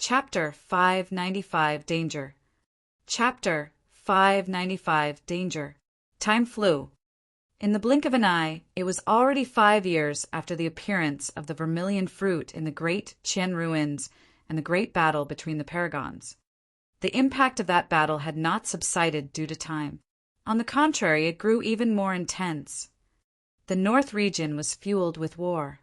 Chapter 595 Danger. Chapter 595 Danger. Time flew. In the blink of an eye, it was already 5 years after the appearance of the vermilion fruit in the great Qian ruins and the great battle between the paragons. The impact of that battle had not subsided due to time. On the contrary, it grew even more intense. The North region was fueled with war.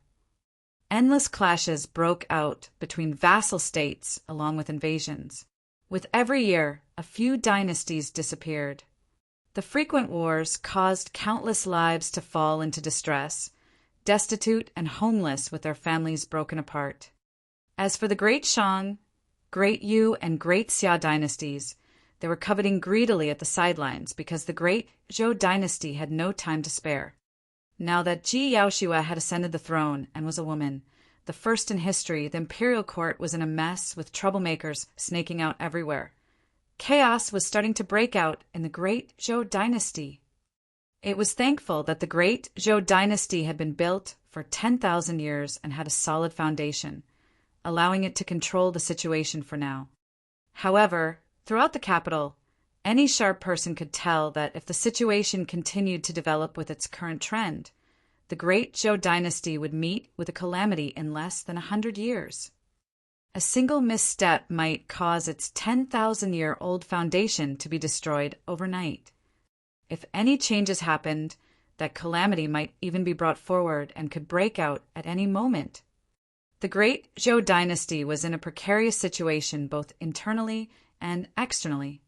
Endless clashes broke out between vassal states along with invasions. With every year, a few dynasties disappeared. The frequent wars caused countless lives to fall into distress, destitute and homeless with their families broken apart. As for the Great Shang, Great Yu, and Great Xia dynasties, they were coveting greedily at the sidelines because the Great Zhou dynasty had no time to spare. Now that Ji Yaoxua had ascended the throne and was a woman, the first in history, the imperial court was in a mess with troublemakers snaking out everywhere. Chaos was starting to break out in the Great Zhou dynasty. It was thankful that the Great Zhou dynasty had been built for 10,000 years and had a solid foundation, allowing it to control the situation for now. However, throughout the capital, any sharp person could tell that if the situation continued to develop with its current trend, the Great Zhou dynasty would meet with a calamity in less than 100 years. A single misstep might cause its 10,000-year-old foundation to be destroyed overnight. If any changes happened, that calamity might even be brought forward and could break out at any moment. The Great Zhou dynasty was in a precarious situation both internally and externally.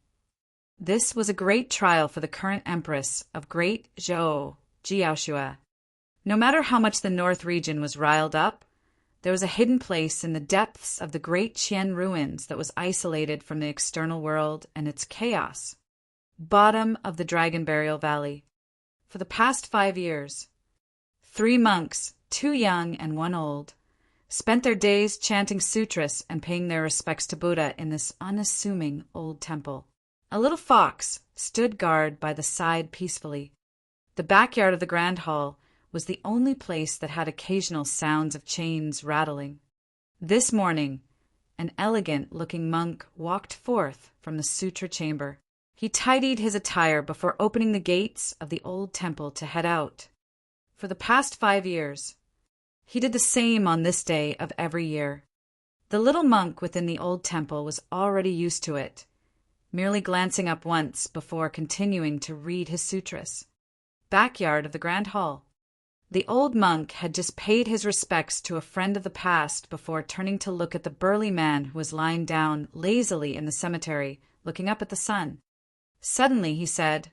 This was a great trial for the current empress of Great Zhou, Ji Yaoxua. No matter how much the north region was riled up, there was a hidden place in the depths of the great Qian ruins that was isolated from the external world and its chaos. Bottom of the Dragon Burial Valley. For the past 5 years, 3 monks, 2 young and 1 old, spent their days chanting sutras and paying their respects to Buddha in this unassuming old temple. A little fox stood guard by the side peacefully. The backyard of the grand hall was the only place that had occasional sounds of chains rattling. This morning, an elegant-looking monk walked forth from the sutra chamber. He tidied his attire before opening the gates of the old temple to head out. For the past 5 years, he did the same on this day of every year. The little monk within the old temple was already used to it, merely glancing up once before continuing to read his sutras. Backyard of the grand hall. The old monk had just paid his respects to a friend of the past before turning to look at the burly man who was lying down lazily in the cemetery, looking up at the sun. Suddenly he said,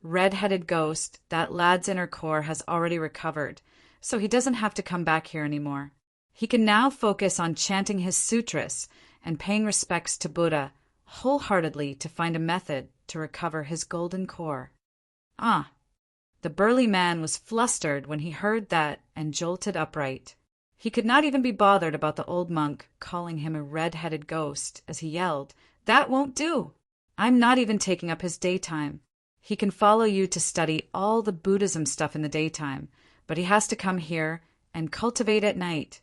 "Red-headed ghost, that lad's inner core has already recovered, so he doesn't have to come back here anymore. He can now focus on chanting his sutras and paying respects to Buddha wholeheartedly to find a method to recover his golden core." Ah! The burly man was flustered when he heard that and jolted upright. He could not even be bothered about the old monk calling him a red-headed ghost as he yelled, "That won't do! I'm not even taking up his daytime. He can follow you to study all the Buddhism stuff in the daytime, but he has to come here and cultivate at night.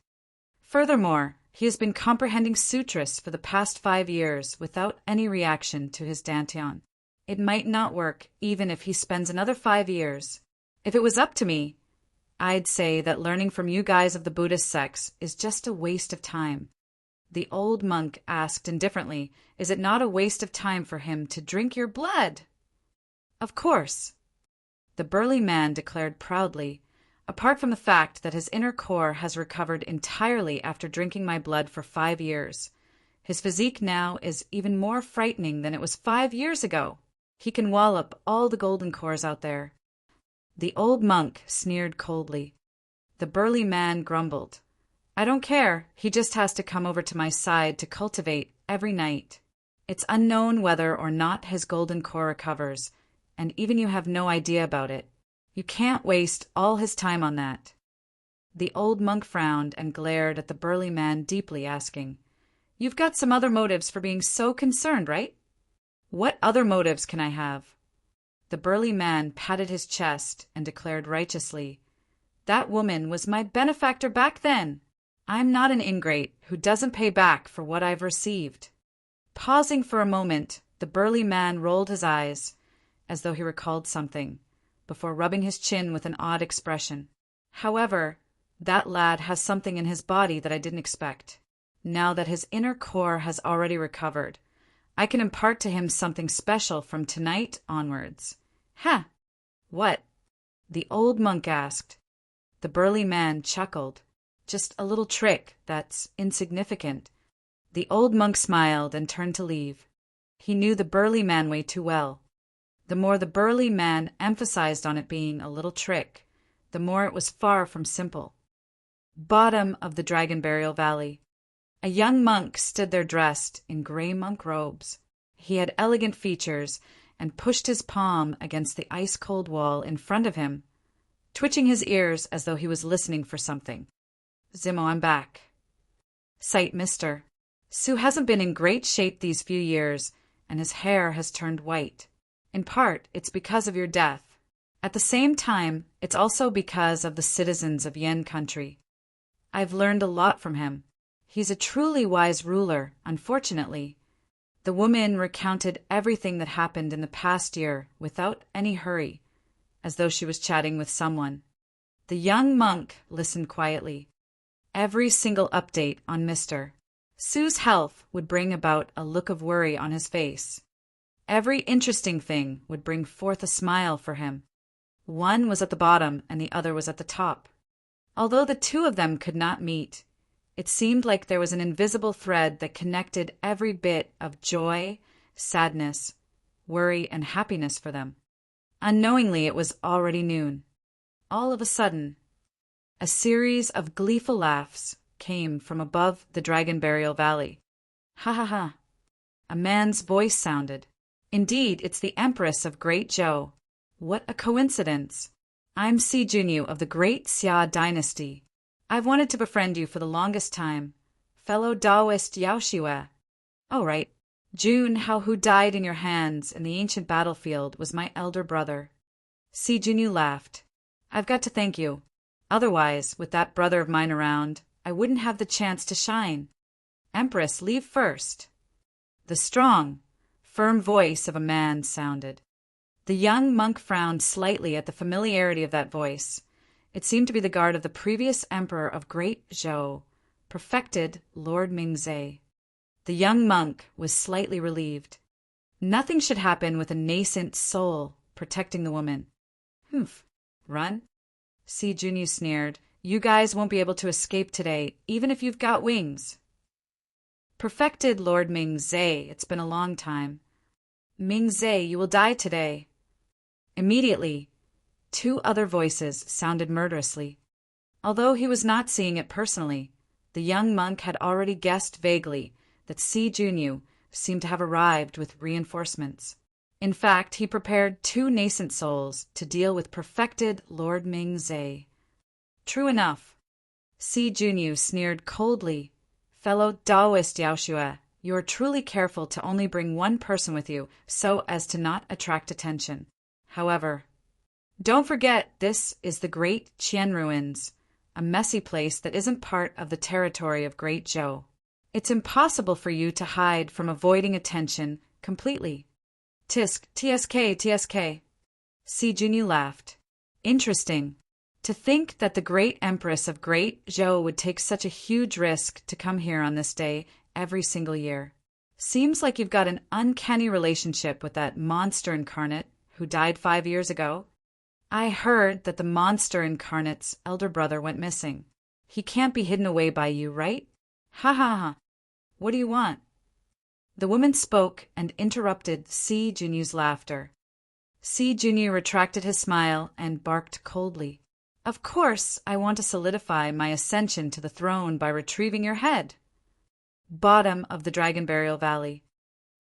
Furthermore, he has been comprehending sutras for the past 5 years without any reaction to his dantian. It might not work even if he spends another 5 years. If it was up to me, I'd say that learning from you guys of the Buddhist sects is just a waste of time." The old monk asked indifferently, "Is it not a waste of time for him to drink your blood?" "Of course," the burly man declared proudly. "Apart from the fact that his inner core has recovered entirely after drinking my blood for 5 years, his physique now is even more frightening than it was 5 years ago. He can wallop all the golden cores out there." The old monk sneered coldly. The burly man grumbled, "I don't care. He just has to come over to my side to cultivate every night. It's unknown whether or not his golden core recovers, and even you have no idea about it. You can't waste all his time on that." The old monk frowned and glared at the burly man deeply, asking, "You've got some other motives for being so concerned, right?" "What other motives can I have?" The burly man patted his chest and declared righteously, "That woman was my benefactor back then. I'm not an ingrate who doesn't pay back for what I've received. Pausing for a moment, the burly man rolled his eyes, as though he recalled something, before rubbing his chin with an odd expression. However, that lad has something in his body that I didn't expect. Now that his inner core has already recovered, I can impart to him something special from tonight onwards. Ha! What? The old monk asked. The burly man chuckled. Just a little trick that's insignificant. The old monk smiled and turned to leave. He knew the burly man way too well. The more the burly man emphasized on it being a little trick, the more it was far from simple. Bottom of the Dragon Burial Valley. A young monk stood there dressed in gray monk robes. He had elegant features and pushed his palm against the ice-cold wall in front of him, twitching his ears as though he was listening for something. Zimmo, I'm back. Sight, mister. Sue hasn't been in great shape these few years, and his hair has turned white. In part, it's because of your death. At the same time, it's also because of the citizens of Yen country. I've learned a lot from him. He's a truly wise ruler, unfortunately. The woman recounted everything that happened in the past year without any hurry, as though she was chatting with someone. The young monk listened quietly. Every single update on Mr. Sue's health would bring about a look of worry on his face. Every interesting thing would bring forth a smile for him. One was at the bottom and the other was at the top. Although the two of them could not meet, it seemed like there was an invisible thread that connected every bit of joy, sadness, worry, and happiness for them. Unknowingly, it was already noon. All of a sudden, a series of gleeful laughs came from above the Dragon Burial Valley. Ha ha ha. A man's voice sounded. Indeed, it's the Empress of Great Zhou. What a coincidence. I'm Si Junyu of the Great Xia Dynasty. I've wanted to befriend you for the longest time. Fellow Taoist Yaoxiwe. Oh, right. Jun Hao, who died in your hands in the ancient battlefield, was my elder brother. Si Junyu laughed. I've got to thank you. Otherwise, with that brother of mine around, I wouldn't have the chance to shine. Empress, leave first. The strong, firm voice of a man sounded. The young monk frowned slightly at the familiarity of that voice. It seemed to be the guard of the previous emperor of Great Zhou, perfected Lord Mingzhe. The young monk was slightly relieved. Nothing should happen with a nascent soul protecting the woman. Humph. Run? Si Junyu sneered. You guys won't be able to escape today, even if you've got wings. Perfected Lord Mingzhe, it's been a long time. Mingzhe, you will die today. Immediately, two other voices sounded murderously. Although he was not seeing it personally, the young monk had already guessed vaguely that Si Junyu seemed to have arrived with reinforcements. In fact, he prepared two nascent souls to deal with perfected Lord Mingzhe. True enough. Si Junyu sneered coldly. Fellow Taoist Yaoxiwe, you are truly careful to only bring one person with you so as to not attract attention. However, don't forget this is the Great Qian Ruins, a messy place that isn't part of the territory of Great Zhou. It's impossible for you to hide from avoiding attention completely. TSK. Si Junyu laughed. Interesting. To think that the great Empress of Great Zhou would take such a huge risk to come here on this day every single year. Seems like you've got an uncanny relationship with that monster incarnate who died 5 years ago. I heard that the monster incarnate's elder brother went missing. He can't be hidden away by you, right? Ha ha ha. What do you want? The woman spoke and interrupted Si Junyu's laughter. Si Junyu retracted his smile and barked coldly. Of course, I want to solidify my ascension to the throne by retrieving your head. Bottom of the Dragon Burial Valley.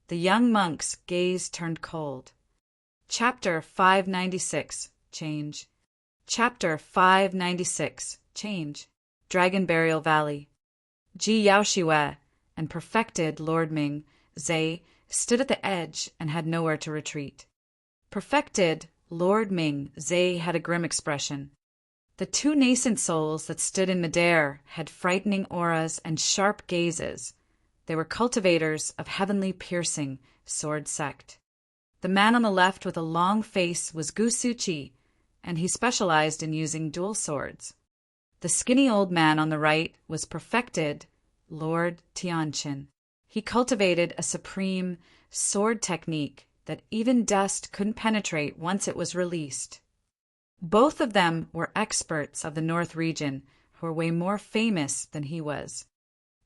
The young monk's gaze turned cold. Chapter 596. Change. Chapter 596. Change. Dragon Burial Valley. Ji Yaoxiwe and perfected Lord Mingzhe stood at the edge and had nowhere to retreat. Perfected Lord Mingzhe had a grim expression. The two nascent souls that stood in midair had frightening auras and sharp gazes. They were cultivators of heavenly piercing sword sect. The man on the left with a long face was Gusuchi, and he specialized in using dual swords. The skinny old man on the right was Perfected Lord Tianqin. He cultivated a supreme sword technique that even dust couldn't penetrate once it was released. Both of them were experts of the North region who were way more famous than he was.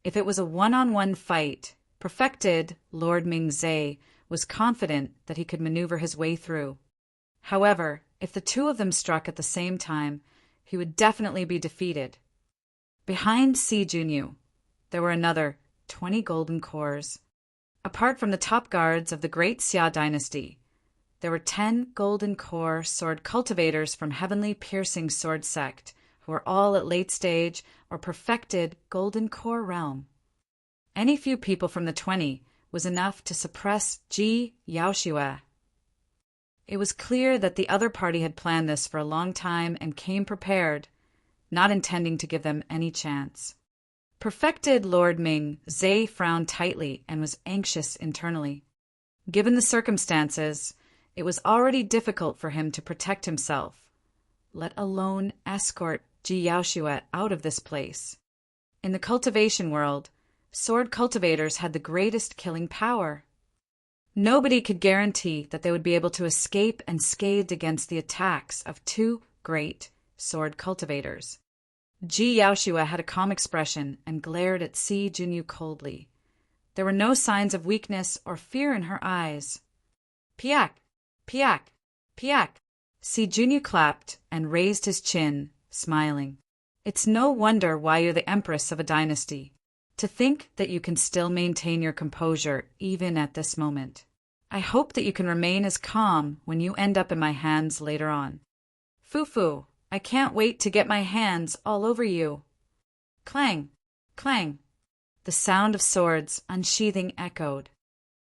If it was a one-on-one fight, Perfected Lord Mingzhe was confident that he could maneuver his way through. However, if the two of them struck at the same time, he would definitely be defeated. Behind Si Junyu, there were another 20 golden cores. Apart from the top guards of the great Xia dynasty, there were 10 golden core sword cultivators from Heavenly Piercing Sword Sect, who were all at late stage or perfected golden core realm. Any few people from the 20 was enough to suppress Ji Yaoxue. It was clear that the other party had planned this for a long time and came prepared, not intending to give them any chance. Perfected Lord Ming Zhe frowned tightly and was anxious internally. Given the circumstances, it was already difficult for him to protect himself, let alone escort Ji Yaoxue out of this place. In the cultivation world, sword cultivators had the greatest killing power. Nobody could guarantee that they would be able to escape unscathed against the attacks of two great sword cultivators. Ji Yaoxue had a calm expression and glared at Si Junyu coldly. There were no signs of weakness or fear in her eyes. Piak! Piak! Piak! Si Junyu clapped and raised his chin, smiling. It's no wonder why you're the empress of a dynasty. To think that you can still maintain your composure even at this moment. I hope that you can remain as calm when you end up in my hands later on. Fufu, I can't wait to get my hands all over you. Clang, clang. The sound of swords unsheathing echoed.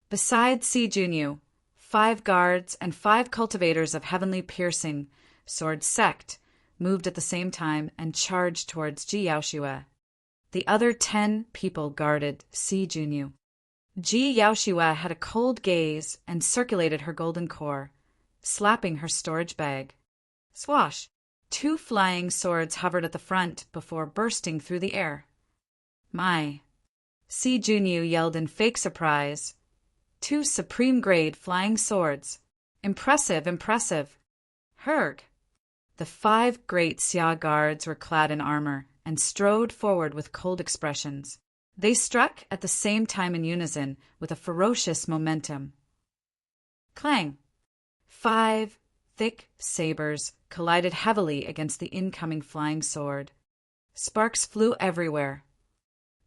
Besides Si Junyu, 5 guards and 5 cultivators of Heavenly Piercing Sword Sect moved at the same time and charged towards Ji Yaoxue. The other 10 people guarded Si Junyu. Ji Yaoxue had a cold gaze and circulated her golden core, slapping her storage bag. Swash! 2 flying swords hovered at the front before bursting through the air. My! Si Junyu yelled in fake surprise. 2 supreme-grade flying swords. Impressive, impressive. Herg! The 5 great Xia guards were clad in armor and strode forward with cold expressions. They struck at the same time in unison with a ferocious momentum. Clang! 5 thick sabers collided heavily against the incoming flying sword. Sparks flew everywhere.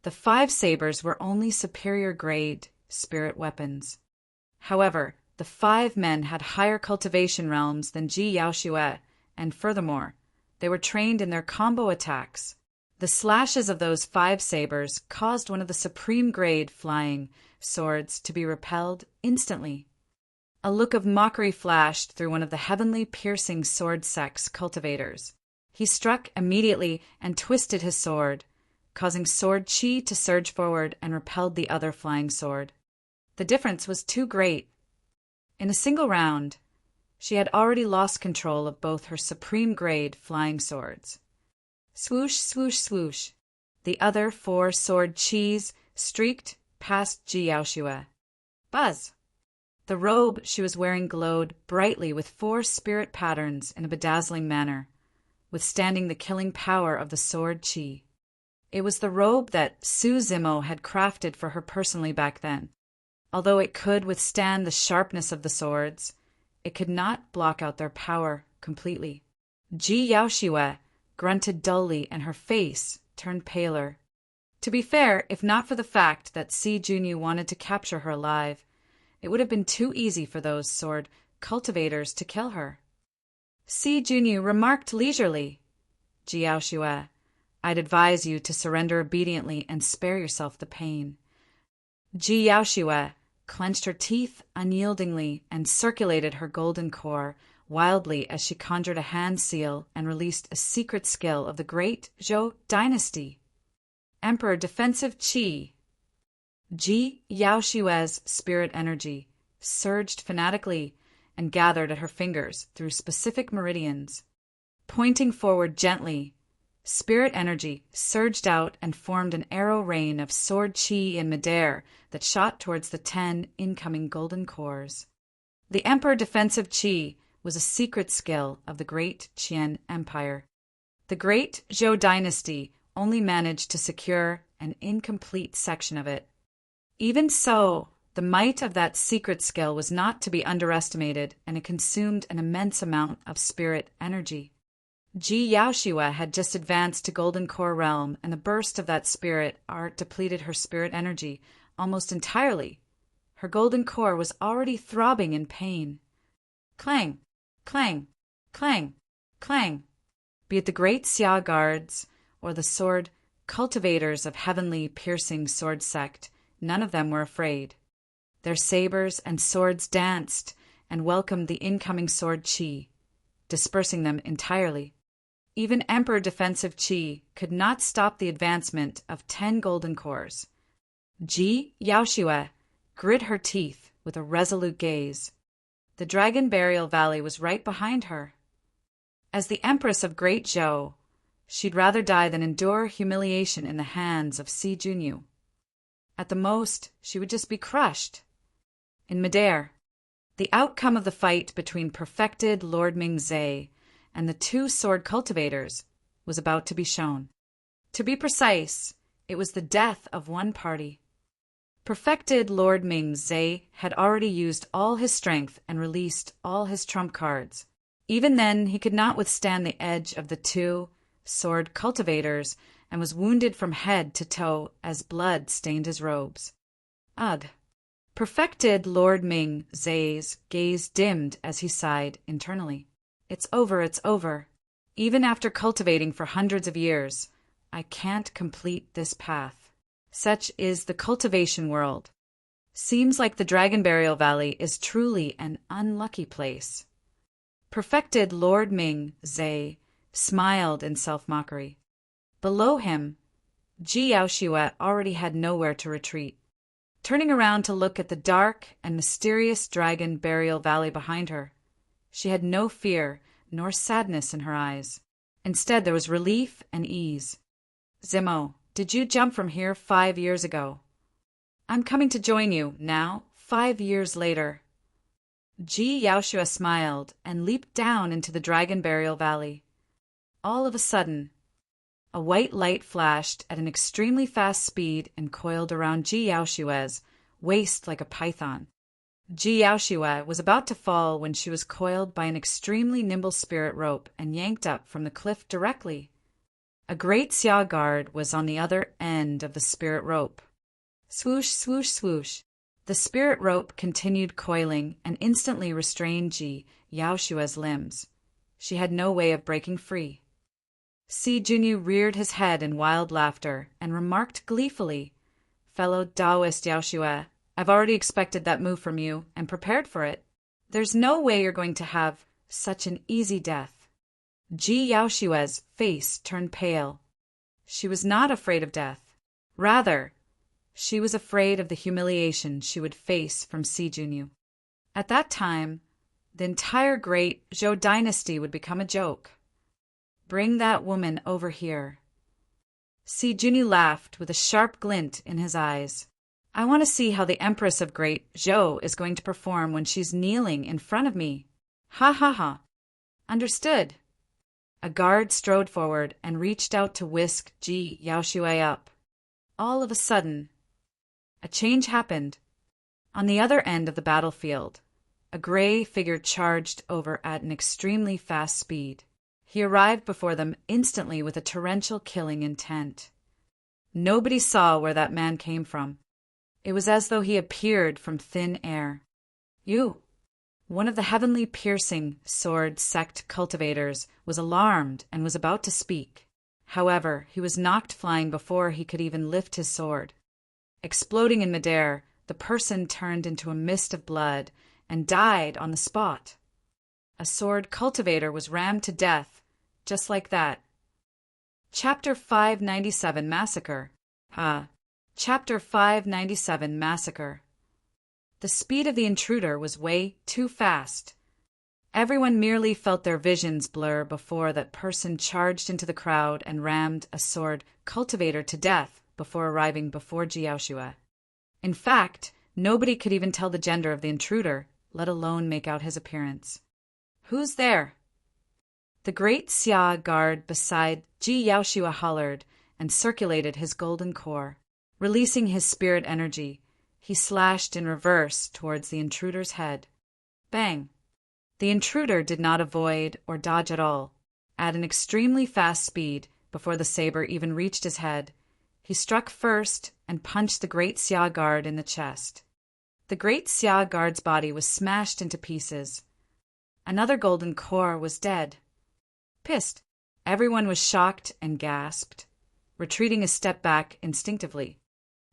The 5 sabers were only superior grade spirit weapons. However, the 5 men had higher cultivation realms than Ji Yaoxue, and furthermore, they were trained in their combo attacks. The slashes of those 5 sabers caused one of the supreme-grade flying swords to be repelled instantly. A look of mockery flashed through one of the Heavenly Piercing Sword Sect's cultivators. He struck immediately and twisted his sword, causing sword chi to surge forward and repelled the other flying sword. The difference was too great. In a single round, she had already lost control of both her supreme-grade flying swords. Swoosh, swoosh, swoosh. The other 4 sword chis streaked past Ji Yaoxue. Buzz! The robe she was wearing glowed brightly with 4 spirit patterns in a bedazzling manner, withstanding the killing power of the sword chi. It was the robe that Su Zimo had crafted for her personally back then. Although it could withstand the sharpness of the swords, it could not block out their power completely. Ji Yaoxue grunted dully and her face turned paler. To be fair, if not for the fact that Si Junyu wanted to capture her alive, it would have been too easy for those sword cultivators to kill her. Si Junyu remarked leisurely, Ji Yaoxue, I'd advise you to surrender obediently and spare yourself the pain. Ji Yaoxue clenched her teeth unyieldingly and circulated her golden core, wildly as she conjured a hand seal and released a secret skill of the great Zhou dynasty. Emperor Defensive Qi. Ji Yaoshue's spirit energy surged fanatically and gathered at her fingers through specific meridians. Pointing forward gently, spirit energy surged out and formed an arrow rain of sword qi in midair that shot towards the 10 incoming golden cores. The Emperor Defensive Qi was a secret skill of the great Qian Empire. The great Zhou dynasty only managed to secure an incomplete section of it. Even so, the might of that secret skill was not to be underestimated, and it consumed an immense amount of spirit energy. Ji Yaoshua had just advanced to Golden Core Realm, and the burst of that spirit art depleted her spirit energy almost entirely. Her golden core was already throbbing in pain. Clang, clang, clang, clang. Be it the great Xia guards or the sword cultivators of heavenly piercing sword sect, none of them were afraid. Their sabers and swords danced and welcomed the incoming sword qi, dispersing them entirely. Even Emperor Defensive Qi could not stop the advancement of 10 golden cores. Ji Yaoshua grit her teeth with a resolute gaze. The Dragon Burial Valley was right behind her. As the Empress of Great Zhou, she'd rather die than endure humiliation in the hands of Si Junyu. At the most, she would just be crushed. In midair, the outcome of the fight between perfected Lord Mingzhe and the 2 sword cultivators was about to be shown. To be precise, it was the death of one party. Perfected Lord Mingzhe had already used all his strength and released all his trump cards. Even then, he could not withstand the edge of the 2 sword cultivators and was wounded from head to toe as blood stained his robes. Ugh! Perfected Lord Mingzhe's gaze dimmed as he sighed internally. It's over, it's over. Even after cultivating for hundreds of years, I can't complete this path. Such is the cultivation world. Seems like the Dragon Burial Valley is truly an unlucky place. Perfected Lord Mingzhe smiled in self-mockery. Below him, Ji Yaoshua already had nowhere to retreat. Turning around to look at the dark and mysterious Dragon Burial Valley behind her, she had no fear nor sadness in her eyes. Instead, there was relief and ease. Zimo, did you jump from here 5 years ago? I'm coming to join you now, 5 years later. Ji Yaoshua smiled and leaped down into the Dragon Burial Valley. All of a sudden, a white light flashed at an extremely fast speed and coiled around Ji Yaoshua's waist like a python. Ji Yaoshua was about to fall when she was coiled by an extremely nimble spirit rope and yanked up from the cliff directly. A great Xia guard was on the other end of the spirit rope. Swoosh, swoosh, swoosh. The spirit rope continued coiling and instantly restrained Ji Yaoshua's limbs. She had no way of breaking free. Si Junyu reared his head in wild laughter and remarked gleefully, "Fellow Taoist Yaoshua, I've already expected that move from you and prepared for it. There's no way you're going to have such an easy death." Ji Yaoshua's face turned pale. She was not afraid of death. Rather, she was afraid of the humiliation she would face from Si Junyu. At that time, the entire great Zhou dynasty would become a joke. Bring that woman over here. Si Junyu laughed with a sharp glint in his eyes. I want to see how the Empress of Great Zhou is going to perform when she's kneeling in front of me. Ha ha ha. Understood. A guard strode forward and reached out to whisk Ji Yaoshua up. All of a sudden, a change happened. On the other end of the battlefield, a gray figure charged over at an extremely fast speed. He arrived before them instantly with a torrential killing intent. Nobody saw where that man came from. It was as though he appeared from thin air. You, one of the heavenly piercing sword sect cultivators, was alarmed and was about to speak. However, he was knocked flying before he could even lift his sword. Exploding in midair, the person turned into a mist of blood and died on the spot. A sword cultivator was rammed to death, just like that. Chapter 597 Massacre. Chapter 597 Massacre. The speed of the intruder was way too fast. Everyone merely felt their visions blur before that person charged into the crowd and rammed a sword cultivator to death before arriving before Jiaoxue. In fact, nobody could even tell the gender of the intruder, let alone make out his appearance. "Who's there?" The great Xia guard beside Ji Yaoxue hollered and circulated his golden core. Releasing his spirit energy, he slashed in reverse towards the intruder's head. Bang! The intruder did not avoid or dodge at all. At an extremely fast speed, before the saber even reached his head, he struck first and punched the great Xia guard in the chest. The great Xia guard's body was smashed into pieces. Another golden core was dead. Pissed, everyone was shocked and gasped, retreating a step back instinctively.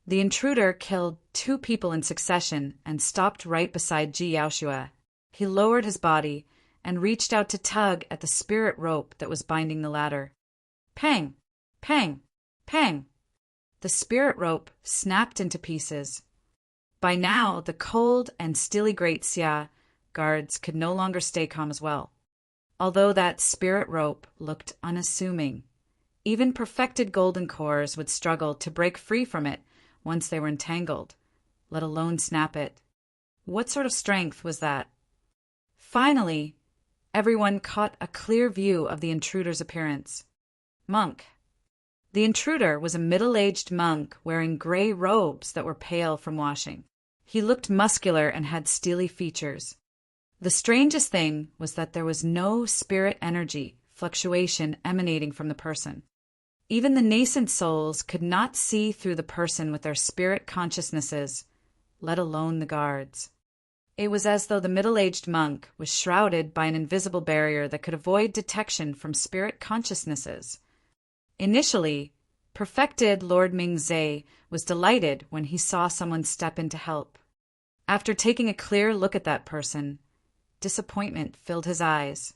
The intruder killed 2 people in succession and stopped right beside Ji Yaoxue. He lowered his body and reached out to tug at the spirit rope that was binding the ladder. Pang! Pang! Pang! The spirit rope snapped into pieces. By now, the cold and steely great Xia guards could no longer stay calm as well. Although that spirit rope looked unassuming, even perfected golden cores would struggle to break free from it once they were entangled, let alone snap it. What sort of strength was that? Finally, everyone caught a clear view of the intruder's appearance. Monk. The intruder was a middle-aged monk wearing gray robes that were pale from washing. He looked muscular and had steely features. The strangest thing was that there was no spirit energy fluctuation emanating from the person. Even the nascent souls could not see through the person with their spirit consciousnesses, let alone the guards. It was as though the middle-aged monk was shrouded by an invisible barrier that could avoid detection from spirit consciousnesses. Initially, perfected Lord Mingzhe was delighted when he saw someone step in to help. After taking a clear look at that person, disappointment filled his eyes.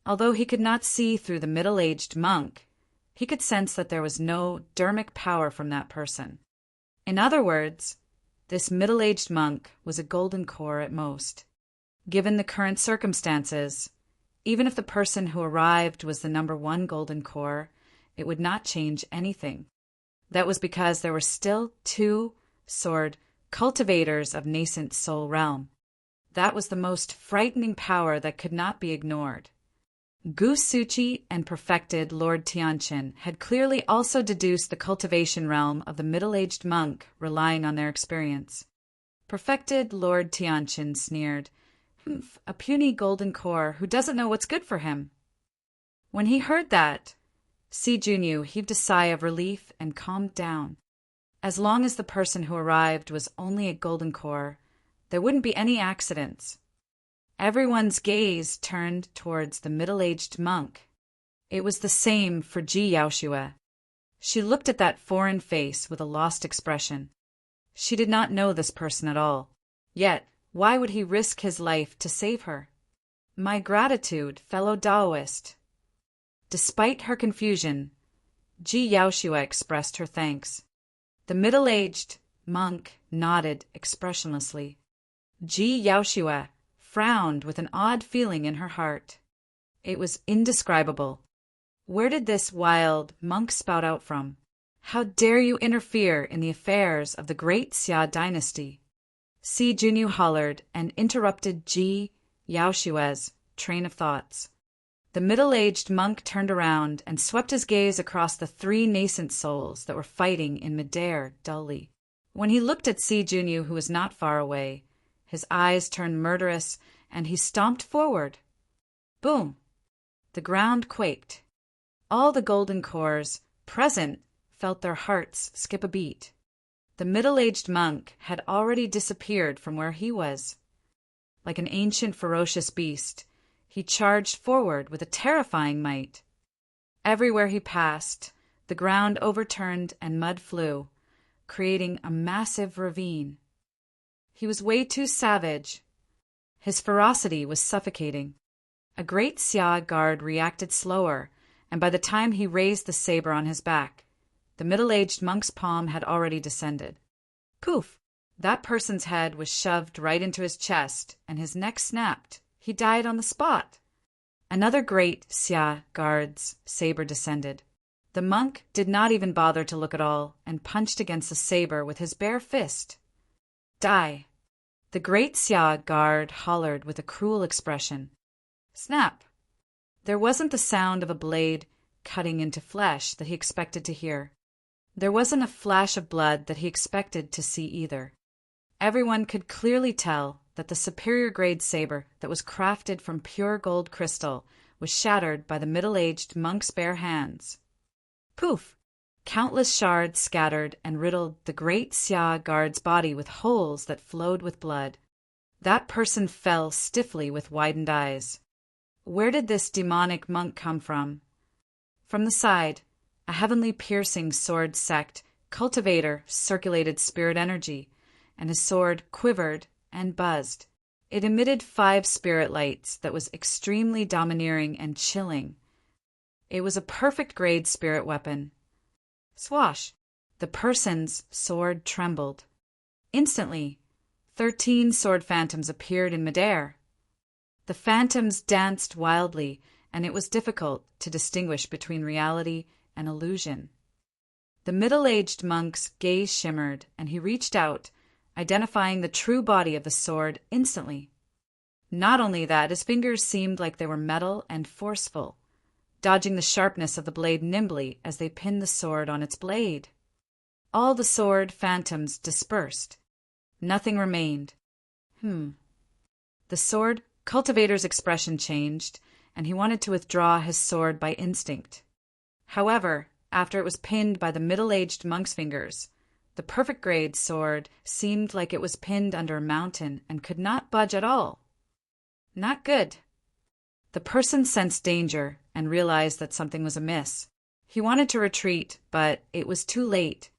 Although he could not see through the middle-aged monk, he could sense that there was no dermic power from that person. In other words, this middle-aged monk was a golden core at most. Given the current circumstances, even if the person who arrived was the number 1 golden core, it would not change anything. That was because there were still 2 sword cultivators of nascent soul realm. That was the most frightening power that could not be ignored. Gu Suchi and perfected Lord Tianqin had clearly also deduced the cultivation realm of the middle-aged monk, relying on their experience. Perfected Lord Tianqin sneered, "A puny golden core who doesn't know what's good for him." When he heard that, Si Junyu heaved a sigh of relief and calmed down. As long as the person who arrived was only a golden core, there wouldn't be any accidents. Everyone's gaze turned towards the middle-aged monk. It was the same for Ji Yaoxue. She looked at that foreign face with a lost expression. She did not know this person at all. Yet, why would he risk his life to save her? "My gratitude, fellow Taoist." Despite her confusion, Ji Yaoxue expressed her thanks. The middle-aged monk nodded expressionlessly. Ji Yaoxue frowned with an odd feeling in her heart. It was indescribable. Where did this wild monk spout out from? How dare you interfere in the affairs of the great Xia dynasty? Si Junyu hollered and interrupted Ji Yaoxue's train of thoughts. The middle-aged monk turned around and swept his gaze across the 3 nascent souls that were fighting in midair dully. When he looked at Si Junyu, who was not far away, his eyes turned murderous, and he stomped forward. Boom! The ground quaked. All the golden cores present felt their hearts skip a beat. The middle-aged monk had already disappeared from where he was. Like an ancient ferocious beast, he charged forward with a terrifying might. Everywhere he passed, the ground overturned and mud flew, creating a massive ravine. He was way too savage. His ferocity was suffocating. A great Xia guard reacted slower, and by the time he raised the saber on his back, the middle-aged monk's palm had already descended. Poof! That person's head was shoved right into his chest, and his neck snapped. He died on the spot. Another great Xia guard's saber descended. The monk did not even bother to look at all, and punched against the saber with his bare fist. Die! The great Xia guard hollered with a cruel expression. Snap! There wasn't the sound of a blade cutting into flesh that he expected to hear. There wasn't a flash of blood that he expected to see either. Everyone could clearly tell that the superior grade saber that was crafted from pure gold crystal was shattered by the middle-aged monk's bare hands. Poof! Countless shards scattered and riddled the great Xia guard's body with holes that flowed with blood. That person fell stiffly with widened eyes. Where did this demonic monk come from? From the side, a heavenly piercing sword sect cultivator circulated spirit energy, and his sword quivered and buzzed. It emitted 5 spirit lights that was extremely domineering and chilling. It was a perfect grade spirit weapon. Swash! The person's sword trembled. Instantly, 13 sword phantoms appeared in midair. The phantoms danced wildly, and it was difficult to distinguish between reality and illusion. The middle-aged monk's gaze shimmered, and he reached out, identifying the true body of the sword instantly. Not only that, his fingers seemed like they were metal and forceful, dodging the sharpness of the blade nimbly as they pinned the sword on its blade. All the sword phantoms dispersed. Nothing remained. The sword cultivator's expression changed, and he wanted to withdraw his sword by instinct. However, after it was pinned by the middle-aged monk's fingers, the perfect grade sword seemed like it was pinned under a mountain and could not budge at all. Not good. The person sensed danger and realized that something was amiss. He wanted to retreat, but it was too late.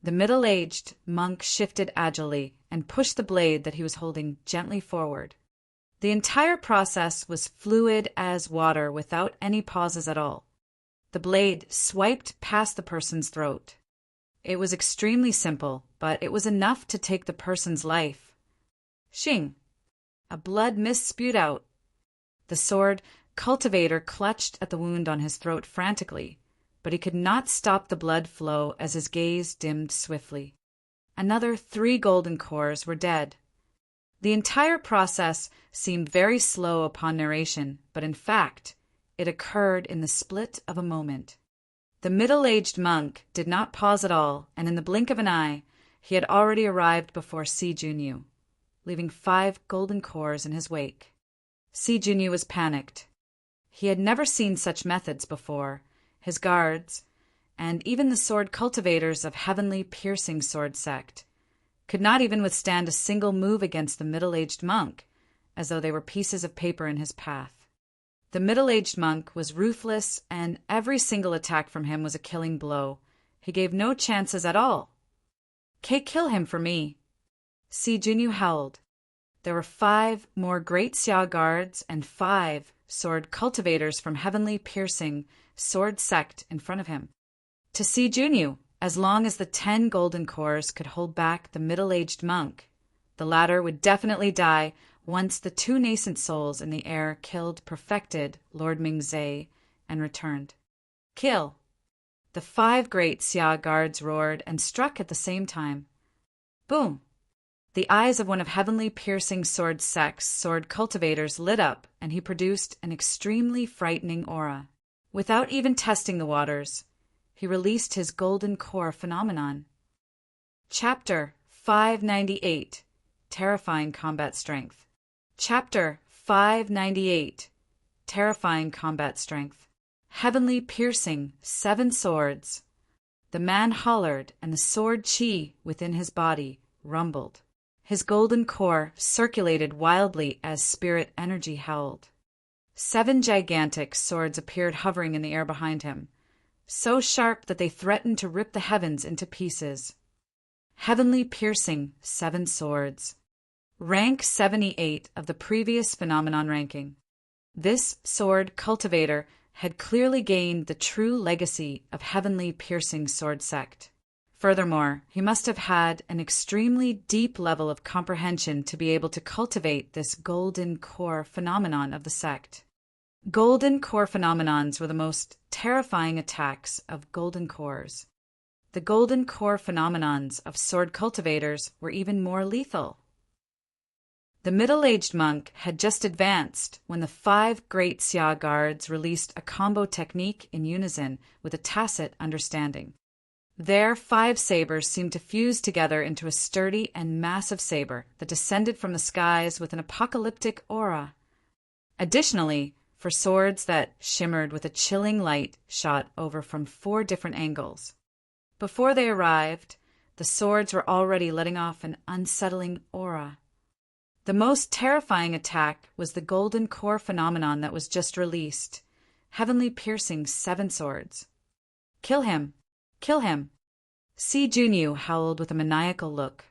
The middle-aged monk shifted agilely and pushed the blade that he was holding gently forward. The entire process was fluid as water without any pauses at all. The blade swiped past the person's throat. It was extremely simple, but it was enough to take the person's life. Shing! A blood mist spewed out. The sword cultivator clutched at the wound on his throat frantically, but he could not stop the blood flow as his gaze dimmed swiftly. Another 3 golden cores were dead. The entire process seemed very slow upon narration, but in fact, it occurred in the split of a moment. The middle-aged monk did not pause at all, and in the blink of an eye, he had already arrived before Si Junyu, leaving 5 golden cores in his wake. Si Junyu was panicked. He had never seen such methods before. His guards, and even the sword cultivators of heavenly piercing sword sect, could not even withstand a single move against the middle-aged monk, as though they were pieces of paper in his path. The middle-aged monk was ruthless, and every single attack from him was a killing blow. He gave no chances at all. Kill him for me. Si Junyu howled. There were 5 more great Xia guards and 5 sword cultivators from heavenly piercing sword sect in front of him. To Si Junyu, as long as the 10 golden cores could hold back the middle-aged monk, the latter would definitely die once the 2 nascent souls in the air killed perfected Lord Mingzei and returned. Kill! The 5 great Xia guards roared and struck at the same time. Boom! The eyes of one of heavenly piercing sword sect's sword cultivators lit up, and he produced an extremely frightening aura. Without even testing the waters, he released his golden core phenomenon. Chapter 598. Terrifying Combat Strength. Chapter 598. Terrifying Combat Strength. Heavenly piercing 7 swords. The man hollered, and the sword chi within his body rumbled. His golden core circulated wildly as spirit energy howled. 7 gigantic swords appeared hovering in the air behind him, so sharp that they threatened to rip the heavens into pieces. Heavenly piercing 7 swords. Rank 78 of the previous phenomenon ranking. This sword cultivator had clearly gained the true legacy of heavenly piercing sword sect. Furthermore, he must have had an extremely deep level of comprehension to be able to cultivate this golden core phenomenon of the sect. Golden core phenomenons were the most terrifying attacks of golden cores. The golden core phenomenons of sword cultivators were even more lethal. The middle-aged monk had just advanced when the 5 great Xia guards released a combo technique in unison with a tacit understanding. Their 5 sabers seemed to fuse together into a sturdy and massive saber that descended from the skies with an apocalyptic aura. Additionally, for swords that shimmered with a chilling light shot over from 4 different angles. Before they arrived, the swords were already letting off an unsettling aura. The most terrifying attack was the golden core phenomenon that was just released, heavenly piercing 7 swords. "Kill him! Kill him!" Si Junyu howled with a maniacal look.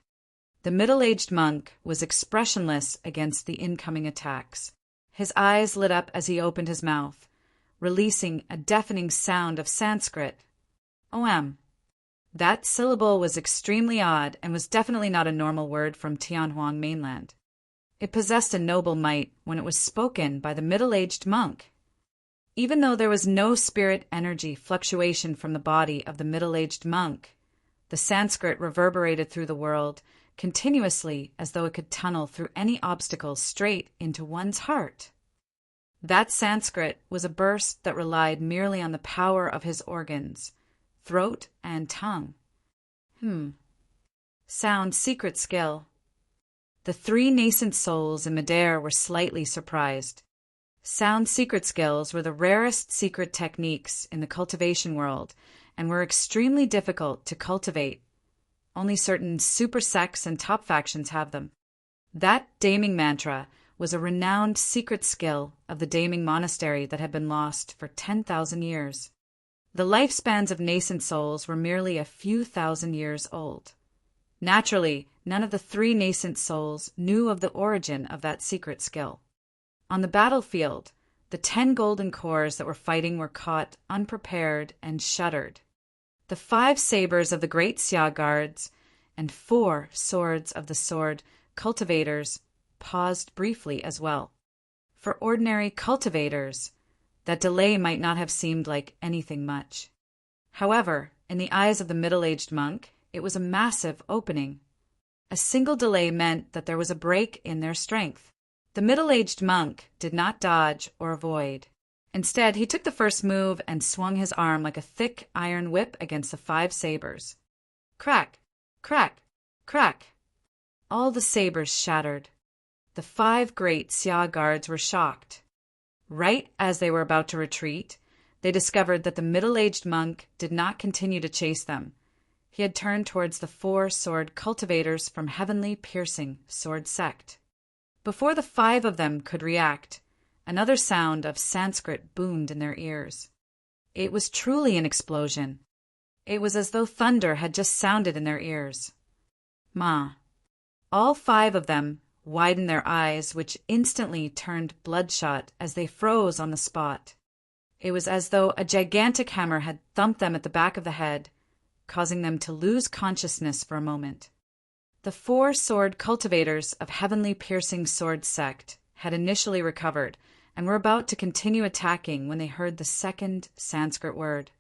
The middle-aged monk was expressionless against the incoming attacks. His eyes lit up as he opened his mouth, releasing a deafening sound of Sanskrit. "Om." That syllable was extremely odd and was definitely not a normal word from Tianhuang mainland. It possessed a noble might when it was spoken by the middle-aged monk. Even though there was no spirit energy fluctuation from the body of the middle-aged monk, the Sanskrit reverberated through the world continuously as though it could tunnel through any obstacle straight into one's heart. That Sanskrit was a burst that relied merely on the power of his organs, throat and tongue. Sound secret skill. The 3 nascent souls in midair were slightly surprised. Sound secret skills were the rarest secret techniques in the cultivation world and were extremely difficult to cultivate. Only certain super sects and top factions have them. That daming mantra was a renowned secret skill of the daming monastery that had been lost for 10,000 years. The lifespans of nascent souls were merely a few thousand years old. Naturally, none of the 3 nascent souls knew of the origin of that secret skill. On the battlefield, the 10 golden cores that were fighting were caught unprepared and shuddered. The 5 sabers of the great Xia guards and 4 swords of the sword cultivators paused briefly as well. For ordinary cultivators, that delay might not have seemed like anything much. However, in the eyes of the middle-aged monk, it was a massive opening. A single delay meant that there was a break in their strength. The middle-aged monk did not dodge or avoid. Instead, he took the first move and swung his arm like a thick iron whip against the 5 sabers. Crack, crack, crack. All the sabers shattered. The 5 great Xia guards were shocked. Right as they were about to retreat, they discovered that the middle-aged monk did not continue to chase them. He had turned towards the 4 sword cultivators from heavenly piercing sword sect. Before the 5 of them could react, another sound of Sanskrit boomed in their ears. It was truly an explosion. It was as though thunder had just sounded in their ears. Ma. All 5 of them widened their eyes, which instantly turned bloodshot as they froze on the spot. It was as though a gigantic hammer had thumped them at the back of the head, causing them to lose consciousness for a moment. The 4 sword cultivators of heavenly piercing sword sect had initially recovered and were about to continue attacking when they heard the second Sanskrit word.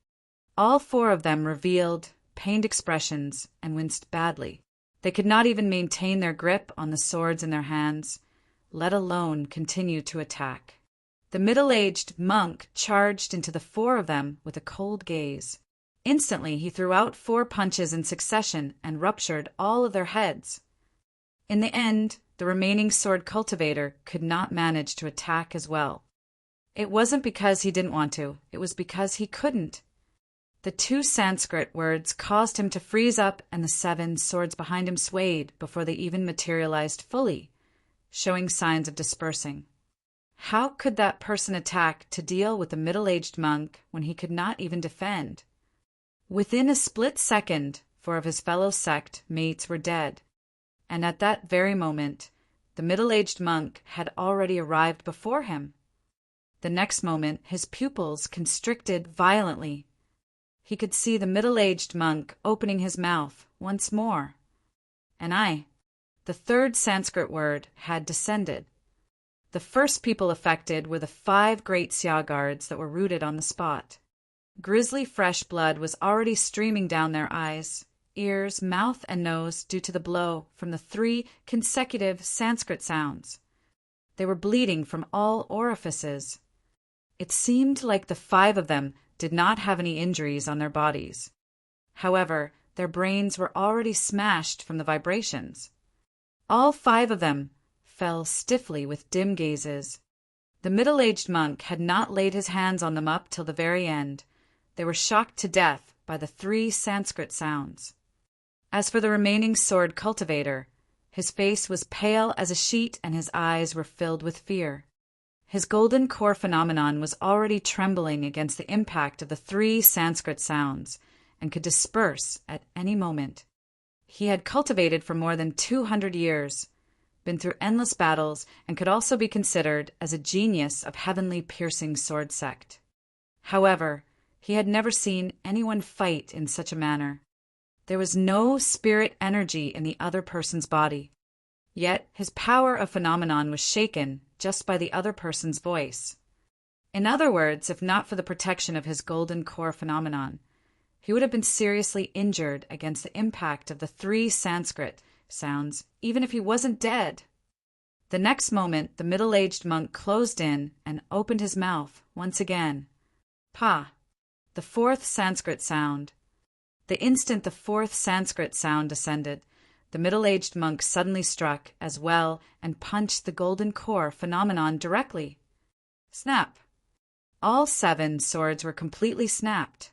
All 4 of them revealed pained expressions and winced badly. They could not even maintain their grip on the swords in their hands, let alone continue to attack. The middle-aged monk charged into the 4 of them with a cold gaze. Instantly, he threw out 4 punches in succession and ruptured all of their heads. In the end, the remaining sword cultivator could not manage to attack as well. It wasn't because he didn't want to, it was because he couldn't. The 2 Sanskrit words caused him to freeze up, and the 7 swords behind him swayed before they even materialized fully, showing signs of dispersing. How could that person attack to deal with the middle-aged monk when he could not even defend? Within a split second, 4 of his fellow sect mates were dead, and at that very moment, the middle-aged monk had already arrived before him. The next moment, his pupils constricted violently. He could see the middle-aged monk opening his mouth once more. The third Sanskrit word, had descended. The first people affected were the 5 great Xia guards that were rooted on the spot. Grisly fresh blood was already streaming down their eyes, ears, mouth, and nose due to the blow from the 3 consecutive Sanskrit sounds. They were bleeding from all orifices. It seemed like the 5 of them did not have any injuries on their bodies. However, their brains were already smashed from the vibrations. All 5 of them fell stiffly with dim gazes. The middle-aged monk had not laid his hands on them up till the very end. They were shocked to death by the 3 Sanskrit sounds. As for the remaining sword cultivator, his face was pale as a sheet and his eyes were filled with fear. His golden core phenomenon was already trembling against the impact of the 3 Sanskrit sounds and could disperse at any moment. He had cultivated for more than 200 years, been through endless battles, and could also be considered as a genius of heavenly piercing sword sect. However, he had never seen anyone fight in such a manner. There was no spirit energy in the other person's body. Yet his power of phenomenon was shaken just by the other person's voice. In other words, if not for the protection of his golden core phenomenon, he would have been seriously injured against the impact of the 3 Sanskrit sounds, even if he wasn't dead. The next moment, the middle-aged monk closed in and opened his mouth once again. Pa, the 4th Sanskrit sound. The instant the 4th Sanskrit sound descended, the middle-aged monk suddenly struck as well and punched the golden core phenomenon directly. Snap! All 7 swords were completely snapped.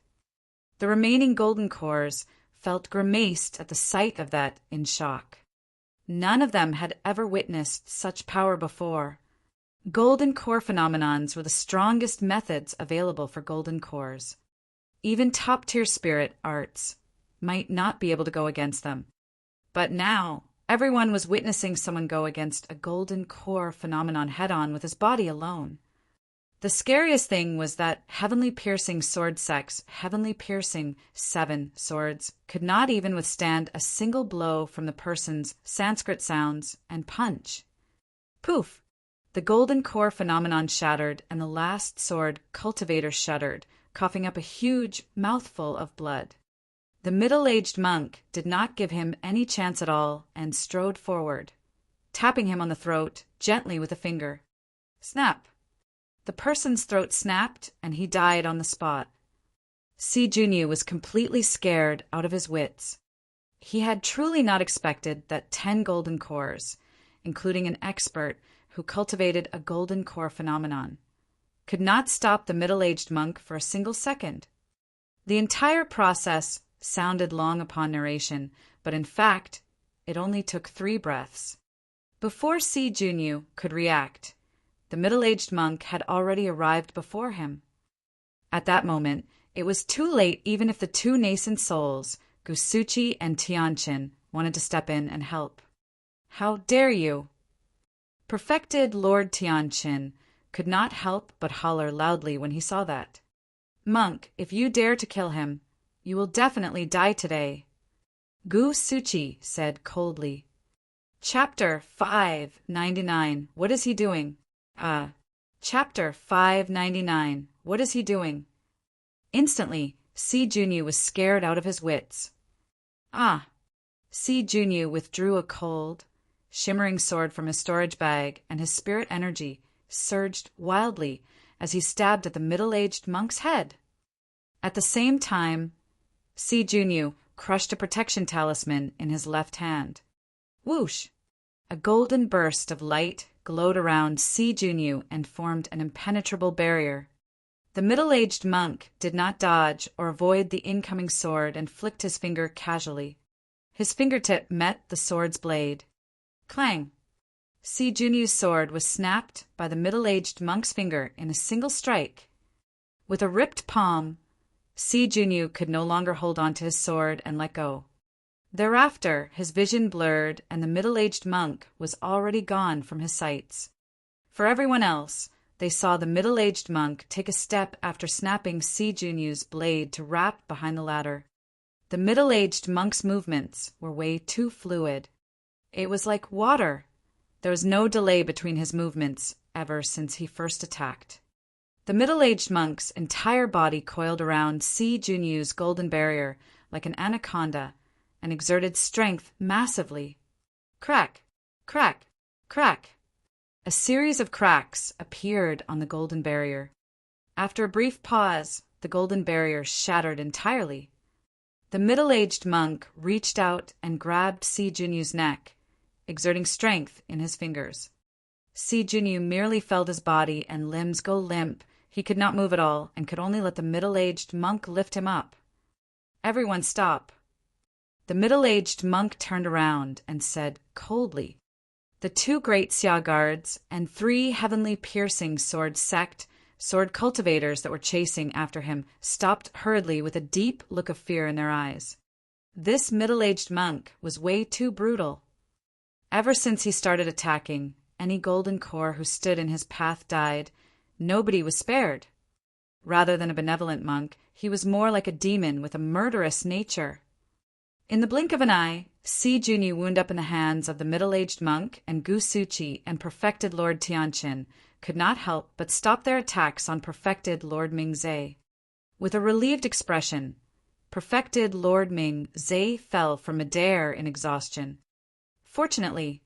The remaining golden cores felt grimaced at the sight of that in shock. None of them had ever witnessed such power before. Golden core phenomenons were the strongest methods available for golden cores. Even top-tier spirit arts might not be able to go against them. But now, everyone was witnessing someone go against a golden core phenomenon head-on with his body alone. The scariest thing was that heavenly piercing sword sect's heavenly piercing 7 swords could not even withstand a single blow from the person's Sanskrit sounds and punch. Poof! The golden core phenomenon shattered and the last sword cultivator shuddered, coughing up a huge mouthful of blood. The middle-aged monk did not give him any chance at all and strode forward, tapping him on the throat gently with a finger. Snap! The person's throat snapped and he died on the spot. Si Junyu was completely scared out of his wits. He had truly not expected that 10 golden cores, including an expert who cultivated a golden core phenomenon, could not stop the middle-aged monk for a single second. The entire process sounded long upon narration, but in fact, it only took 3 breaths. Before Si Junyu could react, the middle-aged monk had already arrived before him. At that moment, it was too late even if the 2 nascent souls, Gusuchi and Tianqin, wanted to step in and help. How dare you! Perfected Lord Tianqin could not help but holler loudly when he saw that. Monk, if you dare to kill him, you will definitely die today. Gusuchi said coldly. Chapter 599. What is he doing? Chapter 599. What is he doing? Instantly, Si Junyu was scared out of his wits. Si Junyu withdrew a cold, shimmering sword from his storage bag, and his spirit energy surged wildly as he stabbed at the middle-aged monk's head. At the same time, Si Junyu crushed a protection talisman in his left hand. Whoosh! A golden burst of light glowed around Si Junyu and formed an impenetrable barrier. The middle-aged monk did not dodge or avoid the incoming sword and flicked his finger casually. His fingertip met the sword's blade. Clang! Si Junyu's sword was snapped by the middle-aged monk's finger in a single strike. With a ripped palm, Si Junyu could no longer hold on to his sword and let go. Thereafter, his vision blurred and the middle-aged monk was already gone from his sights. For everyone else, they saw the middle-aged monk take a step after snapping Si Junyu's blade to wrap behind the ladder. The middle-aged monk's movements were way too fluid. It was like water. There was no delay between his movements ever since he first attacked. The middle-aged monk's entire body coiled around Si Junyu's golden barrier like an anaconda and exerted strength massively. Crack, crack, crack. A series of cracks appeared on the golden barrier. After a brief pause, the golden barrier shattered entirely. The middle-aged monk reached out and grabbed Si Junyu's neck, exerting strength in his fingers. Si Junyu merely felt his body and limbs go limp. He could not move at all and could only let the middle-aged monk lift him up. Everyone stop. The middle-aged monk turned around and said coldly. The two great Xia guards and 3 heavenly piercing sword cultivators that were chasing after him stopped hurriedly with a deep look of fear in their eyes. This middle-aged monk was way too brutal. Ever since he started attacking, any golden core who stood in his path died. Nobody was spared. Rather than a benevolent monk, he was more like a demon with a murderous nature. In the blink of an eye, Si Junyu wound up in the hands of the middle-aged monk, and Gu Suchi and perfected Lord Tianqin could not help but stop their attacks on perfected Lord Ming-Zhe. With a relieved expression, perfected Lord Ming-Zhe fell from midair in exhaustion. Fortunately,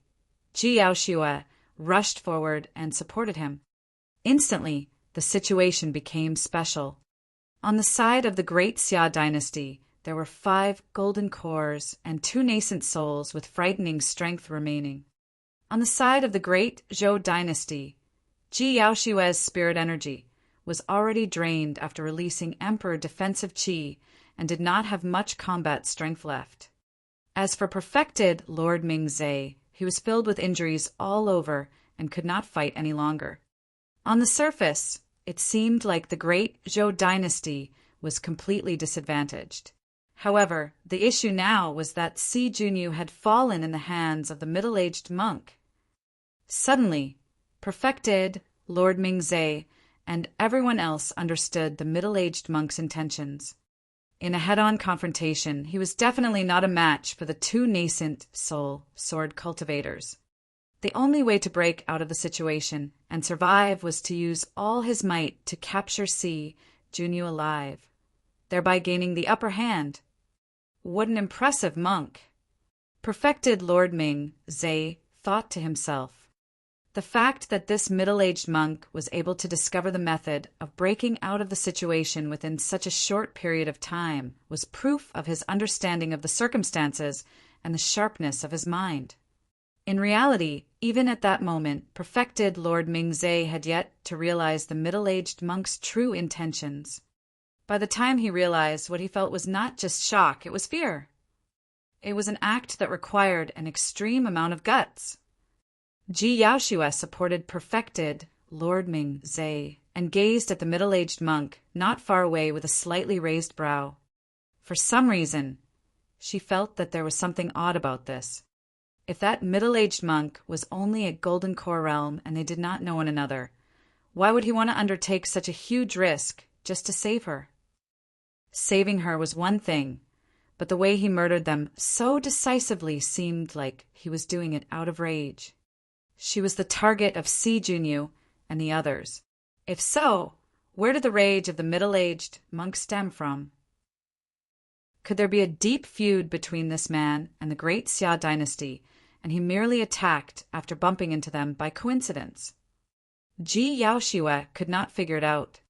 Ji Yaoshue rushed forward and supported him. Instantly, the situation became special. On the side of the great Xia dynasty, there were 5 golden cores and 2 nascent souls with frightening strength remaining. On the side of the great Zhou dynasty, Ji Yaoshue's spirit energy was already drained after releasing Emperor defensive Qi and did not have much combat strength left. As for perfected Lord Ming-Zhe, he was filled with injuries all over and could not fight any longer. On the surface, it seemed like the great Zhou dynasty was completely disadvantaged. However, the issue now was that Si Junyu had fallen in the hands of the middle-aged monk. Suddenly, perfected Lord Ming-Zhe and everyone else understood the middle-aged monk's intentions. In a head-on confrontation, he was definitely not a match for the 2 nascent soul sword cultivators. The only way to break out of the situation and survive was to use all his might to capture Si Junyu alive, thereby gaining the upper hand. What an impressive monk! Perfected Lord Ming-Zhe thought to himself. The fact that this middle-aged monk was able to discover the method of breaking out of the situation within such a short period of time was proof of his understanding of the circumstances and the sharpness of his mind. In reality, even at that moment, perfected Lord Ming-Zhe had yet to realize the middle-aged monk's true intentions. By the time he realized, what he felt was not just shock, it was fear. It was an act that required an extreme amount of guts. Ji Yaoshue supported perfected Lord Ming-Zhe and gazed at the middle-aged monk not far away with a slightly raised brow. For some reason, she felt that there was something odd about this. If that middle-aged monk was only a golden core realm and they did not know one another, why would he want to undertake such a huge risk just to save her? Saving her was one thing, but the way he murdered them so decisively seemed like he was doing it out of rage. She was the target of Si Junyu and the others. If so, where did the rage of the middle-aged monk stem from? Could there be a deep feud between this man and the great Xia dynasty, and he merely attacked after bumping into them by coincidence? Ji Yaoshue could not figure it out.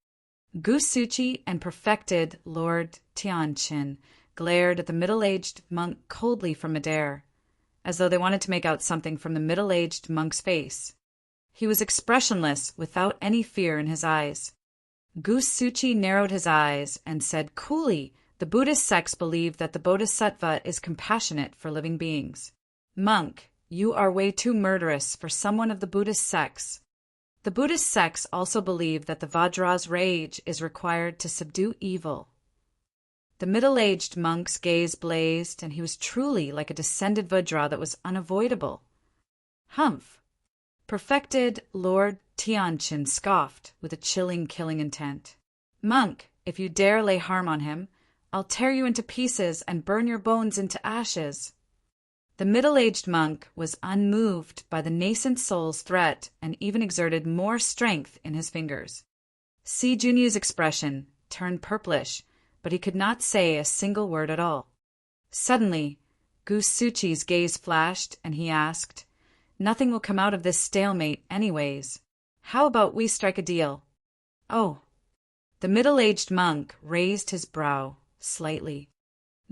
Gu Suchi and perfected Lord Tianqin glared at the middle-aged monk coldly from midair, as though they wanted to make out something from the middle-aged monk's face. He was expressionless, without any fear in his eyes. Gu Suchi narrowed his eyes and said coolly, "The Buddhist sects believe that the Bodhisattva is compassionate for living beings. Monk, you are way too murderous for someone of the Buddhist sects. The Buddhist sects also believe that the Vajra's rage is required to subdue evil." The middle-aged monk's gaze blazed, and he was truly like a descended Vajra that was unavoidable. Humph! Perfected Lord Tianqin scoffed with a chilling killing intent. "Monk, if you dare lay harm on him, I'll tear you into pieces and burn your bones into ashes." The middle-aged monk was unmoved by the nascent soul's threat and even exerted more strength in his fingers. Si Junyu's expression turned purplish, but he could not say a single word at all. Suddenly, Gu Suchi's gaze flashed, and he asked, "Nothing will come out of this stalemate anyways. How about we strike a deal?" "Oh." The middle-aged monk raised his brow slightly.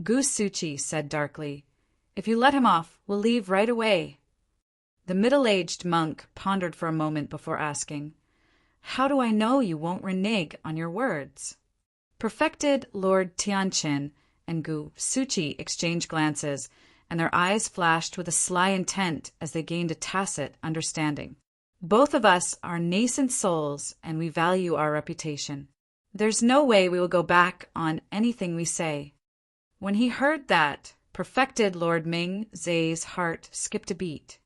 Gu Suchi said darkly, "If you let him off, we'll leave right away." The middle-aged monk pondered for a moment before asking, "How do I know you won't renege on your words?" Perfected Lord Tianqin and Gu Suchi exchanged glances, and their eyes flashed with a sly intent as they gained a tacit understanding. "Both of us are nascent souls, and we value our reputation. There's no way we will go back on anything we say." When he heard that, Perfected Lord Ming Zai's heart skipped a beat.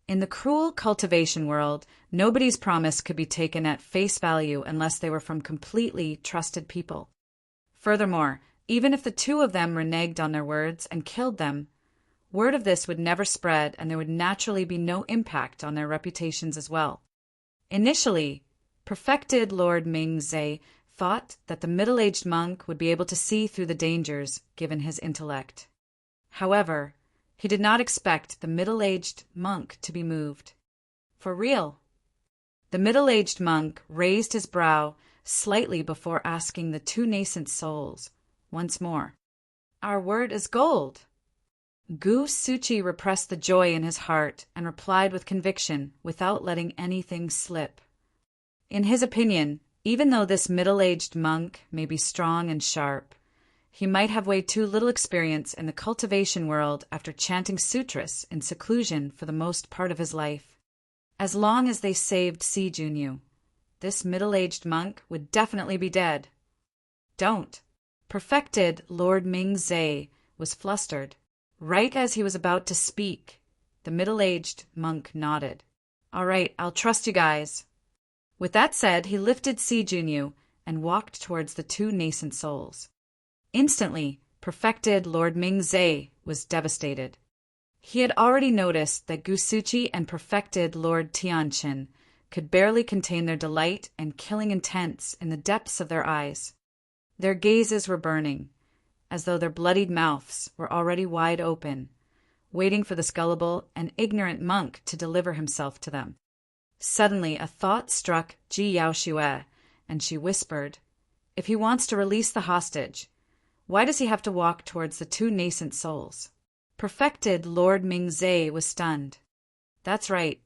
In the cruel cultivation world, nobody's promise could be taken at face value unless they were from completely trusted people. Furthermore, even if the two of them reneged on their words and killed them, word of this would never spread, and there would naturally be no impact on their reputations as well. Initially, Perfected Lord Ming Zai thought that the middle-aged monk would be able to see through the dangers given his intellect. However, he did not expect the middle-aged monk to be moved. For real. The middle-aged monk raised his brow slightly before asking the two nascent souls once more, "Our word is gold." Gu Suchi repressed the joy in his heart and replied with conviction, without letting anything slip. In his opinion, even though this middle-aged monk may be strong and sharp, he might have way too little experience in the cultivation world after chanting sutras in seclusion for the most part of his life. As long as they saved Si Junyu, this middle-aged monk would definitely be dead. "Don't." Perfected Lord Ming Zai was flustered. Right as he was about to speak, the middle-aged monk nodded. "All right, I'll trust you guys." With that said, he lifted Si Junyu and walked towards the two nascent souls. Instantly, Perfected Lord Ming Zai was devastated. He had already noticed that Gu Suchi and Perfected Lord Tianqin could barely contain their delight and killing intents in the depths of their eyes. Their gazes were burning, as though their bloodied mouths were already wide open, waiting for this gullible and ignorant monk to deliver himself to them. Suddenly, a thought struck Ji Yaoshue, and she whispered, "If he wants to release the hostage, why does he have to walk towards the two nascent souls?" Perfected Lord Ming Zai was stunned. That's right.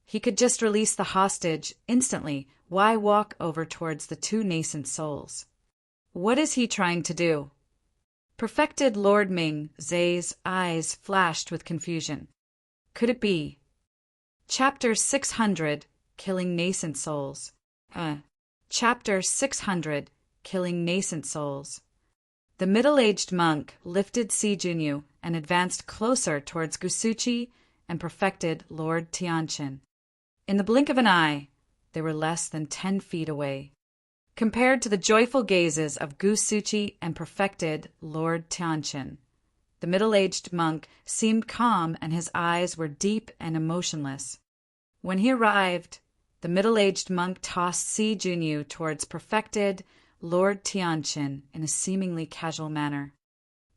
He could just release the hostage instantly. Why walk over towards the two nascent souls? What is he trying to do? Perfected Lord Ming Zai's eyes flashed with confusion. Could it be? Chapter 600, Killing Nascent Souls. Chapter 600, Killing Nascent Souls. The middle-aged monk lifted Si Junyu and advanced closer towards Gu Suchi and Perfected Lord Tianqin. In the blink of an eye, they were less than 10 feet away. Compared to the joyful gazes of Gu Suchi and Perfected Lord Tianqin, the middle-aged monk seemed calm and his eyes were deep and emotionless. When he arrived, the middle-aged monk tossed Si Junyu towards Perfected Lord Tianqin in a seemingly casual manner.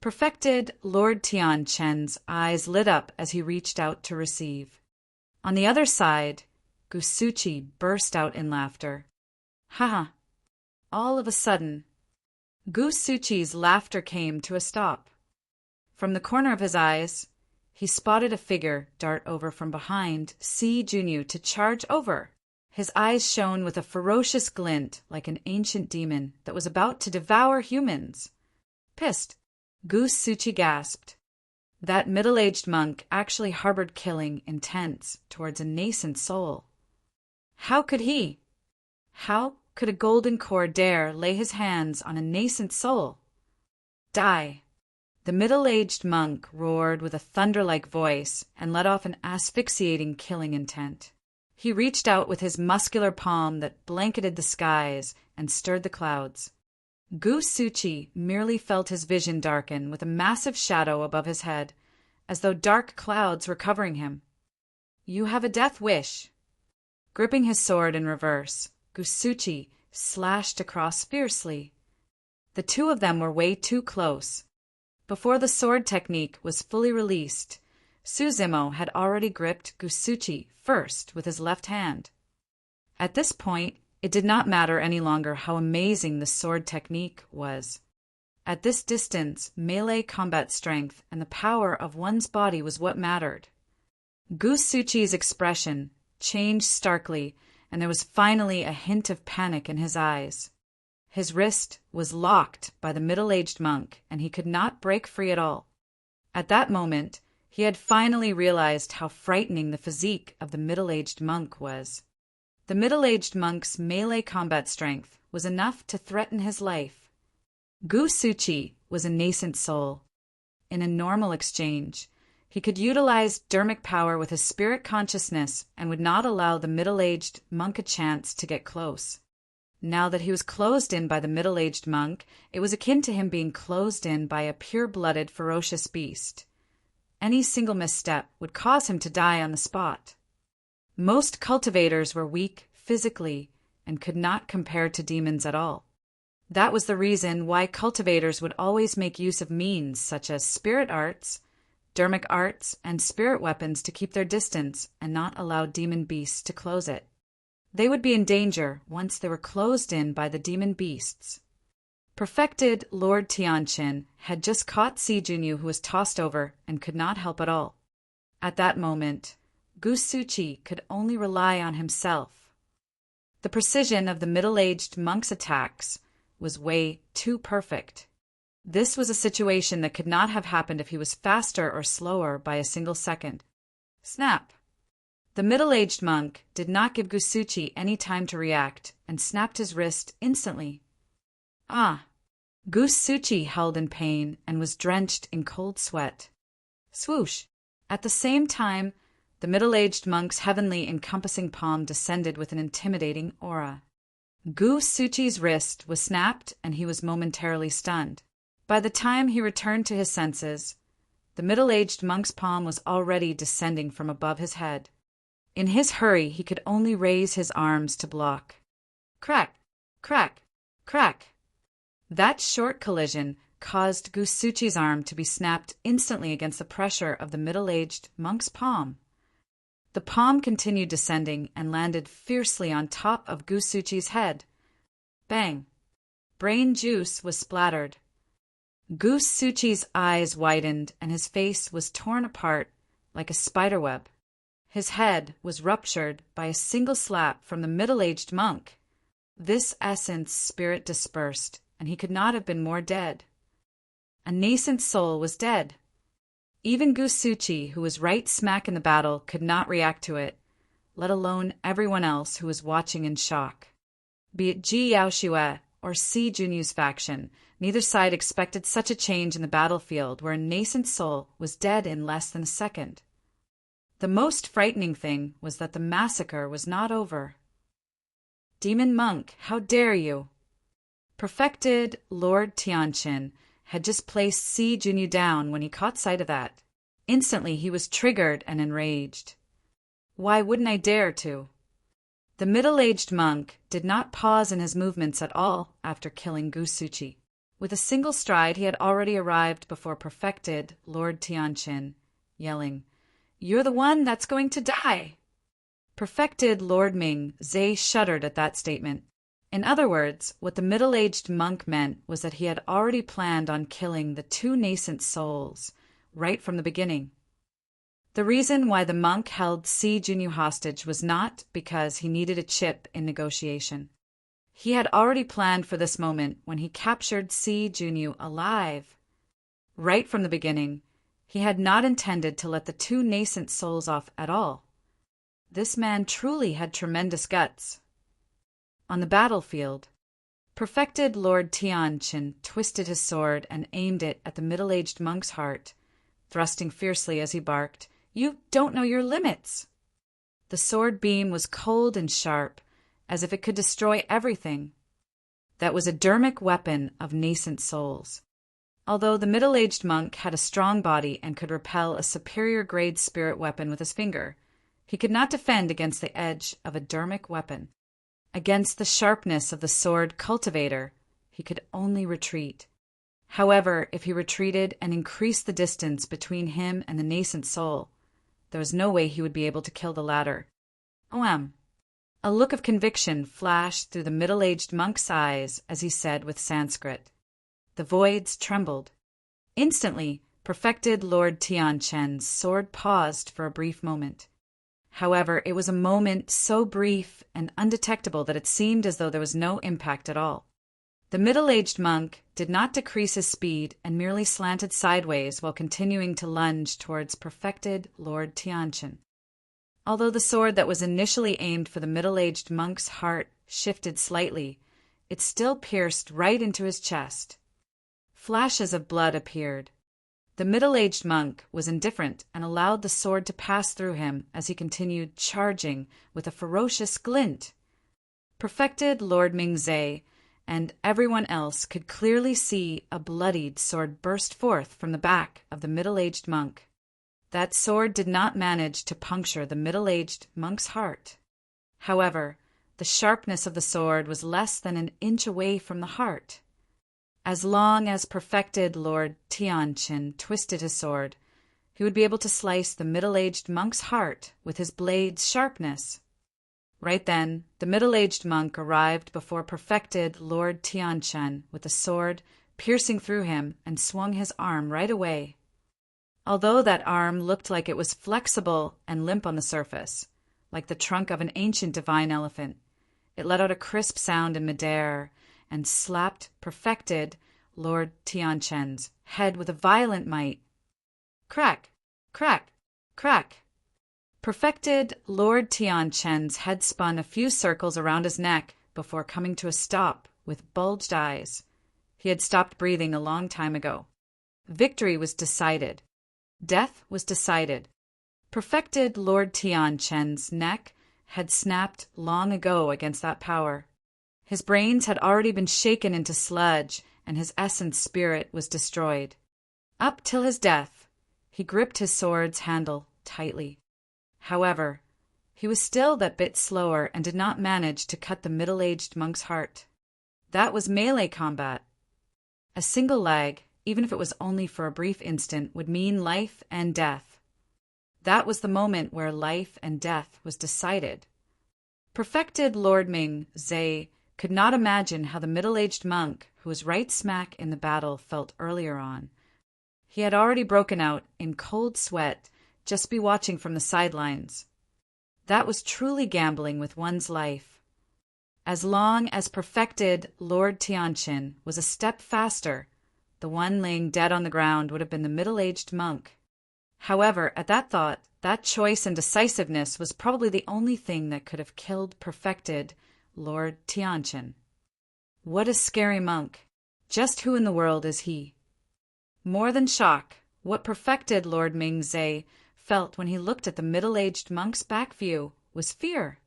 Perfected Lord Tianqin's eyes lit up as he reached out to receive. On the other side, Gu Suchi burst out in laughter. Ha! All of a sudden, Gu Suchi's laughter came to a stop. From the corner of his eyes, he spotted a figure dart over from behind Si Junyu to charge over. His eyes shone with a ferocious glint like an ancient demon that was about to devour humans. Pissed, Gu Suchi gasped. That middle-aged monk actually harbored killing intents towards a nascent soul. How could he? How could a golden core dare lay his hands on a nascent soul? Die! The middle-aged monk roared with a thunder-like voice and let off an asphyxiating killing intent. He reached out with his muscular palm that blanketed the skies and stirred the clouds. Gu Suchi merely felt his vision darken with a massive shadow above his head, as though dark clouds were covering him. "You have a death wish." Gripping his sword in reverse, Gu Suchi slashed across fiercely. The two of them were way too close. Before the sword technique was fully released, Suzumo had already gripped Gu Suchi first with his left hand. At this point, it did not matter any longer how amazing the sword technique was. At this distance, melee combat strength and the power of one's body was what mattered. Gu Suchi's expression changed starkly, and there was finally a hint of panic in his eyes. His wrist was locked by the middle-aged monk, and he could not break free at all. At that moment, he had finally realized how frightening the physique of the middle-aged monk was. The middle-aged monk's melee combat strength was enough to threaten his life. Gu Suchi was a nascent soul. In a normal exchange, he could utilize dermic power with his spirit consciousness and would not allow the middle-aged monk a chance to get close. Now that he was closed in by the middle-aged monk, it was akin to him being closed in by a pure-blooded, ferocious beast. Any single misstep would cause him to die on the spot. Most cultivators were weak physically and could not compare to demons at all. That was the reason why cultivators would always make use of means such as spirit arts, dermic arts, and spirit weapons to keep their distance and not allow demon beasts to close it. They would be in danger once they were closed in by the demon beasts. Perfected Lord Tianqin had just caught Si Junyu, who was tossed over and could not help at all. At that moment, Gu Suchi could only rely on himself. The precision of the middle-aged monk's attacks was way too perfect. This was a situation that could not have happened if he was faster or slower by a single second. Snap! The middle-aged monk did not give Gu Suchi any time to react and snapped his wrist instantly. Ah! Gu Suchi held in pain and was drenched in cold sweat. Swoosh! At the same time, the middle-aged monk's heavenly encompassing palm descended with an intimidating aura. Gu Suchi's wrist was snapped and he was momentarily stunned. By the time he returned to his senses, the middle-aged monk's palm was already descending from above his head. In his hurry, he could only raise his arms to block. Crack! Crack! Crack! That short collision caused Gu Suchi's arm to be snapped instantly against the pressure of the middle-aged monk's palm. The palm continued descending and landed fiercely on top of Gu Suchi's head. Bang! Brain juice was splattered. Gu Suchi's eyes widened and his face was torn apart like a spiderweb. His head was ruptured by a single slap from the middle-aged monk. This essence spirit dispersed, and he could not have been more dead. A nascent soul was dead. Even Gu Suchi, who was right smack in the battle, could not react to it, let alone everyone else who was watching in shock. Be it Ji Yaoshue or Si Junyu's faction, neither side expected such a change in the battlefield where a nascent soul was dead in less than a second. The most frightening thing was that the massacre was not over. Demon monk, how dare you! Perfected Lord Tianqin had just placed Si Junyu down when he caught sight of that. Instantly he was triggered and enraged. Why wouldn't I dare to? The middle-aged monk did not pause in his movements at all after killing Gu Suchi. With a single stride he had already arrived before perfected Lord Tianqin, yelling, "You're the one that's going to die!" Perfected Lord Ming Zhe shuddered at that statement. In other words, what the middle-aged monk meant was that he had already planned on killing the two nascent souls right from the beginning. The reason why the monk held Si Junyu hostage was not because he needed a chip in negotiation. He had already planned for this moment when he captured Si Junyu alive. Right from the beginning, he had not intended to let the two nascent souls off at all. This man truly had tremendous guts. On the battlefield, perfected Lord Tianqin twisted his sword and aimed it at the middle-aged monk's heart, thrusting fiercely as he barked, "You don't know your limits!" The sword beam was cold and sharp, as if it could destroy everything. That was a dermic weapon of nascent souls. Although the middle-aged monk had a strong body and could repel a superior-grade spirit weapon with his finger, he could not defend against the edge of a dermic weapon. Against the sharpness of the sword cultivator, he could only retreat. However, if he retreated and increased the distance between him and the nascent soul, there was no way he would be able to kill the latter. OM. A look of conviction flashed through the middle-aged monk's eyes as he said with Sanskrit. The voids trembled. Instantly, perfected Lord Tianchen's sword paused for a brief moment. However, it was a moment so brief and undetectable that it seemed as though there was no impact at all. The middle-aged monk did not decrease his speed and merely slanted sideways while continuing to lunge towards perfected Lord Tianchen. Although the sword that was initially aimed for the middle-aged monk's heart shifted slightly, it still pierced right into his chest. Flashes of blood appeared. The middle-aged monk was indifferent and allowed the sword to pass through him as he continued charging with a ferocious glint. Perfected Lord Mingzhe and everyone else could clearly see a bloodied sword burst forth from the back of the middle-aged monk. That sword did not manage to puncture the middle-aged monk's heart. However, the sharpness of the sword was less than an inch away from the heart. As long as perfected Lord Tianchen twisted his sword, he would be able to slice the middle-aged monk's heart with his blade's sharpness. Right then, the middle-aged monk arrived before perfected Lord Tianchen with the sword piercing through him and swung his arm right away. Although that arm looked like it was flexible and limp on the surface, like the trunk of an ancient divine elephant, it let out a crisp sound in midair and slapped perfected Lord Tianchen's head with a violent might. Crack! Crack! Crack! Perfected Lord Tianchen's head spun a few circles around his neck before coming to a stop with bulged eyes. He had stopped breathing a long time ago. Victory was decided. Death was decided. Perfected Lord Tianchen's neck had snapped long ago against that power. His brains had already been shaken into sludge, and his essence spirit was destroyed. Up till his death, he gripped his sword's handle tightly. However, he was still that bit slower and did not manage to cut the middle-aged monk's heart. That was melee combat. A single lag, even if it was only for a brief instant, would mean life and death. That was the moment where life and death was decided. Perfected Lord Mingzhe could not imagine how the middle-aged monk, who was right smack in the battle, felt earlier on. He had already broken out in cold sweat, just be watching from the sidelines. That was truly gambling with one's life. As long as perfected Lord Tianchen was a step faster, the one laying dead on the ground would have been the middle-aged monk. However, at that thought, that choice and decisiveness was probably the only thing that could have killed perfected Lord Tianchen. What a scary monk. Just who in the world is he? More than shock, what perfected Lord Mingzhe felt when he looked at the middle-aged monk's back view was fear.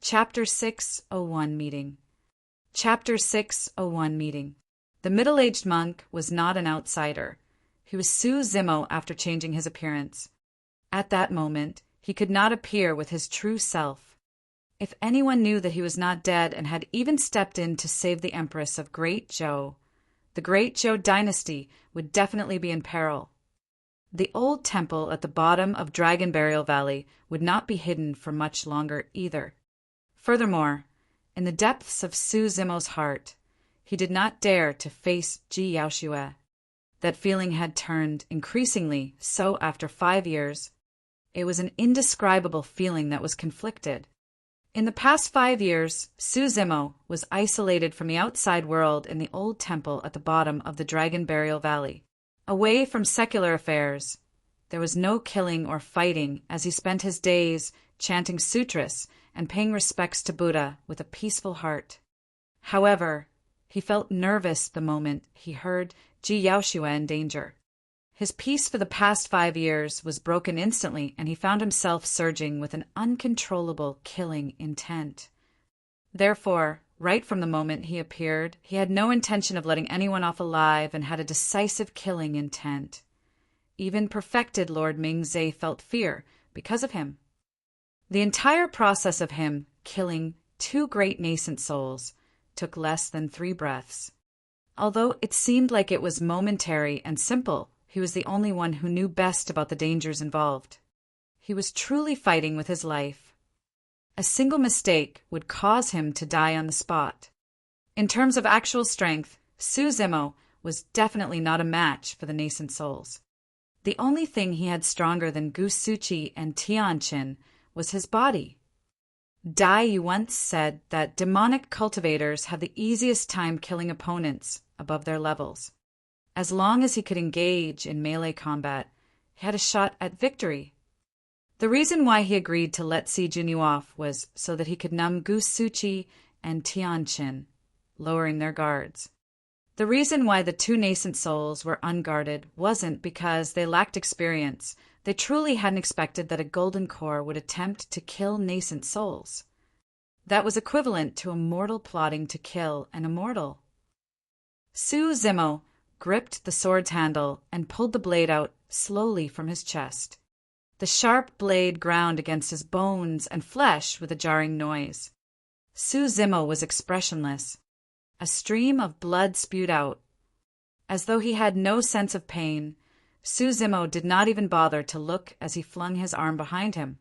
Chapter 601 Meeting. Chapter 601 Meeting. The middle-aged monk was not an outsider. He was Su Zimo after changing his appearance. At that moment, he could not appear with his true self. If anyone knew that he was not dead and had even stepped in to save the Empress of Great Zhou, the Great Zhou dynasty would definitely be in peril. The old temple at the bottom of Dragon Burial Valley would not be hidden for much longer either. Furthermore, in the depths of Su Zimo's heart, he did not dare to face Ji Yaoxue. That feeling had turned increasingly so after 5 years. It was an indescribable feeling that was conflicted. In the past 5 years, Su Zimo was isolated from the outside world in the old temple at the bottom of the Dragon Burial Valley. Away from secular affairs, there was no killing or fighting as he spent his days chanting sutras and paying respects to Buddha with a peaceful heart. However, he felt nervous the moment he heard Ji Yaoxue in danger. His peace for the past 5 years was broken instantly, and he found himself surging with an uncontrollable killing intent. Therefore, right from the moment he appeared, he had no intention of letting anyone off alive and had a decisive killing intent. Even perfected Lord Ming-Zhe felt fear because of him. The entire process of him killing 2 great nascent souls took less than 3 breaths. Although it seemed like it was momentary and simple, he was the only one who knew best about the dangers involved. He was truly fighting with his life. A single mistake would cause him to die on the spot. In terms of actual strength, Su Zimo was definitely not a match for the nascent souls. The only thing he had stronger than Gu Suqi and Tianqin was his body. Dai Yu once said that demonic cultivators have the easiest time killing opponents above their levels. As long as he could engage in melee combat, he had a shot at victory. The reason why he agreed to let Si Junyu off was so that he could numb Gu Suqi and Tianqin, lowering their guards. The reason why the 2 nascent souls were unguarded wasn't because they lacked experience. They truly hadn't expected that a golden core would attempt to kill nascent souls. That was equivalent to a mortal plotting to kill an immortal. Su Zimo gripped the sword's handle and pulled the blade out slowly from his chest. The sharp blade ground against his bones and flesh with a jarring noise. Su Zimo was expressionless. A stream of blood spewed out. As though he had no sense of pain, Su Zimo did not even bother to look as he flung his arm behind him.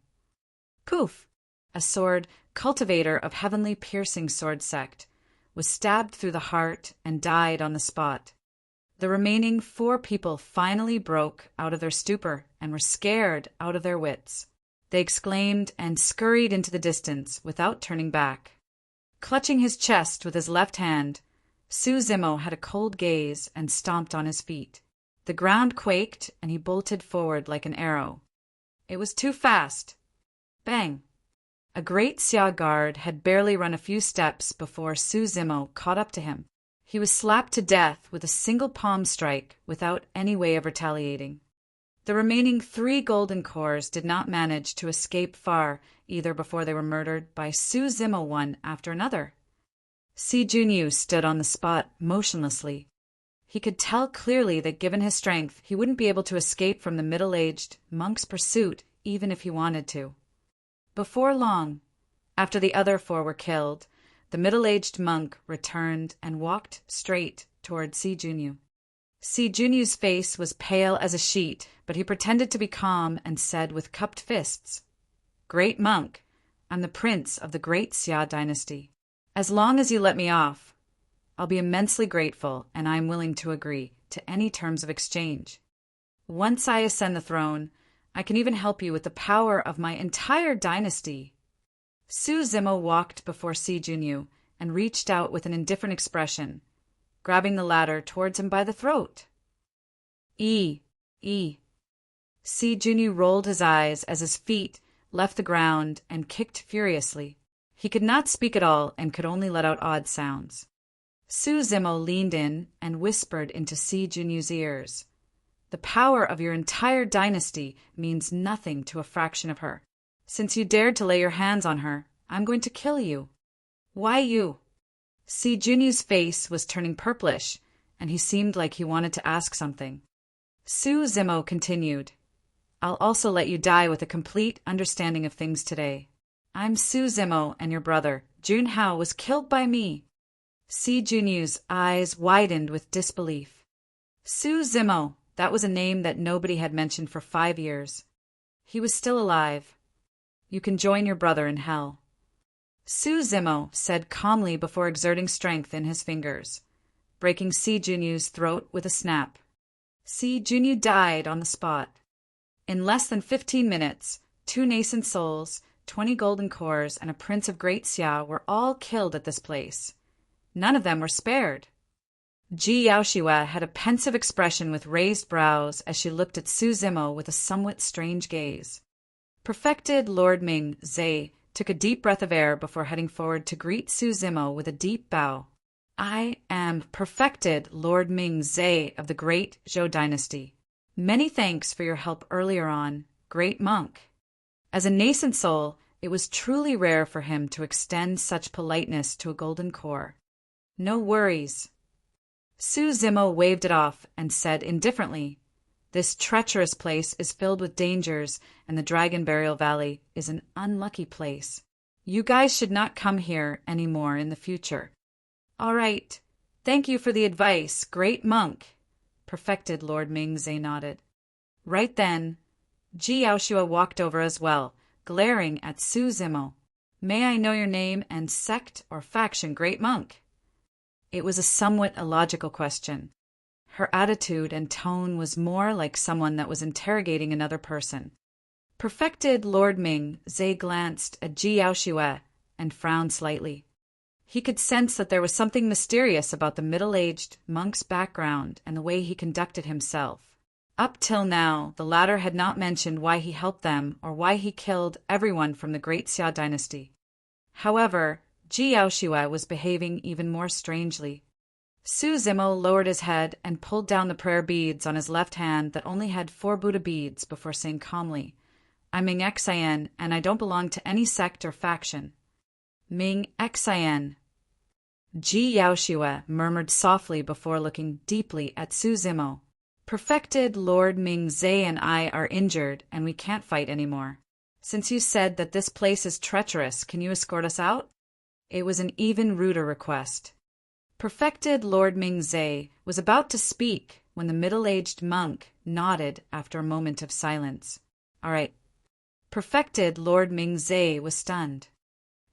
Poof! A sword, cultivator of heavenly piercing sword sect, was stabbed through the heart and died on the spot. The remaining 4 people finally broke out of their stupor and were scared out of their wits. They exclaimed and scurried into the distance without turning back. Clutching his chest with his left hand, Su Zimo had a cold gaze and stomped on his feet. The ground quaked and he bolted forward like an arrow. It was too fast. Bang! A great Xia guard had barely run a few steps before Su Zimo caught up to him. He was slapped to death with a single palm strike without any way of retaliating. The remaining 3 golden cores did not manage to escape far either before they were murdered by Su Zimo one after another. Si Junyu stood on the spot motionlessly. He could tell clearly that given his strength, he wouldn't be able to escape from the middle-aged monk's pursuit even if he wanted to. Before long, after the other 4 were killed, the middle-aged monk returned and walked straight toward Si Junyu. Si Junyu's face was pale as a sheet, but he pretended to be calm and said with cupped fists, "Great monk, I'm the prince of the great Xia dynasty. As long as you let me off, I'll be immensely grateful, and I'm willing to agree to any terms of exchange. Once I ascend the throne, I can even help you with the power of my entire dynasty." Su Zimo walked before Si Junyu and reached out with an indifferent expression, grabbing the latter towards him by the throat. Si Junyu rolled his eyes as his feet left the ground and kicked furiously. He could not speak at all and could only let out odd sounds. Su Zimo leaned in and whispered into Si Junyu's ears. "The power of your entire dynasty means nothing to a fraction of her. Since you dared to lay your hands on her, I'm going to kill you." "Why you?" Si Junyu's face was turning purplish, and he seemed like he wanted to ask something. Su Zimo continued, "I'll also let you die with a complete understanding of things today. I'm Su Zimo, and your brother, Jun Hao, was killed by me." Si Junyu's eyes widened with disbelief. Su Zimo, that was a name that nobody had mentioned for 5 years. He was still alive. "You can join your brother in hell." Su Zimo said calmly before exerting strength in his fingers, breaking Si Junyu's throat with a snap. Si Junyu died on the spot. In less than 15 minutes, 2 nascent souls, 20 golden cores, and a prince of Great Xia were all killed at this place. None of them were spared. Ji Yaoshiwa had a pensive expression with raised brows as she looked at Su Zimo with a somewhat strange gaze. Perfected Lord Ming-Zhe took a deep breath of air before heading forward to greet Su Zimo with a deep bow. "I am perfected Lord Ming-Zhe of the great Zhou dynasty. Many thanks for your help earlier on, great monk. As a nascent soul, it was truly rare for him to extend such politeness to a golden core. No worries. Su Zimo waved it off and said indifferently, "This treacherous place is filled with dangers, and the Dragon Burial Valley is an unlucky place. You guys should not come here any more in the future." "All right. Thank you for the advice, great monk," perfected Lord Ming-Zhe nodded. Right then, Ji Yaoshua walked over as well, glaring at Su Zimo. "May I know your name and sect or faction, great monk?" It was a somewhat illogical question. Her attitude and tone was more like someone that was interrogating another person. Perfected Lord Ming-Zhe glanced at Ji Yaoshua and frowned slightly. He could sense that there was something mysterious about the middle-aged monk's background and the way he conducted himself. Up till now, the latter had not mentioned why he helped them or why he killed everyone from the Great Xia dynasty. However, Ji Yaoshua was behaving even more strangely. Su Zimo lowered his head and pulled down the prayer beads on his left hand that only had 4 Buddha beads before saying calmly, "I'm Ming Xian, and I don't belong to any sect or faction." Ming Xian. Ji Yaoshua murmured softly before looking deeply at Su Zimo. "Perfected Lord Ming-Zhe and I are injured, and we can't fight anymore. Since you said that this place is treacherous, can you escort us out?" It was an even ruder request. Perfected Lord Ming-Zhe was about to speak when the middle-aged monk nodded after a moment of silence. "All right." Perfected Lord Ming-Zhe was stunned.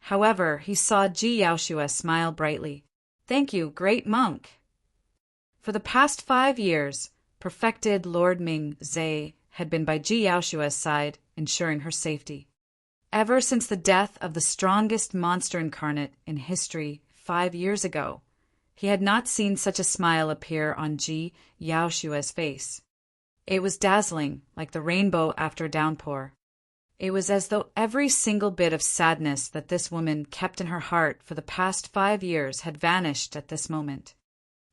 However, he saw Ji Yaoshua smile brightly. "Thank you, great monk." For the past 5 years, Perfected Lord Ming-Zhe had been by Ji Yaoshua's side, ensuring her safety. Ever since the death of the strongest monster incarnate in history 5 years ago, he had not seen such a smile appear on Ji Yaoshua's face. It was dazzling, like the rainbow after a downpour. It was as though every single bit of sadness that this woman kept in her heart for the past 5 years had vanished at this moment.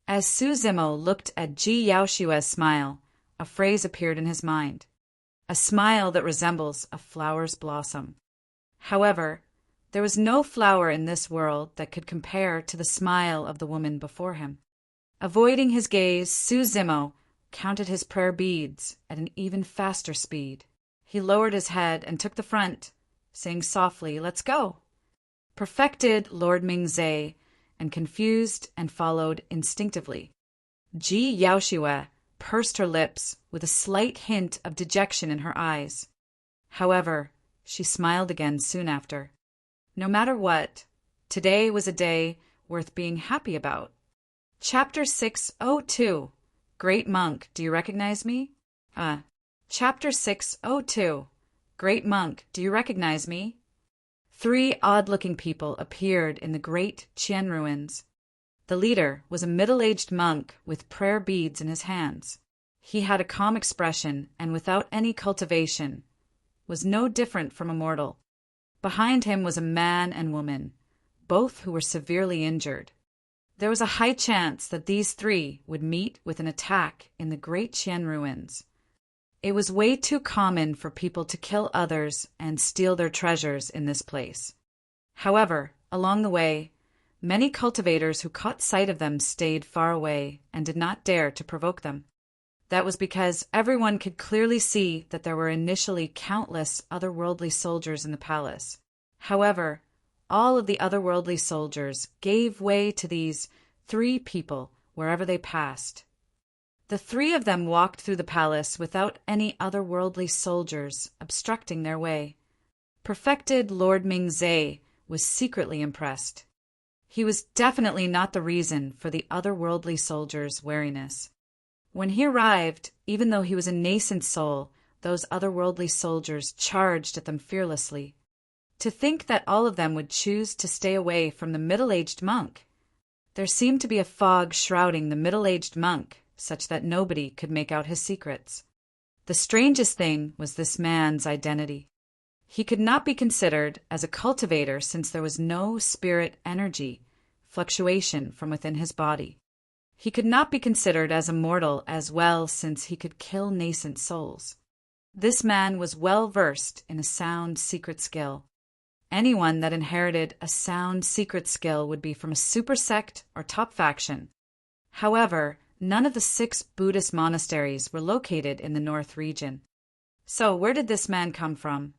As Su Zimo looked at Ji Yaoshua's smile, a phrase appeared in his mind. A smile that resembles a flower's blossom. However, there was no flower in this world that could compare to the smile of the woman before him. Avoiding his gaze, Su Zimo counted his prayer beads at an even faster speed. He lowered his head and took the front, saying softly, "Let's go." Perfected Lord Ming-Zhe and confused and followed instinctively. Ji Yaoshua pursed her lips with a slight hint of dejection in her eyes. However, she smiled again soon after. No matter what, today was a day worth being happy about. Chapter 602. Great Monk, do you recognize me? Chapter 602. Great Monk, do you recognize me? 3 odd-looking people appeared in the great Qian ruins. The leader was a middle-aged monk with prayer beads in his hands. He had a calm expression and without any cultivation, was no different from a mortal. Behind him was a man and woman, both who were severely injured. There was a high chance that these 3 would meet with an attack in the great Qian ruins. It was way too common for people to kill others and steal their treasures in this place. However, along the way, many cultivators who caught sight of them stayed far away and did not dare to provoke them. That was because everyone could clearly see that there were initially countless otherworldly soldiers in the palace. However, all of the otherworldly soldiers gave way to these 3 people wherever they passed. The 3 of them walked through the palace without any otherworldly soldiers obstructing their way. Perfected Lord Ming-Zhe was secretly impressed. He was definitely not the reason for the otherworldly soldiers' wariness. When he arrived, even though he was a nascent soul, those otherworldly soldiers charged at them fearlessly. To think that all of them would choose to stay away from the middle-aged monk. There seemed to be a fog shrouding the middle-aged monk, such that nobody could make out his secrets. The strangest thing was this man's identity. He could not be considered as a cultivator since there was no spirit energy fluctuation from within his body. He could not be considered as immortal as well since he could kill nascent souls. This man was well versed in a sound secret skill. Anyone that inherited a sound secret skill would be from a super sect or top faction. However, none of the 6 Buddhist monasteries were located in the North region. So where did this man come from?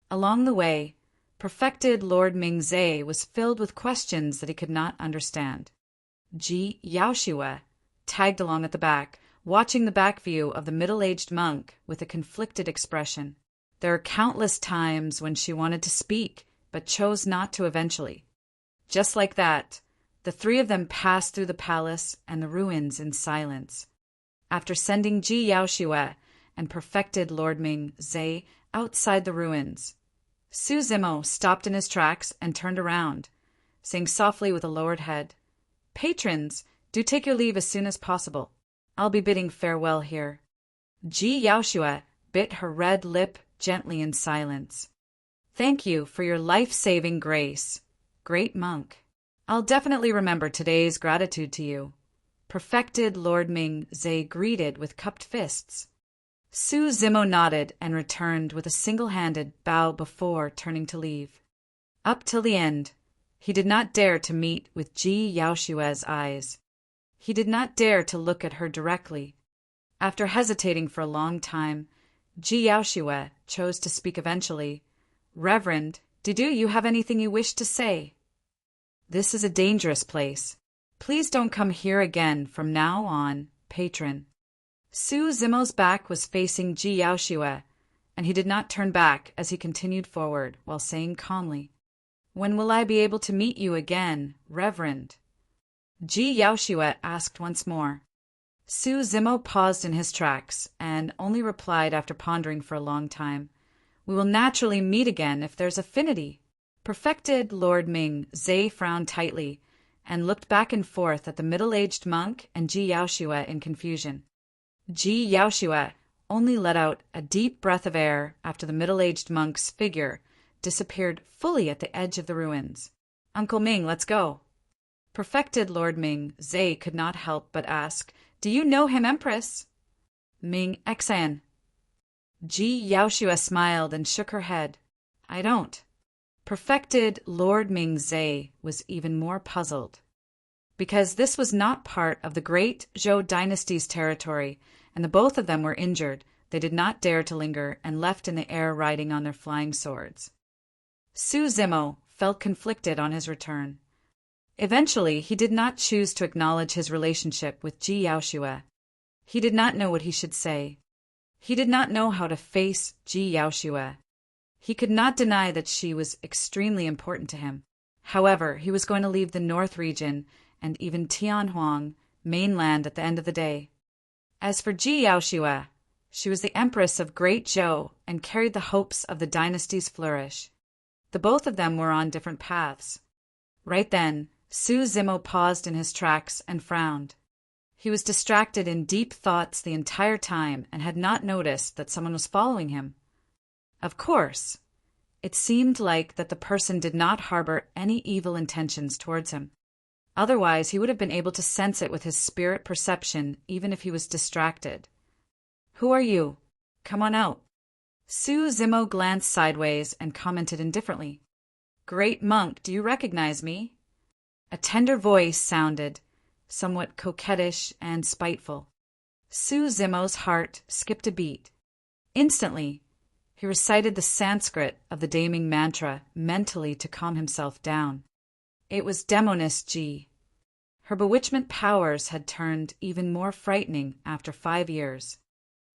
Along the way, perfected Lord Ming-Zhe was filled with questions that he could not understand. Ji Yaoshue tagged along at the back, watching the back view of the middle-aged monk with a conflicted expression. There are countless times when she wanted to speak, but chose not to eventually. Just like that, the 3 of them passed through the palace and the ruins in silence. After sending Ji Yaoshue and perfected Lord Ming-Zhe outside the ruins, Su Zimo stopped in his tracks and turned around, saying softly with a lowered head, "Patrons, do take your leave as soon as possible. I'll be bidding farewell here." Ji Yaoshue bit her red lip gently in silence. "Thank you for your life-saving grace, great monk. I'll definitely remember today's gratitude to you." Perfected Lord Ming-Zhe greeted with cupped fists. Su Zimo nodded and returned with a single-handed bow before turning to leave. Up till the end, he did not dare to meet with Ji Yaoshue's eyes. He did not dare to look at her directly. After hesitating for a long time, Ji Yaoshue chose to speak eventually. "Reverend, do you have anything you wish to say? This is a dangerous place. Please don't come here again from now on, patron." Su Zimo's back was facing Ji Yaoshue, and he did not turn back as he continued forward while saying calmly, "When will I be able to meet you again, Reverend?" Ji Yaoshue asked once more. Su Zimo paused in his tracks and only replied after pondering for a long time, "We will naturally meet again if there's affinity." Perfected Lord Ming-Zhe frowned tightly and looked back and forth at the middle-aged monk and Ji Yaoshue in confusion. Ji Yaoshue only let out a deep breath of air after the middle-aged monk's figure disappeared fully at the edge of the ruins. "Uncle Ming, let's go." Perfected Lord Ming-Zhe could not help but ask, "Do you know him, Empress?" "Ming-Xan." Ji Yaoshue smiled and shook her head. "I don't." Perfected Lord Ming-Zhe was even more puzzled. Because this was not part of the great Zhou dynasty's territory, and the both of them were injured, they did not dare to linger and left in the air riding on their flying swords. Su Zimo felt conflicted on his return. Eventually, he did not choose to acknowledge his relationship with Ji Yaoshue. He did not know what he should say. He did not know how to face Ji Yaoshue. He could not deny that she was extremely important to him. However, he was going to leave the North region and even Tianhuang mainland at the end of the day. As for Ji Yaoshue, she was the Empress of Great Zhou and carried the hopes of the dynasty's flourish. The both of them were on different paths. Right then, Su Zimo paused in his tracks and frowned. He was distracted in deep thoughts the entire time and had not noticed that someone was following him. Of course, it seemed like that the person did not harbor any evil intentions towards him. Otherwise, he would have been able to sense it with his spirit perception even if he was distracted. "Who are you? Come on out." Su Zimo glanced sideways and commented indifferently, "Great monk, do you recognize me?" A tender voice sounded, somewhat coquettish and spiteful. Su Zimo's heart skipped a beat. Instantly, he recited the Sanskrit of the Daming mantra mentally to calm himself down. It was Demoness Ji. Her bewitchment powers had turned even more frightening after 5 years.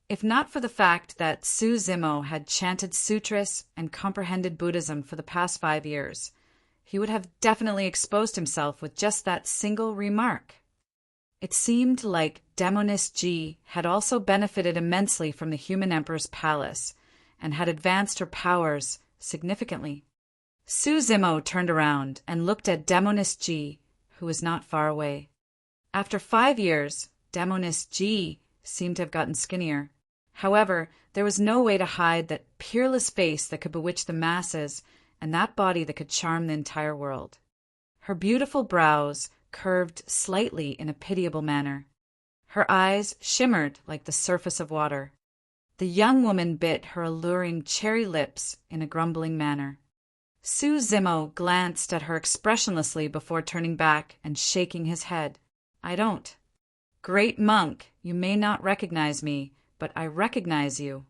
If not for the fact that Su Zimo had chanted sutras and comprehended Buddhism for the past 5 years, he would have definitely exposed himself with just that single remark. It seemed like Demoness Ji had also benefited immensely from the human emperor's palace and had advanced her powers significantly. Su Zimo turned around and looked at Demoness Ji, who was not far away. After 5 years, Demoness Ji seemed to have gotten skinnier. However, there was no way to hide that peerless face that could bewitch the masses and that body that could charm the entire world. Her beautiful brows curved slightly in a pitiable manner. Her eyes shimmered like the surface of water. The young woman bit her alluring cherry lips in a grumbling manner. Su Zimo glanced at her expressionlessly before turning back and shaking his head. I don't. Great monk, you may not recognize me, but I recognize you.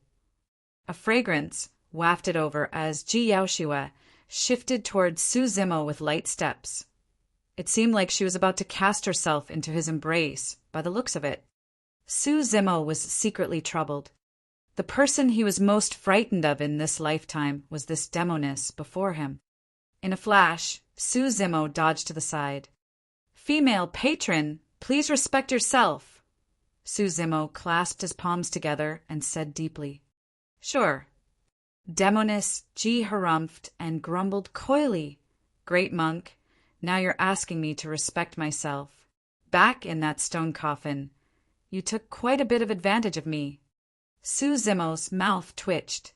A fragrance wafted over as Ji Yaoshue shifted toward Su Zimo with light steps. It seemed like she was about to cast herself into his embrace, by the looks of it. Su Zimo was secretly troubled. The person he was most frightened of in this lifetime was this demoness before him. In a flash, Su Zimo dodged to the side. "Female patron, please respect yourself." Su Zimo clasped his palms together and said deeply, "Sure." Demoness Ji harumphed and grumbled coyly, "Great monk, now you're asking me to respect myself. Back in that stone coffin, you took quite a bit of advantage of me." Su Zimo's mouth twitched.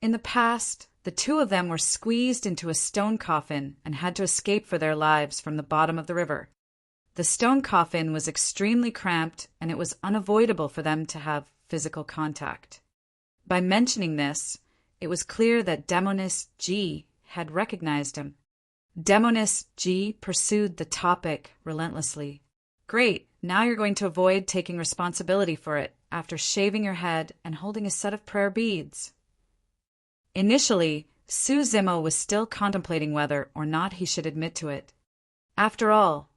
In the past, the two of them were squeezed into a stone coffin and had to escape for their lives from the bottom of the river. The stone coffin was extremely cramped, and it was unavoidable for them to have physical contact. By mentioning this, it was clear that Demoness Ji had recognized him. Demoness Ji pursued the topic relentlessly. "Great, now you're going to avoid taking responsibility for it after shaving your head and holding a set of prayer beads." Initially, Su Zimo was still contemplating whether or not he should admit to it. After all,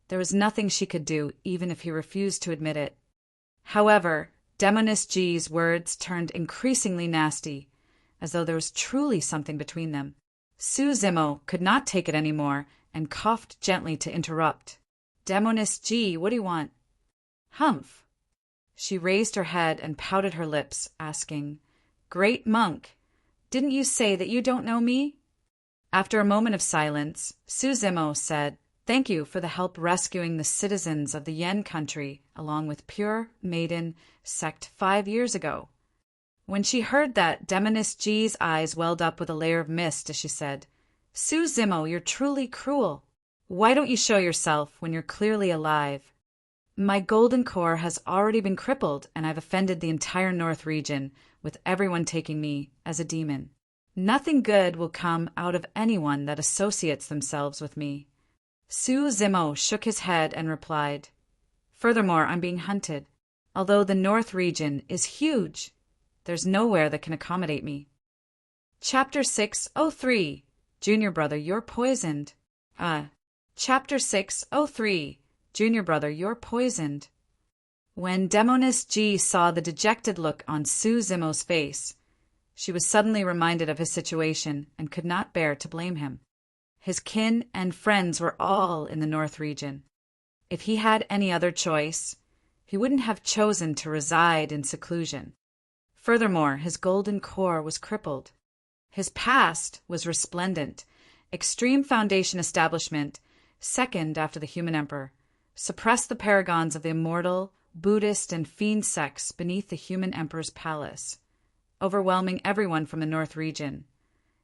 there was nothing she could do even if he refused to admit it. However, Demoness Ji's words turned increasingly nasty, as though there was truly something between them. Su Zimo could not take it anymore and coughed gently to interrupt. "Demoness Ji, what do you want?" "Humph." She raised her head and pouted her lips, asking, "Great monk, didn't you say that you don't know me?" After a moment of silence, Su Zimo said, "Thank you for the help rescuing the citizens of the Yen country along with Pure Maiden sect 5 years ago." When she heard that, Demoness Ji's eyes welled up with a layer of mist as she said, "Su Zimo, you're truly cruel. Why don't you show yourself when you're clearly alive? My golden core has already been crippled, and I've offended the entire North region, with everyone taking me as a demon. Nothing good will come out of anyone that associates themselves with me." Su Zimo shook his head and replied, "Furthermore, I'm being hunted. Although the North region is huge, there's nowhere that can accommodate me." Chapter 603. Junior Brother, You're Poisoned. Chapter 603. Junior Brother, You're Poisoned. When Demoness Ji saw the dejected look on Su Zimo's face, she was suddenly reminded of his situation and could not bear to blame him. His kin and friends were all in the North region. If he had any other choice, he wouldn't have chosen to reside in seclusion. Furthermore, his golden core was crippled. His past was resplendent. Extreme Foundation establishment, second after the human emperor, suppressed the paragons of the immortal, Buddhist, and fiend sects beneath the human emperor's palace, overwhelming everyone from the North region,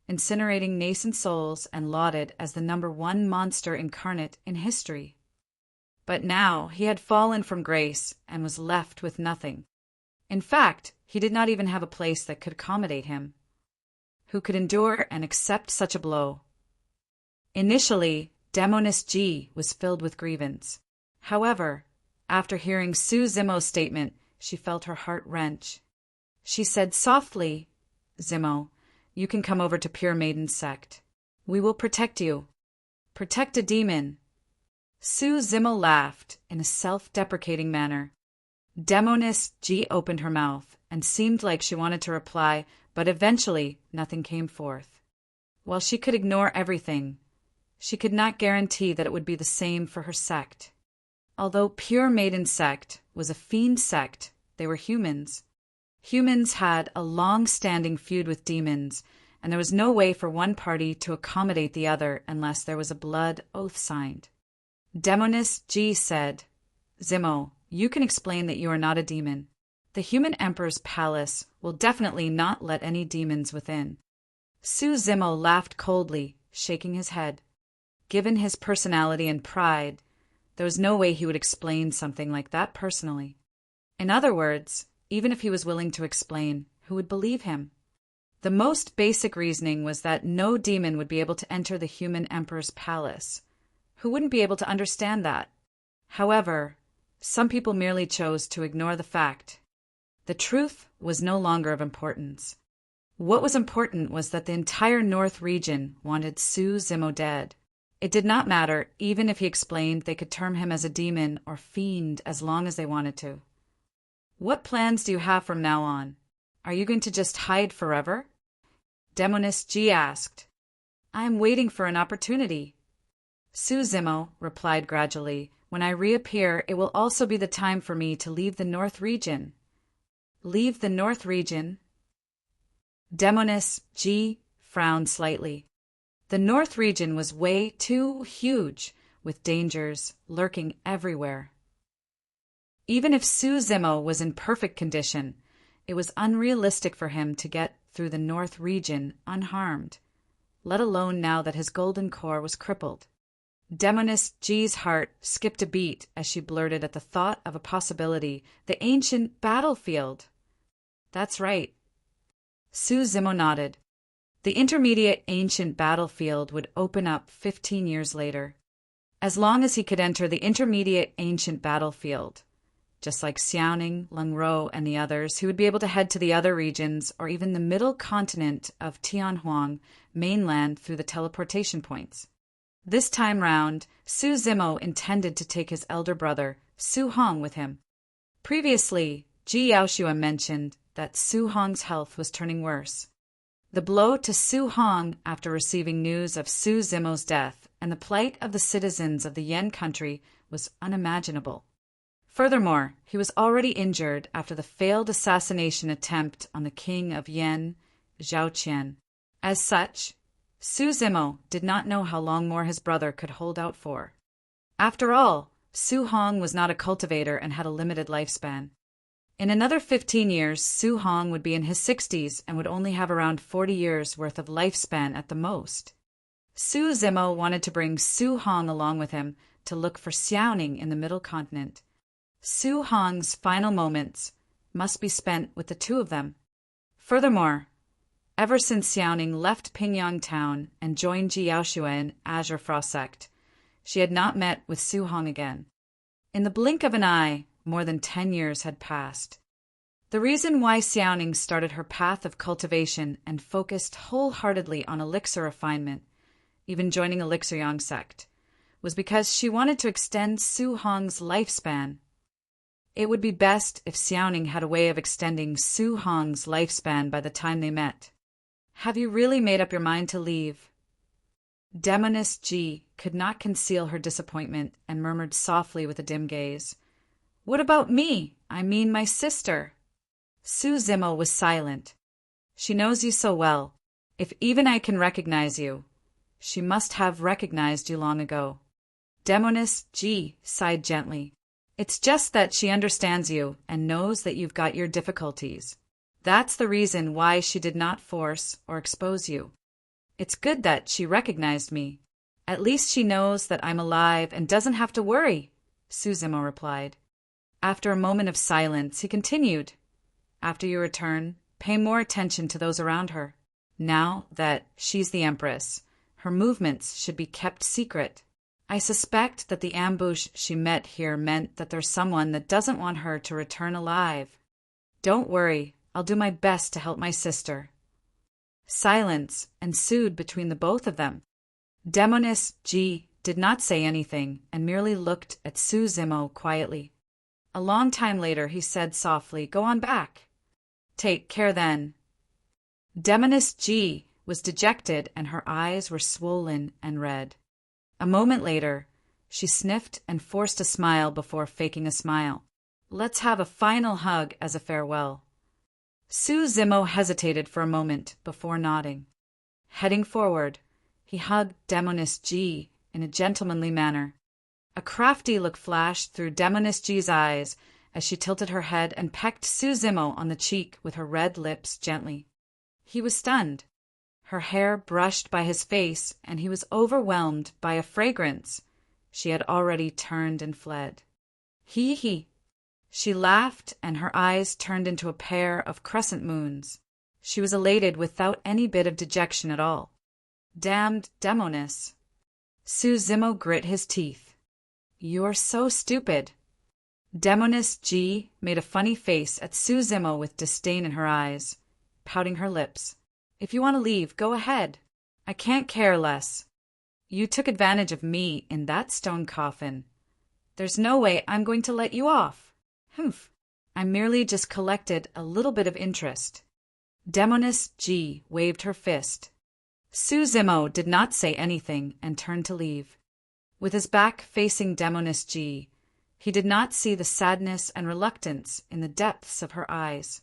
incinerating nascent souls and lauded as the #1 monster incarnate in history. But now he had fallen from grace and was left with nothing. In fact, he did not even have a place that could accommodate him. Who could endure and accept such a blow? Initially, Demoness Ji was filled with grievance. However, after hearing Su Zimo's statement, she felt her heart wrench. She said softly, "Zimo, you can come over to Pure Maiden's sect. We will protect you." "Protect a demon." Su Zimo laughed in a self-deprecating manner. Demoness Ji opened her mouth and seemed like she wanted to reply, but eventually nothing came forth. While she could ignore everything, she could not guarantee that it would be the same for her sect. Although Pure Maiden's sect was a fiend sect, they were humans. Humans had a long-standing feud with demons, and there was no way for one party to accommodate the other unless there was a blood oath signed. Demoness Ji said, "Zimo, you can explain that you are not a demon. The human emperor's palace will definitely not let any demons within." Su Zimo laughed coldly, shaking his head. Given his personality and pride, There was no way he would explain something like that personally. In other words, even if he was willing to explain, who would believe him? The most basic reasoning was that no demon would be able to enter the human emperor's palace. Who wouldn't be able to understand that? However, some people merely chose to ignore the fact. The truth was no longer of importance. What was important was that the entire North region wanted Su Zimo dead. It did not matter, even if he explained they could term him as a demon or fiend as long as they wanted to. What plans do you have from now on? Are you going to just hide forever? Demoness G asked. I am waiting for an opportunity. Su Zimo replied gradually, when I reappear, it will also be the time for me to leave the North region. Leave the North region? Demoness G frowned slightly. The North region was way too huge, with dangers lurking everywhere. Even if Su Zimo was in perfect condition, it was unrealistic for him to get through the North region unharmed, let alone now that his golden core was crippled. Demoness G's heart skipped a beat as she blurted at the thought of a possibility, the ancient battlefield. That's right. Su Zimo nodded. The intermediate ancient battlefield would open up 15 years later. As long as he could enter the intermediate ancient battlefield, just like Xiaoning, Leng Ro, and the others, he would be able to head to the other regions or even the middle continent of Tianhuang mainland through the teleportation points. This time round, Su Zimo intended to take his elder brother, Su Hong, with him. Previously, Ji Yaoshua mentioned that Su Hong's health was turning worse. The blow to Su Hong after receiving news of Su Zimo's death and the plight of the citizens of the Yan country was unimaginable. Furthermore, he was already injured after the failed assassination attempt on the king of Yan, Zhao Qian. As such, Su Zimo did not know how long more his brother could hold out for. After all, Su Hong was not a cultivator and had a limited lifespan. In another 15 years, Su Hong would be in his 60s and would only have around 40 years worth of lifespan at the most. Su Zimo wanted to bring Su Hong along with him to look for Xiaoning in the middle continent. Su Hong's final moments must be spent with the two of them. Furthermore, ever since Xiaoning left Pingyang town and joined Ji Yaoshua in Azure Frost sect, she had not met with Su Hong again. In the blink of an eye, more than 10 years had passed. The reason why Xiaoning started her path of cultivation and focused wholeheartedly on elixir refinement, even joining Elixir Yang sect, was because she wanted to extend Su Hong's lifespan. It would be best if Xiaoning had a way of extending Su Hong's lifespan by the time they met. Have you really made up your mind to leave? Demoness G could not conceal her disappointment and murmured softly with a dim gaze. What about me? I mean my sister. Su Zimo was silent. She knows you so well. If even I can recognize you, she must have recognized you long ago. Demoness G sighed gently. It's just that she understands you and knows that you've got your difficulties. That's the reason why she did not force or expose you. It's good that she recognized me. At least she knows that I'm alive and doesn't have to worry, Su Zimo replied. After a moment of silence, he continued. After you return, pay more attention to those around her. Now that she's the Empress, her movements should be kept secret. I suspect that the ambush she met here meant that there's someone that doesn't want her to return alive. Don't worry, I'll do my best to help my sister. Silence ensued between the both of them. Demoness G did not say anything and merely looked at Su Zimo quietly. A long time later, he said softly, Go on back. Take care then. Demoness G was dejected and her eyes were swollen and red. A moment later, she sniffed and forced a smile before faking a smile. Let's have a final hug as a farewell. Su Zimo hesitated for a moment before nodding. Heading forward, he hugged Demoness G in a gentlemanly manner. A crafty look flashed through Demoness G's eyes as she tilted her head and pecked Su Zimo on the cheek with her red lips gently. He was stunned. Her hair brushed by his face, and he was overwhelmed by a fragrance. she had already turned and fled. Hee. She laughed, and her eyes turned into a pair of crescent moons. She was elated without any bit of dejection at all. Damned demoness. Zimo grit his teeth. You're so stupid. Demoness G made a funny face at Zimo with disdain in her eyes, pouting her lips. If you want to leave, go ahead. I can't care less. You took advantage of me in that stone coffin. There's no way I'm going to let you off. Humph. I merely just collected a little bit of interest. Demoness G waved her fist. Zimo did not say anything and turned to leave. With his back facing Demoness G, he did not see the sadness and reluctance in the depths of her eyes.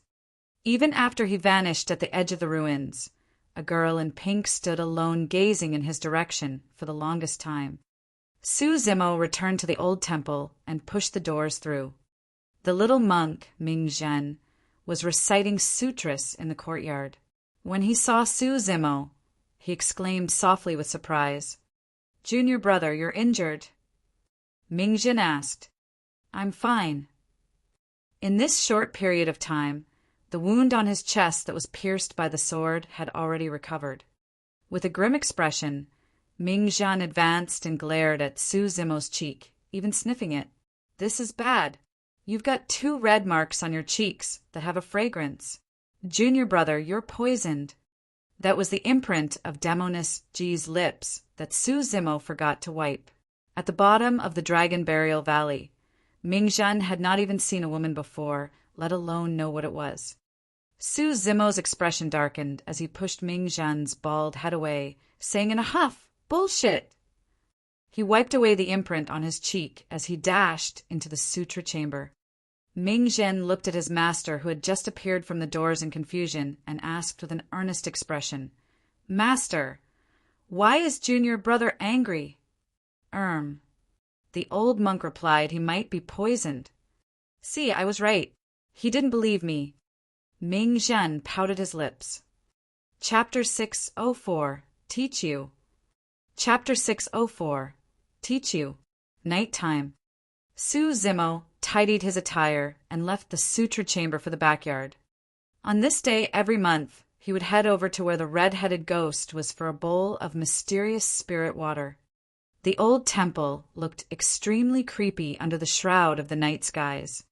Even after he vanished at the edge of the ruins, a girl in pink stood alone gazing in his direction for the longest time. Zimo returned to the old temple and pushed the doors through. The little monk, Mingzhen, was reciting sutras in the courtyard. When he saw Zimo, he exclaimed softly with surprise, "Junior brother, you're injured." Mingzhen asked, "I'm fine." In this short period of time, the wound on his chest that was pierced by the sword had already recovered. With a grim expression, Mingzhen advanced and glared at Zimo's cheek, even sniffing it. "This is bad. You've got 2 red marks on your cheeks that have a fragrance. Junior brother, you're poisoned." That was the imprint of Demoness G's lips that Zimo forgot to wipe. At the bottom of the Dragon Burial Valley, Mingzhen had not even seen a woman before, let alone know what it was. Zimo's expression darkened as he pushed Mingzhen's bald head away, saying in a huff, "Bullshit!" He wiped away the imprint on his cheek as he dashed into the sutra chamber. Mingzhen looked at his master, who had just appeared from the doors in confusion, and asked with an earnest expression, "Master, why is junior brother angry?" The old monk replied he might be poisoned. "See, I was right. He didn't believe me." Mingzhen pouted his lips. Chapter 604, Teach You. Chapter 604, Teach You. Nighttime. Zimo tidied his attire and left the sutra chamber for the backyard. On this day every month, he would head over to where the red-headed ghost was for a bowl of mysterious spirit water. The old temple looked extremely creepy under the shroud of the night skies.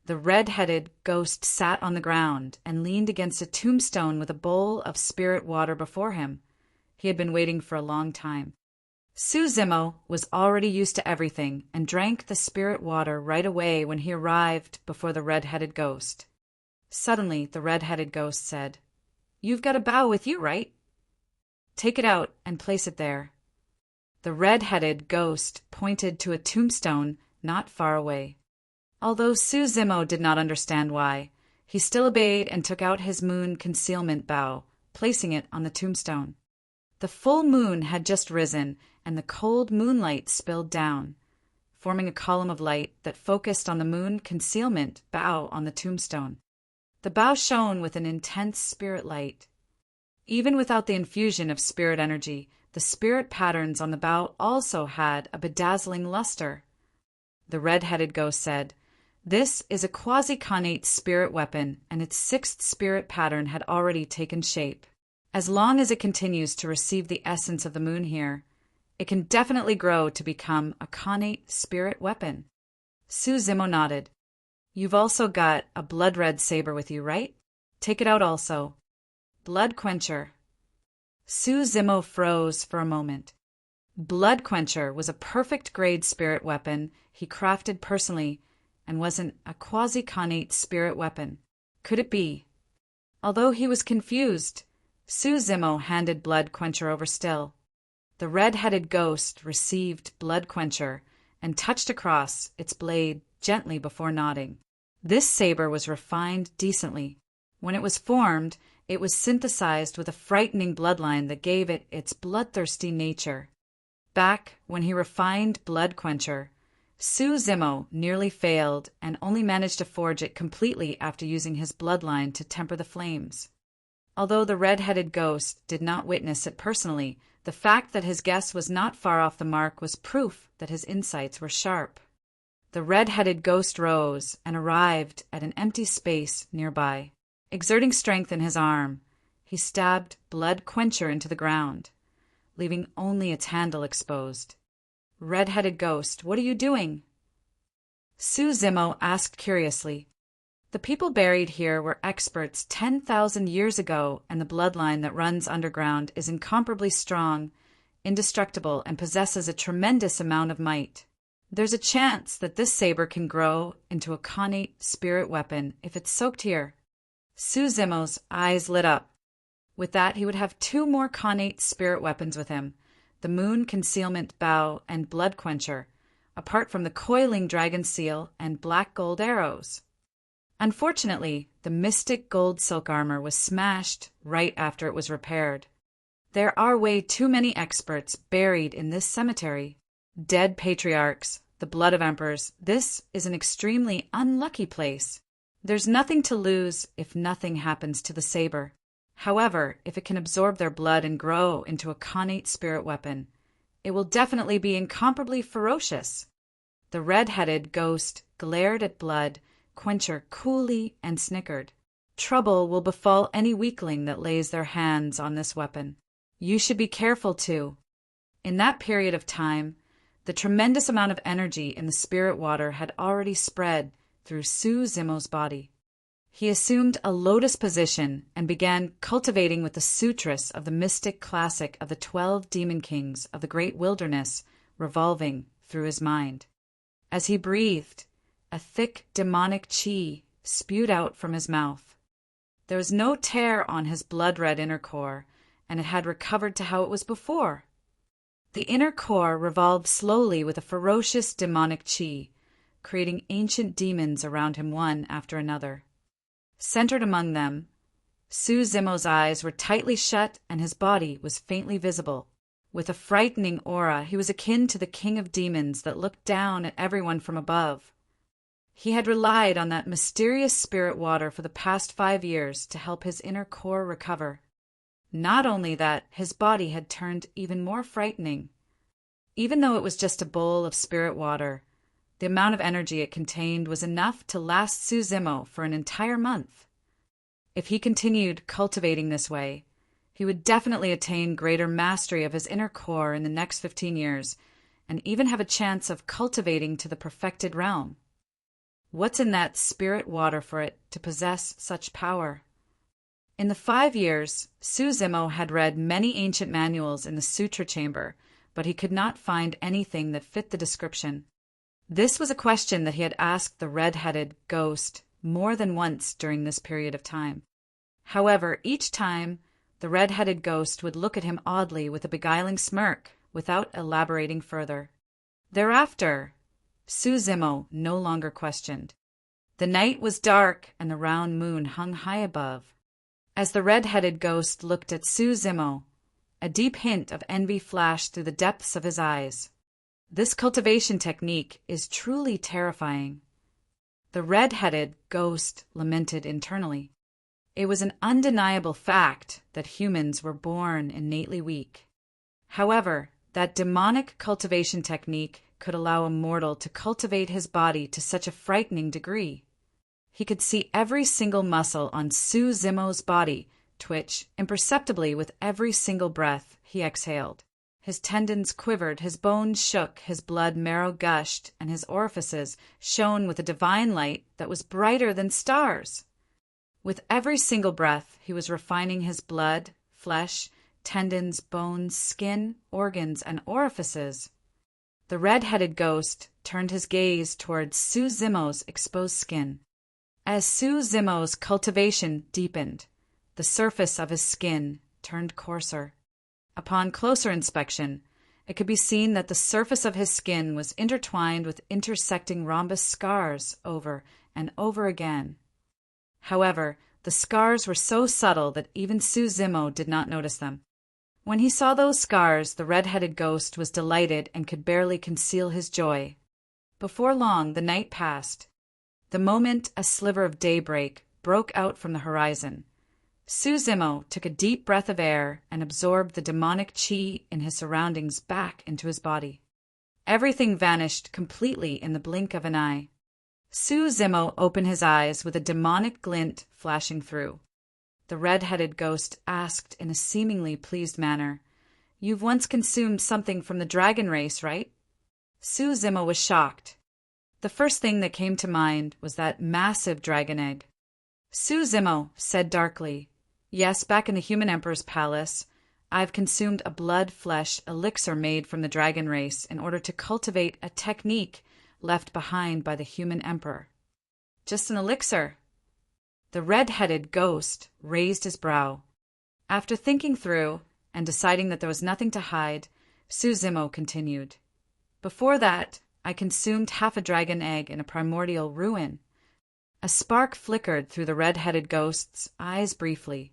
The red-headed ghost sat on the ground and leaned against a tombstone with a bowl of spirit water before him. He had been waiting for a long time. Zimo was already used to everything and drank the spirit water right away when he arrived before the red-headed ghost. Suddenly, the red-headed ghost said, "You've got a bow with you, right? Take it out and place it there." The red-headed ghost pointed to a tombstone not far away. Although Zimo did not understand why, he still obeyed and took out his moon concealment bow, placing it on the tombstone. The full moon had just risen, and the cold moonlight spilled down, forming a column of light that focused on the moon concealment bow on the tombstone. The bow shone with an intense spirit light. Even without the infusion of spirit energy, the spirit patterns on the bow also had a bedazzling luster. The red-headed ghost said, "This is a quasi-connate spirit weapon, and its 6th spirit pattern had already taken shape. As long as it continues to receive the essence of the moon here, it can definitely grow to become a connate spirit weapon." Zimo nodded. "You've also got a blood-red saber with you, right? Take it out also." Blood Quencher. Zimo froze for a moment. Blood Quencher was a perfect grade spirit weapon he crafted personally and wasn't a quasi-connate spirit weapon. Could it be? Although he was confused, Zimo handed Blood Quencher over still. The red-headed ghost received Blood Quencher and touched across its blade gently before nodding. This saber was refined decently. When it was formed, it was synthesized with a frightening bloodline that gave it its bloodthirsty nature. Back when he refined Blood Quencher, Zimo nearly failed and only managed to forge it completely after using his bloodline to temper the flames. Although the red-headed ghost did not witness it personally, the fact that his guess was not far off the mark was proof that his insights were sharp. The red-headed ghost rose and arrived at an empty space nearby. Exerting strength in his arm, he stabbed Blood Quencher into the ground, leaving only its handle exposed. "Red-headed ghost, what are you doing?" Su Zimo asked curiously. The people buried here were experts 10,000 years ago, and the bloodline that runs underground is incomparably strong, indestructible, and possesses a tremendous amount of might. There's a chance that this saber can grow into a connate spirit weapon if it's soaked here. Su Zimo's eyes lit up. With that, he would have 2 more connate spirit weapons with him, the Moon Concealment Bow and Blood Quencher, apart from the Coiling Dragon Seal and black gold arrows. Unfortunately, the mystic gold silk armor was smashed right after it was repaired. There are way too many experts buried in this cemetery. Dead patriarchs, the blood of emperors. This is an extremely unlucky place. There's nothing to lose if nothing happens to the saber. However, if it can absorb their blood and grow into a connate spirit weapon, it will definitely be incomparably ferocious. The red-headed ghost glared at Blood Quencher coolly and snickered. Trouble will befall any weakling that lays their hands on this weapon. You should be careful too. In that period of time, the tremendous amount of energy in the spirit water had already spread through Su Zimo's body. He assumed a lotus position and began cultivating with the sutras of the mystic classic of the 12 demon kings of the great wilderness revolving through his mind. As he breathed, a thick demonic chi spewed out from his mouth. There was no tear on his blood-red inner core, and it had recovered to how it was before. The inner core revolved slowly with a ferocious demonic chi, creating ancient demons around him one after another. Centered among them, Su Zimo's eyes were tightly shut and his body was faintly visible. With a frightening aura, he was akin to the king of demons that looked down at everyone from above. He had relied on that mysterious spirit water for the past 5 years to help his inner core recover. Not only that, his body had turned even more frightening. Even though it was just a bowl of spirit water, the amount of energy it contained was enough to last Su Zimo for an entire month. If he continued cultivating this way, he would definitely attain greater mastery of his inner core in the next 15 years, and even have a chance of cultivating to the perfected realm. What's in that spirit water for it to possess such power? In the 5 years, Su Zimo had read many ancient manuals in the Sutra Chamber, but he could not find anything that fit the description. This was a question that he had asked the red-headed ghost more than once during this period of time. However, each time, the red-headed ghost would look at him oddly with a beguiling smirk without elaborating further. Thereafter, Su Zimo no longer questioned. The night was dark and the round moon hung high above. As the red-headed ghost looked at Su Zimo, a deep hint of envy flashed through the depths of his eyes. This cultivation technique is truly terrifying. The red-headed ghost lamented internally. It was an undeniable fact that humans were born innately weak. However, that demonic cultivation technique could allow a mortal to cultivate his body to such a frightening degree. He could see every single muscle on Su Zimo's body twitch imperceptibly with every single breath he exhaled. His tendons quivered, his bones shook, his blood marrow gushed, and his orifices shone with a divine light that was brighter than stars. With every single breath, he was refining his blood, flesh, tendons, bones, skin, organs, and orifices. The red-headed ghost turned his gaze towards Su Zimo's exposed skin. As Su Zimo's cultivation deepened, the surface of his skin turned coarser. Upon closer inspection, it could be seen that the surface of his skin was intertwined with intersecting rhombus scars over and over again. However, the scars were so subtle that even Su Zimo did not notice them. When he saw those scars, the red-headed ghost was delighted and could barely conceal his joy. Before long, the night passed. The moment a sliver of daybreak broke out from the horizon, Suzimo took a deep breath of air and absorbed the demonic chi in his surroundings back into his body. Everything vanished completely in the blink of an eye. Suzimo opened his eyes with a demonic glint flashing through. The red-headed ghost asked in a seemingly pleased manner, "You've once consumed something from the dragon race, right?" Suzimo was shocked. The first thing that came to mind was that massive dragon egg. Suzimo said darkly, "Yes, back in the human emperor's palace, I've consumed a blood-flesh elixir made from the dragon race in order to cultivate a technique left behind by the human emperor." "Just an elixir?" The red-headed ghost raised his brow. After thinking through and deciding that there was nothing to hide, Suzimo continued, "Before that, I consumed half a dragon egg in a primordial ruin." A spark flickered through the red-headed ghost's eyes briefly.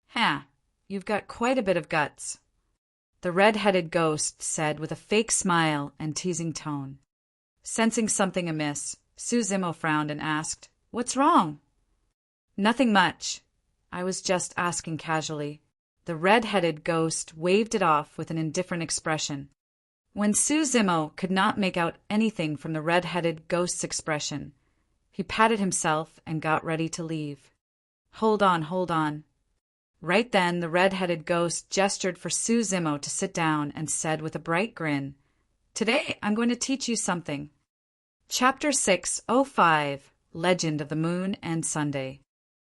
"Huh, you've got quite a bit of guts," the red-headed ghost said with a fake smile and teasing tone. Sensing something amiss, Suzimo frowned and asked, "What's wrong?" "Nothing much. I was just asking casually." The red-headed ghost waved it off with an indifferent expression. When Suzimo could not make out anything from the red-headed ghost's expression, he patted himself and got ready to leave. Hold on. Right then, the red-headed ghost gestured for Suzimo to sit down and said with a bright grin, "Today I'm going to teach you something." Chapter 605, Legend of the Moon and Sunday.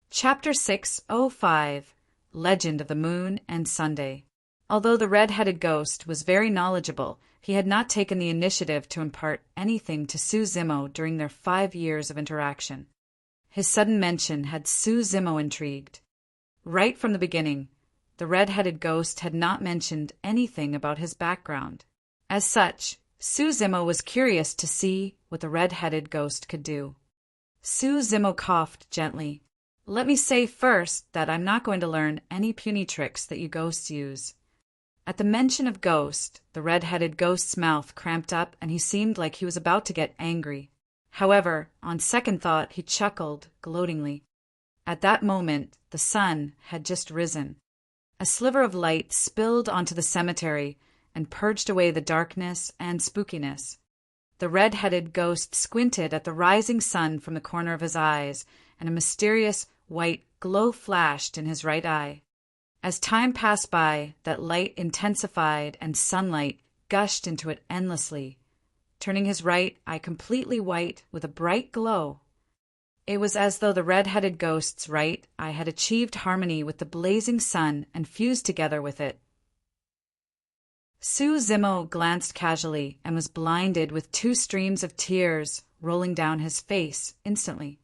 Chapter 605, Legend of the Moon and Sunday. Although the red-headed ghost was very knowledgeable, he had not taken the initiative to impart anything to Suzimo during their 5 years of interaction. His sudden mention had Suzimo intrigued. Right from the beginning, the red-headed ghost had not mentioned anything about his background. As such, Suzimo was curious to see what the red-headed ghost could do. Suzimo coughed gently. "Let me say first that I'm not going to learn any puny tricks that you ghosts use." At the mention of ghost, the red-headed ghost's mouth cramped up and he seemed like he was about to get angry. However, on second thought, he chuckled gloatingly. At that moment, the sun had just risen. A sliver of light spilled onto the cemetery and purged away the darkness and spookiness. The red-headed ghost squinted at the rising sun from the corner of his eyes, and a mysterious white glow flashed in his right eye. As time passed by, that light intensified and sunlight gushed into it endlessly, turning his right eye completely white with a bright glow. It was as though the red-headed ghost's right eye had achieved harmony with the blazing sun and fused together with it. Suzimo glanced casually and was blinded with 2 streams of tears rolling down his face instantly.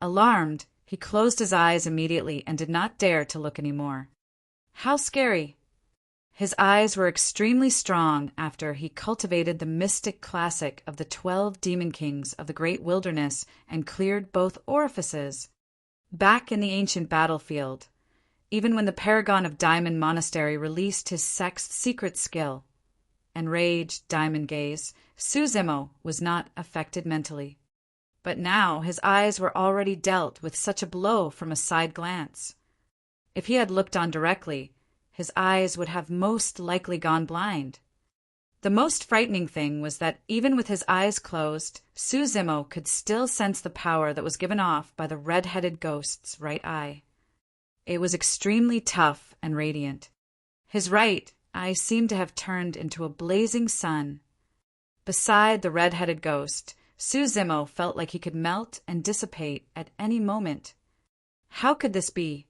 Alarmed, he closed his eyes immediately and did not dare to look any more. How scary! His eyes were extremely strong after he cultivated the mystic classic of the 12 demon kings of the great wilderness and cleared both orifices. Back in the ancient battlefield, even when the paragon of Diamond Monastery released his sect's secret skill, enraged Diamond Gaze, Suzimo was not affected mentally. But now his eyes were already dealt with such a blow from a side glance. If he had looked on directly, his eyes would have most likely gone blind. The most frightening thing was that even with his eyes closed, Suzimo could still sense the power that was given off by the red-headed ghost's right eye. It was extremely tough and radiant. His right eye seemed to have turned into a blazing sun. Beside the red-headed ghost, Suzimo felt like he could melt and dissipate at any moment. How could this be?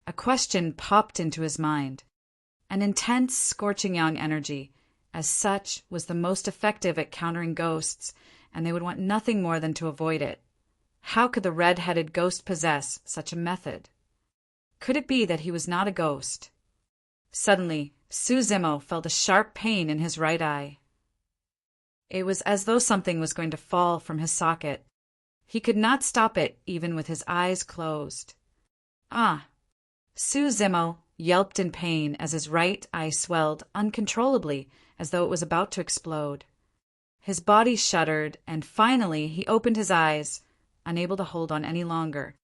A question popped into his mind. An intense, scorching young energy, as such, was the most effective at countering ghosts, and they would want nothing more than to avoid it. How could the red-headed ghost possess such a method? Could it be that he was not a ghost? Suddenly, Suzimo felt a sharp pain in his right eye. It was as though something was going to fall from his socket. He could not stop it even with his eyes closed. Ah! Suzimo yelped in pain as his right eye swelled uncontrollably as though it was about to explode. His body shuddered, and finally he opened his eyes, unable to hold on any longer.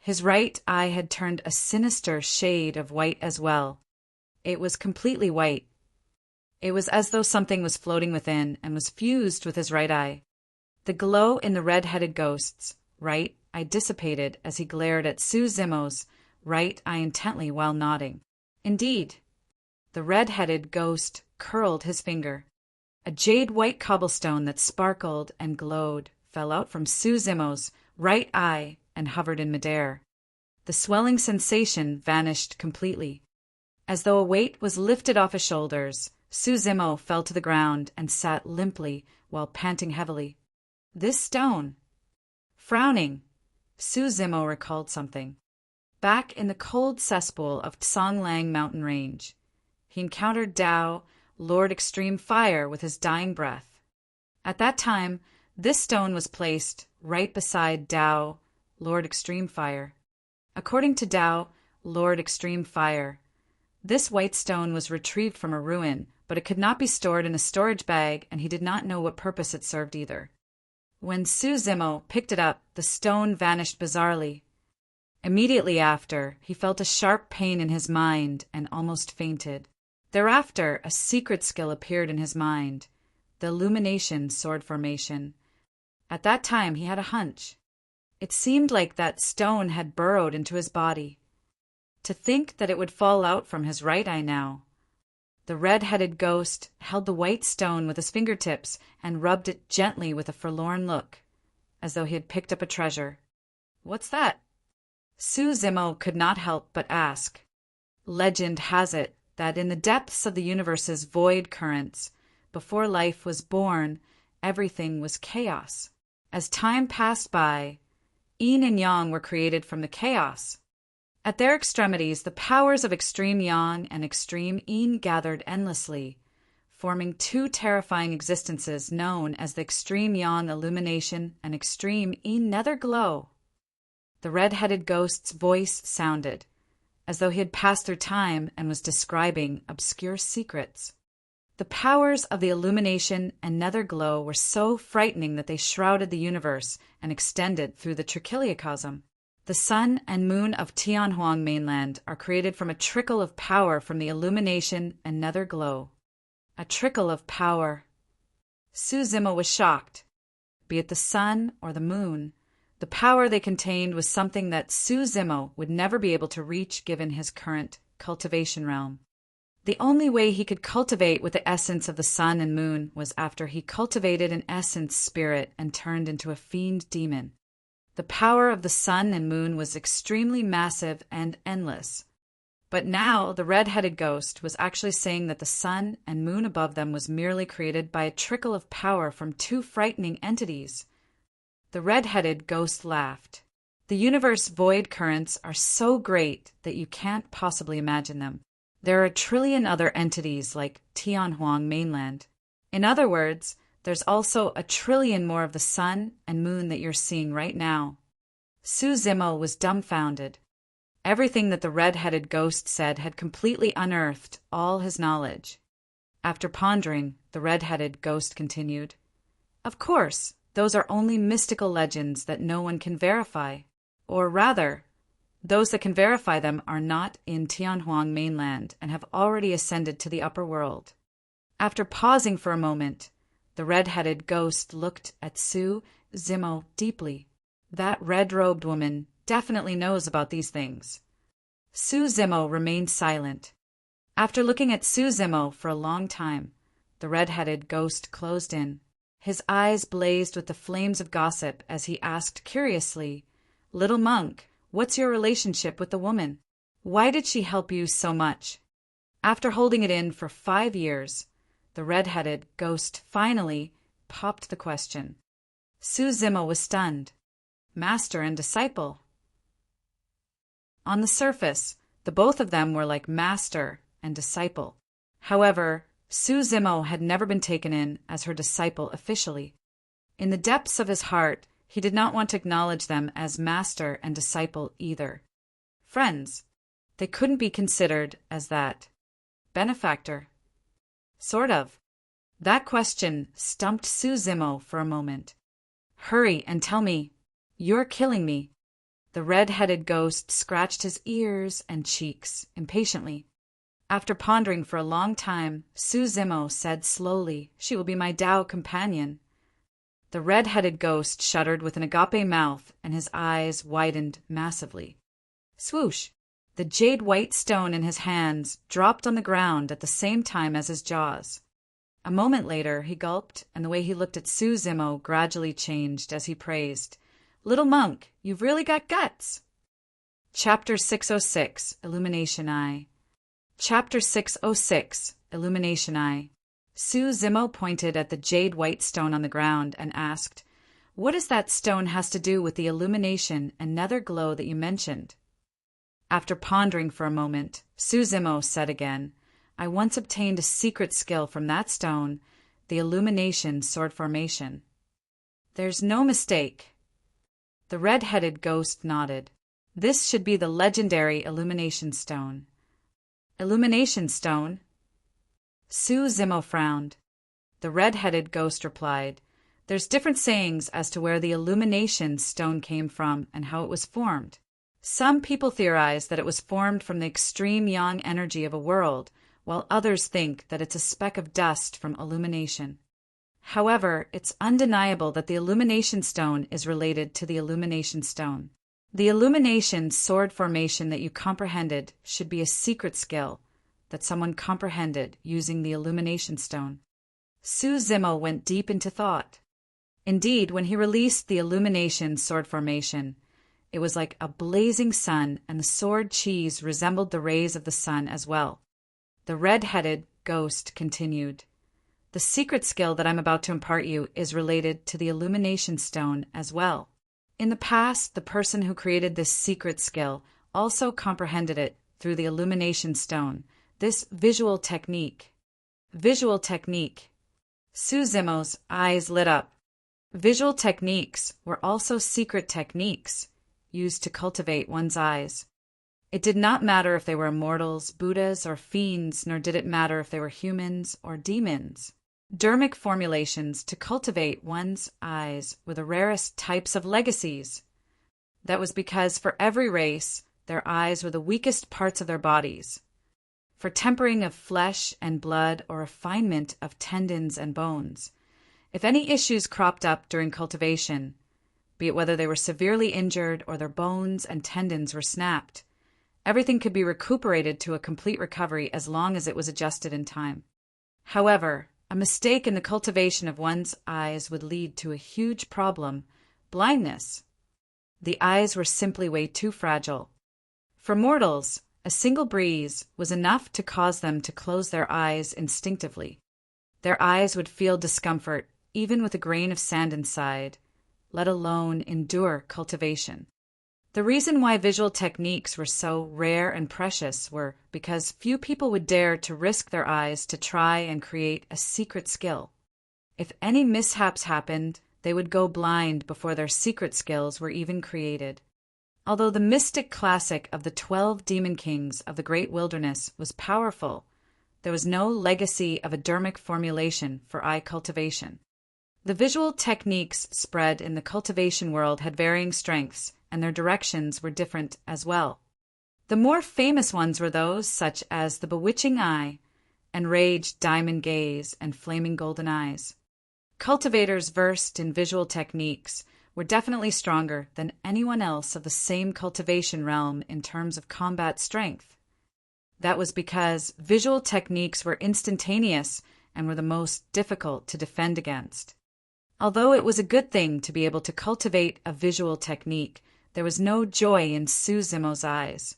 His right eye had turned a sinister shade of white as well. It was completely white. It was as though something was floating within and was fused with his right eye. The glow in the red-headed ghost's right eye dissipated as he glared at Su Zimo's right eye intently while nodding. Indeed, the red-headed ghost curled his finger. A jade-white cobblestone that sparkled and glowed fell out from Su Zimo's right eye and hovered in midair. The swelling sensation vanished completely. As though a weight was lifted off his shoulders, Su Zimo fell to the ground and sat limply while panting heavily. This stone. Frowning, Su Zimo recalled something. Back in the cold cesspool of Tsonglang mountain range, he encountered Tao, Lord Extreme Fire, with his dying breath. At that time, this stone was placed right beside Tao, Lord Extreme Fire. According to Tao, Lord Extreme Fire, this white stone was retrieved from a ruin, but it could not be stored in a storage bag, and he did not know what purpose it served either. When Su Zimo picked it up, the stone vanished bizarrely. Immediately after, he felt a sharp pain in his mind and almost fainted. Thereafter, a secret skill appeared in his mind, the illumination sword formation. At that time, he had a hunch. It seemed like that stone had burrowed into his body. To think that it would fall out from his right eye now. The red-headed ghost held the white stone with his fingertips and rubbed it gently with a forlorn look, as though he had picked up a treasure. "What's that?" Su Zimo could not help but ask. Legend has it that in the depths of the universe's void currents, before life was born, everything was chaos. As time passed by, yin and yang were created from the chaos. At their extremities, the powers of extreme yang and extreme yin gathered endlessly, forming two terrifying existences known as the extreme yang illumination and extreme yin nether glow. The red-headed ghost's voice sounded, as though he had passed through time and was describing obscure secrets. The powers of the illumination and nether glow were so frightening that they shrouded the universe and extended through the trichiliocosm. The sun and moon of Tianhuang mainland are created from a trickle of power from the illumination and nether glow. A trickle of power. Su Zimo was shocked. Be it the sun or the moon, the power they contained was something that Su Zimo would never be able to reach given his current cultivation realm. The only way he could cultivate with the essence of the sun and moon was after he cultivated an essence spirit and turned into a fiend demon. The power of the sun and moon was extremely massive and endless. But now the red-headed ghost was actually saying that the sun and moon above them was merely created by a trickle of power from two frightening entities. The red-headed ghost laughed. The universe void currents are so great that you can't possibly imagine them. There are 1 trillion other entities like Tianhuang mainland. In other words, there's also 1 trillion more of the sun and moon that you're seeing right now. Su Zimo was dumbfounded. Everything that the red-headed ghost said had completely unearthed all his knowledge. After pondering, the red-headed ghost continued, "Of course, those are only mystical legends that no one can verify. Or rather, those that can verify them are not in Tianhuang mainland and have already ascended to the upper world." After pausing for a moment, the red-headed ghost looked at Su Zimo deeply. That red-robed woman definitely knows about these things. Su Zimo remained silent. After looking at Su Zimo for a long time, the red-headed ghost closed in. His eyes blazed with the flames of gossip as he asked curiously, "Little monk, what's your relationship with the woman? Why did she help you so much?" After holding it in for 5 years, the red-headed ghost finally popped the question. Su Zimo was stunned. Master and disciple. On the surface, the both of them were like master and disciple. However, Su Zimo had never been taken in as her disciple officially. In the depths of his heart, he did not want to acknowledge them as master and disciple either. Friends, they couldn't be considered as that. Benefactor. Sort of. That question stumped Su Zimo for a moment. "Hurry and tell me. You're killing me." The red-headed ghost scratched his ears and cheeks impatiently. After pondering for a long time, Su Zimo said slowly, "She will be my Tao companion." The red-headed ghost shuddered with an agape mouth, and his eyes widened massively. Swoosh! The jade-white stone in his hands dropped on the ground at the same time as his jaws. A moment later, he gulped, and the way he looked at Su Zimo gradually changed as he praised, "Little monk, you've really got guts." Chapter 606, Illumination Eye. Chapter 606, Illumination Eye. Su Zimo pointed at the jade-white stone on the ground and asked, "What does that stone has to do with the illumination and nether glow that you mentioned?" After pondering for a moment, Su Zimo said again, "I once obtained a secret skill from that stone, the illumination sword formation." "There's no mistake." The red-headed ghost nodded. "This should be the legendary illumination stone." "Illumination stone?" Su Zimo frowned. The red-headed ghost replied, "There's different sayings as to where the illumination stone came from and how it was formed. Some people theorize that it was formed from the extreme yang energy of a world, while others think that it's a speck of dust from illumination. However, it's undeniable that the illumination stone is related to the illumination stone. The illumination sword formation that you comprehended should be a secret skill that someone comprehended using the illumination stone." Su Zimo went deep into thought. Indeed, when he released the illumination sword formation, it was like a blazing sun, and the sword cheese resembled the rays of the sun as well. The red-headed ghost continued, "The secret skill that I'm about to impart you is related to the illumination stone as well. In the past, the person who created this secret skill also comprehended it through the illumination stone, this visual technique." Visual technique. Su Zimo's eyes lit up. Visual techniques were also secret techniques used to cultivate one's eyes. It did not matter if they were immortals, Buddhas, or fiends, nor did it matter if they were humans or demons. Dermic formulations to cultivate one's eyes were the rarest types of legacies. That was because for every race, their eyes were the weakest parts of their bodies. For tempering of flesh and blood or refinement of tendons and bones. If any issues cropped up during cultivation, be it whether they were severely injured or their bones and tendons were snapped, everything could be recuperated to a complete recovery as long as it was adjusted in time. However, a mistake in the cultivation of one's eyes would lead to a huge problem, blindness. The eyes were simply way too fragile. For mortals, a single breeze was enough to cause them to close their eyes instinctively. Their eyes would feel discomfort, even with a grain of sand inside, let alone endure cultivation. The reason why visual techniques were so rare and precious were because few people would dare to risk their eyes to try and create a secret skill. If any mishaps happened, they would go blind before their secret skills were even created. Although the mystic classic of the 12 demon kings of the great wilderness was powerful, there was no legacy of a dermic formulation for eye cultivation. The visual techniques spread in the cultivation world had varying strengths, and their directions were different as well. The more famous ones were those such as the bewitching eye, enraged diamond gaze, and flaming golden eyes. Cultivators versed in visual techniques were definitely stronger than anyone else of the same cultivation realm in terms of combat strength. That was because visual techniques were instantaneous and were the most difficult to defend against. Although it was a good thing to be able to cultivate a visual technique, there was no joy in Su Zimo's eyes.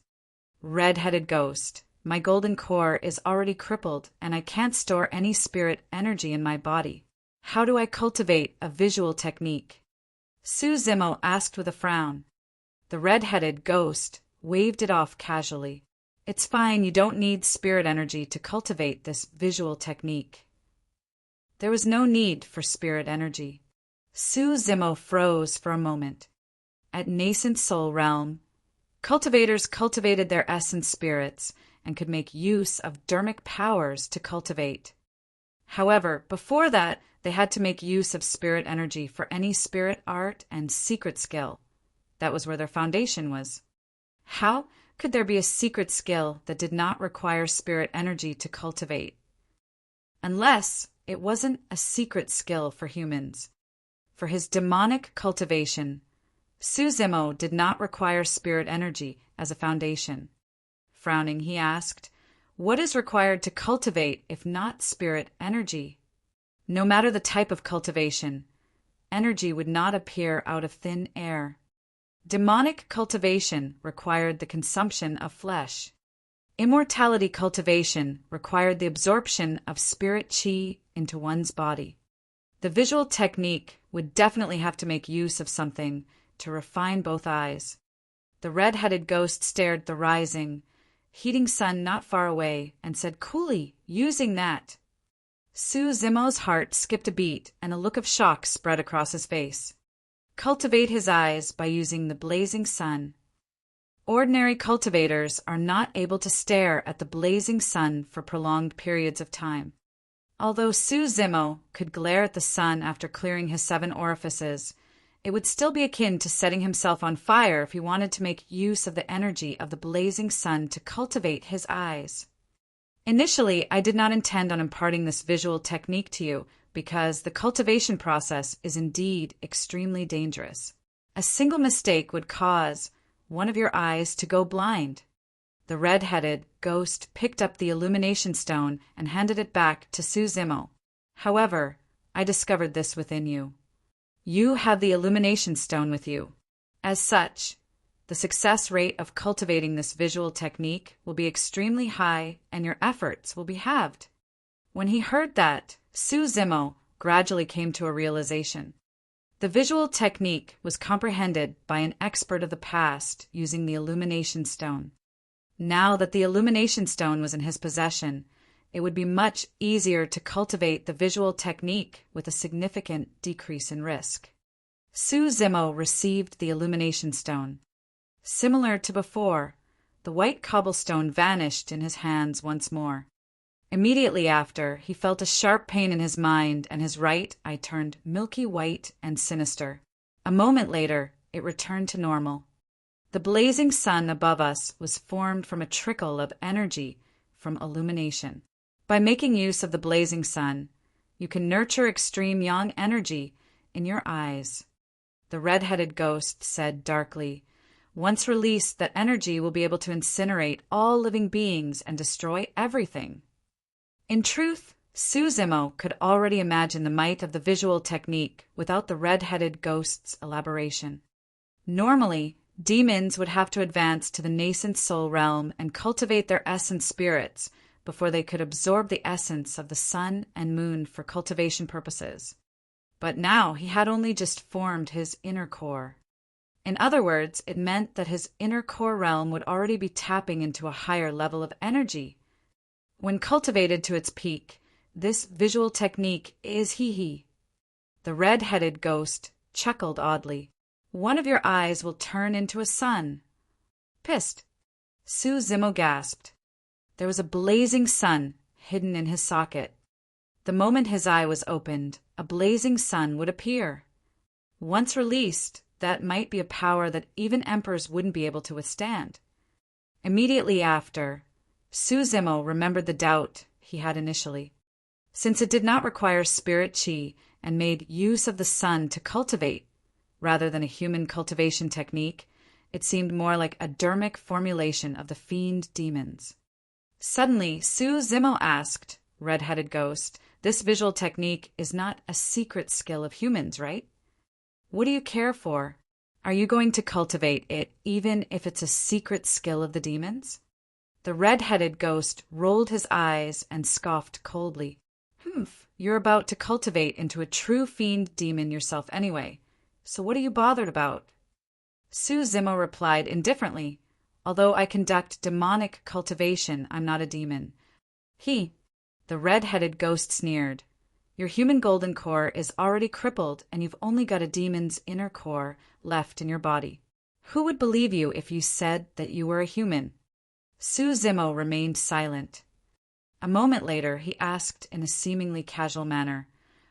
"Red-headed ghost, my golden core is already crippled and I can't store any spirit energy in my body. How do I cultivate a visual technique?" Su Zimo asked with a frown. The red-headed ghost waved it off casually. "It's fine, you don't need spirit energy to cultivate this visual technique." There was no need for spirit energy. Su Zimo froze for a moment. At nascent soul realm, cultivators cultivated their essence spirits and could make use of dermic powers to cultivate. However, before that, they had to make use of spirit energy for any spirit art and secret skill That was where their foundation was. How could there be a secret skill that did not require spirit energy to cultivate? Unless it wasn't a secret skill for humans. For his demonic cultivation, Suzimo did not require spirit energy as a foundation. Frowning, he asked, "What is required to cultivate if not spirit energy?" No matter the type of cultivation, energy would not appear out of thin air. Demonic cultivation required the consumption of flesh. Immortality cultivation required the absorption of spirit chi into one's body. The visual technique would definitely have to make use of something to refine both eyes. The red-headed ghost stared at the rising, heating sun not far away and said coolly, using that. Suzimo's heart skipped a beat and a look of shock spread across his face. Cultivate his eyes by using the blazing sun. Ordinary cultivators are not able to stare at the blazing sun for prolonged periods of time. Although Suzimo could glare at the sun after clearing his 7 orifices, it would still be akin to setting himself on fire if he wanted to make use of the energy of the blazing sun to cultivate his eyes. Initially, I did not intend on imparting this visual technique to you because the cultivation process is indeed extremely dangerous. A single mistake would cause one of your eyes to go blind. The red-headed ghost picked up the illumination stone and handed it back to Suzimo. However, I discovered this within you. You have the illumination stone with you. As such, the success rate of cultivating this visual technique will be extremely high and your efforts will be halved. When he heard that, Suzimo gradually came to a realization. The visual technique was comprehended by an expert of the past using the illumination stone. Now that the illumination stone was in his possession, it would be much easier to cultivate the visual technique with a significant decrease in risk. Suzimo received the illumination stone. Similar to before, the white cobblestone vanished in his hands once more. Immediately after, he felt a sharp pain in his mind and his right eye turned milky white and sinister. A moment later, it returned to normal. The blazing sun above us was formed from a trickle of energy from illumination. By making use of the blazing sun, you can nurture extreme yang energy in your eyes. The red-headed ghost said darkly, "Once released, that energy will be able to incinerate all living beings and destroy everything." In truth, Suzimo could already imagine the might of the visual technique without the red-headed ghost's elaboration. Normally, demons would have to advance to the nascent soul realm and cultivate their essence spirits before they could absorb the essence of the sun and moon for cultivation purposes. But now he had only just formed his inner core. In other words, it meant that his inner core realm would already be tapping into a higher level of energy. When cultivated to its peak, this visual technique is he. The red-headed ghost chuckled oddly. "One of your eyes will turn into a sun." Pissed. Suzimo gasped. There was a blazing sun hidden in his socket. The moment his eye was opened, a blazing sun would appear. Once released, that might be a power that even emperors wouldn't be able to withstand. Immediately after, Suzimo remembered the doubt he had initially. Since it did not require spirit chi and made use of the sun to cultivate, rather than a human cultivation technique, it seemed more like a dermic formulation of the fiend demons. Suddenly, Suzimo asked, "Red-headed ghost, this visual technique is not a secret skill of humans, right? What do you care for? Are you going to cultivate it even if it's a secret skill of the demons?" The red-headed ghost rolled his eyes and scoffed coldly. "Humph, you're about to cultivate into a true fiend demon yourself anyway, so what are you bothered about?" Suzimo replied indifferently, "Although I conduct demonic cultivation, I'm not a demon." The red-headed ghost sneered. "Your human golden core is already crippled and you've only got a demon's inner core left in your body. Who would believe you if you said that you were a human?" Suzimo remained silent. A moment later, he asked in a seemingly casual manner,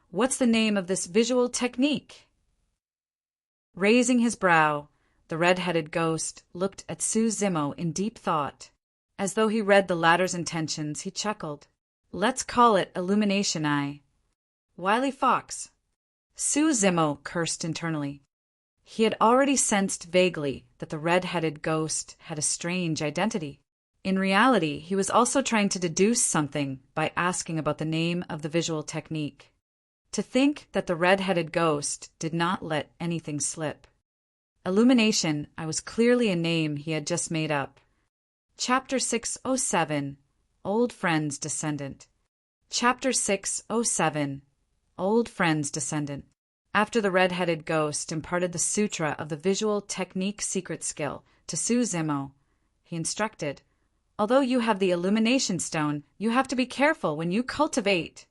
"What's the name of this visual technique?" Raising his brow, the red-headed ghost looked at Su Zimo in deep thought. As though he read the latter's intentions, he chuckled. Let's call it Illumination Eye. Wily fox. Su Zimo cursed internally. He had already sensed vaguely that the red-headed ghost had a strange identity. In reality, he was also trying to deduce something by asking about the name of the visual technique. To think that the red-headed ghost did not let anything slip. Illumination Eye was clearly a name he had just made up. Chapter 607, Old Friend's Descendant. Chapter 607, Old Friend's Descendant. After the red-headed ghost imparted the Sutra of the Visual Technique secret skill to Su Zimo, he instructed, although you have the illumination stone, you have to be careful when you cultivate.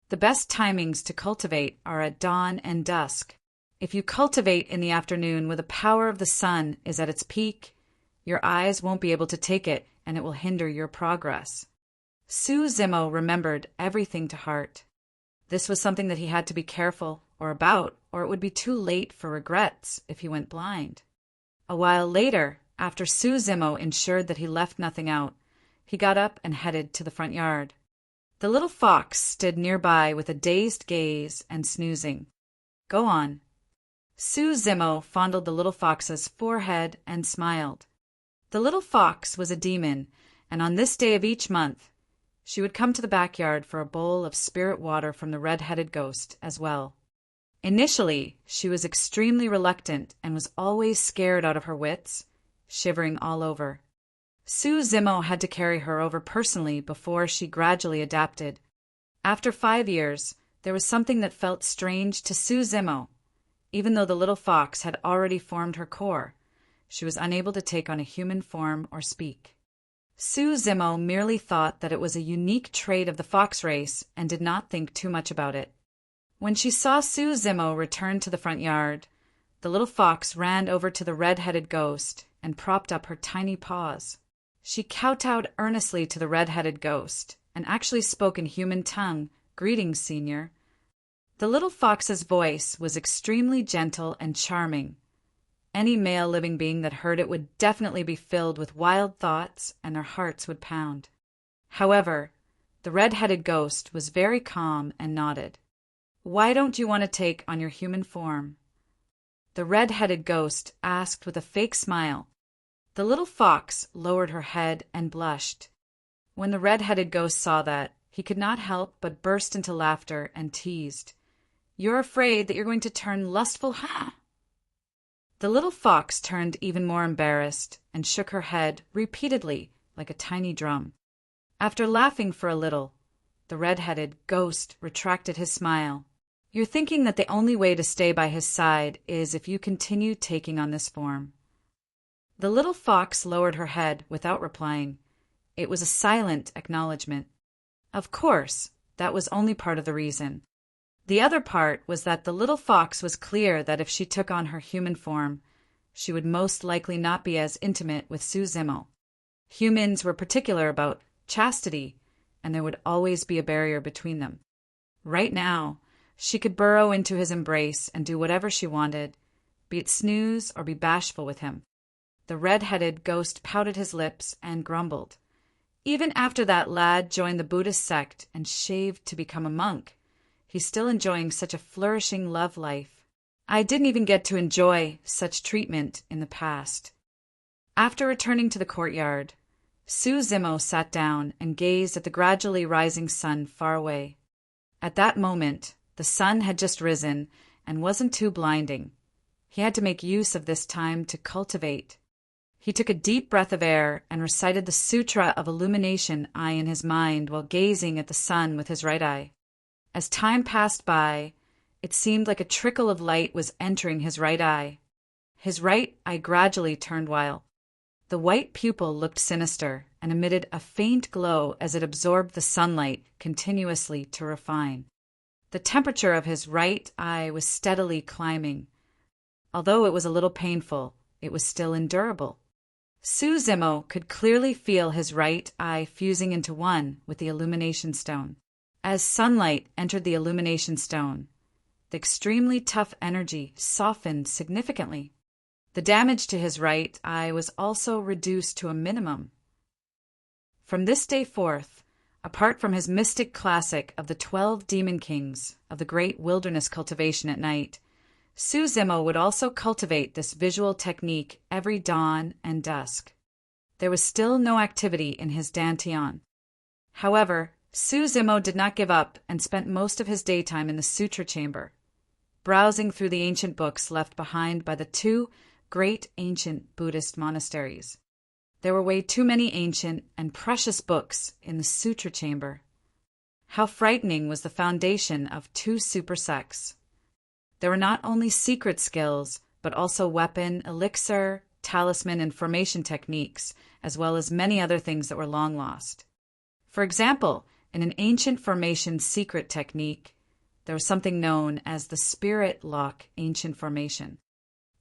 The best timings to cultivate are at dawn and dusk. If you cultivate in the afternoon when the power of the sun is at its peak, your eyes won't be able to take it and it will hinder your progress. Su Zimo remembered everything to heart. This was something that he had to be careful about, or it would be too late for regrets if he went blind. A while later, after Su Zimo ensured that he left nothing out, he got up and headed to the front yard. The little fox stood nearby with a dazed gaze and snoozing. Go on. Su Zimo fondled the little fox's forehead and smiled. The little fox was a demon, and on this day of each month, she would come to the backyard for a bowl of spirit water from the red-headed ghost as well. Initially, she was extremely reluctant and was always scared out of her wits, shivering all over. Su Zimo had to carry her over personally before she gradually adapted. After 5 years, there was something that felt strange to Su Zimo. Even though the little fox had already formed her core, she was unable to take on a human form or speak. Su Zimo merely thought that it was a unique trait of the fox race and did not think too much about it. When she saw Su Zimo return to the front yard, the little fox ran over to the red-headed ghost and propped up her tiny paws. She kowtowed earnestly to the red-headed ghost and actually spoke in human tongue, "Greetings, Senior." The little fox's voice was extremely gentle and charming. Any male living being that heard it would definitely be filled with wild thoughts and their hearts would pound. However, the red-headed ghost was very calm and nodded. Why don't you want to take on your human form? The red-headed ghost asked with a fake smile. The little fox lowered her head and blushed. When the red-headed ghost saw that, he could not help but burst into laughter and teased. You're afraid that you're going to turn lustful, huh? The little fox turned even more embarrassed and shook her head repeatedly like a tiny drum. After laughing for a little, the red-headed ghost retracted his smile. You're thinking that the only way to stay by his side is if you continue taking on this form. The little fox lowered her head without replying. It was a silent acknowledgement. Of course, that was only part of the reason. The other part was that the little fox was clear that if she took on her human form, she would most likely not be as intimate with Su Zimo. Humans were particular about chastity, and there would always be a barrier between them. Right now, she could burrow into his embrace and do whatever she wanted, be it snooze or be bashful with him. The red-headed ghost pouted his lips and grumbled. Even after that lad joined the Buddhist sect and shaved to become a monk, he's still enjoying such a flourishing love life. I didn't even get to enjoy such treatment in the past. After returning to the courtyard, Su Zimo sat down and gazed at the gradually rising sun far away. At that moment, the sun had just risen and wasn't too blinding. He had to make use of this time to cultivate. He took a deep breath of air and recited the Sutra of Illumination Eye in his mind while gazing at the sun with his right eye. As time passed by, it seemed like a trickle of light was entering his right eye. His right eye gradually turned wild. The white pupil looked sinister and emitted a faint glow as it absorbed the sunlight continuously to refine. The temperature of his right eye was steadily climbing. Although it was a little painful, it was still endurable. Su Zimo could clearly feel his right eye fusing into one with the illumination stone. As sunlight entered the illumination stone, the extremely tough energy softened significantly. The damage to his right eye was also reduced to a minimum. From this day forth, apart from his mystic classic of the 12 demon kings of the great wilderness cultivation at night, Su Zimo would also cultivate this visual technique every dawn and dusk. There was still no activity in his dantian. However, Su Zimo did not give up and spent most of his daytime in the sutra chamber, browsing through the ancient books left behind by the 2 great ancient Buddhist monasteries. There were way too many ancient and precious books in the sutra chamber. How frightening was the foundation of 2 super sects. There were not only secret skills, but also weapon, elixir, talisman, and formation techniques, as well as many other things that were long lost. For example, in an ancient formation secret technique, there was something known as the spirit lock ancient formation.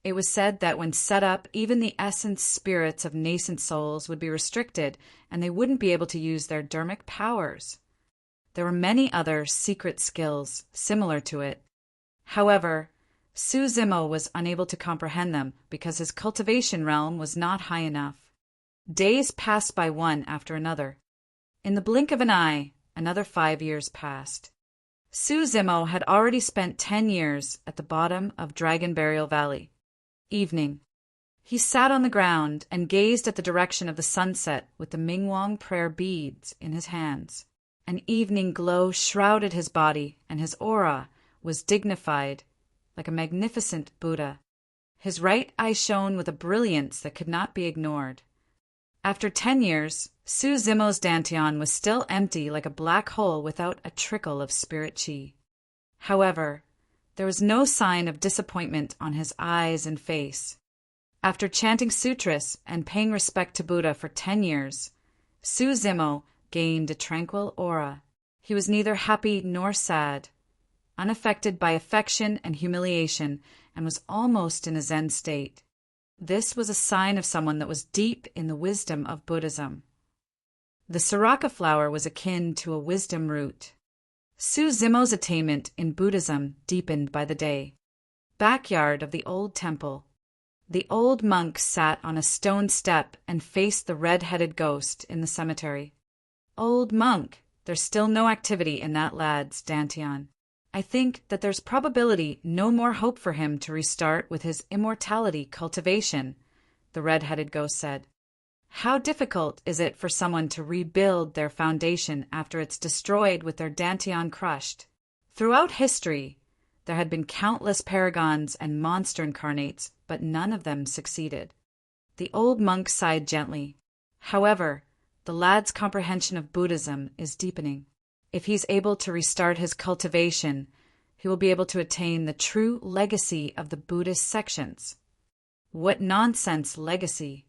It was said that when set up, even the essence spirits of nascent souls would be restricted and they wouldn't be able to use their dermic powers. There were many other secret skills similar to it. However, Su Zimo was unable to comprehend them because his cultivation realm was not high enough. Days passed by one after another. In the blink of an eye, another 5 years passed. Su Zimo had already spent 10 years at the bottom of Dragon Burial Valley. Evening. He sat on the ground and gazed at the direction of the sunset with the Mingwang prayer beads in his hands. An evening glow shrouded his body, and his aura was dignified, like a magnificent Buddha. His right eye shone with a brilliance that could not be ignored. After 10 years, Su Zimo's dantian was still empty like a black hole without a trickle of spirit chi. However, there was no sign of disappointment on his eyes and face. After chanting sutras and paying respect to Buddha for 10 years, Su Zimo gained a tranquil aura. He was neither happy nor sad, unaffected by affection and humiliation, and was almost in a Zen state. This was a sign of someone that was deep in the wisdom of Buddhism. The Siraka flower was akin to a wisdom root. Su Zimo's attainment in Buddhism deepened by the day. Backyard of the old temple. The old monk sat on a stone step and faced the red-headed ghost in the cemetery. Old monk, there's still no activity in that lad's dantian. I think that there's probability no more hope for him to restart with his immortality cultivation, the red-headed ghost said. How difficult is it for someone to rebuild their foundation after it's destroyed with their dantian crushed? Throughout history, there had been countless paragons and monster incarnates, but none of them succeeded. The old monk sighed gently. However, the lad's comprehension of Buddhism is deepening. If he's able to restart his cultivation, he will be able to attain the true legacy of the Buddhist sections. What nonsense legacy!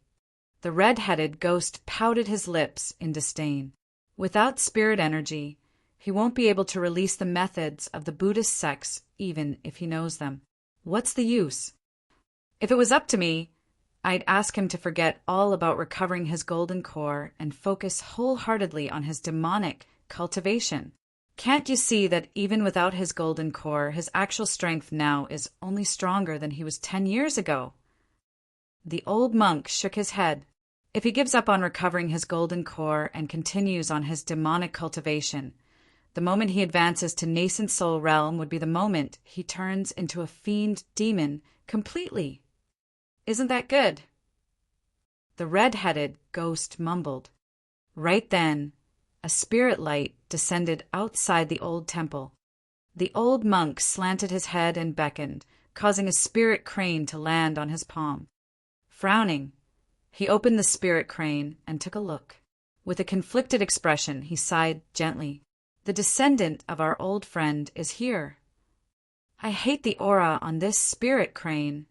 The red-headed ghost pouted his lips in disdain. Without spirit energy, he won't be able to release the methods of the Buddhist sects even if he knows them. What's the use? If it was up to me, I'd ask him to forget all about recovering his golden core and focus wholeheartedly on his demonic cultivation. Can't you see that even without his golden core, his actual strength now is only stronger than he was 10 years ago? The old monk shook his head. If he gives up on recovering his golden core and continues on his demonic cultivation, the moment he advances to nascent soul realm would be the moment he turns into a fiend demon completely. Isn't that good? The red-headed ghost mumbled. Right then, a spirit light descended outside the old temple. The old monk slanted his head and beckoned, causing a spirit crane to land on his palm. Frowning, he opened the spirit crane and took a look. With a conflicted expression, he sighed gently. The descendant of our old friend is here. I hate the aura on this spirit crane.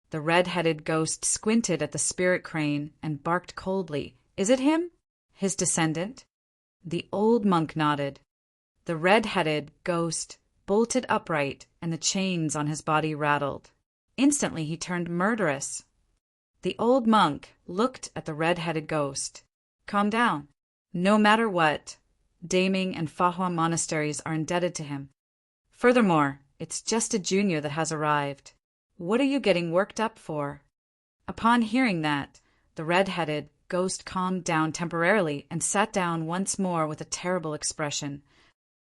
The red-headed ghost squinted at the spirit crane and barked coldly. Is it him? His descendant? The old monk nodded. The red-headed ghost bolted upright and the chains on his body rattled. Instantly he turned murderous. The old monk looked at the red-headed ghost. Calm down. No matter what, Daming and Fahua monasteries are indebted to him. Furthermore, it's just a junior that has arrived. What are you getting worked up for?" Upon hearing that, the red-headed ghost calmed down temporarily and sat down once more with a terrible expression.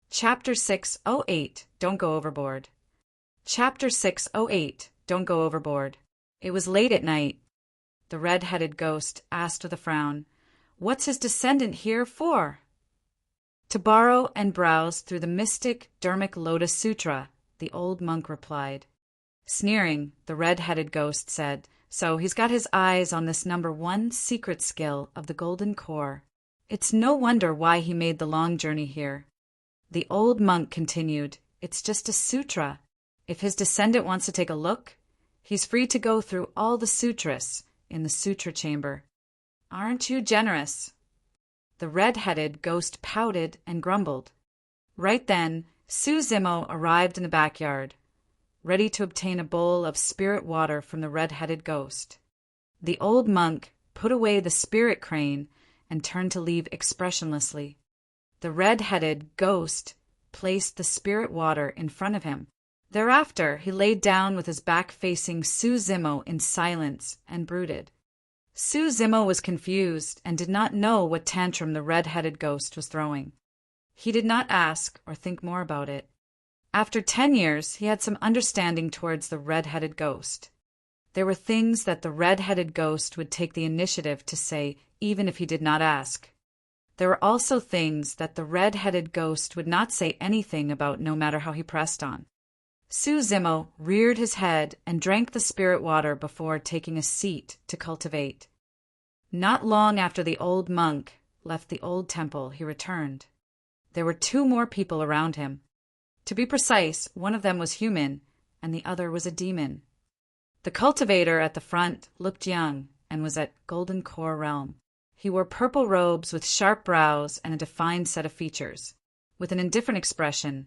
Chapter 608, Don't Go Overboard. Chapter 608, Don't Go Overboard. It was late at night. The red-headed ghost asked with a frown, "What's his descendant here for?" "To borrow and browse through the mystic Dharmic Lotus Sutra," the old monk replied. Sneering, the red-headed ghost said, "So he's got his eyes on this number 1 secret skill of the golden core. It's no wonder why he made the long journey here." The old monk continued, "It's just a sutra. If his descendant wants to take a look, he's free to go through all the sutras in the sutra chamber." "Aren't you generous?" The red-headed ghost pouted and grumbled. Right then, Suzimo arrived in the backyard, ready to obtain a bowl of spirit water from the red-headed ghost. The old monk put away the spirit crane and turned to leave expressionlessly. The red-headed ghost placed the spirit water in front of him. Thereafter, he laid down with his back facing Suzimo in silence and brooded. Suzimo was confused and did not know what tantrum the red-headed ghost was throwing. He did not ask or think more about it. After 10 years, he had some understanding towards the red-headed ghost. There were things that the red-headed ghost would take the initiative to say even if he did not ask. There were also things that the red-headed ghost would not say anything about no matter how he pressed on. Suzimo reared his head and drank the spirit water before taking a seat to cultivate. Not long after the old monk left the old temple, he returned. There were 2 more people around him. To be precise, one of them was human, and the other was a demon. The cultivator at the front looked young and was at Golden Core realm. He wore purple robes with sharp brows and a defined set of features. With an indifferent expression,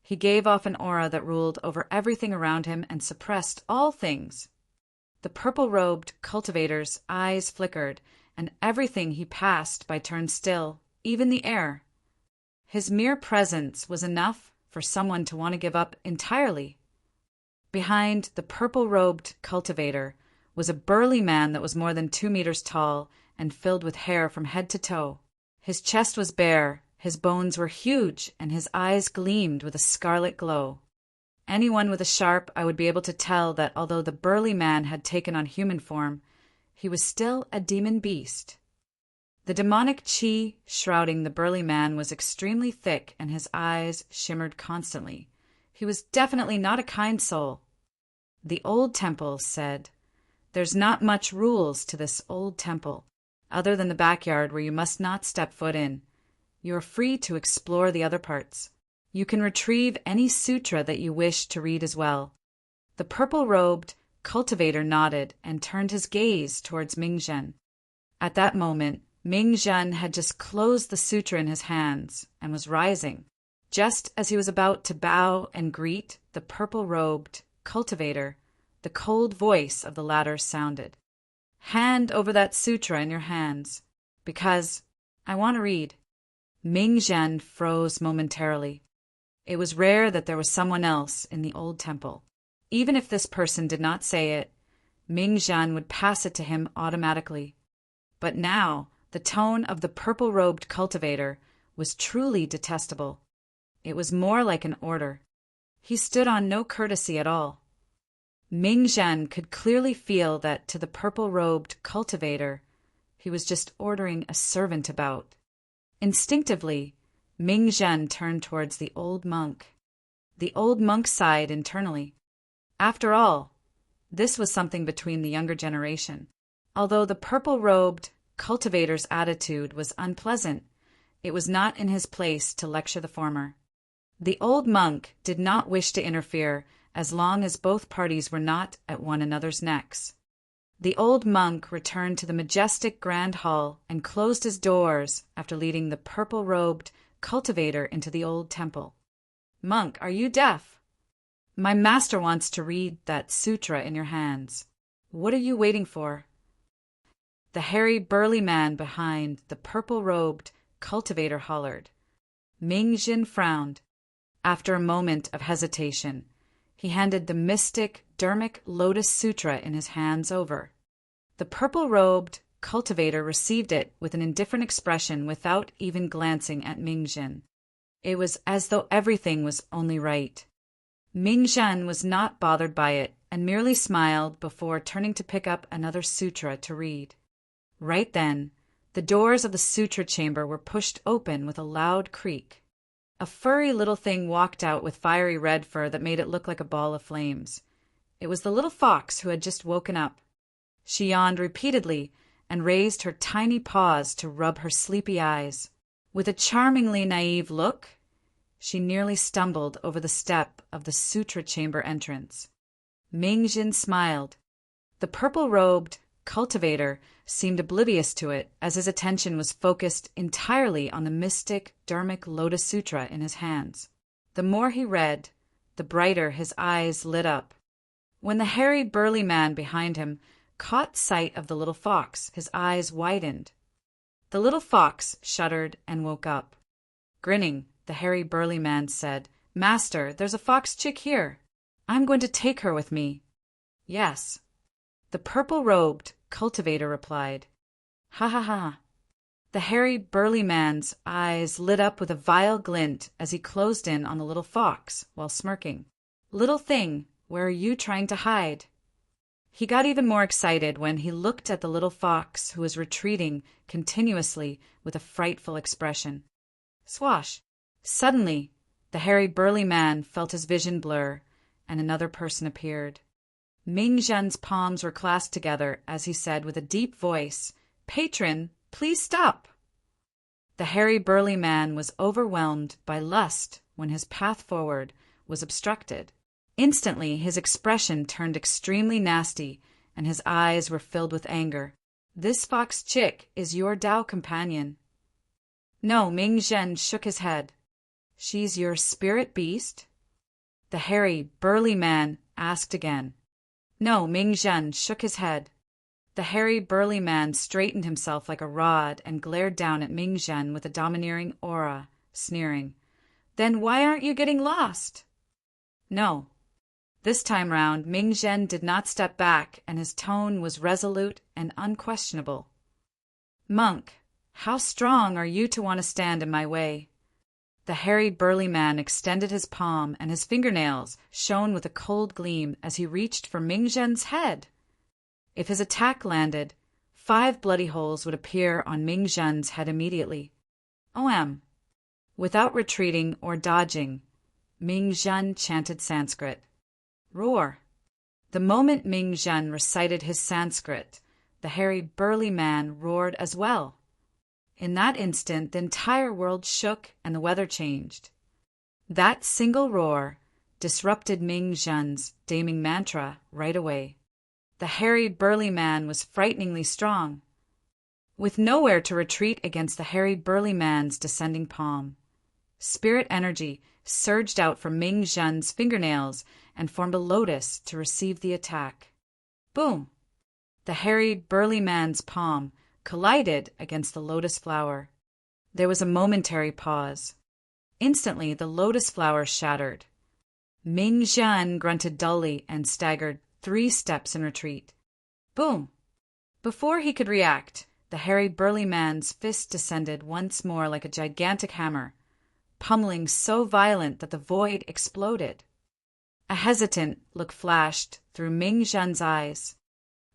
he gave off an aura that ruled over everything around him and suppressed all things. The purple-robed cultivator's eyes flickered, and everything he passed by turned still, even the air. His mere presence was enough for someone to want to give up entirely. Behind the purple-robed cultivator was a burly man that was more than 2 meters tall and filled with hair from head to toe. His chest was bare, his bones were huge, and his eyes gleamed with a scarlet glow. Anyone with a sharp eye would be able to tell that although the burly man had taken on human form, he was still a demon beast. The demonic chi shrouding the burly man was extremely thick, and his eyes shimmered constantly. He was definitely not a kind soul. The old temple said, "There's not much rules to this old temple, other than the backyard where you must not step foot in. You are free to explore the other parts. You can retrieve any sutra that you wish to read as well." The purple-robed cultivator nodded and turned his gaze towards Mingzhen. At that moment, Mingzhen had just closed the sutra in his hands and was rising. Just as he was about to bow and greet the purple-robed cultivator, the cold voice of the latter sounded. "Hand over that sutra in your hands, because I want to read." Mingzhen froze momentarily. It was rare that there was someone else in the old temple. Even if this person did not say it, Mingzhen would pass it to him automatically. But now, the tone of the purple-robed cultivator was truly detestable. It was more like an order. He stood on no courtesy at all. Mingzhen could clearly feel that to the purple-robed cultivator, he was just ordering a servant about. Instinctively, Mingzhen turned towards the old monk. The old monk sighed internally. After all, this was something between the younger generation. Although the purple-robed cultivator's attitude was unpleasant, it was not in his place to lecture the former. The old monk did not wish to interfere as long as both parties were not at one another's necks. The old monk returned to the majestic grand hall and closed his doors after leading the purple-robed cultivator into the old temple. "Monk, are you deaf? My master wants to read that sutra in your hands. What are you waiting for?" The hairy, burly man behind the purple-robed cultivator hollered. Mingzhen frowned. After a moment of hesitation, He handed the mystic Dharmic Lotus Sutra in his hands over. The purple-robed cultivator received it with an indifferent expression without even glancing at Ming-Zhen. It was as though everything was only right. Ming-Zhen was not bothered by it and merely smiled before turning to pick up another sutra to read. Right then, the doors of the sutra chamber were pushed open with a loud creak. A furry little thing walked out with fiery red fur that made it look like a ball of flames. It was the little fox who had just woken up. She yawned repeatedly and raised her tiny paws to rub her sleepy eyes. With a charmingly naive look, she nearly stumbled over the step of the sutra chamber entrance. Ming-Zhen smiled. The purple-robed cultivator seemed oblivious to it, as his attention was focused entirely on the mystic Dharmic Lotus Sutra in his hands. The more he read, the brighter his eyes lit up. When the hairy, burly man behind him caught sight of the little fox, his eyes widened. The little fox shuddered and woke up. Grinning, the hairy, burly man said, "Master, there's a fox chick here. I'm going to take her with me." "Yes." The purple-robed cultivator replied. "Ha ha ha." The hairy, burly man's eyes lit up with a vile glint as he closed in on the little fox while smirking. "Little thing, where are you trying to hide?" He got even more excited when he looked at the little fox, who was retreating continuously with a frightful expression. Swash! Suddenly, the hairy, burly man felt his vision blur, and another person appeared. Ming-Zhen's palms were clasped together as he said with a deep voice, "Patron, please stop." The hairy, burly man was overwhelmed by lust when his path forward was obstructed. Instantly, his expression turned extremely nasty, and his eyes were filled with anger. "This fox chick is your Tao companion." "No," Ming-Zhen shook his head. "She's your spirit beast?" The hairy, burly man asked again. "No," Ming-Zhen shook his head. The hairy, burly man straightened himself like a rod and glared down at Ming-Zhen with a domineering aura, sneering. "Then why aren't you getting lost?" "No." This time round, Ming-Zhen did not step back, and his tone was resolute and unquestionable. "Monk, how strong are you to want to stand in my way?" The hairy, burly man extended his palm, and his fingernails shone with a cold gleam as he reached for Ming-Zhen's head. If his attack landed, 5 bloody holes would appear on Ming-Zhen's head immediately. OM. Without retreating or dodging, Ming-Zhen chanted Sanskrit. Roar! The moment Ming-Zhen recited his Sanskrit, the hairy, burly man roared as well. In that instant, the entire world shook and the weather changed. That single roar disrupted Ming-Zhen's damning mantra right away. The hairy, burly man was frighteningly strong, with nowhere to retreat against the hairy, burly man's descending palm. Spirit energy surged out from Ming-Zhen's fingernails and formed a lotus to receive the attack. Boom! The hairy, burly man's palm collided against the lotus flower. There was a momentary pause. Instantly, the lotus flower shattered. Ming-Zhen grunted dully and staggered 3 steps in retreat. Boom! Before he could react, the hairy, burly man's fist descended once more like a gigantic hammer, pummeling so violent that the void exploded. A hesitant look flashed through Ming-Zhen's eyes.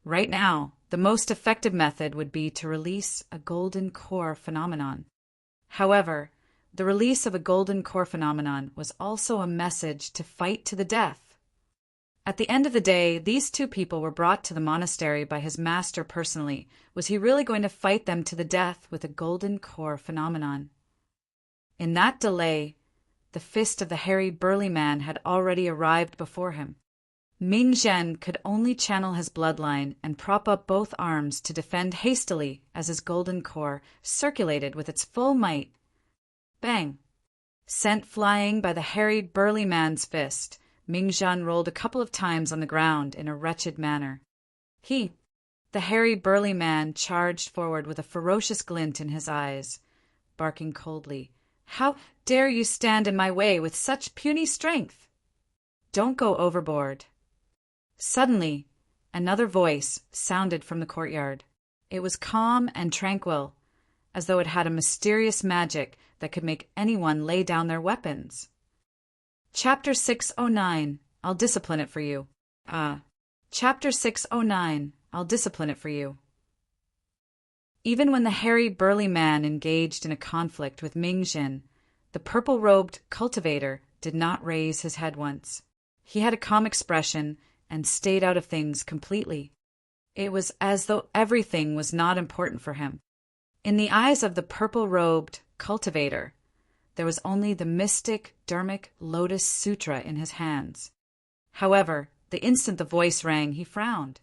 Right now, the most effective method would be to release a golden core phenomenon. However, the release of a golden core phenomenon was also a message to fight to the death. At the end of the day, these 2 people were brought to the monastery by his master personally. Was he really going to fight them to the death with a golden core phenomenon? In that delay, the fist of the hairy, burly man had already arrived before him. Ming-Zhen could only channel his bloodline and prop up both arms to defend hastily as his golden core circulated with its full might. Bang! Sent flying by the hairy, burly man's fist, Ming-Zhen rolled a couple of times on the ground in a wretched manner. The hairy, burly man charged forward with a ferocious glint in his eyes, barking coldly. "How dare you stand in my way with such puny strength?" Don't go overboard." Suddenly, another voice sounded from the courtyard. It was calm and tranquil, as though it had a mysterious magic that could make anyone lay down their weapons. Chapter 609, I'll discipline it for you. Chapter 609, I'll discipline it for you. Even when the hairy, burly man engaged in a conflict with Ming Zhen, the purple-robed cultivator did not raise his head once. He had a calm expression and stayed out of things completely. It was as though everything was not important for him. In the eyes of the purple-robed cultivator, there was only the mystic Dharmic Lotus Sutra in his hands. However, the instant the voice rang, he frowned.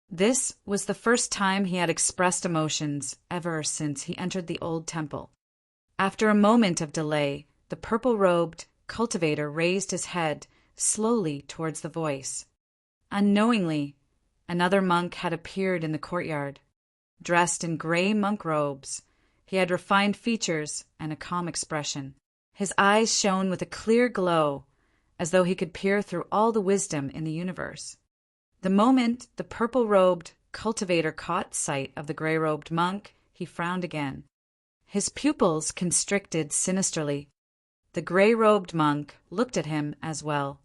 This was the first time he had expressed emotions ever since he entered the old temple. After a moment of delay, the purple-robed cultivator raised his head slowly towards the voice. Unknowingly, another monk had appeared in the courtyard. Dressed in gray monk robes, he had refined features and a calm expression. His eyes shone with a clear glow, as though he could peer through all the wisdom in the universe. The moment the purple-robed cultivator caught sight of the gray-robed monk, he frowned again. His pupils constricted sinisterly. The gray-robed monk looked at him as well.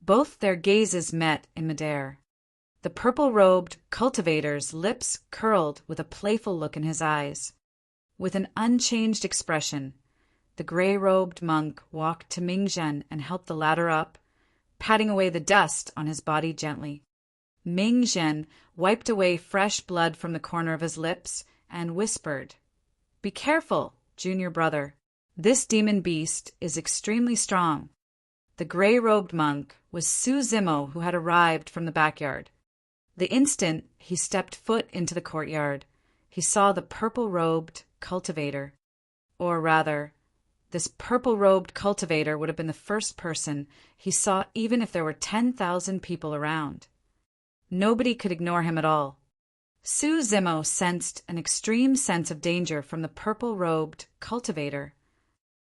Both their gazes met in midair. The purple-robed cultivator's lips curled with a playful look in his eyes. With an unchanged expression, the gray-robed monk walked to Ming Zhen and helped the latter up, patting away the dust on his body gently. Ming Zhen wiped away fresh blood from the corner of his lips and whispered, "Be careful, junior brother. This demon beast is extremely strong." The gray-robed monk was Su Zimo, who had arrived from the backyard. The instant he stepped foot into the courtyard, he saw the purple-robed cultivator. Or rather, this purple-robed cultivator would have been the first person he saw even if there were 10,000 people around. Nobody could ignore him at all. Su Zimo sensed an extreme sense of danger from the purple-robed cultivator.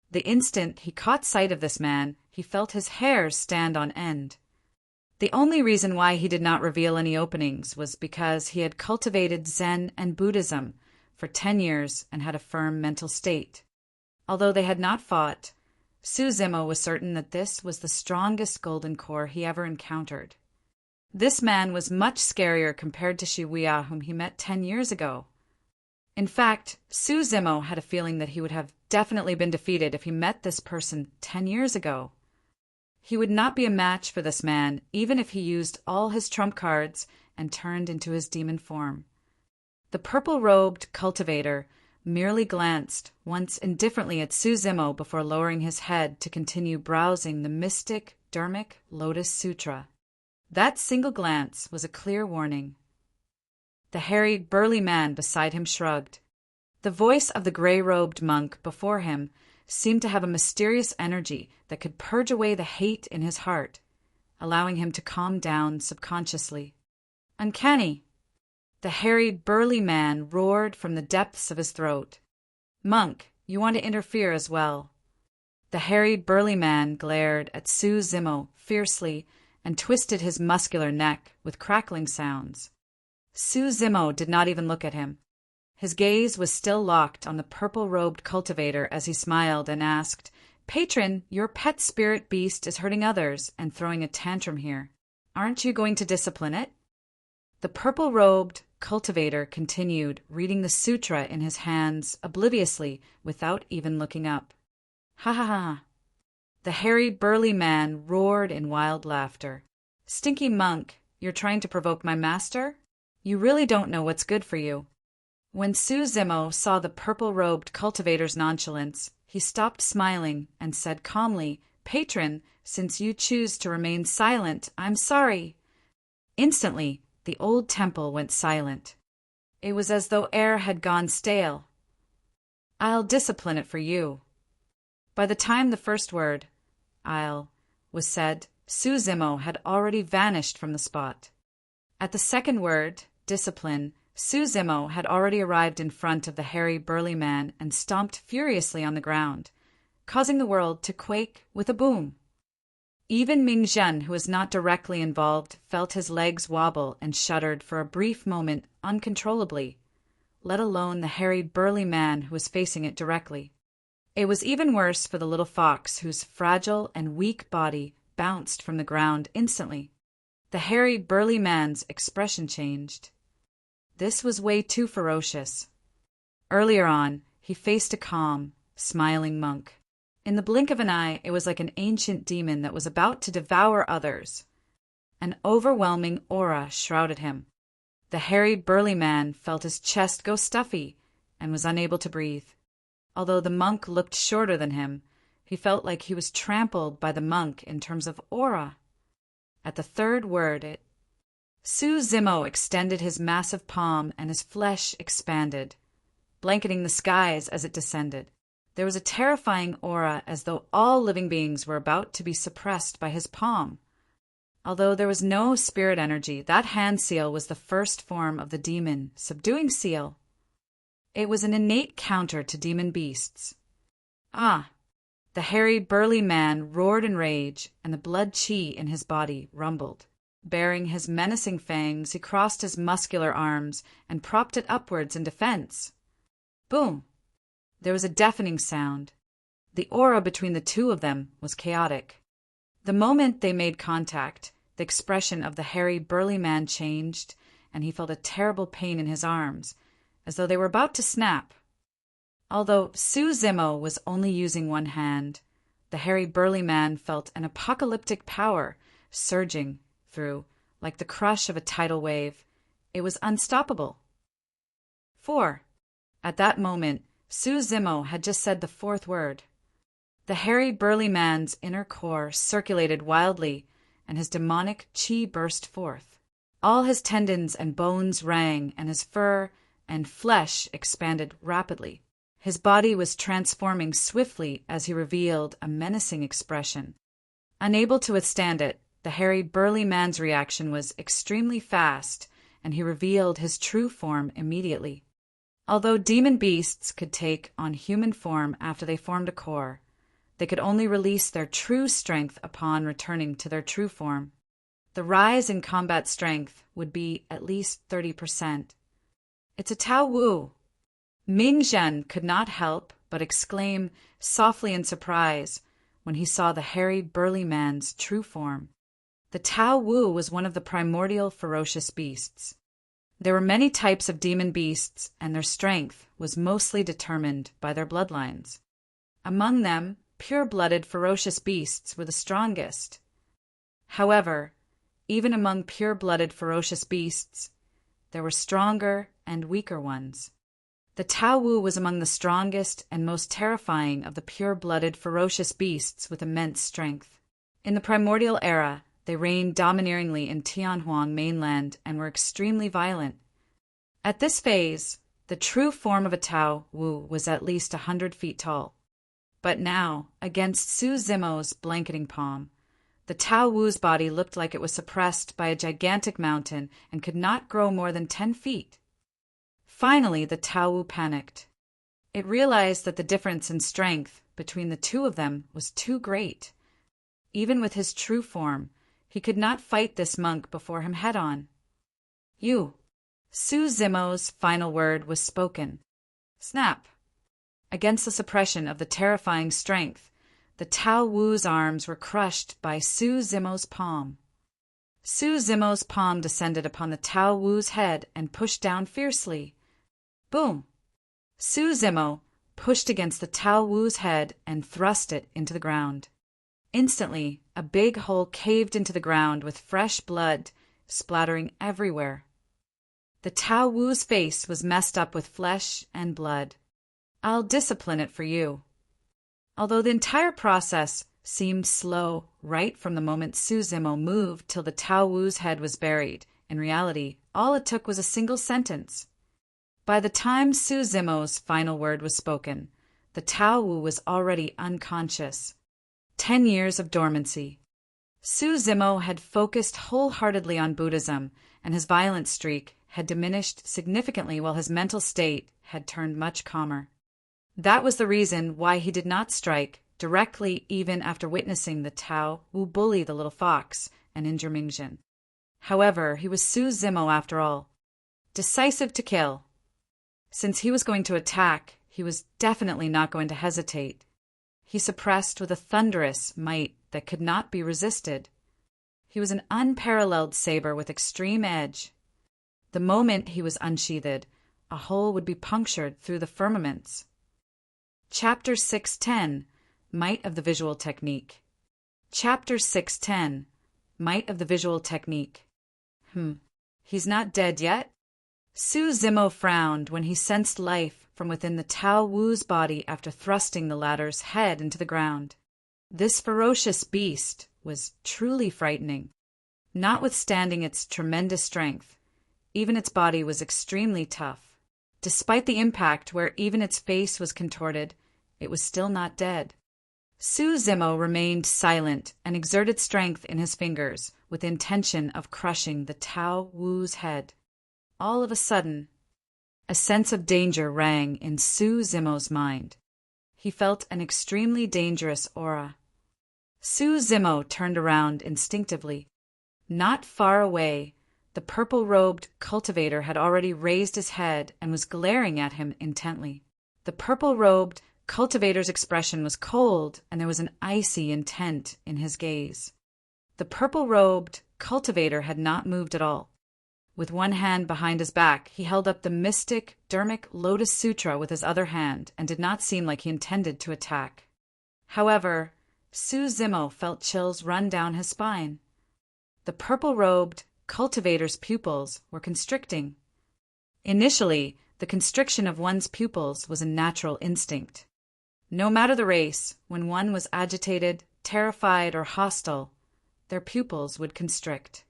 The instant he caught sight of this man, he felt his hair stand on end. The only reason why he did not reveal any openings was because he had cultivated Zen and Buddhism for 10 years and had a firm mental state. Although they had not fought, Su Zimo was certain that this was the strongest golden core he ever encountered. This man was much scarier compared to Shibuya, whom he met 10 years ago. In fact, Su Zimo had a feeling that he would have definitely been defeated if he met this person 10 years ago. He would not be a match for this man, even if he used all his trump cards and turned into his demon form. The purple-robed cultivator merely glanced once indifferently at Su Zimo before lowering his head to continue browsing the mystic Dharmic Lotus Sutra. That single glance was a clear warning. The hairy, burly man beside him shrugged. The voice of the gray-robed monk before him seemed to have a mysterious energy that could purge away the hate in his heart, allowing him to calm down subconsciously. "Uncanny!" The hairy, burly man roared from the depths of his throat. "Monk, you want to interfere as well." The hairy, burly man glared at Su Zimo fiercely and twisted his muscular neck with crackling sounds. Su Zimo did not even look at him. His gaze was still locked on the purple-robed cultivator as he smiled and asked, "Patron, your pet spirit beast is hurting others and throwing a tantrum here. Aren't you going to discipline it?" The purple-robed cultivator continued, reading the sutra in his hands obliviously without even looking up. "Ha ha ha!" The hairy, burly man roared in wild laughter. "Stinky monk, you're trying to provoke my master? You really don't know what's good for you." When Su Zimo saw the purple-robed cultivator's nonchalance, he stopped smiling and said calmly, "Patron, since you choose to remain silent, I'm sorry." Instantly, the old temple went silent. It was as though air had gone stale. "I'll discipline it for you." By the time the first word, "I'll," was said, Su Zimo had already vanished from the spot. At the second word, discipline, Su Zimo had already arrived in front of the hairy, burly man and stomped furiously on the ground, causing the world to quake with a boom. Even Ming Zhen, who was not directly involved, felt his legs wobble and shuddered for a brief moment uncontrollably, let alone the hairy, burly man who was facing it directly. It was even worse for the little fox, whose fragile and weak body bounced from the ground instantly. The hairy, burly man's expression changed. This was way too ferocious. Earlier on, he faced a calm, smiling monk. In the blink of an eye, it was like an ancient demon that was about to devour others. An overwhelming aura shrouded him. The hairy, burly man felt his chest go stuffy and was unable to breathe. Although the monk looked shorter than him, he felt like he was trampled by the monk in terms of aura. At the third word, Su Zimo extended his massive palm and his flesh expanded, blanketing the skies as it descended. There was a terrifying aura, as though all living beings were about to be suppressed by his palm. Although there was no spirit energy, that hand seal was the first form of the demon, subduing seal. It was an innate counter to demon beasts. Ah! The hairy, burly man roared in rage, and the blood chi in his body rumbled. Baring his menacing fangs, he crossed his muscular arms and propped it upwards in defense. Boom! There was a deafening sound. The aura between the two of them was chaotic. The moment they made contact, the expression of the hairy, burly man changed, and he felt a terrible pain in his arms, as though they were about to snap. Although Su Zimo was only using one hand, the hairy, burly man felt an apocalyptic power surging through, like the crush of a tidal wave. It was unstoppable. 4. At that moment, Su Zimo had just said the fourth word. The hairy, burly man's inner core circulated wildly, and his demonic chi burst forth. All his tendons and bones rang, and his fur and flesh expanded rapidly. His body was transforming swiftly as he revealed a menacing expression. Unable to withstand it, the hairy, burly man's reaction was extremely fast, and he revealed his true form immediately. Although demon beasts could take on human form after they formed a core, they could only release their true strength upon returning to their true form. The rise in combat strength would be at least 30%. It's a Tao Wu. Ming Zhen could not help but exclaim softly in surprise when he saw the hairy, burly man's true form. The Tao Wu was one of the primordial ferocious beasts. There were many types of demon beasts, and their strength was mostly determined by their bloodlines. Among them, pure-blooded ferocious beasts were the strongest. However, even among pure-blooded ferocious beasts, there were stronger and weaker ones. The Tao Wu was among the strongest and most terrifying of the pure-blooded ferocious beasts with immense strength. In the primordial era, they reigned domineeringly in Tianhuang mainland and were extremely violent. At this phase, the true form of a Tao Wu was at least 100 feet tall. But now, against Su Zimo's blanketing palm, the Tao Wu's body looked like it was suppressed by a gigantic mountain and could not grow more than 10 feet. Finally, the Tao Wu panicked. It realized that the difference in strength between the two of them was too great. Even with his true form, he could not fight this monk before him head-on. You. Su Zimo's final word was spoken. Snap. Against the suppression of the terrifying strength, the Tao Wu's arms were crushed by Su Zimo's palm. Su Zimo's palm descended upon the Tao Wu's head and pushed down fiercely. Boom! Su Zimo pushed against the Tao Wu's head and thrust it into the ground. Instantly, a big hole caved into the ground with fresh blood splattering everywhere. The Tao Wu's face was messed up with flesh and blood. I'll discipline it for you. Although the entire process seemed slow right from the moment Su Zimo moved till the Tao Wu's head was buried, in reality, all it took was a single sentence. By the time Su Zimo's final word was spoken, the Tao Wu was already unconscious. 10 years of dormancy. Su Zimo had focused wholeheartedly on Buddhism, and his violent streak had diminished significantly while his mental state had turned much calmer. That was the reason why he did not strike directly even after witnessing the Tao Wu bully the little fox and injure Mingzhen. However, he was Su Zimo after all, decisive to kill. Since he was going to attack, he was definitely not going to hesitate. He suppressed with a thunderous might that could not be resisted. He was an unparalleled saber with extreme edge. The moment he was unsheathed, a hole would be punctured through the firmaments. Chapter 610, Might of the Visual Technique. Chapter 610, Might of the Visual Technique. He's not dead yet? Su Zimo frowned when he sensed life from within the Tao Wu's body after thrusting the latter's head into the ground. This ferocious beast was truly frightening. Notwithstanding its tremendous strength, even its body was extremely tough. Despite the impact where even its face was contorted, it was still not dead. Su Zimo remained silent and exerted strength in his fingers with the intention of crushing the Tao Wu's head. All of a sudden, a sense of danger rang in Su Zimo's mind. He felt an extremely dangerous aura. Su Zimo turned around instinctively. Not far away, the purple-robed cultivator had already raised his head and was glaring at him intently. The purple-robed cultivator's expression was cold, and there was an icy intent in his gaze. The purple-robed cultivator had not moved at all. With one hand behind his back, he held up the mystic Dharmic Lotus Sutra with his other hand and did not seem like he intended to attack. However, Su Zimo felt chills run down his spine. The purple-robed cultivator's pupils were constricting. Initially, the constriction of one's pupils was a natural instinct. No matter the race, when one was agitated, terrified, or hostile, their pupils would constrict.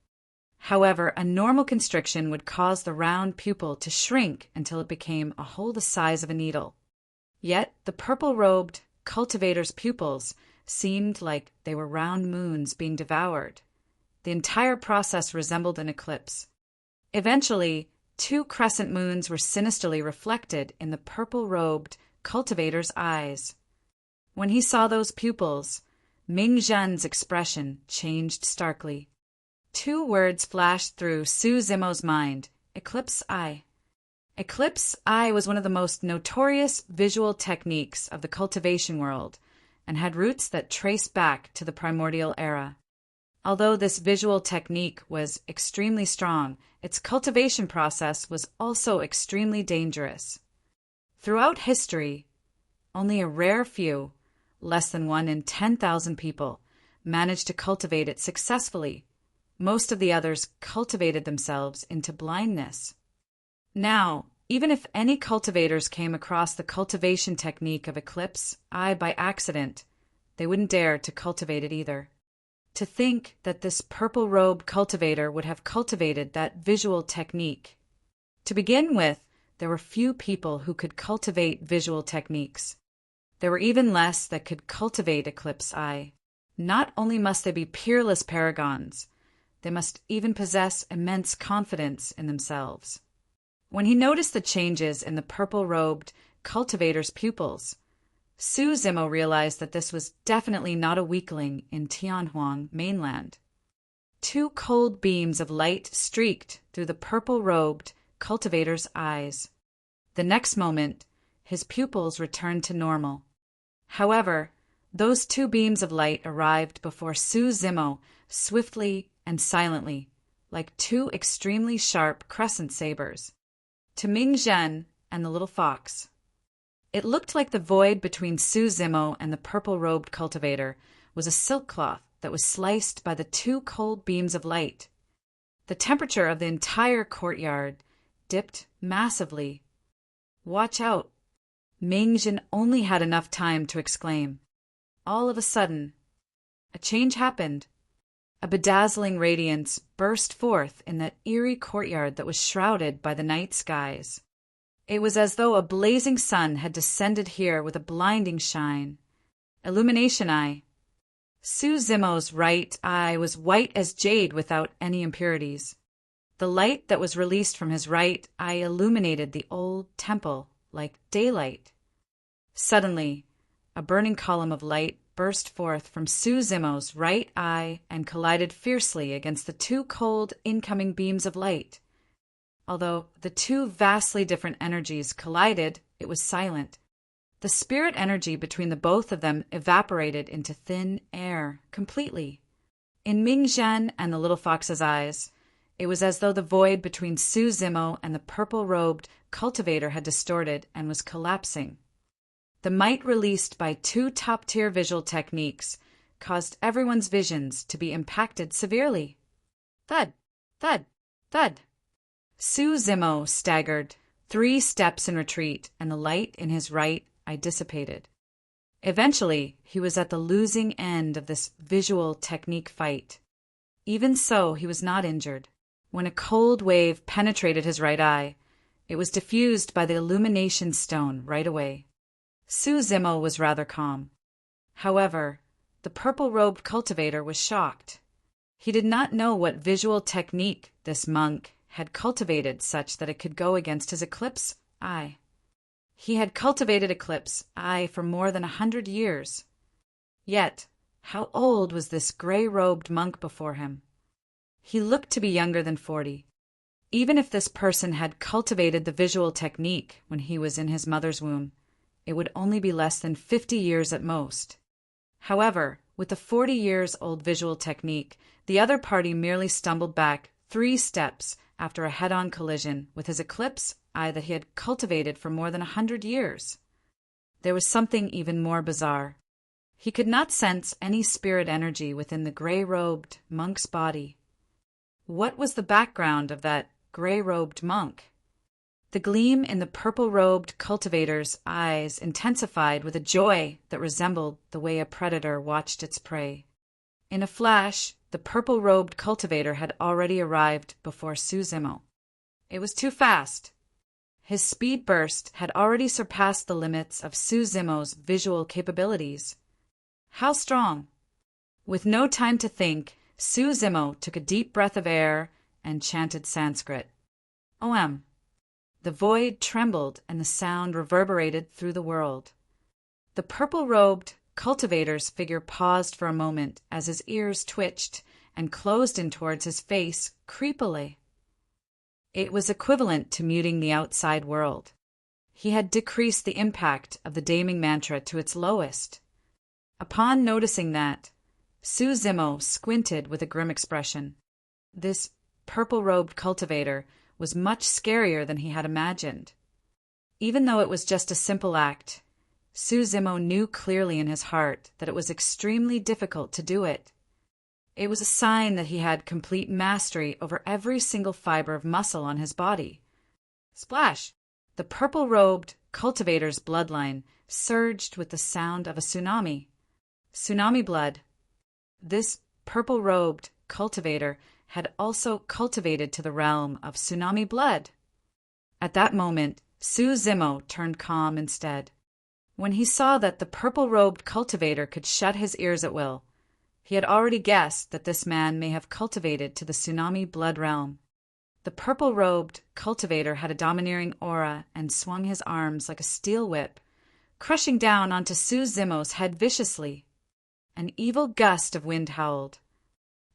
However, a normal constriction would cause the round pupil to shrink until it became a hole the size of a needle. Yet the purple-robed cultivator's pupils seemed like they were round moons being devoured. The entire process resembled an eclipse. Eventually, 2 crescent moons were sinisterly reflected in the purple-robed cultivator's eyes. When he saw those pupils, Ming Zhen's expression changed starkly. 2 words flashed through Su Zimo's mind: Eclipse Eye. Eclipse Eye was one of the most notorious visual techniques of the cultivation world and had roots that traced back to the primordial era. Although this visual technique was extremely strong, its cultivation process was also extremely dangerous. Throughout history, only a rare few, less than 1 in 10,000 people, managed to cultivate it successfully. Most of the others cultivated themselves into blindness. Now, even if any cultivators came across the cultivation technique of Eclipse Eye by accident, they wouldn't dare to cultivate it either. To think that this purple-robe cultivator would have cultivated that visual technique. To begin with, there were few people who could cultivate visual techniques. There were even less that could cultivate Eclipse Eye. Not only must they be peerless paragons, they must even possess immense confidence in themselves. When he noticed the changes in the purple-robed cultivator's pupils, Su Zimo realized that this was definitely not a weakling in Tianhuang mainland. 2 cold beams of light streaked through the purple-robed cultivator's eyes. The next moment, his pupils returned to normal. However, those 2 beams of light arrived before Su Zimo swiftly and silently, like 2 extremely sharp crescent sabers, to Ming Zhen and the little fox. It looked like the void between Su Zimo and the purple-robed cultivator was a silk cloth that was sliced by the 2 cold beams of light. The temperature of the entire courtyard dipped massively. "Watch out!" Ming Zhen only had enough time to exclaim. All of a sudden, a change happened. A bedazzling radiance burst forth in that eerie courtyard that was shrouded by the night skies. It was as though a blazing sun had descended here with a blinding shine. Illumination Eye. Su Zimo's right eye was white as jade without any impurities. The light that was released from his right eye illuminated the old temple like daylight. Suddenly, a burning column of light burst forth from Su Zimo's right eye and collided fiercely against the two cold, incoming beams of light. Although the two vastly different energies collided, it was silent. The spirit energy between the both of them evaporated into thin air completely. In Ming Zhen and the little fox's eyes, it was as though the void between Su Zimo and the purple-robed cultivator had distorted and was collapsing. The might released by two top-tier visual techniques caused everyone's visions to be impacted severely. Thud, thud, thud. Su Zimo staggered 3 steps in retreat, and the light in his right eye dissipated. Eventually, he was at the losing end of this visual technique fight. Even so, he was not injured. When a cold wave penetrated his right eye, it was diffused by the illumination stone right away. Su Zimo was rather calm. However, the purple-robed cultivator was shocked. He did not know what visual technique this monk had cultivated such that it could go against his eclipse eye. He had cultivated eclipse eye for more than 100 years. Yet, how old was this gray-robed monk before him? He looked to be younger than 40. Even if this person had cultivated the visual technique when he was in his mother's womb, it would only be less than 50 years at most. However, with the 40-years-old visual technique, the other party merely stumbled back 3 steps after a head-on collision with his eclipse eye that he had cultivated for more than 100 years. There was something even more bizarre. He could not sense any spirit energy within the gray-robed monk's body. What was the background of that gray-robed monk? The gleam in the purple-robed cultivator's eyes intensified with a joy that resembled the way a predator watched its prey. In a flash, the purple-robed cultivator had already arrived before Su Zimo. It was too fast. His speed burst had already surpassed the limits of Su Zimo's visual capabilities. How strong? With no time to think, Su Zimo took a deep breath of air and chanted Sanskrit. Om. The void trembled and the sound reverberated through the world. The purple-robed cultivator's figure paused for a moment as his ears twitched and closed in towards his face creepily. It was equivalent to muting the outside world. He had decreased the impact of the damning mantra to its lowest. Upon noticing that, Su Zimo squinted with a grim expression. This purple-robed cultivator was much scarier than he had imagined. Even though it was just a simple act, Su Zimo knew clearly in his heart that it was extremely difficult to do it. It was a sign that he had complete mastery over every single fiber of muscle on his body. Splash! The purple-robed cultivator's bloodline surged with the sound of a tsunami. Tsunami blood. This purple-robed cultivator had also cultivated to the realm of tsunami blood. At that moment, Su Zimo turned calm instead. When he saw that the purple-robed cultivator could shut his ears at will, he had already guessed that this man may have cultivated to the tsunami blood realm. The purple-robed cultivator had a domineering aura and swung his arms like a steel whip, crushing down onto Su Zimo's head viciously. An evil gust of wind howled.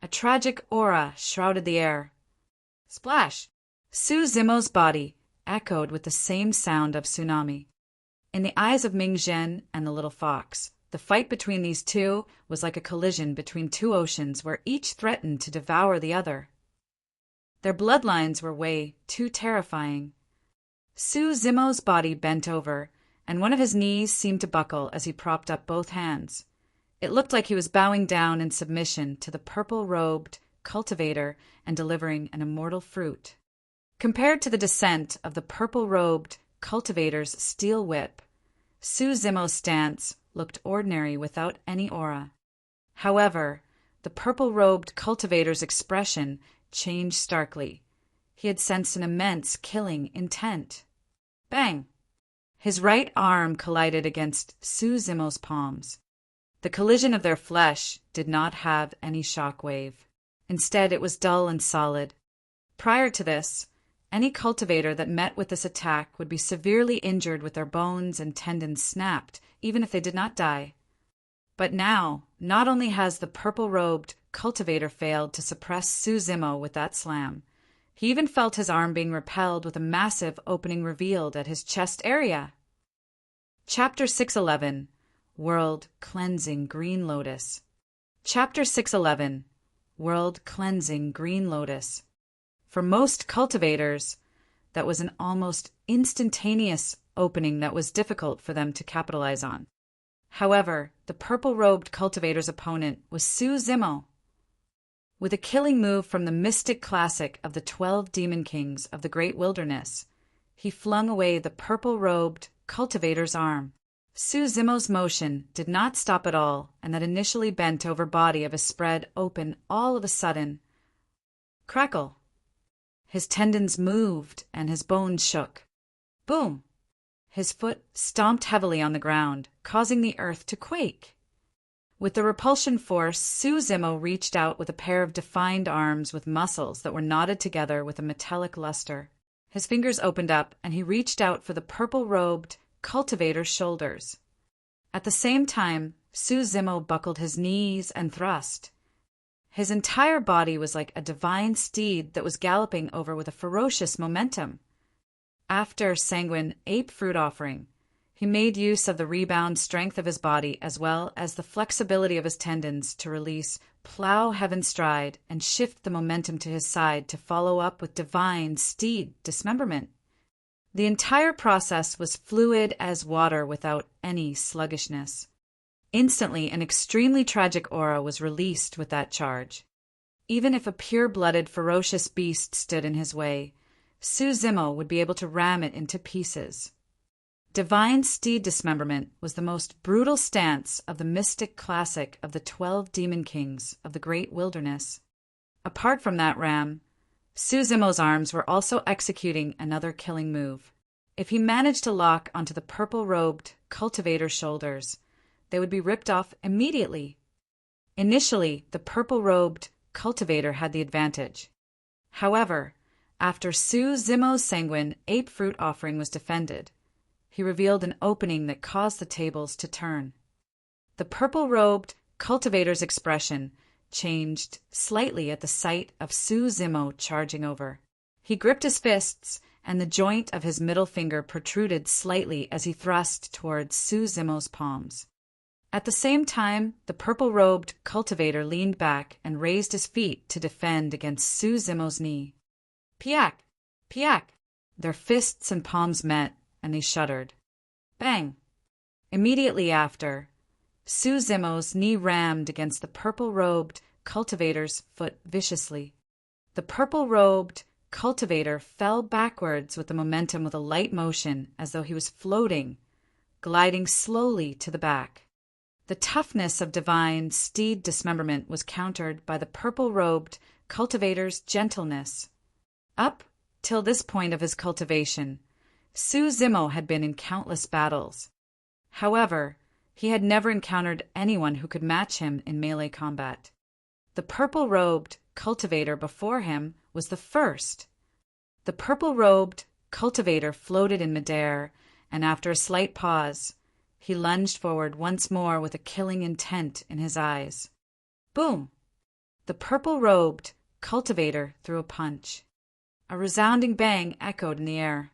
A tragic aura shrouded the air. Splash! Su Zimo's body echoed with the same sound of tsunami. In the eyes of Ming Zhen and the little fox, the fight between these two was like a collision between two oceans where each threatened to devour the other. Their bloodlines were way too terrifying. Su Zimo's body bent over, and one of his knees seemed to buckle as he propped up both hands. It looked like he was bowing down in submission to the purple-robed cultivator and delivering an immortal fruit. Compared to the descent of the purple-robed cultivator's steel whip, Su Zimo's stance looked ordinary without any aura. However, the purple-robed cultivator's expression changed starkly. He had sensed an immense killing intent. Bang! His right arm collided against Su Zimo's palms. The collision of their flesh did not have any shock wave. Instead, it was dull and solid. Prior to this, Any cultivator that met with this attack would be severely injured with their bones and tendons snapped, even if they did not die. But now, not only has the purple-robed cultivator failed to suppress Suzumo with that slam, he even felt his arm being repelled with a massive opening revealed at his chest area. Chapter 611, World Cleansing Green Lotus. Chapter 611, World Cleansing Green Lotus. For most cultivators, that was an almost instantaneous opening that was difficult for them to capitalize on. However, the purple-robed cultivator's opponent was Suzumo. With a killing move from the mystic classic of the 12 Demon Kings of the Great Wilderness, he flung away the purple-robed cultivator's arm. Suzumo's motion did not stop at all, and that initially bent-over body of his spread open all of a sudden. Crackle! His tendons moved and his bones shook. Boom! His foot stomped heavily on the ground, causing the earth to quake. With the repulsion force, Suzumo reached out with a pair of defined arms with muscles that were knotted together with a metallic luster. His fingers opened up, and he reached out for the purple-robed cultivator's shoulders. At the same time, Suzumo buckled his knees and thrust. His entire body was like a divine steed that was galloping over with a ferocious momentum. After sanguine ape fruit offering, he made use of the rebound strength of his body as well as the flexibility of his tendons to release plow heaven stride and shift the momentum to his side to follow up with divine steed dismemberment. The entire process was fluid as water without any sluggishness. Instantly, an extremely tragic aura was released with that charge. Even if a pure-blooded, ferocious beast stood in his way, Suzumo would be able to ram it into pieces. Divine steed dismemberment was the most brutal stance of the mystic classic of the 12 Demon Kings of the Great Wilderness. Apart from that ram, Suzumo's arms were also executing another killing move. If he managed to lock onto the purple-robed cultivator's shoulders, they would be ripped off immediately. Initially, the purple-robed cultivator had the advantage. However, after Suzumo's sanguine ape fruit offering was defended, he revealed an opening that caused the tables to turn. The purple-robed cultivator's expression changed slightly at the sight of Suzumo charging over. He gripped his fists, and the joint of his middle finger protruded slightly as he thrust towards Suzumo's palms. At the same time, the purple-robed cultivator leaned back and raised his feet to defend against Suzumo's knee. Piak! Piak! Their fists and palms met, and they shuddered. Bang! Immediately after, Suzumo's knee rammed against the purple-robed cultivator's foot viciously. The purple-robed cultivator fell backwards with the momentum with a light motion as though he was floating, gliding slowly to the back. The toughness of divine steed dismemberment was countered by the purple-robed cultivator's gentleness. Up till this point of his cultivation, Suzumo had been in countless battles. However, he had never encountered anyone who could match him in melee combat. The purple-robed cultivator before him was the first. The purple-robed cultivator floated in midair, and after a slight pause, he lunged forward once more with a killing intent in his eyes. Boom! The purple-robed cultivator threw a punch. A resounding bang echoed in the air.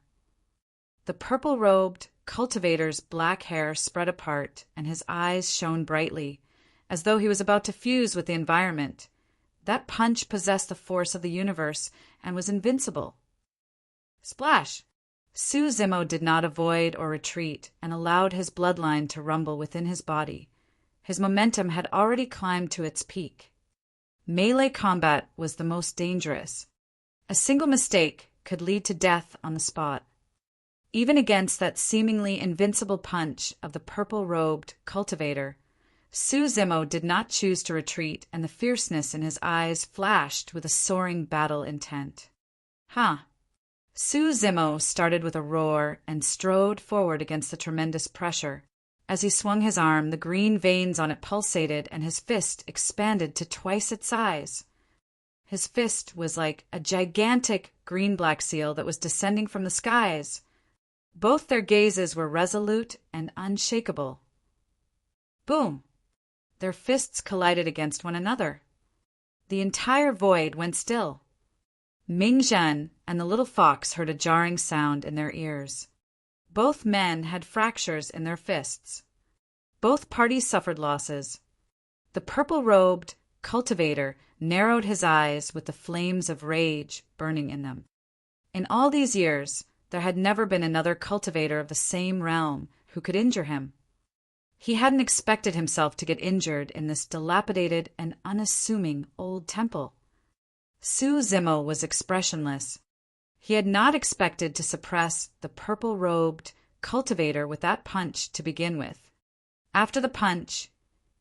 The purple-robed cultivator's black hair spread apart, and his eyes shone brightly, as though he was about to fuse with the environment. That punch possessed the force of the universe and was invincible. Splash! Suzumo did not avoid or retreat and allowed his bloodline to rumble within his body. His momentum had already climbed to its peak. Melee combat was the most dangerous. A single mistake could lead to death on the spot. Even against that seemingly invincible punch of the purple-robed cultivator, Suzumo did not choose to retreat, and the fierceness in his eyes flashed with a soaring battle intent. Suzumo started with a roar and strode forward against the tremendous pressure. As he swung his arm, the green veins on it pulsated, and his fist expanded to twice its size. His fist was like a gigantic green-black seal that was descending from the skies. Both their gazes were resolute and unshakable. Boom! Their fists collided against one another. The entire void went still. Ming-Zhen and the little fox heard a jarring sound in their ears. Both men had fractures in their fists. Both parties suffered losses. The purple-robed cultivator narrowed his eyes with the flames of rage burning in them. In all these years, there had never been another cultivator of the same realm who could injure him. He hadn't expected himself to get injured in this dilapidated and unassuming old temple. Su Zimo was expressionless. He had not expected to suppress the purple-robed cultivator with that punch to begin with. After the punch,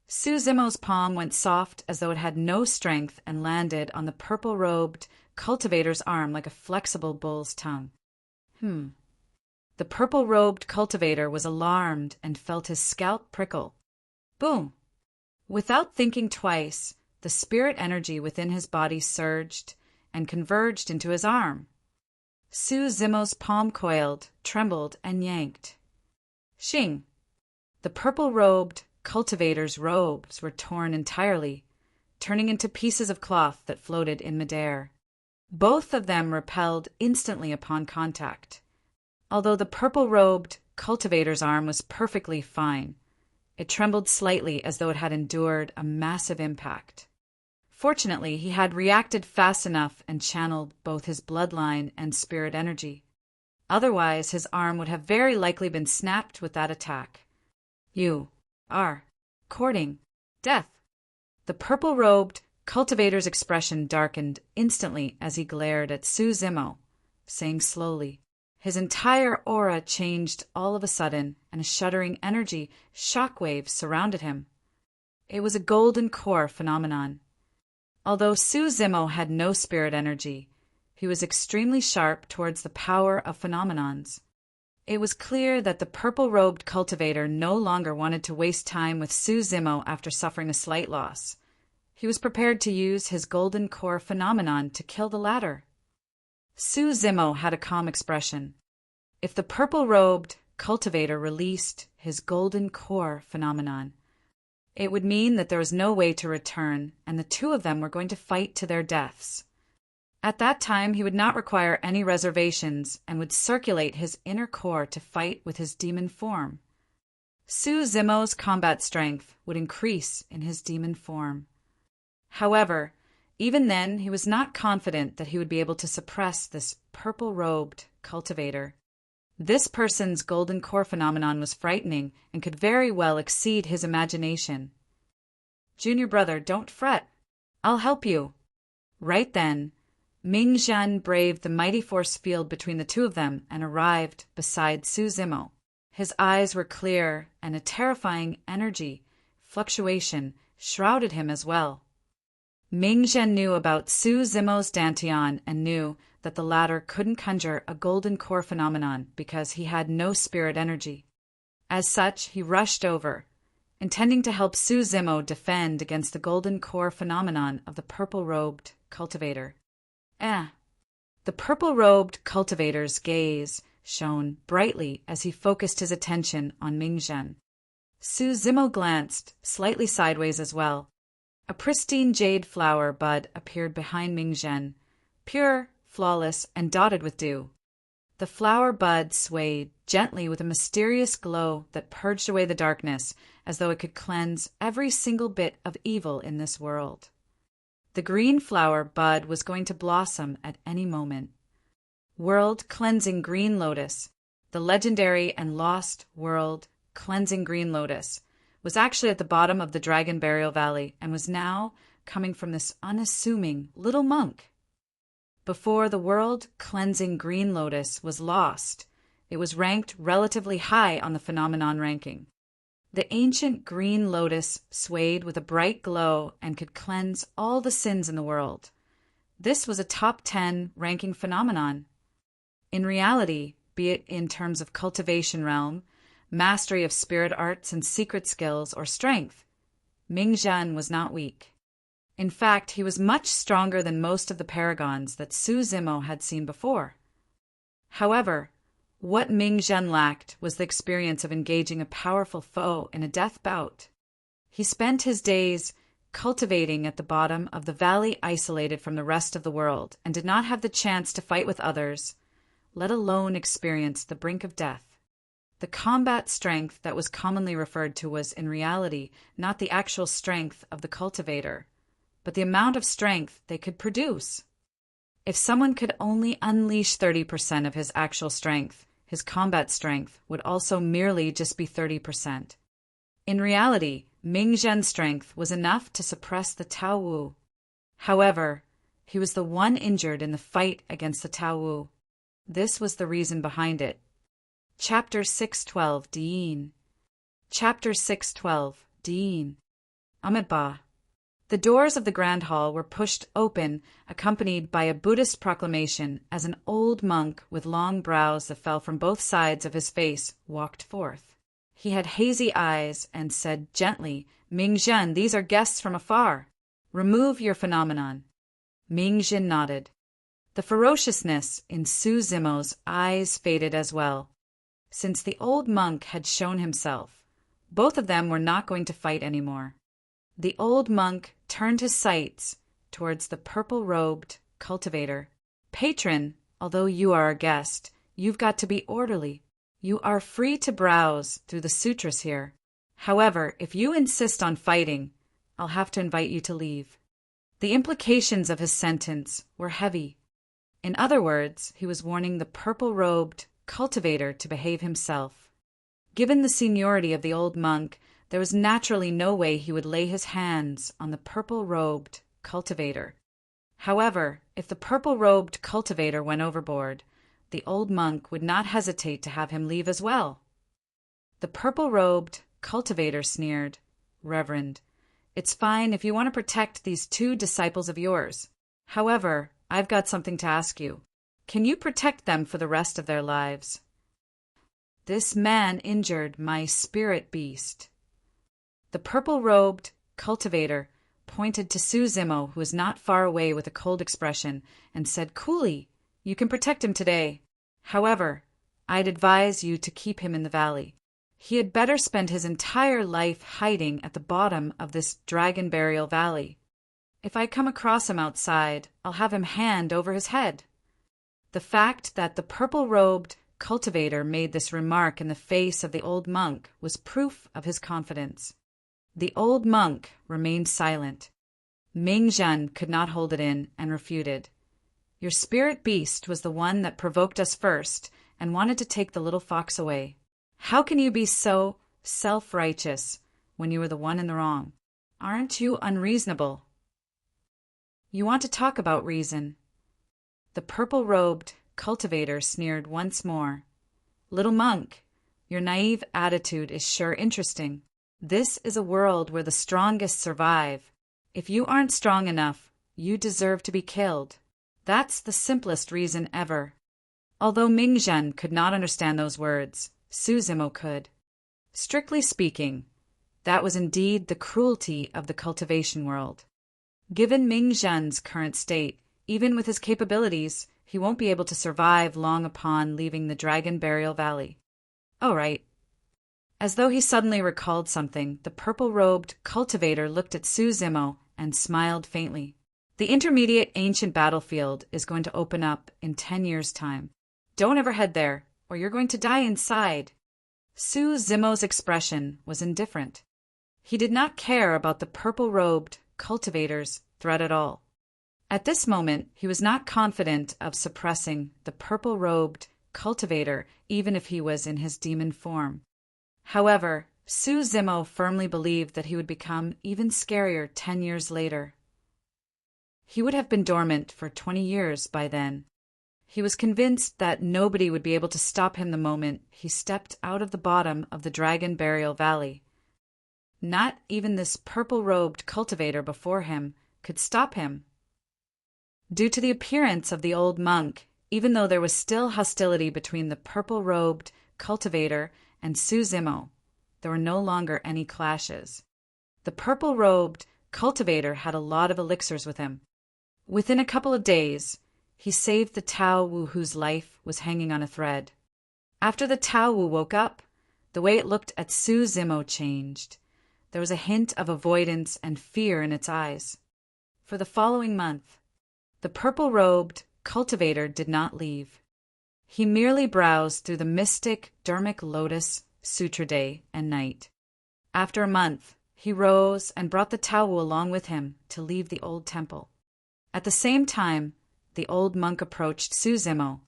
Su Zimo's palm went soft as though it had no strength and landed on the purple-robed cultivator's arm like a flexible bull's tongue. The purple-robed cultivator was alarmed and felt his scalp prickle. Boom! Without thinking twice, the spirit energy within his body surged and converged into his arm. Su Zimo's palm coiled, trembled, and yanked. Shing! The purple-robed cultivator's robes were torn entirely, turning into pieces of cloth that floated in midair. Both of them repelled instantly upon contact. Although the purple-robed cultivator's arm was perfectly fine, it trembled slightly as though it had endured a massive impact. Fortunately, he had reacted fast enough and channeled both his bloodline and spirit energy. Otherwise, his arm would have very likely been snapped with that attack. You are courting death. The purple-robed cultivator's expression darkened instantly as he glared at Su Zimo, saying slowly. His entire aura changed all of a sudden, and a shuddering energy shockwave surrounded him. It was a golden core phenomenon. Although Su Zimo had no spirit energy, he was extremely sharp towards the power of phenomenons. It was clear that the purple-robed cultivator no longer wanted to waste time with Su Zimo after suffering a slight loss. He was prepared to use his golden core phenomenon to kill the latter. Su Zimo had a calm expression. If the purple-robed cultivator released his golden core phenomenon, it would mean that there was no way to return, and the two of them were going to fight to their deaths. At that time, he would not require any reservations and would circulate his inner core to fight with his demon form. Su Zimo's combat strength would increase in his demon form. However, even then, he was not confident that he would be able to suppress this purple-robed cultivator. This person's golden core phenomenon was frightening and could very well exceed his imagination. Junior brother, don't fret. I'll help you. Right then, Ming-Zhen braved the mighty force field between the two of them and arrived beside Su Zimo. His eyes were clear, and a terrifying energy fluctuation shrouded him as well. Ming-Zhen knew about Su Zimo's dantian and knew that the latter couldn't conjure a golden core phenomenon because he had no spirit energy. As such, he rushed over, intending to help Su Zimo defend against the golden core phenomenon of the purple-robed cultivator. The purple-robed cultivator's gaze shone brightly as he focused his attention on Ming-Zhen. Su Zimo glanced slightly sideways as well. A pristine jade flower bud appeared behind Ming-Zhen, pure, flawless, and dotted with dew. The flower bud swayed gently with a mysterious glow that purged away the darkness as though it could cleanse every single bit of evil in this world. The green flower bud was going to blossom at any moment. World-cleansing green lotus, the legendary and lost world-cleansing green lotus, was actually at the bottom of the Dragon Burial Valley and was now coming from this unassuming little monk. Before the world-cleansing green lotus was lost, it was ranked relatively high on the phenomenon ranking. The ancient green lotus swayed with a bright glow and could cleanse all the sins in the world. This was a top 10 ranking phenomenon. In reality, be it in terms of cultivation realm, mastery of spirit arts and secret skills, or strength, Ming-Zhen was not weak. In fact, he was much stronger than most of the paragons that Su Zimo had seen before. However, what Ming Zhen lacked was the experience of engaging a powerful foe in a death bout. He spent his days cultivating at the bottom of the valley, isolated from the rest of the world, and did not have the chance to fight with others, let alone experience the brink of death. The combat strength that was commonly referred to was, in reality, not the actual strength of the cultivator, but the amount of strength they could produce. If someone could only unleash 30% of his actual strength, his combat strength would also merely just be 30%. In reality, Ming Zhen's strength was enough to suppress the Tao Wu. However, he was the one injured in the fight against the Tao Wu. This was the reason behind it. Chapter 612 Diyin. Chapter 612 Diyin. Amitabha. The doors of the Grand Hall were pushed open, accompanied by a Buddhist proclamation, as an old monk with long brows that fell from both sides of his face walked forth. He had hazy eyes and said gently, "Ming Zhen, these are guests from afar. Remove your phenomenon." Ming Zhen nodded. The ferociousness in Su Zimo's eyes faded as well. Since the old monk had shown himself, both of them were not going to fight anymore. The old monk turned his sights towards the purple-robed cultivator. "Patron, although you are a guest, you've got to be orderly. You are free to browse through the sutras here. However, if you insist on fighting, I'll have to invite you to leave." The implications of his sentence were heavy. In other words, he was warning the purple-robed cultivator to behave himself. Given the seniority of the old monk, there was naturally no way he would lay his hands on the purple-robed cultivator. However, if the purple-robed cultivator went overboard, the old monk would not hesitate to have him leave as well. The purple-robed cultivator sneered, "Reverend, it's fine if you want to protect these two disciples of yours. However, I've got something to ask you. Can you protect them for the rest of their lives?" "This man injured my spirit beast." The purple-robed cultivator pointed to Su Zimo, who was not far away, with a cold expression, and said coolly, "You can protect him today. However, I'd advise you to keep him in the valley. He had better spend his entire life hiding at the bottom of this dragon burial valley. If I come across him outside, I'll have him hand over his head." The fact that the purple-robed cultivator made this remark in the face of the old monk was proof of his confidence. The old monk remained silent. Ming Zhen could not hold it in and refuted. "Your spirit beast was the one that provoked us first and wanted to take the little fox away. How can you be so self-righteous when you were the one in the wrong? Aren't you unreasonable?" "You want to talk about reason?" The purple-robed cultivator sneered once more. "Little monk, your naive attitude is sure interesting. This is a world where the strongest survive. If you aren't strong enough, you deserve to be killed. That's the simplest reason ever." Although Ming Zhen could not understand those words, Su Zimo could. Strictly speaking, that was indeed the cruelty of the cultivation world. Given Ming Zhen's current state, even with his capabilities, he won't be able to survive long upon leaving the Dragon Burial Valley. "Oh, right." As though he suddenly recalled something, the purple-robed cultivator looked at Su Zimo and smiled faintly. "The intermediate ancient battlefield is going to open up in 10 years' time. Don't ever head there, or you're going to die inside." Su Zimo's expression was indifferent. He did not care about the purple-robed cultivator's threat at all. At this moment, he was not confident of suppressing the purple-robed cultivator, even if he was in his demon form. However, Su Zimo firmly believed that he would become even scarier 10 years later. He would have been dormant for 20 years by then. He was convinced that nobody would be able to stop him the moment he stepped out of the bottom of the Dragon Burial Valley. Not even this purple-robed cultivator before him could stop him. Due to the appearance of the old monk, even though there was still hostility between the purple-robed cultivator and Su Zimo, there were no longer any clashes. The purple-robed cultivator had a lot of elixirs with him. Within a couple of days, he saved the Tao Wu whose life was hanging on a thread. After the Tao Wu woke up, the way it looked at Su Zimo changed. There was a hint of avoidance and fear in its eyes. For the following month, the purple-robed cultivator did not leave. He merely browsed through the mystic Dharmic Lotus Sutra day and night. After a month, he rose and brought the Tao Wu along with him to leave the old temple. At the same time, the old monk approached Su Zimo.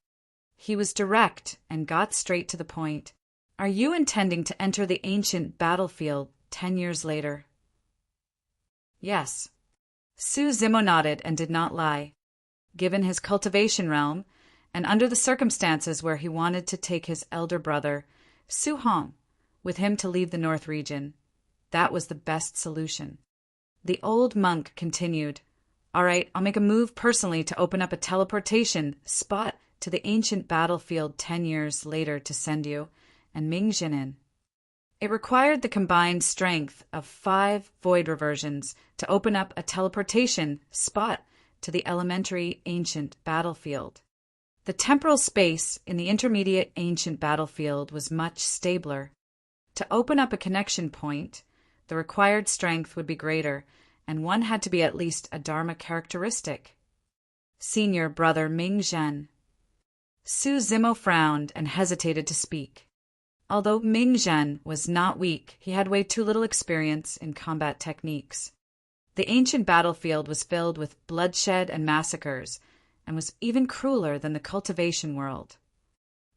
He was direct and got straight to the point. Are you intending to enter the ancient battlefield 10 years later? Yes. Su Zimo nodded and did not lie. Given his cultivation realm, and under the circumstances where he wanted to take his elder brother, Su Hong, with him to leave the North region, that was the best solution. The old monk continued, All right, I'll make a move personally to open up a teleportation spot to the ancient battlefield 10 years later to send you and Ming Jin in. It required the combined strength of 5 void reversions to open up a teleportation spot to the elementary ancient battlefield. The temporal space in the intermediate ancient battlefield was much stabler. To open up a connection point, the required strength would be greater, and one had to be at least a Dharma characteristic. Senior brother Ming Zhen. Su Zimo frowned and hesitated to speak. Although Ming Zhen was not weak, he had way too little experience in combat techniques. The ancient battlefield was filled with bloodshed and massacres, and was even crueler than the cultivation world.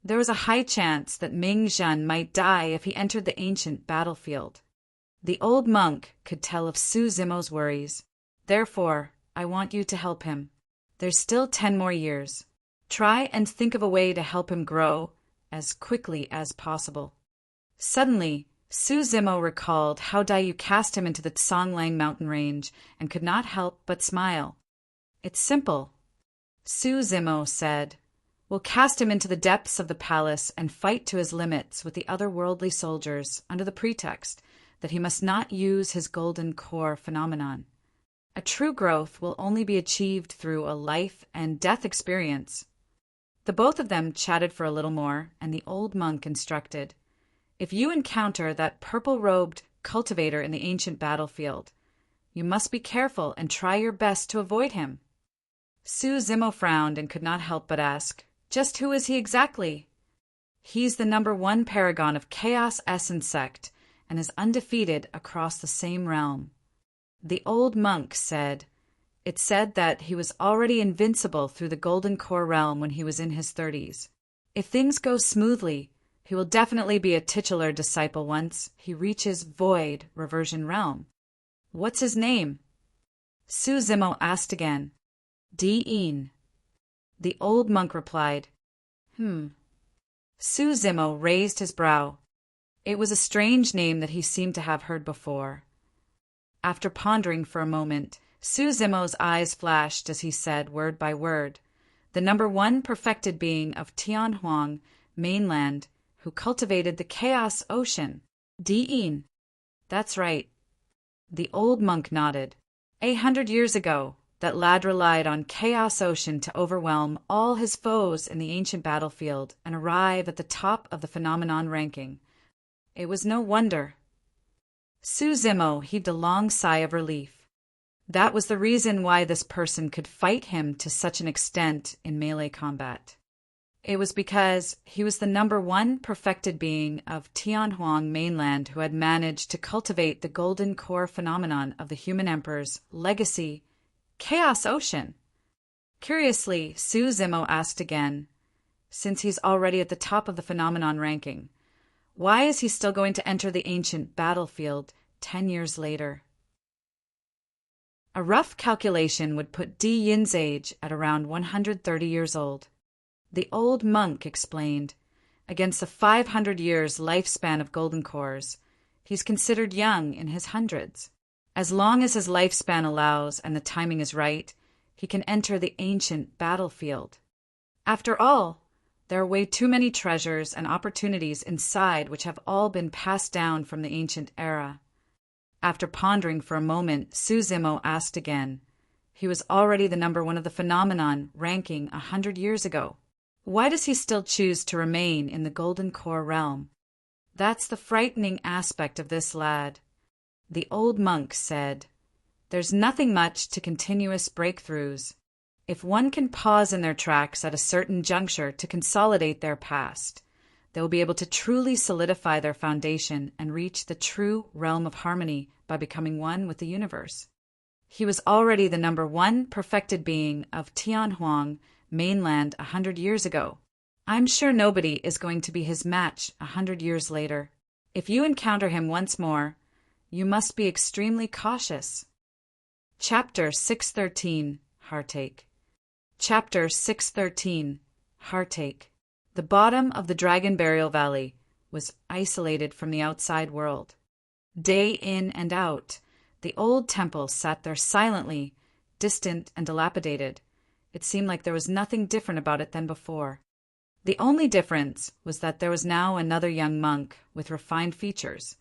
There was a high chance that Ming Zhen might die if he entered the ancient battlefield. The old monk could tell of Su Zimo's worries. Therefore, I want you to help him. There's still 10 more years. Try and think of a way to help him grow as quickly as possible. Suddenly, Su Zimo recalled how Daiyu cast him into the Songlang mountain range and could not help but smile. It's simple. Su Zimo said, We'll cast him into the depths of the palace and fight to his limits with the other worldly soldiers under the pretext that he must not use his golden core phenomenon. A true growth will only be achieved through a life and death experience. The both of them chatted for a little more, and the old monk instructed, If you encounter that purple-robed cultivator in the ancient battlefield, you must be careful and try your best to avoid him. Su Zimo frowned and could not help but ask, Just who is he exactly? He's the #1 paragon of Chaos Essence Sect and is undefeated across the same realm. The old monk said, It said that he was already invincible through the Golden Core realm when he was in his 30s. If things go smoothly, he will definitely be a titular disciple once he reaches Void Reversion Realm. What's his name? Su Zimo asked again. Di-in. The old monk replied, Su Zimo raised his brow. It was a strange name that he seemed to have heard before. After pondering for a moment, Su Zimo's eyes flashed as he said, word by word, the #1 perfected being of Tianhuang mainland who cultivated the Chaos Ocean. Di-in. That's right. The old monk nodded. 100 years ago, that lad relied on Chaos Ocean to overwhelm all his foes in the ancient battlefield and arrive at the top of the phenomenon ranking. It was no wonder. Su Zimo heaved a long sigh of relief. That was the reason why this person could fight him to such an extent in melee combat. It was because he was the #1 perfected being of Tianhuang mainland who had managed to cultivate the golden core phenomenon of the human emperor's legacy, Chaos Ocean. Curiously, Su Zimo asked again, since he's already at the top of the phenomenon ranking, why is he still going to enter the ancient battlefield 10 years later? A rough calculation would put Di Yin's age at around 130 years old. The old monk explained, against the 500 years lifespan of golden cores, he's considered young in his hundreds. As long as his lifespan allows and the timing is right, he can enter the ancient battlefield. After all, there are way too many treasures and opportunities inside which have all been passed down from the ancient era. After pondering for a moment, Suzimo asked again. He was already the number one of the phenomenon, ranking 100 years ago. Why does he still choose to remain in the Golden Core realm? That's the frightening aspect of this lad. The old monk said, "There's nothing much to continuous breakthroughs. If one can pause in their tracks at a certain juncture to consolidate their past, they will be able to truly solidify their foundation and reach the true realm of harmony by becoming one with the universe." He was already the number one perfected being of Tianhuang mainland 100 years ago. I'm sure nobody is going to be his match 100 years later. If you encounter him once more, you must be extremely cautious. Chapter 613, Heartache. Chapter 613, Heartache. The bottom of the Dragon Burial Valley was isolated from the outside world. Day in and out, the old temple sat there silently, distant and dilapidated. It seemed like there was nothing different about it than before. The only difference was that there was now another young monk with refined features.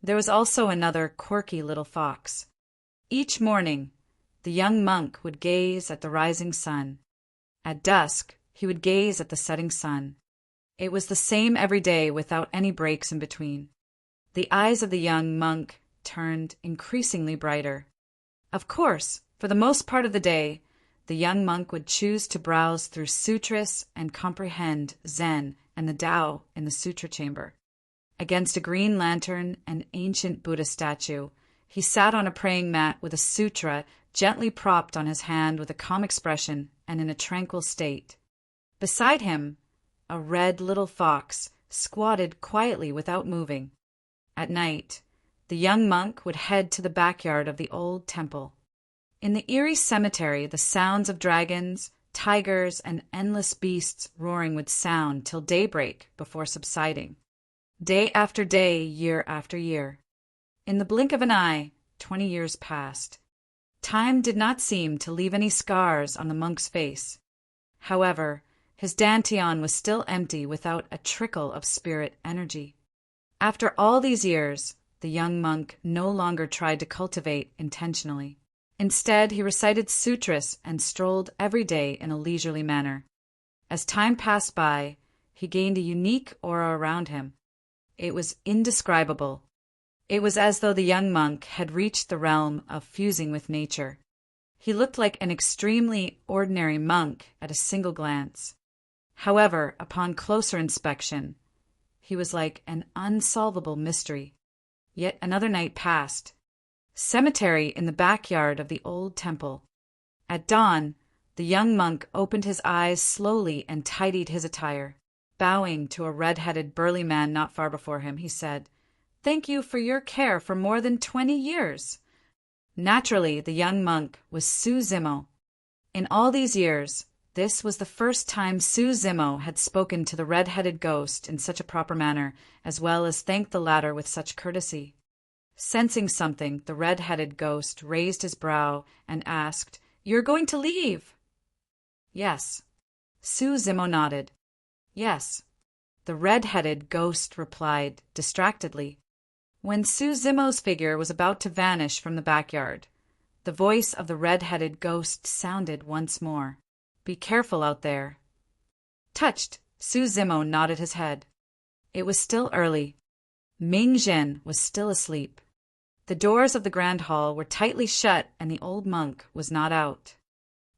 There was also another quirky little fox. Each morning, the young monk would gaze at the rising sun. At dusk, he would gaze at the setting sun. It was the same every day without any breaks in between. The eyes of the young monk turned increasingly brighter. Of course, for the most part of the day, the young monk would choose to browse through sutras and comprehend Zen and the Tao in the sutra chamber. Against a green lantern and ancient Buddha statue, he sat on a praying mat with a sutra gently propped on his hand with a calm expression and in a tranquil state. Beside him, a red little fox squatted quietly without moving. At night, the young monk would head to the backyard of the old temple. In the eerie cemetery, the sounds of dragons, tigers, and endless beasts roaring would sound till daybreak before subsiding. Day after day, year after year. In the blink of an eye, 20 years passed. Time did not seem to leave any scars on the monk's face. However, his dantian was still empty without a trickle of spirit energy. After all these years, the young monk no longer tried to cultivate intentionally. Instead, he recited sutras and strolled every day in a leisurely manner. As time passed by, he gained a unique aura around him. It was indescribable. It was as though the young monk had reached the realm of fusing with nature. He looked like an extremely ordinary monk at a single glance. However, upon closer inspection, he was like an unsolvable mystery. Yet another night passed. Cemetery in the backyard of the old temple. At dawn, the young monk opened his eyes slowly and tidied his attire. Bowing to a red-headed burly man not far before him, he said, "Thank you for your care for more than 20 years." Naturally, the young monk was Suzimo. In all these years, this was the first time Suzimo had spoken to the red-headed ghost in such a proper manner, as well as thanked the latter with such courtesy. Sensing something, the red-headed ghost raised his brow and asked, "You're going to leave?" "Yes." Suzimo nodded. "Yes." The red-headed ghost replied distractedly. When Suzimo's figure was about to vanish from the backyard, the voice of the red-headed ghost sounded once more. "Be careful out there." Touched, Suzimo nodded his head. It was still early. Ming Zhen was still asleep. The doors of the grand hall were tightly shut and the old monk was not out.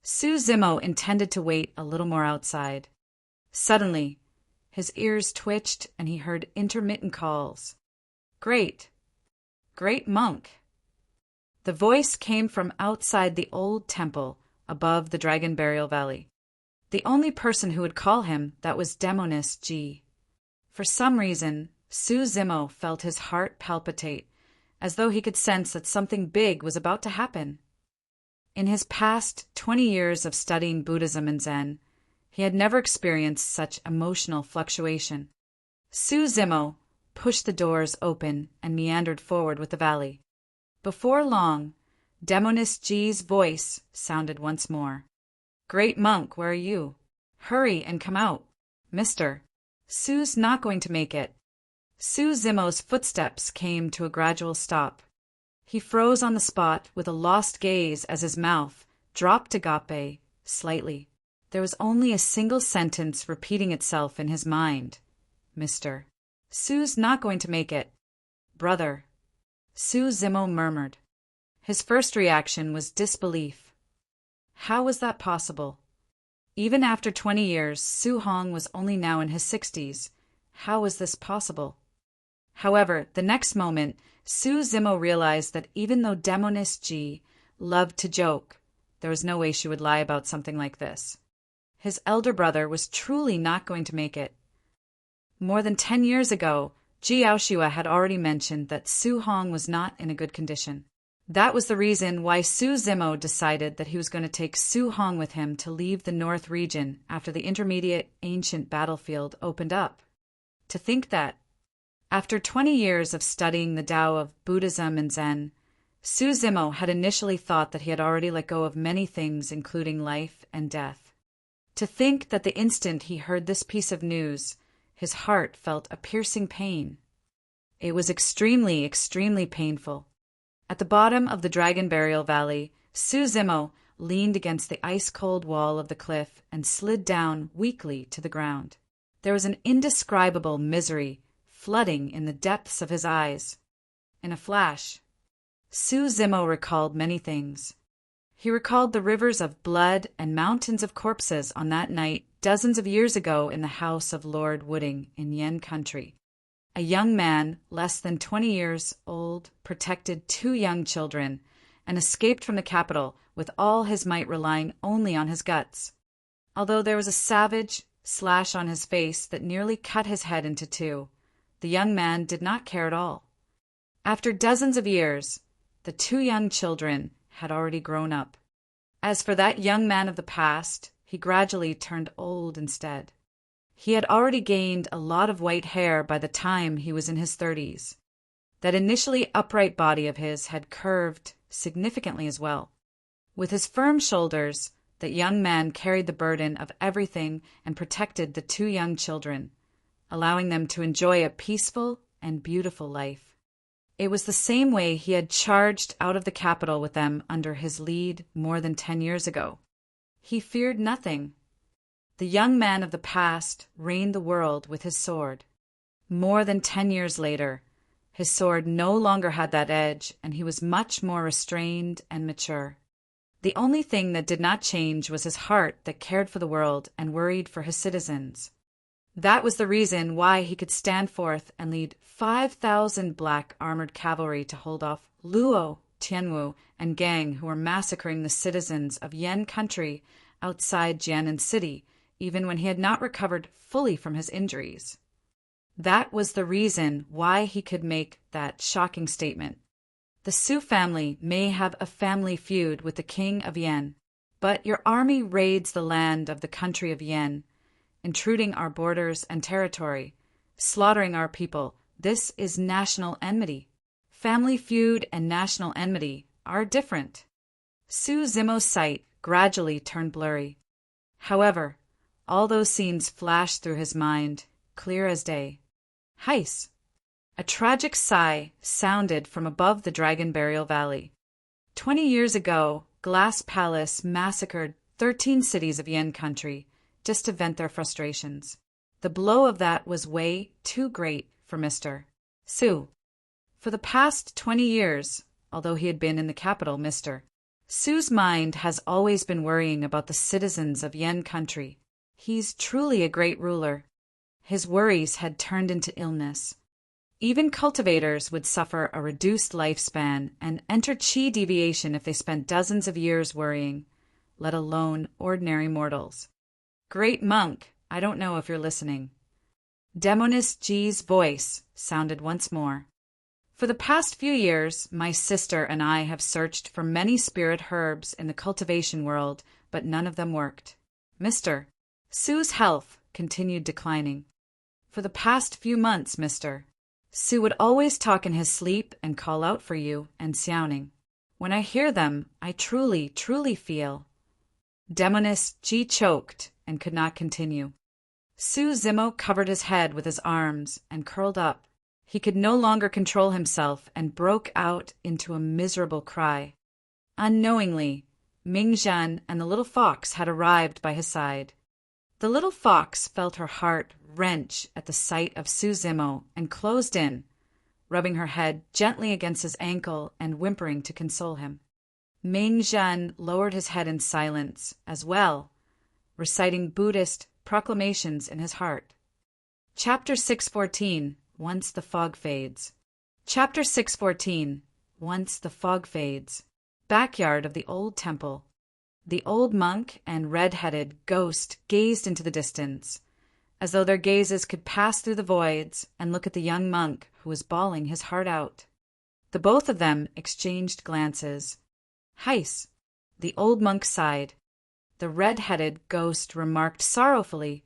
Suzimo intended to wait a little more outside. Suddenly, his ears twitched and he heard intermittent calls. "Great! Great monk!" The voice came from outside the old temple above the Dragon Burial Valley. The only person who would call him that was Demoness Ji. For some reason, Suzimo felt his heart palpitate, as though he could sense that something big was about to happen. In his past 20 years of studying Buddhism and Zen, he had never experienced such emotional fluctuation. Suzimo pushed the doors open and meandered forward with the valley. Before long, Demoness Ji's voice sounded once more. "Great monk, where are you? Hurry and come out. Mister, Su's not going to make it." Suzimo's footsteps came to a gradual stop. He froze on the spot with a lost gaze as his mouth dropped agape slightly. There was only a single sentence repeating itself in his mind. Mr. Sue's not going to make it. Brother. Su Zimo murmured. His first reaction was disbelief. How was that possible? Even after 20 years, Su Hong was only now in his 60s. How was this possible? However, the next moment, Su Zimo realized that even though Demoness Ji loved to joke, there was no way she would lie about something like this. His elder brother was truly not going to make it. More than 10 years ago, Ji Aoshua had already mentioned that Su Hong was not in a good condition. That was the reason why Su Zimo decided that he was going to take Su Hong with him to leave the North region after the intermediate ancient battlefield opened up. To think that, after 20 years of studying the Tao of Buddhism and Zen, Su Zimo had initially thought that he had already let go of many things, including life and death. To think that the instant he heard this piece of news, his heart felt a piercing pain. It was extremely, extremely painful. At the bottom of the Dragon Burial Valley, Su Zimo leaned against the ice-cold wall of the cliff and slid down weakly to the ground. There was an indescribable misery flooding in the depths of his eyes. In a flash, Su Zimo recalled many things. He recalled the rivers of blood and mountains of corpses on that night dozens of years ago in the house of Lord Wooding in Yen country. A young man, less than 20 years old, protected 2 young children and escaped from the capital with all his might relying only on his guts. Although there was a savage slash on his face that nearly cut his head into 2, the young man did not care at all. After dozens of years, the 2 young children had already grown up. As for that young man of the past, he gradually turned old instead. He had already gained a lot of white hair by the time he was in his 30s. That initially upright body of his had curved significantly as well. With his firm shoulders, that young man carried the burden of everything and protected the 2 young children, allowing them to enjoy a peaceful and beautiful life. It was the same way he had charged out of the capital with them under his lead more than 10 years ago. He feared nothing. The young man of the past reigned the world with his sword. More than 10 years later, his sword no longer had that edge, and he was much more restrained and mature. The only thing that did not change was his heart that cared for the world and worried for his citizens. That was the reason why he could stand forth and lead 5,000 black armored cavalry to hold off Luo, Tianwu, and gang who were massacring the citizens of Yen country outside Jianan City, even when he had not recovered fully from his injuries. That was the reason why he could make that shocking statement. The Su family may have a family feud with the king of Yen, but your army raids the land of the country of Yen, intruding our borders and territory, slaughtering our people. This is national enmity. Family feud and national enmity are different. Su Zimo's sight gradually turned blurry. However, all those scenes flashed through his mind, clear as day. Heis! A tragic sigh sounded from above the Dragon Burial Valley. 20 years ago, Glass Palace massacred 13 cities of Yen country, just to vent their frustrations. The blow of that was way too great for Mr. Su. For the past 20 years, although he had been in the capital, Mr. Su's mind has always been worrying about the citizens of Yen country. He's truly a great ruler. His worries had turned into illness. Even cultivators would suffer a reduced lifespan and enter chi deviation if they spent dozens of years worrying, let alone ordinary mortals. Great monk, I don't know if you're listening. Demoness Ji's voice sounded once more. For the past few years, my sister and I have searched for many spirit herbs in the cultivation world, but none of them worked. Mr. Su's health continued declining. For the past few months, Mr. Su would always talk in his sleep and call out for you and Xiaoning. When I hear them, I truly, truly feel. Demoness Ji choked and could not continue. Su Zimo covered his head with his arms and curled up, He could no longer control himself and broke out into a miserable cry. Unknowingly, Ming-Zhan and the little fox had arrived by his side. The little fox felt her heart wrench at the sight of Su Zimo and closed in, rubbing her head gently against his ankle and whimpering to console him. Ming-Zhan lowered his head in silence as well, reciting Buddhist proclamations in his heart. Chapter 614. Once the Fog Fades. Chapter 614. Once the Fog Fades. Backyard of the old temple. The old monk and red-headed ghost gazed into the distance, as though their gazes could pass through the voids and look at the young monk who was bawling his heart out. The both of them exchanged glances. Heiss! The old monk sighed. The red-headed ghost remarked sorrowfully,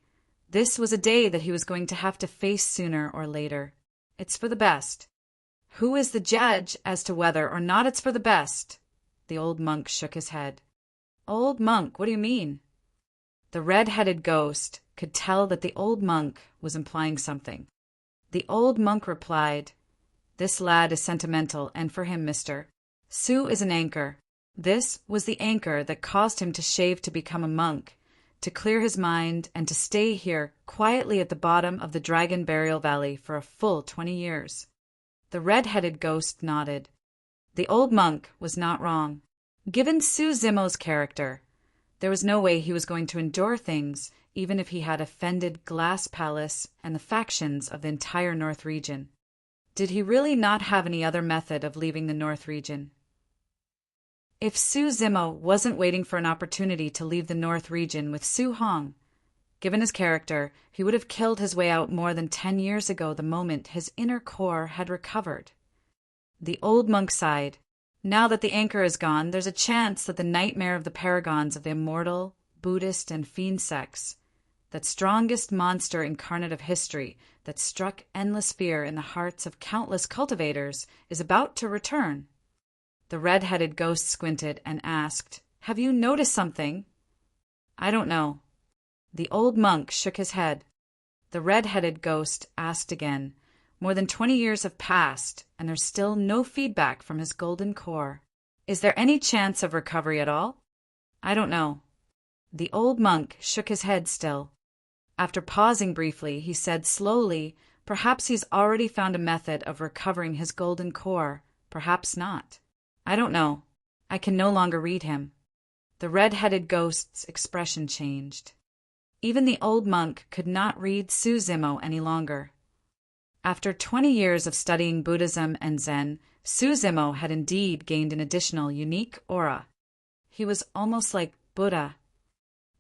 this was a day that he was going to have to face sooner or later. It's for the best. Who is the judge as to whether or not it's for the best? The old monk shook his head. Old monk, what do you mean? The red-headed ghost could tell that the old monk was implying something. The old monk replied, This lad is sentimental, and for him, mister. Su is an anchor. This was the anchor that caused him to shave to become a monk, to clear his mind and to stay here quietly at the bottom of the Dragon Burial Valley for a full 20 years. The red-headed ghost nodded. The old monk was not wrong. Given Su Zimo's character, there was no way he was going to endure things, even if he had offended Glass Palace and the factions of the entire North region. Did he really not have any other method of leaving the North region? If Su Zimo wasn't waiting for an opportunity to leave the North region with Su Hong, given his character, he would have killed his way out more than 10 years ago the moment his inner core had recovered. The old monk sighed. Now that the anchor is gone, there's a chance that the nightmare of the paragons of the immortal, Buddhist, and fiend sects, that strongest monster incarnate of history that struck endless fear in the hearts of countless cultivators, is about to return. The red-headed ghost squinted and asked, Have you noticed something? I don't know. The old monk shook his head. The red-headed ghost asked again. More than 20 years have passed, and there's still no feedback from his golden core. Is there any chance of recovery at all? I don't know. The old monk shook his head still. After pausing briefly, he said slowly, Perhaps he's already found a method of recovering his golden core, perhaps not. I don't know. I can no longer read him. The red-headed ghost's expression changed. Even the old monk could not read Su Zimo any longer. After 20 years of studying Buddhism and Zen, Su Zimo had indeed gained an additional unique aura. He was almost like Buddha.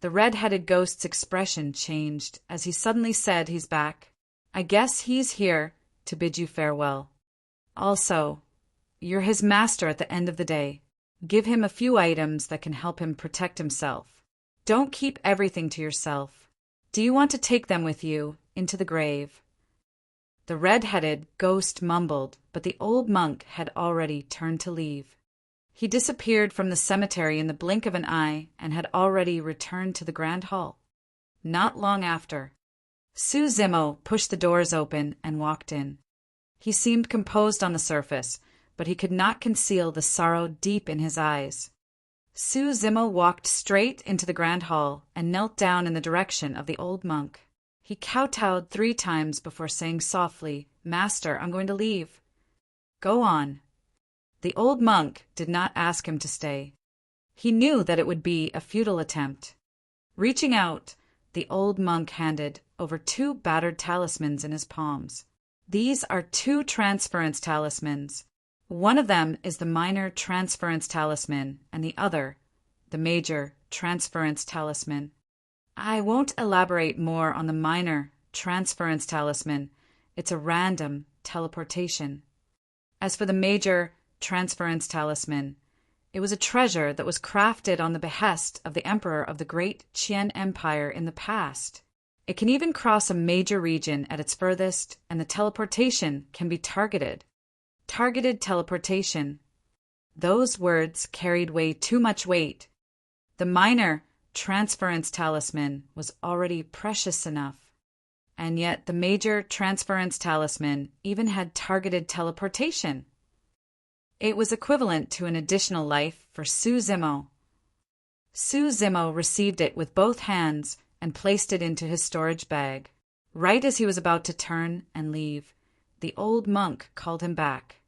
The red-headed ghost's expression changed as he suddenly said he's back. I guess he's here to bid you farewell. Also, you're his master at the end of the day. Give him a few items that can help him protect himself. Don't keep everything to yourself. Do you want to take them with you into the grave? The red-headed ghost mumbled, but the old monk had already turned to leave. He disappeared from the cemetery in the blink of an eye and had already returned to the grand hall. Not long after, Su Zimo pushed the doors open and walked in. He seemed composed on the surface, but he could not conceal the sorrow deep in his eyes. Su Zimo walked straight into the grand hall and knelt down in the direction of the old monk. He kowtowed 3 times before saying softly, Master, I'm going to leave. Go on. The old monk did not ask him to stay. He knew that it would be a futile attempt. Reaching out, the old monk handed over 2 battered talismans in his palms. These are 2 transference talismans. One of them is the minor transference talisman, and the other, the major transference talisman. I won't elaborate more on the minor transference talisman. It's a random teleportation. As for the major transference talisman, it was a treasure that was crafted on the behest of the emperor of the great Qian Empire in the past. It can even cross a major region at its furthest, and the teleportation can be targeted. Targeted teleportation. Those words carried way too much weight. The minor transference talisman was already precious enough. And yet the major transference talisman even had targeted teleportation. It was equivalent to an additional life for Su Zimo. Su Zimo received it with both hands and placed it into his storage bag. Right as he was about to turn and leave, the old monk called him back.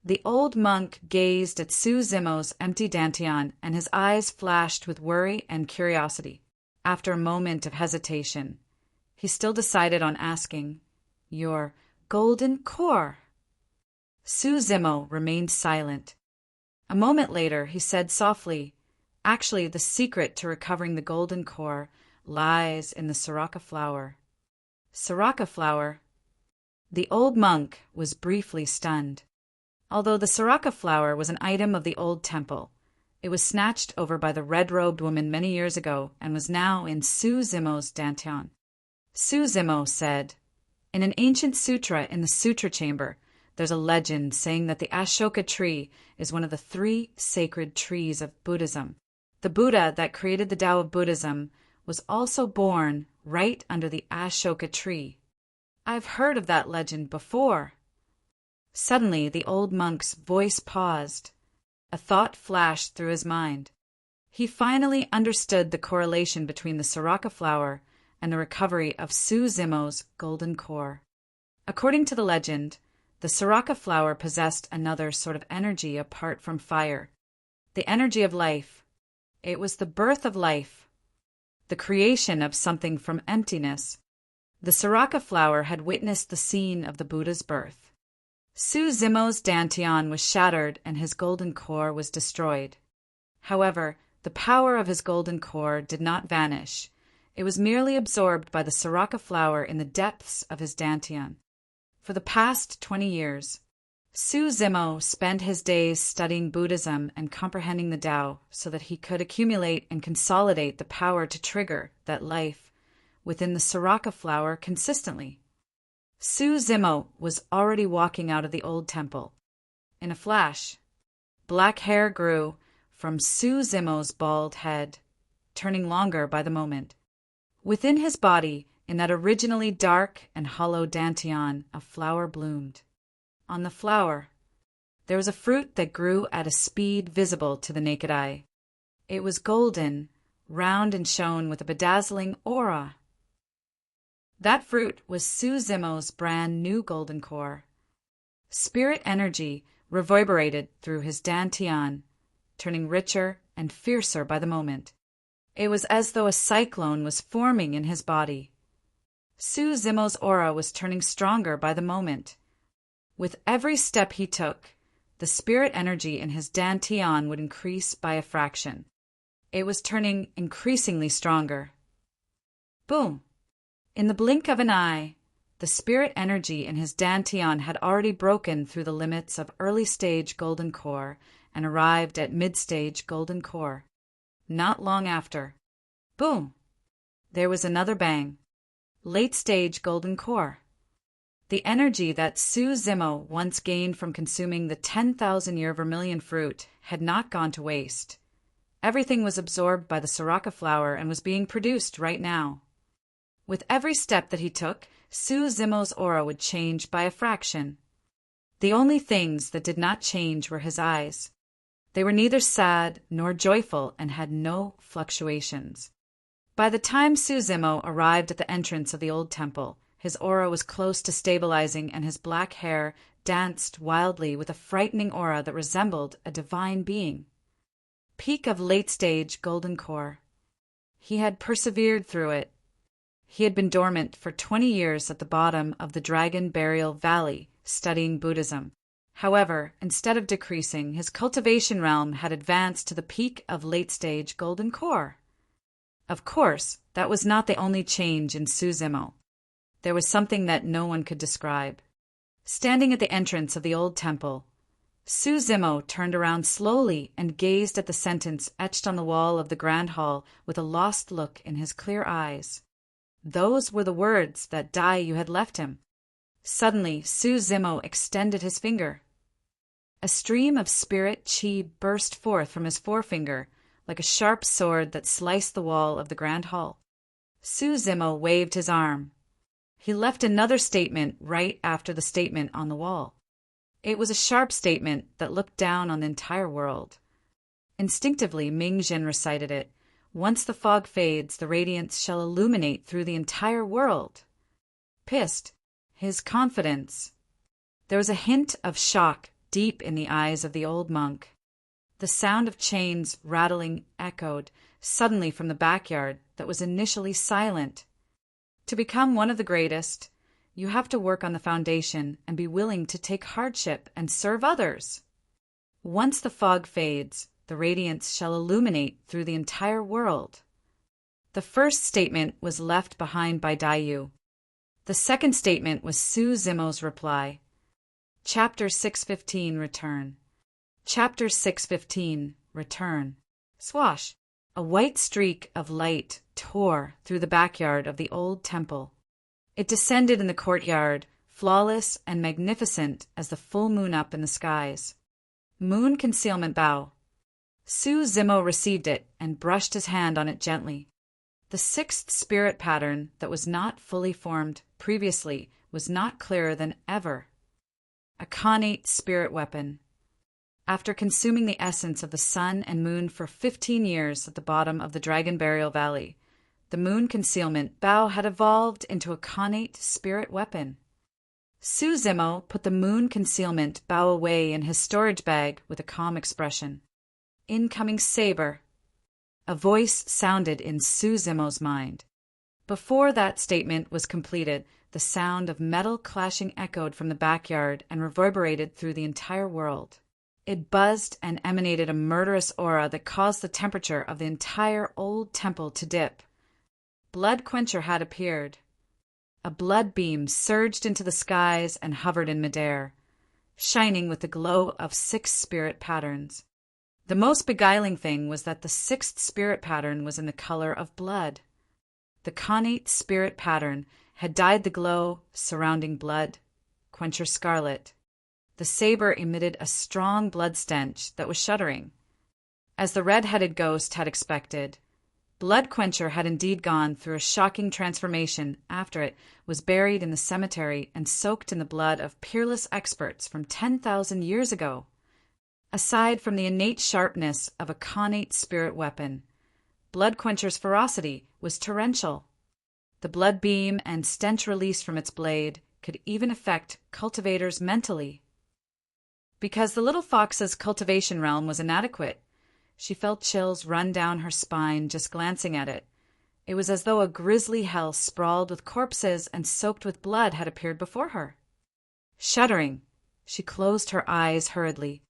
The old monk gazed at Su Zimo's empty dantian, and his eyes flashed with worry and curiosity. After a moment of hesitation, he still decided on asking, "Your golden core?" Su Zimo remained silent. A moment later, he said softly, "Actually, the secret to recovering the golden core lies in the sriracha flower." Sriracha flower? The old monk was briefly stunned. Although the sriracha flower was an item of the old temple, it was snatched over by the red-robed woman many years ago and was now in Su Zimo's dantian. Su Zimo said, "In an ancient sutra in the sutra chamber, there's a legend saying that the Ashoka tree is one of the 3 sacred trees of Buddhism. The Buddha that created the Tao of Buddhism was also born right under the Ashoka tree. I've heard of that legend before." Suddenly, the old monk's voice paused. A thought flashed through his mind. He finally understood the correlation between the sriracha flower and the recovery of Su Zimo's golden core. According to the legend, the sriracha flower possessed another sort of energy apart from fire. The energy of life. It was the birth of life. The creation of something from emptiness. The sriracha flower had witnessed the scene of the Buddha's birth. Su Zimo's dantian was shattered and his golden core was destroyed. However, the power of his golden core did not vanish. It was merely absorbed by the sriracha flower in the depths of his dantian. For the past 20 years, Su Zimo spent his days studying Buddhism and comprehending the Tao so that he could accumulate and consolidate the power to trigger that life within the sriracha flower consistently. Su Zimo was already walking out of the old temple. In a flash, black hair grew from Su Zimo's bald head, turning longer by the moment. Within his body, in that originally dark and hollow dantian, a flower bloomed. On the flower, there was a fruit that grew at a speed visible to the naked eye. It was golden, round and shone with a bedazzling aura. That fruit was Su Zimo's brand new golden core. Spirit energy reverberated through his dantian, turning richer and fiercer by the moment. It was as though a cyclone was forming in his body. Su Zimo's aura was turning stronger by the moment. With every step he took, the spirit energy in his dantian would increase by a fraction. It was turning increasingly stronger. Boom! In the blink of an eye, the spirit energy in his dantian had already broken through the limits of early-stage golden core and arrived at mid-stage golden core. Not long after, boom! There was another bang. Late-stage golden core. The energy that Su Zimo once gained from consuming the 10,000-year vermilion fruit had not gone to waste. Everything was absorbed by the sriracha flower and was being produced right now. With every step that he took, Su Zimo's aura would change by a fraction. The only things that did not change were his eyes. They were neither sad nor joyful and had no fluctuations. By the time Su Zimo arrived at the entrance of the old temple, his aura was close to stabilizing and his black hair danced wildly with a frightening aura that resembled a divine being. Peak of late-stage golden core. He had persevered through it. He had been dormant for 20 years at the bottom of the Dragon Burial Valley, studying Buddhism. However, instead of decreasing, his cultivation realm had advanced to the peak of late-stage golden core. Of course, that was not the only change in Su Zimo. There was something that no one could describe. Standing at the entrance of the old temple, Su Zimo turned around slowly and gazed at the sentence etched on the wall of the grand hall with a lost look in his clear eyes. Those were the words that Dai Yu had left him. Suddenly, Su Zimo extended his finger. A stream of spirit chi burst forth from his forefinger, like a sharp sword that sliced the wall of the grand hall. Su Zimo waved his arm. He left another statement right after the statement on the wall. It was a sharp statement that looked down on the entire world. Instinctively, Ming Zhen recited it. Once the fog fades, the radiance shall illuminate through the entire world. Pissed, his confidence. There was a hint of shock deep in the eyes of the old monk. The sound of chains rattling echoed suddenly from the backyard that was initially silent. To become one of the greatest, you have to work on the foundation and be willing to take hardship and serve others. Once the fog fades, the radiance shall illuminate through the entire world. The first statement was left behind by Daiyu. The second statement was Su Zimo's reply. Chapter 615, Return. Chapter 615, Return. Swash! A white streak of light tore through the backyard of the old temple. It descended in the courtyard, flawless and magnificent as the full moon up in the skies. Moon concealment bow. Su Zimo received it and brushed his hand on it gently. The sixth spirit pattern that was not fully formed previously was not clearer than ever. A connate spirit weapon. After consuming the essence of the sun and moon for 15 years at the bottom of the Dragon Burial Valley, the moon concealment bow had evolved into a connate spirit weapon. Su Zimo put the moon concealment bow away in his storage bag with a calm expression. Incoming saber. A voice sounded in Su Zimo's mind. Before that statement was completed, the sound of metal clashing echoed from the backyard and reverberated through the entire world. It buzzed and emanated a murderous aura that caused the temperature of the entire old temple to dip. Blood Quencher had appeared. A blood beam surged into the skies and hovered in midair, shining with the glow of 6 spirit patterns. The most beguiling thing was that the 6th spirit pattern was in the color of blood. The connate spirit pattern had dyed the glow surrounding blood, Quencher scarlet. The saber emitted a strong blood stench that was shuddering. As the red-headed ghost had expected, Blood Quencher had indeed gone through a shocking transformation after it was buried in the cemetery and soaked in the blood of peerless experts from 10,000 years ago. Aside from the innate sharpness of a connate spirit weapon, Blood Quencher's ferocity was torrential. The blood beam and stench released from its blade could even affect cultivators mentally. Because the little fox's cultivation realm was inadequate, she felt chills run down her spine just glancing at it. It was as though a grisly hell sprawled with corpses and soaked with blood had appeared before her. Shuddering, she closed her eyes hurriedly.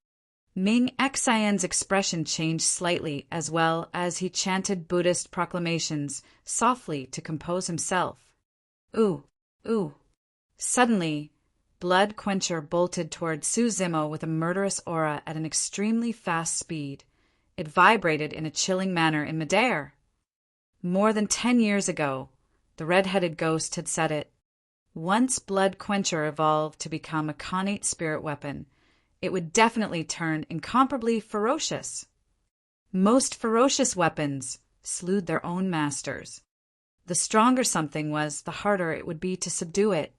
Ming Xian's expression changed slightly as well as he chanted Buddhist proclamations softly to compose himself. Ooh, ooh. Suddenly, Blood Quencher bolted toward Su Zimo with a murderous aura at an extremely fast speed. It vibrated in a chilling manner in midair. More than 10 years ago, the red-headed ghost had said it. Once Blood Quencher evolved to become a connate spirit weapon, it would definitely turn incomparably ferocious. Most ferocious weapons slewed their own masters. The stronger something was, the harder it would be to subdue it.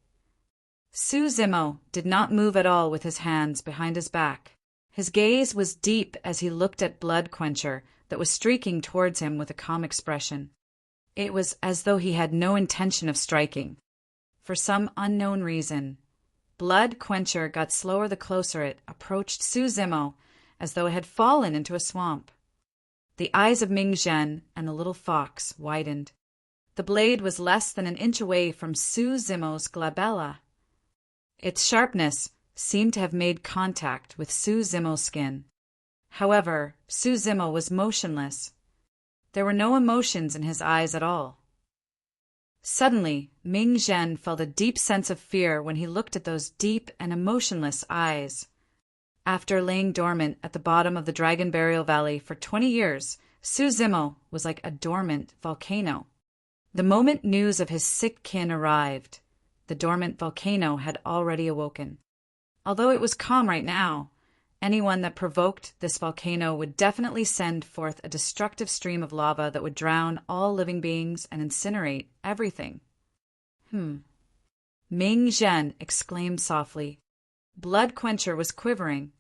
Su Zimo did not move at all with his hands behind his back. His gaze was deep as he looked at Blood Quencher that was streaking towards him with a calm expression. It was as though he had no intention of striking. For some unknown reason, Blood Quencher got slower the closer it approached Su Zimo, as though it had fallen into a swamp. The eyes of Ming Zhen and the little fox widened. The blade was less than an inch away from Su Zimo's glabella. Its sharpness seemed to have made contact with Su Zimo's skin. However, Su Zimo was motionless. There were no emotions in his eyes at all. Suddenly, Ming Zhen felt a deep sense of fear when he looked at those deep and emotionless eyes. After laying dormant at the bottom of the Dragon Burial Valley for 20 years, Su Zimo was like a dormant volcano. The moment news of his sick kin arrived, the dormant volcano had already awoken. Although it was calm right now, anyone that provoked this volcano would definitely send forth a destructive stream of lava that would drown all living beings and incinerate everything. Ming Zhen exclaimed softly. Blood Quencher was quivering.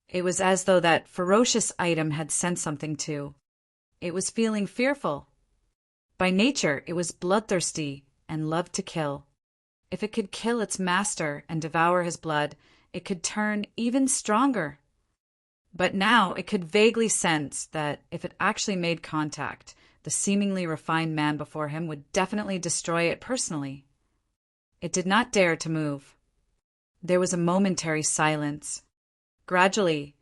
It was as though that ferocious item had sensed something too. It was feeling fearful. By nature, it was bloodthirsty and loved to kill. If it could kill its master and devour his blood, it could turn even stronger. But now it could vaguely sense that if it actually made contact, the seemingly refined man before him would definitely destroy it personally. It did not dare to move. There was a momentary silence. Gradually,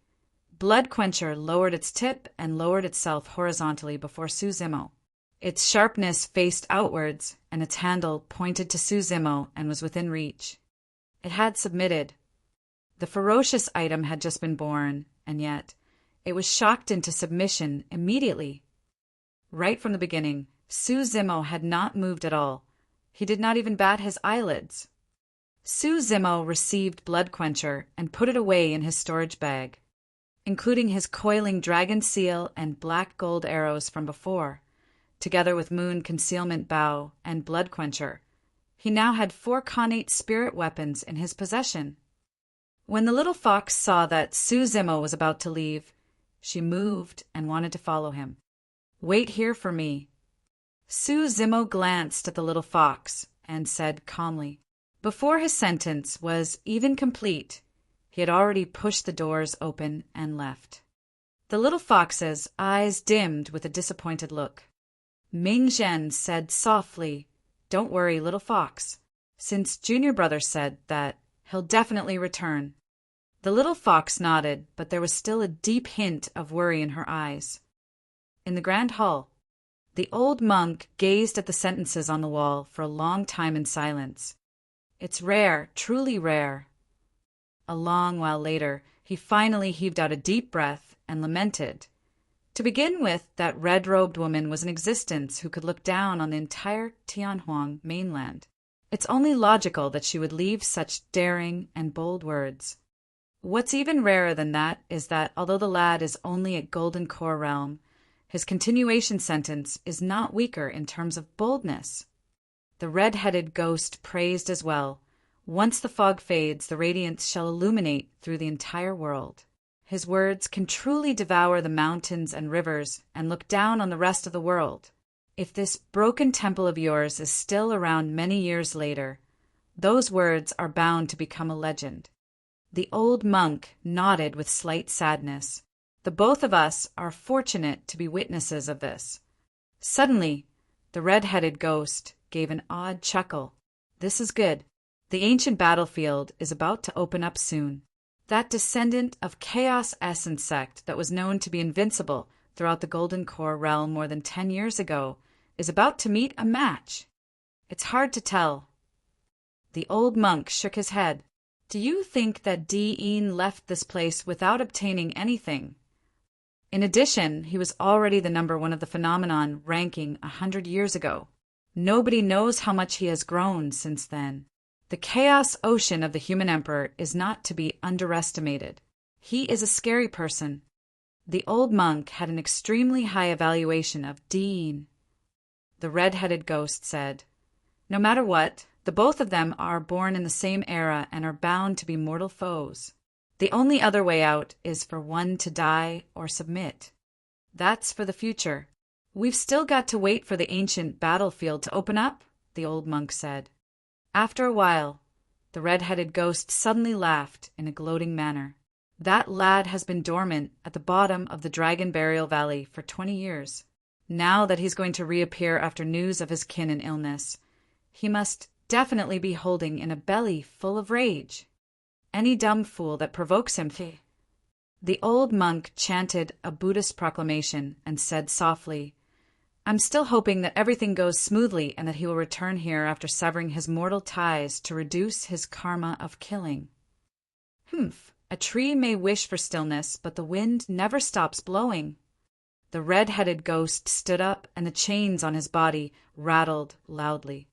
Blood Quencher lowered its tip and lowered itself horizontally before Su Zimo. Its sharpness faced outwards, and its handle pointed to Su Zimo and was within reach. It had submitted. The ferocious item had just been born, and yet it was shocked into submission immediately. Right from the beginning, Su Zimo had not moved at all. He did not even bat his eyelids. Su Zimo received Blood Quencher and put it away in his storage bag, including his coiling dragon seal and black gold arrows from before, together with Moon Concealment Bow and Blood Quencher. He now had 4 connate spirit weapons in his possession. When the little fox saw that Su Zimo was about to leave, she moved and wanted to follow him. Wait here for me. Su Zimo glanced at the little fox and said calmly. Before his sentence was even complete, he had already pushed the doors open and left. The little fox's eyes dimmed with a disappointed look. Ming Zhen said softly, "Don't worry, little fox, since Junior Brother said that he'll definitely return." The little fox nodded, but there was still a deep hint of worry in her eyes. In the grand hall, the old monk gazed at the sentences on the wall for a long time in silence. It's rare, truly rare. A long while later, he finally heaved out a deep breath and lamented. To begin with, that red-robed woman was in existence who could look down on the entire Tianhuang mainland. It's only logical that she would leave such daring and bold words. What's even rarer than that is that although the lad is only at Golden Core realm, his continuation sentence is not weaker in terms of boldness. The red-headed ghost praised as well. Once the fog fades, the radiance shall illuminate through the entire world. His words can truly devour the mountains and rivers and look down on the rest of the world. If this broken temple of yours is still around many years later, those words are bound to become a legend. The old monk nodded with slight sadness. The both of us are fortunate to be witnesses of this. Suddenly, the red-headed ghost gave an odd chuckle. This is good. The ancient battlefield is about to open up soon. That descendant of Chaos Essence sect that was known to be invincible throughout the Golden Core realm more than 10 years ago is about to meet a match. It's hard to tell. The old monk shook his head. Do you think that Di-Yin left this place without obtaining anything? In addition, he was already the number 1 of the phenomenon ranking 100 years ago. Nobody knows how much he has grown since then. The chaos ocean of the human emperor is not to be underestimated. He is a scary person. The old monk had an extremely high evaluation of Di-Yin. The red-headed ghost said, "No matter what, the both of them are born in the same era and are bound to be mortal foes. The only other way out is for one to die or submit. That's for the future. We've still got to wait for the ancient battlefield to open up," the old monk said. After a while, the red-headed ghost suddenly laughed in a gloating manner. That lad has been dormant at the bottom of the Dragon Burial Valley for 20 years. Now that he's going to reappear after news of his kin and illness, he must definitely be holding in a belly full of rage. Any dumb fool that provokes him. The old monk chanted a Buddhist proclamation and said softly, "I'm still hoping that everything goes smoothly and that he will return here after severing his mortal ties to reduce his karma of killing." A tree may wish for stillness, but the wind never stops blowing. The red-headed ghost stood up and the chains on his body rattled loudly.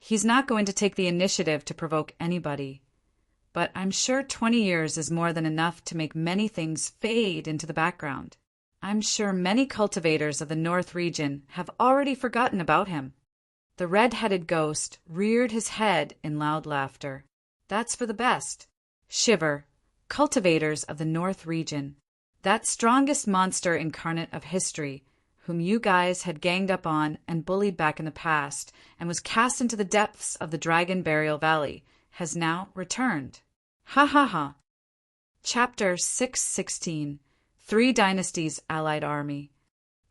He's not going to take the initiative to provoke anybody. But I'm sure 20 years is more than enough to make many things fade into the background. I'm sure many cultivators of the North region have already forgotten about him. The red-headed ghost reared his head in loud laughter. That's for the best. Shiver, cultivators of the North region. That strongest monster incarnate of history, whom you guys had ganged up on and bullied back in the past, and was cast into the depths of the Dragon Burial Valley, has now returned. Ha ha ha. Chapter 616. 3 Dynasties Allied Army.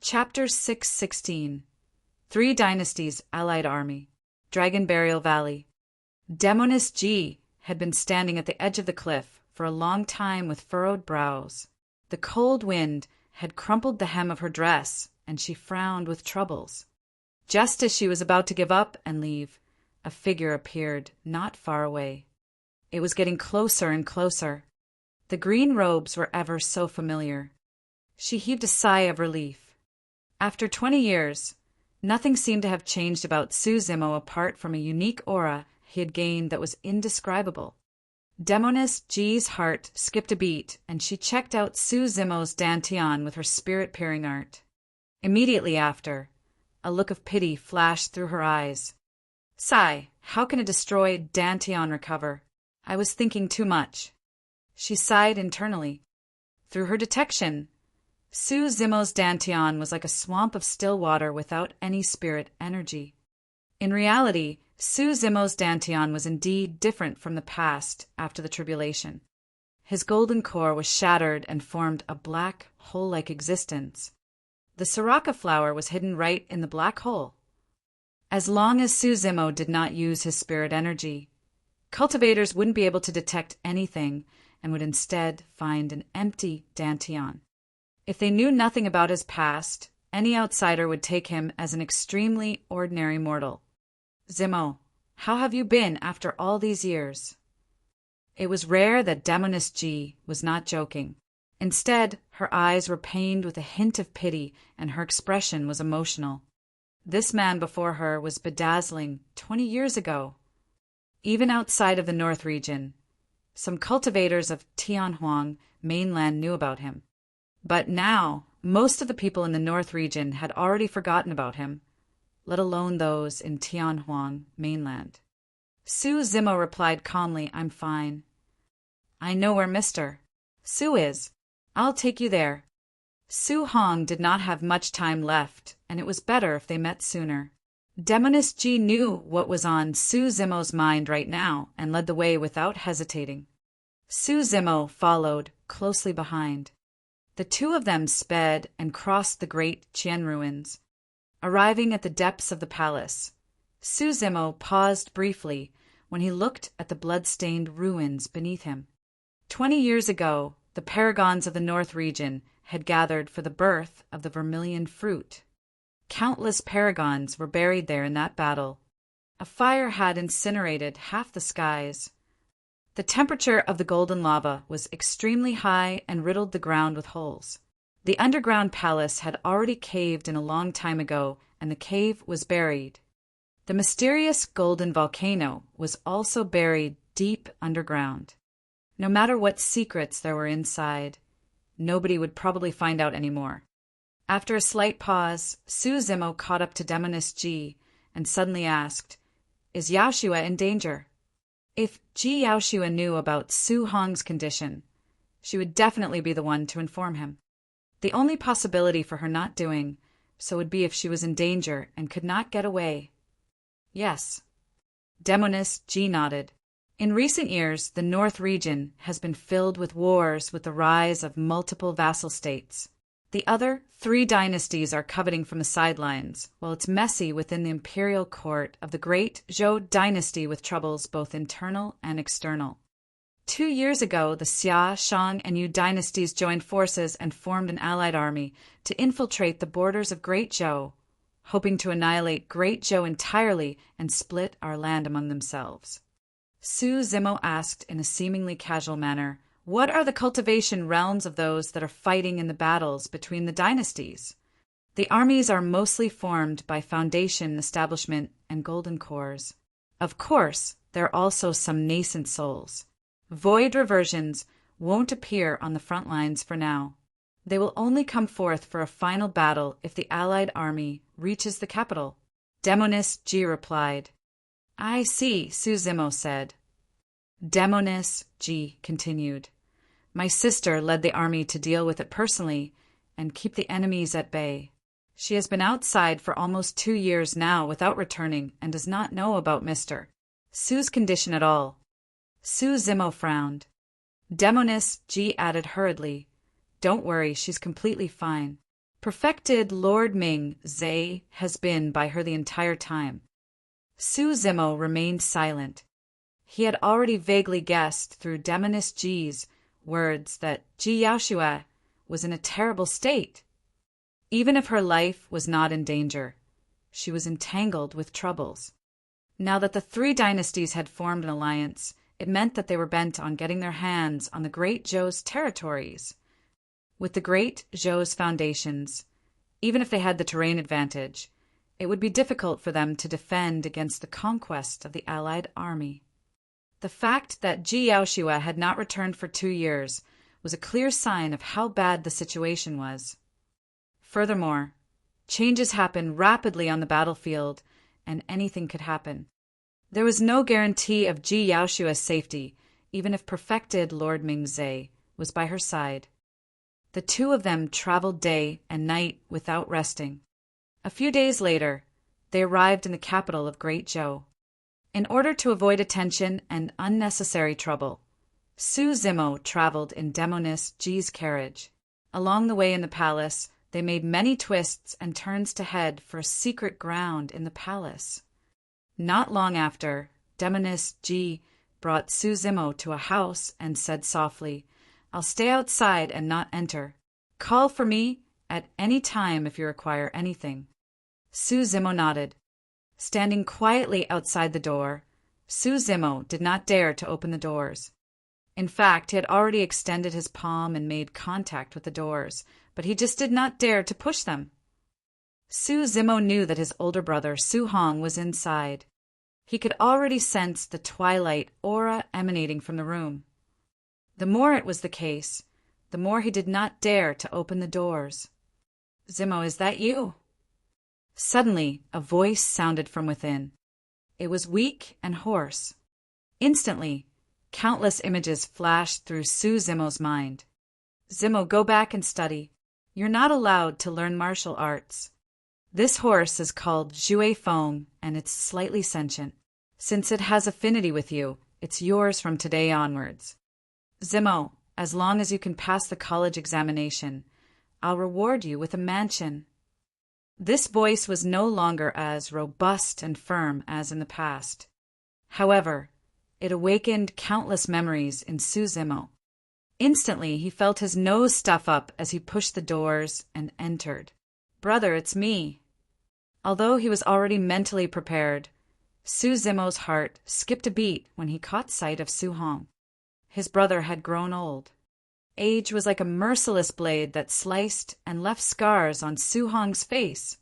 Chapter 616. 3 Dynasties Allied Army. Dragon Burial Valley. Demoness G had been standing at the edge of the cliff for a long time with furrowed brows. The cold wind had crumpled the hem of her dress, and she frowned with troubles. Just as she was about to give up and leave, a figure appeared not far away. It was getting closer and closer. The green robes were ever so familiar. She heaved a sigh of relief. After 20 years, nothing seemed to have changed about Su Zimo apart from a unique aura he had gained that was indescribable. Demoness G's heart skipped a beat, and she checked out Su Zimo's dantian with her spirit-peering art. Immediately after, a look of pity flashed through her eyes. Sigh, how can a destroyed dantian recover? I was thinking too much. She sighed internally. Through her detection, Su Zimo's dantian was like a swamp of still water without any spirit energy. In reality, Su Zimo's dantian was indeed different from the past after the tribulation. His golden core was shattered and formed a black, hole-like existence. The Soraka flower was hidden right in the black hole. As long as Su Zimo did not use his spirit energy, cultivators wouldn't be able to detect anything and would instead find an empty dantian. If they knew nothing about his past, any outsider would take him as an extremely ordinary mortal. Zimo, how have you been after all these years? It was rare that Demoness G was not joking. Instead, her eyes were pained with a hint of pity, and her expression was emotional. This man before her was bedazzling 20 years ago. Even outside of the North region, some cultivators of Tianhuang mainland knew about him. But now, most of the people in the North region had already forgotten about him, let alone those in Tianhuang mainland. Su Zimo replied calmly, I'm fine. I know where Mr. Su is. I'll take you there. Su Hong did not have much time left, and it was better if they met sooner. Demoness G knew what was on Su Zimo's mind right now and led the way without hesitating. Su Zimo followed closely behind. The two of them sped and crossed the great Qian ruins. Arriving at the depths of the palace, Su Zimo paused briefly when he looked at the blood-stained ruins beneath him. 20 years ago, the paragons of the North region had gathered for the birth of the vermilion fruit. Countless paragons were buried there in that battle. A fire had incinerated half the skies. The temperature of the golden lava was extremely high and riddled the ground with holes. The underground palace had already caved in a long time ago, and the cave was buried. The mysterious golden volcano was also buried deep underground. No matter what secrets there were inside, nobody would probably find out anymore. After a slight pause, Su Zimo caught up to Demoness G and suddenly asked, Is Yaoshua in danger? If Ji Yaoshua knew about Su Hong's condition, she would definitely be the one to inform him. The only possibility for her not doing so would be if she was in danger and could not get away. Yes. Demoness G nodded. In recent years, the North region has been filled with wars with the rise of multiple vassal states. The other 3 dynasties are coveting from the sidelines, while it's messy within the imperial court of the great Zhou dynasty with troubles both internal and external. 2 years ago, the Xia, Shang, and Yu dynasties joined forces and formed an allied army to infiltrate the borders of Great Zhou, hoping to annihilate Great Zhou entirely and split our land among themselves. Su Zimo asked in a seemingly casual manner, What are the cultivation realms of those that are fighting in the battles between the dynasties? The armies are mostly formed by foundation, establishment, and golden cores. Of course, there are also some nascent souls. Void reversions won't appear on the front lines for now. They will only come forth for a final battle if the allied army reaches the capital. Demoness G replied. I see, Su Zimo said. Demoness G continued. My sister led the army to deal with it personally and keep the enemies at bay. She has been outside for almost 2 years now without returning and does not know about Mr. Su's condition at all. Su Zimo frowned. Demoness G added hurriedly, Don't worry, she's completely fine. Perfected Lord Ming Zhe has been by her the entire time. Su Zimo remained silent. He had already vaguely guessed through Demoness G's words that Ji Yaoshua was in a terrible state. Even if her life was not in danger, she was entangled with troubles. Now that the 3 dynasties had formed an alliance, it meant that they were bent on getting their hands on the Great Zhou's territories. With the Great Zhou's foundations, even if they had the terrain advantage, it would be difficult for them to defend against the conquest of the allied army. The fact that Ji Yaoshua had not returned for 2 years was a clear sign of how bad the situation was. Furthermore, changes happen rapidly on the battlefield, and anything could happen. There was no guarantee of Ji Yaoshua's safety, even if perfected Lord Mingzhe was by her side. The 2 of them traveled day and night without resting. A few days later, they arrived in the capital of Great Zhou. In order to avoid attention and unnecessary trouble, Su Zimo traveled in Demoness G's carriage. Along the way in the palace, they made many twists and turns to head for a secret ground in the palace. Not long after, Demoness G brought Su Zimo to a house and said softly, I'll stay outside and not enter. Call for me at any time if you require anything. Su Zimo nodded. Standing quietly outside the door, Su Zimo did not dare to open the doors. In fact, he had already extended his palm and made contact with the doors, but he just did not dare to push them. Su Zimo knew that his older brother, Su Hong, was inside. He could already sense the twilight aura emanating from the room. The more it was the case, the more he did not dare to open the doors. Zimo, is that you? Suddenly, a voice sounded from within. It was weak and hoarse. Instantly, countless images flashed through Su Zimo's mind. Zimo, go back and study. You're not allowed to learn martial arts. This horse is called Zhui Feng, and it's slightly sentient. Since it has affinity with you, it's yours from today onwards. Zimo, as long as you can pass the college examination, I'll reward you with a mansion. This voice was no longer as robust and firm as in the past. However, it awakened countless memories in Su Zimo. Instantly, he felt his nose stuff up as he pushed the doors and entered. Brother, it's me. Although he was already mentally prepared, Su Zimo's heart skipped a beat when he caught sight of Su Hong. His brother had grown old. Age was like a merciless blade that sliced and left scars on Su Hong's face.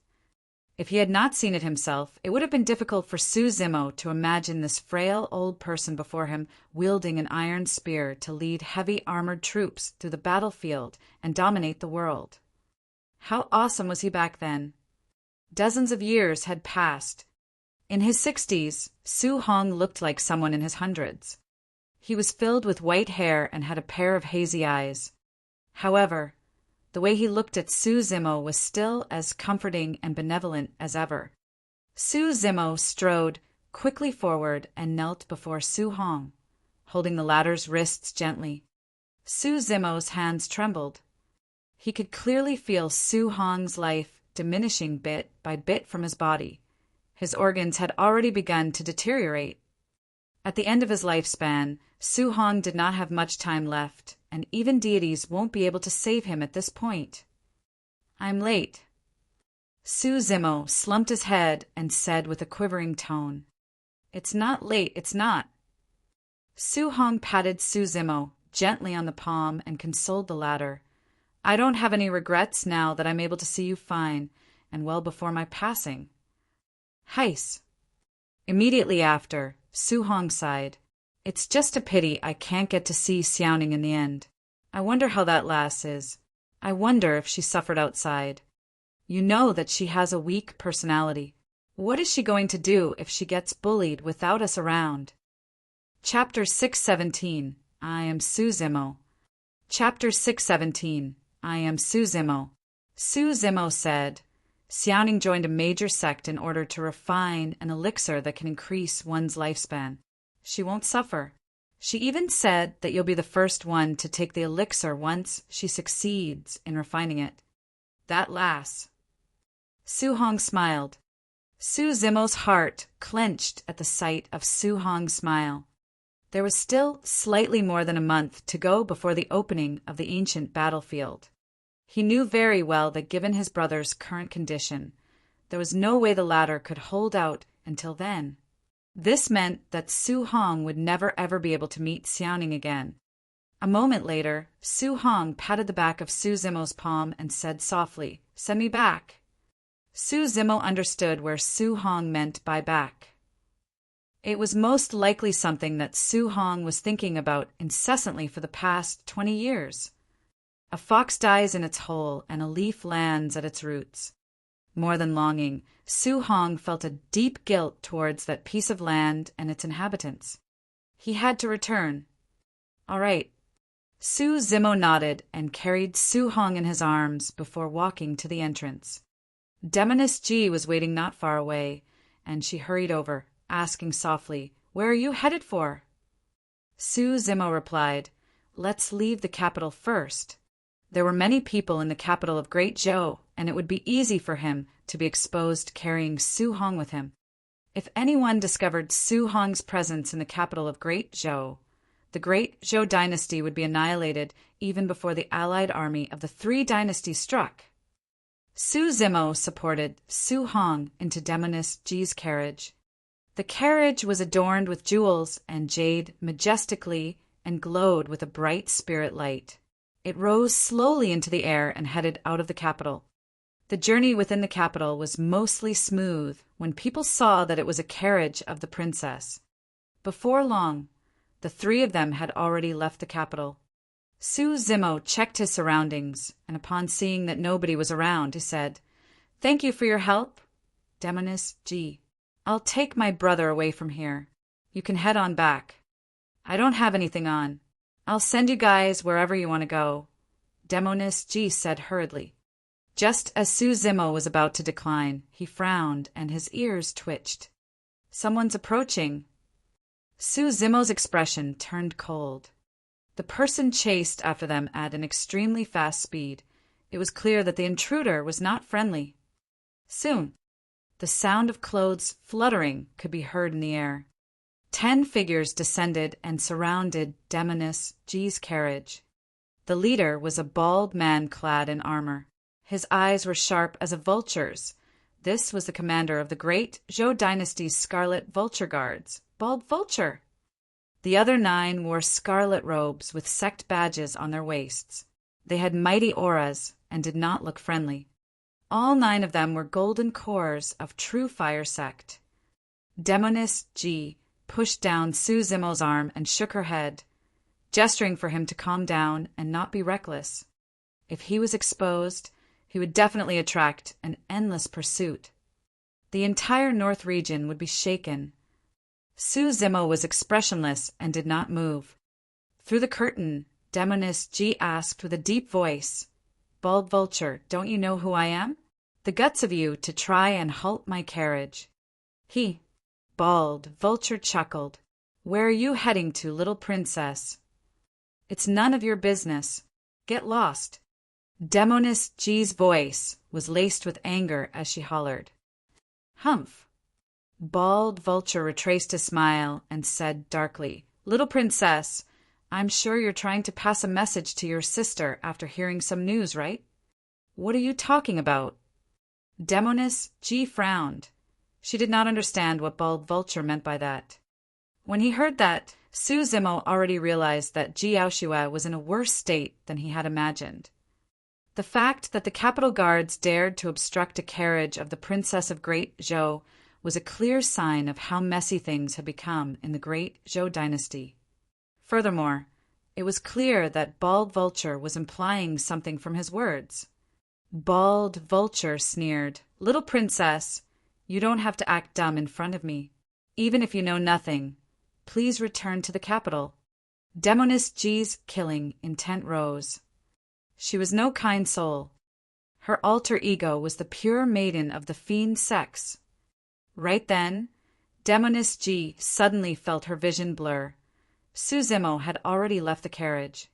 If he had not seen it himself, it would have been difficult for Su Zimo to imagine this frail old person before him wielding an iron spear to lead heavy armored troops through the battlefield and dominate the world. How awesome was he back then? Dozens of years had passed. In his 60s, Su Hong looked like someone in his hundreds. He was filled with white hair and had a pair of hazy eyes. However, the way he looked at Su Zimo was still as comforting and benevolent as ever. Su Zimo strode quickly forward and knelt before Su Hong, holding the latter's wrists gently. Su Zimo's hands trembled. He could clearly feel Su Hong's life diminishing bit by bit from his body. His organs had already begun to deteriorate. At the end of his lifespan, Su Hong did not have much time left, and even deities won't be able to save him at this point. I'm late. Su Zimo slumped his head and said with a quivering tone, It's not late, it's not. Su Hong patted Su Zimo gently on the palm and consoled the latter. I don't have any regrets now that I'm able to see you fine, and well before my passing. Heis. Immediately after, Su Hong sighed. It's just a pity I can't get to see Xiaoning in the end. I wonder how that lass is. I wonder if she suffered outside. You know that she has a weak personality. What is she going to do if she gets bullied without us around? Chapter 617. I am Suzimo. Chapter 617. I am Suzimo. Suzimo said, Xiaoning joined a major sect in order to refine an elixir that can increase one's lifespan. She won't suffer. She even said that you'll be the first one to take the elixir once she succeeds in refining it. That lasts. Su Hong smiled. Su Zimo's heart clenched at the sight of Su Hong's smile. There was still slightly more than a month to go before the opening of the ancient battlefield. He knew very well that given his brother's current condition, there was no way the latter could hold out until then. This meant that Su Hong would never ever be able to meet Xiaoning again. A moment later, Su Hong patted the back of Su Zimo's palm and said softly, "Send me back." Su Zimo understood where Su Hong meant by back. It was most likely something that Su Hong was thinking about incessantly for the past 20 years. A fox dies in its hole and a leaf lands at its roots. More than longing, Su Hong felt a deep guilt towards that piece of land and its inhabitants. He had to return. All right. Su Zimo nodded and carried Su Hong in his arms before walking to the entrance. Demoness Ji was waiting not far away, and she hurried over, asking softly, "Where are you headed for?" Su Zimo replied, "Let's leave the capital first." There were many people in the capital of Great Zhou, and it would be easy for him to be exposed carrying Su Hong with him. If anyone discovered Su Hong's presence in the capital of Great Zhou, the Great Zhou dynasty would be annihilated even before the allied army of the three dynasties struck. Su Zimo supported Su Hong into Demoness Ji's carriage. The carriage was adorned with jewels and jade majestically and glowed with a bright spirit light. It rose slowly into the air and headed out of the capital. The journey within the capital was mostly smooth when people saw that it was a carriage of the princess. Before long, the three of them had already left the capital. Su Zimo checked his surroundings, and upon seeing that nobody was around, he said, "Thank you for your help, Demoness Ji. I'll take my brother away from here. You can head on back. I don't have anything on. I'll send you guys wherever you want to go," Demoness Ji said hurriedly. Just as Su Zimo was about to decline, he frowned and his ears twitched. "Someone's approaching." Su Zimo's expression turned cold. The person chased after them at an extremely fast speed. It was clear that the intruder was not friendly. Soon, the sound of clothes fluttering could be heard in the air. 10 figures descended and surrounded Demoness Ji's carriage. The leader was a bald man clad in armor. His eyes were sharp as a vulture's. This was the commander of the great Zhou dynasty's Scarlet Vulture Guards, Bald Vulture. The other 9 wore scarlet robes with sect badges on their waists. They had mighty auras and did not look friendly. All 9 of them were golden cores of true fire sect. Demoness Ji pushed down Su Zimo's arm and shook her head, gesturing for him to calm down and not be reckless. If he was exposed, he would definitely attract an endless pursuit. The entire north region would be shaken. Su Zimo was expressionless and did not move. Through the curtain, Demoness Ji asked with a deep voice, "Bald Vulture, don't you know who I am? The guts of you to try and halt my carriage." Bald Vulture chuckled. "Where are you heading to, little princess?" "It's none of your business. Get lost." Demoness Ji's voice was laced with anger as she hollered. "Humph." Bald Vulture retraced his smile and said darkly, "Little princess, I'm sure you're trying to pass a message to your sister after hearing some news, right?" "What are you talking about?" Demoness Ji frowned. She did not understand what Bald Vulture meant by that. When he heard that, Su Zimo already realized that Ji Yaoshua was in a worse state than he had imagined. The fact that the capital guards dared to obstruct a carriage of the Princess of Great Zhou was a clear sign of how messy things had become in the Great Zhou dynasty. Furthermore, it was clear that Bald Vulture was implying something from his words. Bald Vulture sneered, "Little princess, You don't have to act dumb in front of me. Even if you know nothing, please return to the capital. Demoness G's killing intent rose. She was no kind soul. Her alter ego was the pure maiden of the fiend sex. Right then, Demoness G suddenly felt her vision blur. Suzimo had already left the carriage.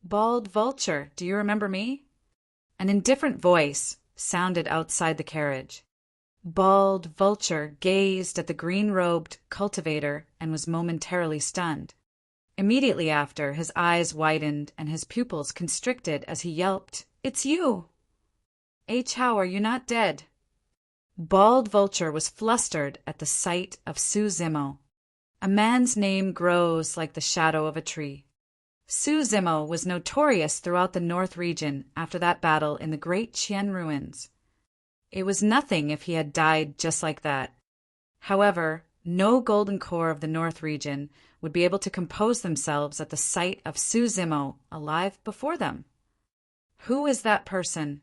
Bald Vulture, do you remember me? An indifferent voice sounded outside the carriage. Bald Vulture gazed at the green-robed cultivator and was momentarily stunned. Immediately after, his eyes widened and his pupils constricted as he yelped, "It's you! H. How are you not dead?" Bald Vulture was flustered at the sight of Suzimo. A man's name grows like the shadow of a tree. Suzimo was notorious throughout the North region after that battle in the Great Qian ruins. It was nothing if he had died just like that. However, no golden core of the North region would be able to compose themselves at the sight of Suzimo alive before them. Who is that person?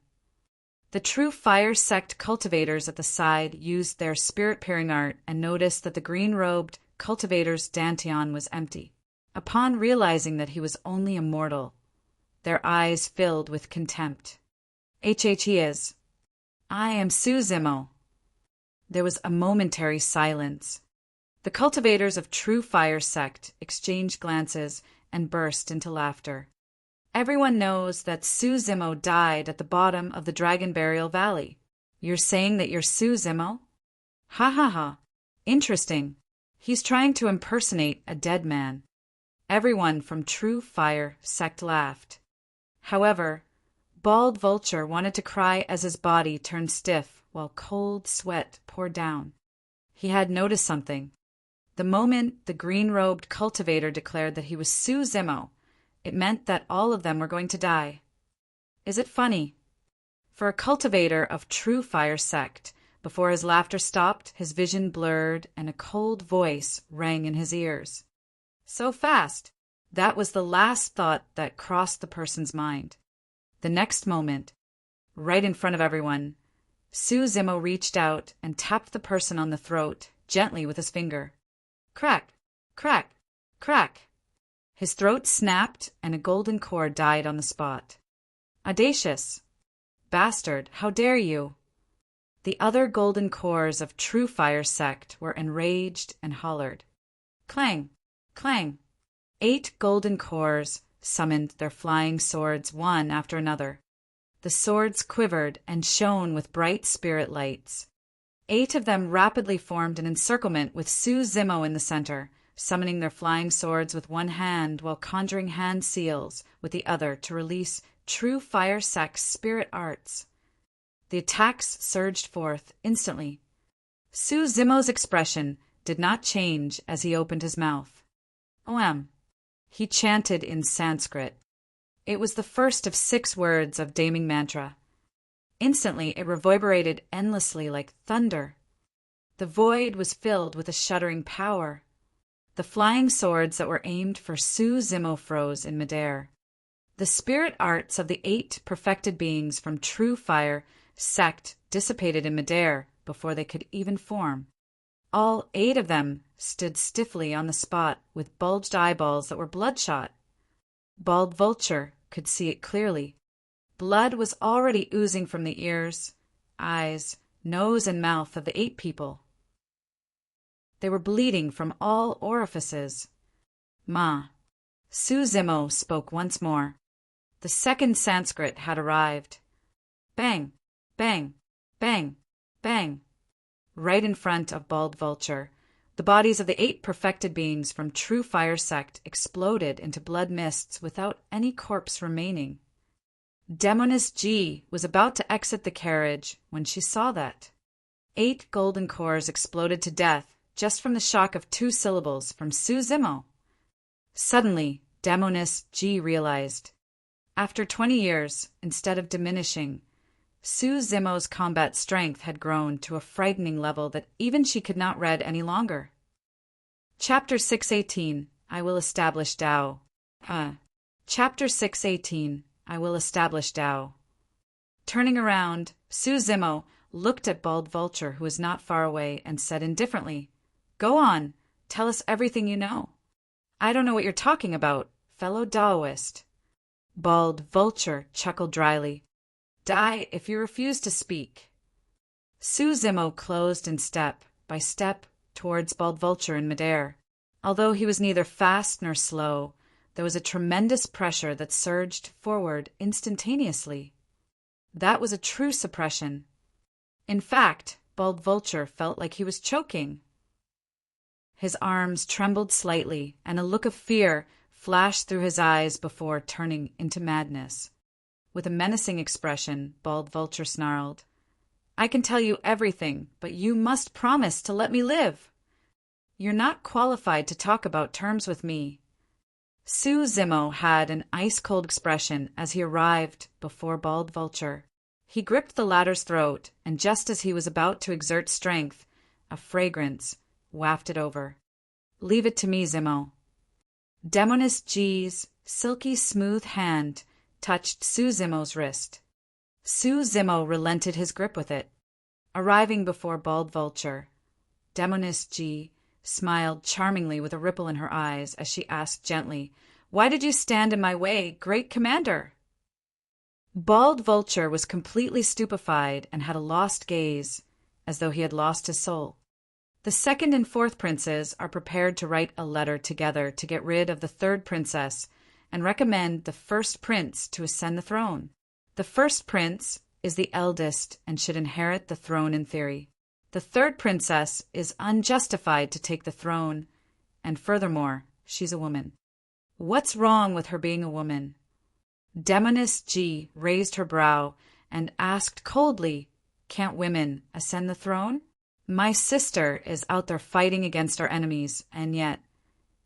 The true fire sect cultivators at the side used their spirit-peering art and noticed that the green-robed cultivator's dantian was empty. Upon realizing that he was only a mortal, their eyes filled with contempt. He is. I am Suzimo. There was a momentary silence. The cultivators of True Fire Sect exchanged glances and burst into laughter. Everyone knows that Suzimo died at the bottom of the Dragon Burial Valley. You're saying that you're Suzimo? Ha ha ha. Interesting. He's trying to impersonate a dead man. Everyone from True Fire Sect laughed. However, Bald Vulture wanted to cry as his body turned stiff while cold sweat poured down. He had noticed something. The moment the green-robed cultivator declared that he was Suzimo, it meant that all of them were going to die. Is it funny? For a cultivator of True Fire Sect, before his laughter stopped, his vision blurred and a cold voice rang in his ears. So fast! That was the last thought that crossed the person's mind. The next moment, right in front of everyone, Suzimo reached out and tapped the person on the throat gently with his finger. Crack! Crack! Crack! His throat snapped and a golden core died on the spot. Audacious! Bastard, how dare you! The other golden cores of True Fire Sect were enraged and hollered. Clang! Clang! 8 golden cores summoned their flying swords one after another. The swords quivered and shone with bright spirit lights. 8 of them rapidly formed an encirclement with Suzimo in the center, summoning their flying swords with one hand while conjuring hand seals with the other to release True Fire Sect's spirit arts. The attacks surged forth instantly. Suzimo's expression did not change as he opened his mouth. Om. He chanted in Sanskrit. It was the first of 6 words of Daming Mantra. Instantly it reverberated endlessly like thunder. The void was filled with a shuddering power. The flying swords that were aimed for Suzimo froze in midair. The spirit arts of the 8 perfected beings from True Fire Sect dissipated in midair before they could even form. All 8 of them stood stiffly on the spot with bulged eyeballs that were bloodshot. Bald Vulture could see it clearly. Blood was already oozing from the ears, eyes, nose, and mouth of the 8 people. They were bleeding from all orifices. Ma. Suzimo spoke once more. The second Sanskrit had arrived. Bang, bang, bang, bang. Right in front of Bald Vulture, the bodies of the 8 perfected beings from True Fire Sect exploded into blood mists without any corpse remaining. Demoness G was about to exit the carriage when she saw that. 8 golden cores exploded to death just from the shock of 2 syllables from Suzimo. Suddenly, Demoness G realized. After 20 years, instead of diminishing, Suzimo's combat strength had grown to a frightening level that even she could not read any longer. Chapter 618, I Will Establish Tao. Chapter 618, I Will Establish Tao. Turning around, Suzimo, looked at Bald Vulture, who was not far away, and said indifferently, "Go on, tell us everything you know." "I don't know what you're talking about, fellow Daoist." Bald Vulture chuckled dryly. "Die if you refuse to speak." Su Zimo closed in step by step towards Bald Vulture in midair. Although he was neither fast nor slow, there was a tremendous pressure that surged forward instantaneously. That was a true suppression. In fact, Bald Vulture felt like he was choking. His arms trembled slightly, and a look of fear flashed through his eyes before turning into madness. With a menacing expression, Bald Vulture snarled, "I can tell you everything, but you must promise to let me live." "You're not qualified to talk about terms with me." Su Zimo had an ice-cold expression as he arrived before Bald Vulture. He gripped the latter's throat, and just as he was about to exert strength, a fragrance wafted over. "Leave it to me, Zimo." Demoness G's silky smooth hand touched Su Zimo's wrist. Su Zimo relented his grip with it. Arriving before Bald Vulture, Demoness G smiled charmingly with a ripple in her eyes as she asked gently, "Why did you stand in my way, great commander?" Bald Vulture was completely stupefied and had a lost gaze, as though he had lost his soul. The second and fourth princes are prepared to write a letter together to get rid of the third princess and recommend the first prince to ascend the throne. The first prince is the eldest and should inherit the throne in theory. The third princess is unjustified to take the throne, and furthermore, she's a woman. What's wrong with her being a woman? Demoness G raised her brow and asked coldly, "Can't women ascend the throne? My sister is out there fighting against our enemies, and yet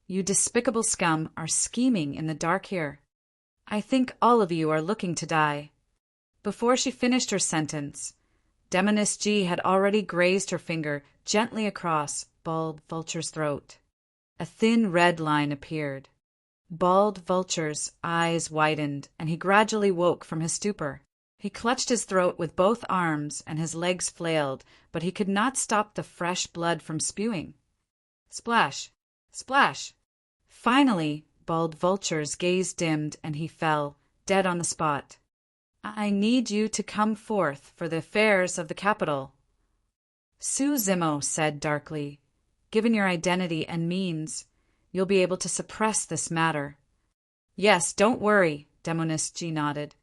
you despicable scum are scheming in the dark here. I think all of you are looking to die." Before she finished her sentence, Demoness G had already grazed her finger gently across Bald Vulture's throat. A thin red line appeared. Bald Vulture's eyes widened, and he gradually woke from his stupor. He clutched his throat with both arms, and his legs flailed, but he could not stop the fresh blood from spewing. Splash! Splash! Finally, Bald Vulture's gaze dimmed, and he fell, dead on the spot. "I need you to come forth for the affairs of the capital." Su Zimo said darkly, "Given your identity and means, you'll be able to suppress this matter." "Yes, don't worry," Demoness G nodded.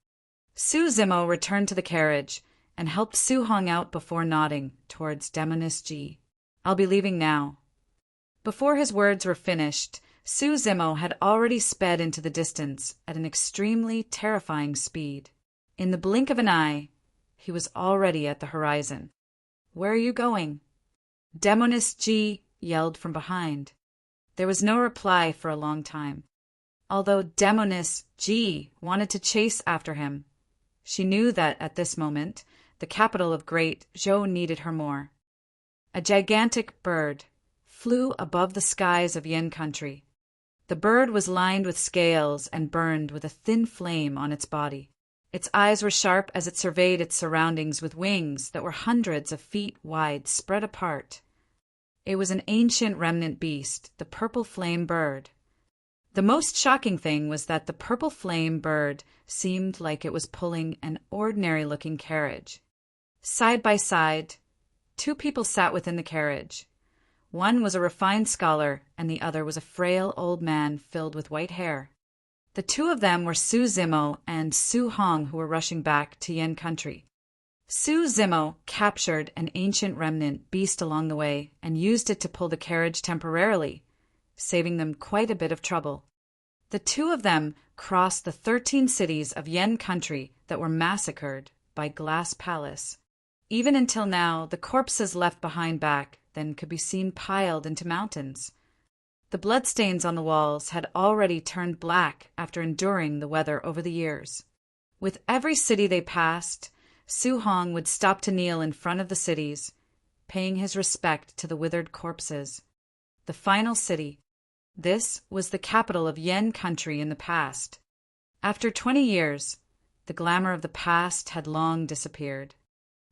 Su Zimo returned to the carriage and helped Su Hong out before nodding towards Demoness G. "I'll be leaving now." Before his words were finished, Su Zimo had already sped into the distance at an extremely terrifying speed. In the blink of an eye, he was already at the horizon. "Where are you going?" Demoness G yelled from behind. There was no reply for a long time. Although Demoness G wanted to chase after him, she knew that at this moment, the capital of Great Zhou needed her more. A gigantic bird flew above the skies of Yin country. The bird was lined with scales and burned with a thin flame on its body. Its eyes were sharp as it surveyed its surroundings with wings that were hundreds of feet wide, spread apart. It was an ancient remnant beast, the purple flame bird. The most shocking thing was that the purple flame bird seemed like it was pulling an ordinary-looking carriage. Side by side, two people sat within the carriage. One was a refined scholar, and the other was a frail old man filled with white hair. The two of them were Su Zimo and Su Hong, who were rushing back to Yin country. Su Zimo captured an ancient remnant beast along the way and used it to pull the carriage temporarily, saving them quite a bit of trouble. The two of them crossed the 13 cities of Yin country that were massacred by Glass Palace. Even until now, the corpses left behind back then could be seen piled into mountains. The bloodstains on the walls had already turned black after enduring the weather over the years. With every city they passed, Su Hong would stop to kneel in front of the cities, paying his respect to the withered corpses. The final city. This was the capital of Yin country in the past. After 20 years, the glamour of the past had long disappeared.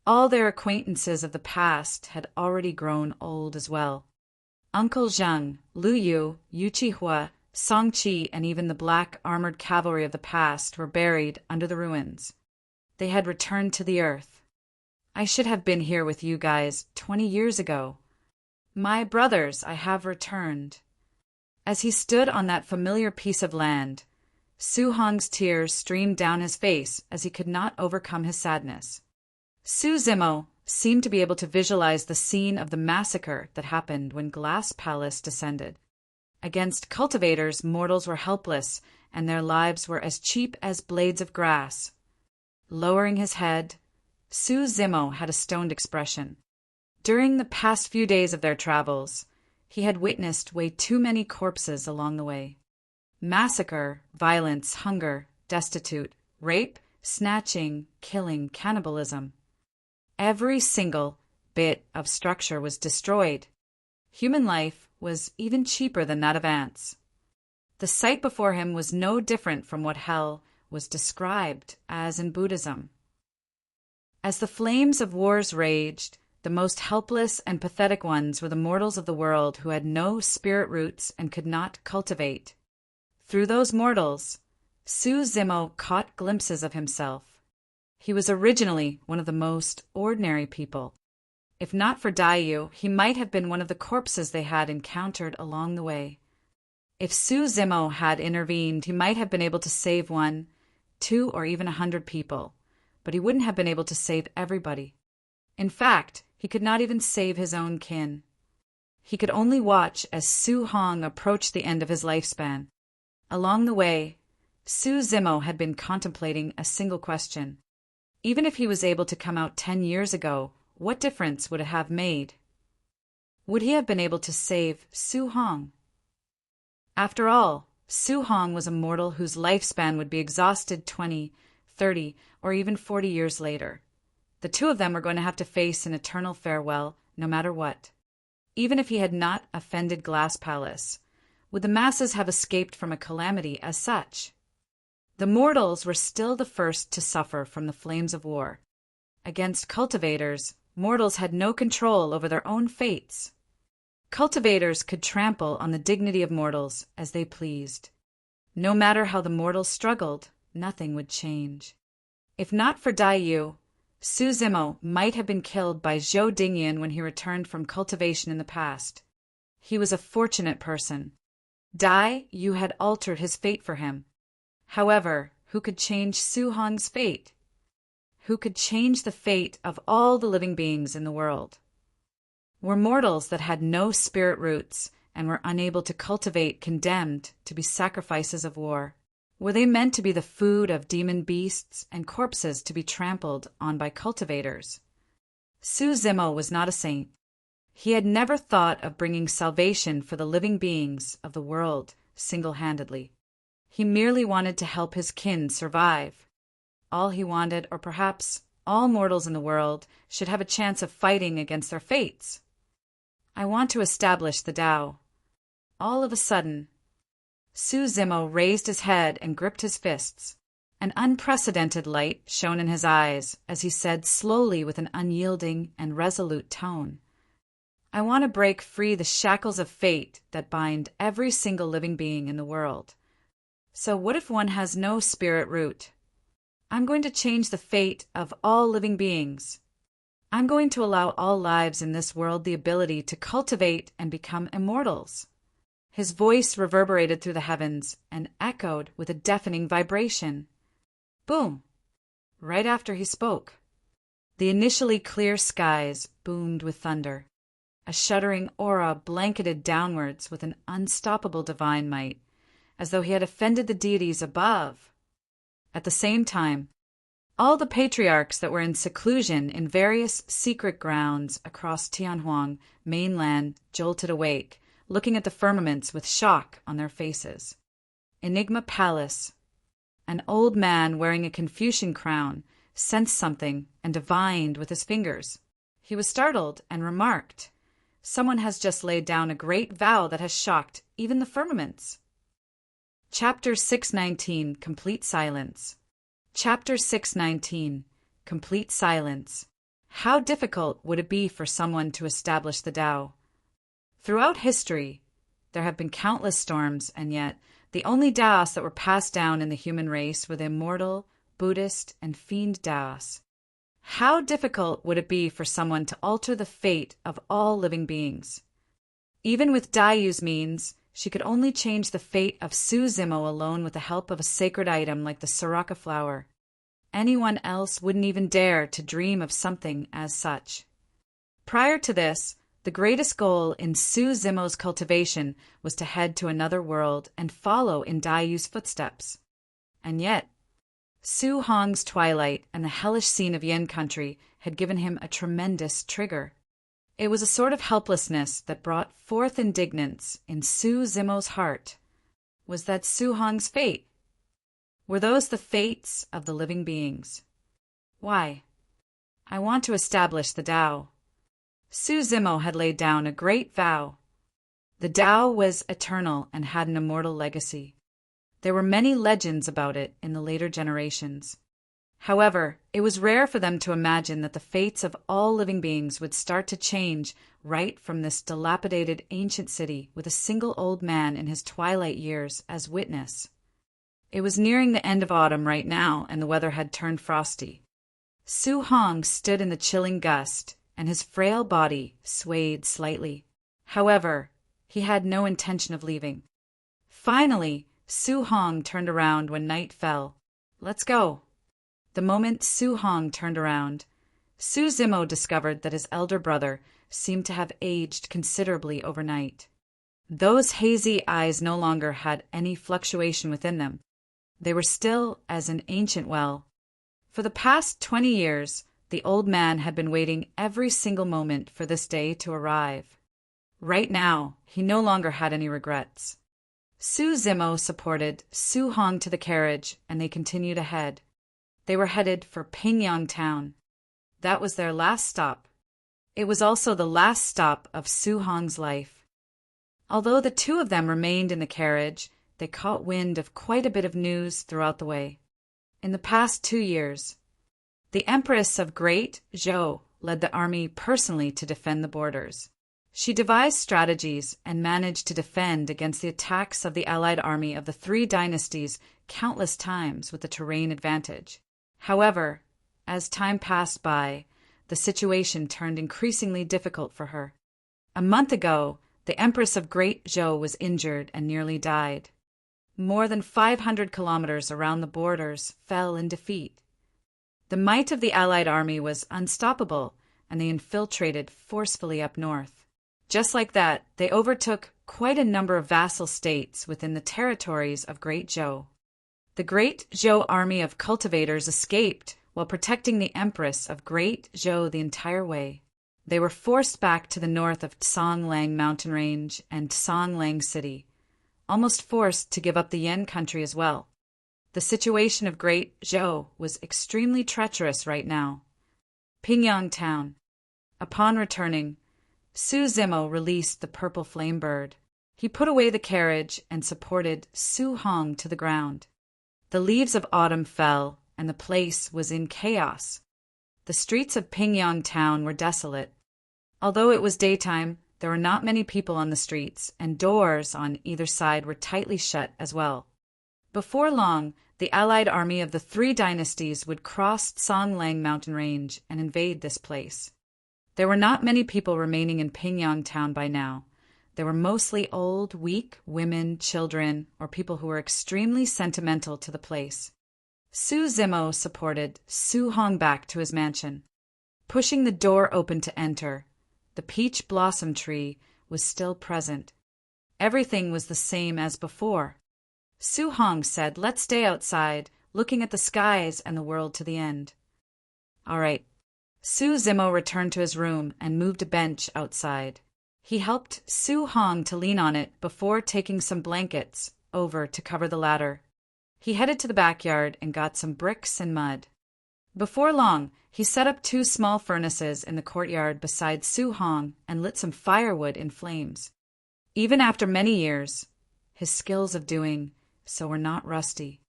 All their acquaintances of the past had already grown old as well. Uncle Zheng, Lu Yu, Yu Qihua, Song Qi, and even the black armored cavalry of the past were buried under the ruins. They had returned to the earth. I should have been here with you guys 20 years ago. My brothers, I have returned. As he stood on that familiar piece of land, Su Hong's tears streamed down his face as he could not overcome his sadness. Su Zimo seemed to be able to visualize the scene of the massacre that happened when Glass Palace descended. Against cultivators, mortals were helpless, and their lives were as cheap as blades of grass. Lowering his head, Su Zimo had a stoned expression. During the past few days of their travels, he had witnessed way too many corpses along the way. Massacre, violence, hunger, destitute, rape, snatching, killing, cannibalism. Every single bit of structure was destroyed. Human life was even cheaper than that of ants. The sight before him was no different from what hell was described as in Buddhism. As the flames of wars raged, the most helpless and pathetic ones were the mortals of the world who had no spirit roots and could not cultivate. Through those mortals, Su Zimo caught glimpses of himself. He was originally one of the most ordinary people. If not for Daiyu, he might have been one of the corpses they had encountered along the way. If Su Zimo had intervened, he might have been able to save 1, 2, or even 100 people, but he wouldn't have been able to save everybody. In fact, he could not even save his own kin. He could only watch as Su Hong approached the end of his lifespan. Along the way, Su Zimo had been contemplating a single question. Even if he was able to come out 10 years ago, what difference would it have made? Would he have been able to save Su Hong? After all, Su Hong was a mortal whose lifespan would be exhausted 20, 30, or even 40 years later. The two of them were going to have to face an eternal farewell, no matter what. Even if he had not offended Glass Palace, would the masses have escaped from a calamity as such? The mortals were still the first to suffer from the flames of war. Against cultivators, mortals had no control over their own fates. Cultivators could trample on the dignity of mortals as they pleased. No matter how the mortals struggled, nothing would change. If not for Daiyu, Su Zimo might have been killed by Zhou Dingyan when he returned from cultivation in the past. He was a fortunate person. Daiyu had altered his fate for him. However, who could change Su Hong's fate? Who could change the fate of all the living beings in the world? Were mortals that had no spirit roots and were unable to cultivate condemned to be sacrifices of war? Were they meant to be the food of demon beasts and corpses to be trampled on by cultivators? Su Zimo was not a saint. He had never thought of bringing salvation for the living beings of the world single-handedly. He merely wanted to help his kin survive. All he wanted, or perhaps all mortals in the world, should have a chance of fighting against their fates. I want to establish the Tao. All of a sudden, Su Zimo raised his head and gripped his fists. An unprecedented light shone in his eyes as he said slowly with an unyielding and resolute tone, I want to break free the shackles of fate that bind every single living being in the world. So what if one has no spirit root? I'm going to change the fate of all living beings. I'm going to allow all lives in this world the ability to cultivate and become immortals. His voice reverberated through the heavens and echoed with a deafening vibration. Boom! Right after he spoke, the initially clear skies boomed with thunder. A shuddering aura blanketed downwards with an unstoppable divine might, as though he had offended the deities above. At the same time, all the patriarchs that were in seclusion in various secret grounds across Tianhuang mainland jolted awake, looking at the firmaments with shock on their faces. Enigma Palace. An old man wearing a Confucian crown sensed something and divined with his fingers. He was startled and remarked, Someone has just laid down a great vow that has shocked even the firmaments. Chapter 619, Complete Silence. Chapter 619, Complete Silence. How difficult would it be for someone to establish the Tao? Throughout history, there have been countless storms, and yet the only Taoists that were passed down in the human race were the immortal, Buddhist, and fiend Taoists. How difficult would it be for someone to alter the fate of all living beings? Even with Dayu's means, she could only change the fate of Su Zimo alone with the help of a sacred item like the Sriracha flower. Anyone else wouldn't even dare to dream of something as such. Prior to this, the greatest goal in Su Zimo's cultivation was to head to another world and follow in Dayu's footsteps. And yet, Su Hong's twilight and the hellish scene of Yin country had given him a tremendous trigger. It was a sort of helplessness that brought forth indignance in Su Zimo's heart. Was that Su Hong's fate? Were those the fates of the living beings? Why? I want to establish the Tao. Su Zimo had laid down a great vow. The Tao was eternal and had an immortal legacy. There were many legends about it in the later generations. However, it was rare for them to imagine that the fates of all living beings would start to change right from this dilapidated ancient city with a single old man in his twilight years as witness. It was nearing the end of autumn right now, and the weather had turned frosty. Su Hong stood in the chilling gust, and his frail body swayed slightly. However, he had no intention of leaving. Finally, Su Hong turned around when night fell. Let's go. The moment Su Hong turned around, Su Zimo discovered that his elder brother seemed to have aged considerably overnight. Those hazy eyes no longer had any fluctuation within them. They were still as an ancient well. For the past 20 years, the old man had been waiting every single moment for this day to arrive. Right now, he no longer had any regrets. Su Zimo supported Su Hong to the carriage, and they continued ahead. They were headed for Pingyang Town. That was their last stop. It was also the last stop of Su Hong's life. Although the two of them remained in the carriage, they caught wind of quite a bit of news throughout the way. In the past 2 years, the Empress of Great Zhou led the army personally to defend the borders. She devised strategies and managed to defend against the attacks of the allied army of the 3 dynasties countless times with the terrain advantage. However, as time passed by, the situation turned increasingly difficult for her. A month ago, the Empress of Great Zhou was injured and nearly died. More than 500 kilometers around the borders fell in defeat. The might of the allied army was unstoppable, and they infiltrated forcefully up north. Just like that, they overtook quite a number of vassal states within the territories of Great Zhou. The Great Zhou army of cultivators escaped while protecting the Empress of Great Zhou the entire way. They were forced back to the north of Songlang mountain range and Songlang city, almost forced to give up the Yan country as well. The situation of Great Zhou was extremely treacherous right now. Pingyang Town. Upon returning, Su Zimo released the purple flame bird. He put away the carriage and supported Su Hong to the ground. The leaves of autumn fell, and the place was in chaos. The streets of Pingyang Town were desolate. Although it was daytime, there were not many people on the streets, and doors on either side were tightly shut as well. Before long, the allied army of the 3 dynasties would cross Songlang mountain range and invade this place. There were not many people remaining in Pingyang Town by now. They were mostly old, weak women, children, or people who were extremely sentimental to the place. Su Zimo supported Su Hong back to his mansion. Pushing the door open to enter, the peach blossom tree was still present. Everything was the same as before. Su Hong said, "Let's stay outside, looking at the skies and the world to the end." All right. Su Zimo returned to his room and moved a bench outside. He helped Su Hong to lean on it before taking some blankets over to cover the ladder. He headed to the backyard and got some bricks and mud. Before long, he set up 2 small furnaces in the courtyard beside Su Hong and lit some firewood in flames. Even after many years, his skills of doing so were not rusty.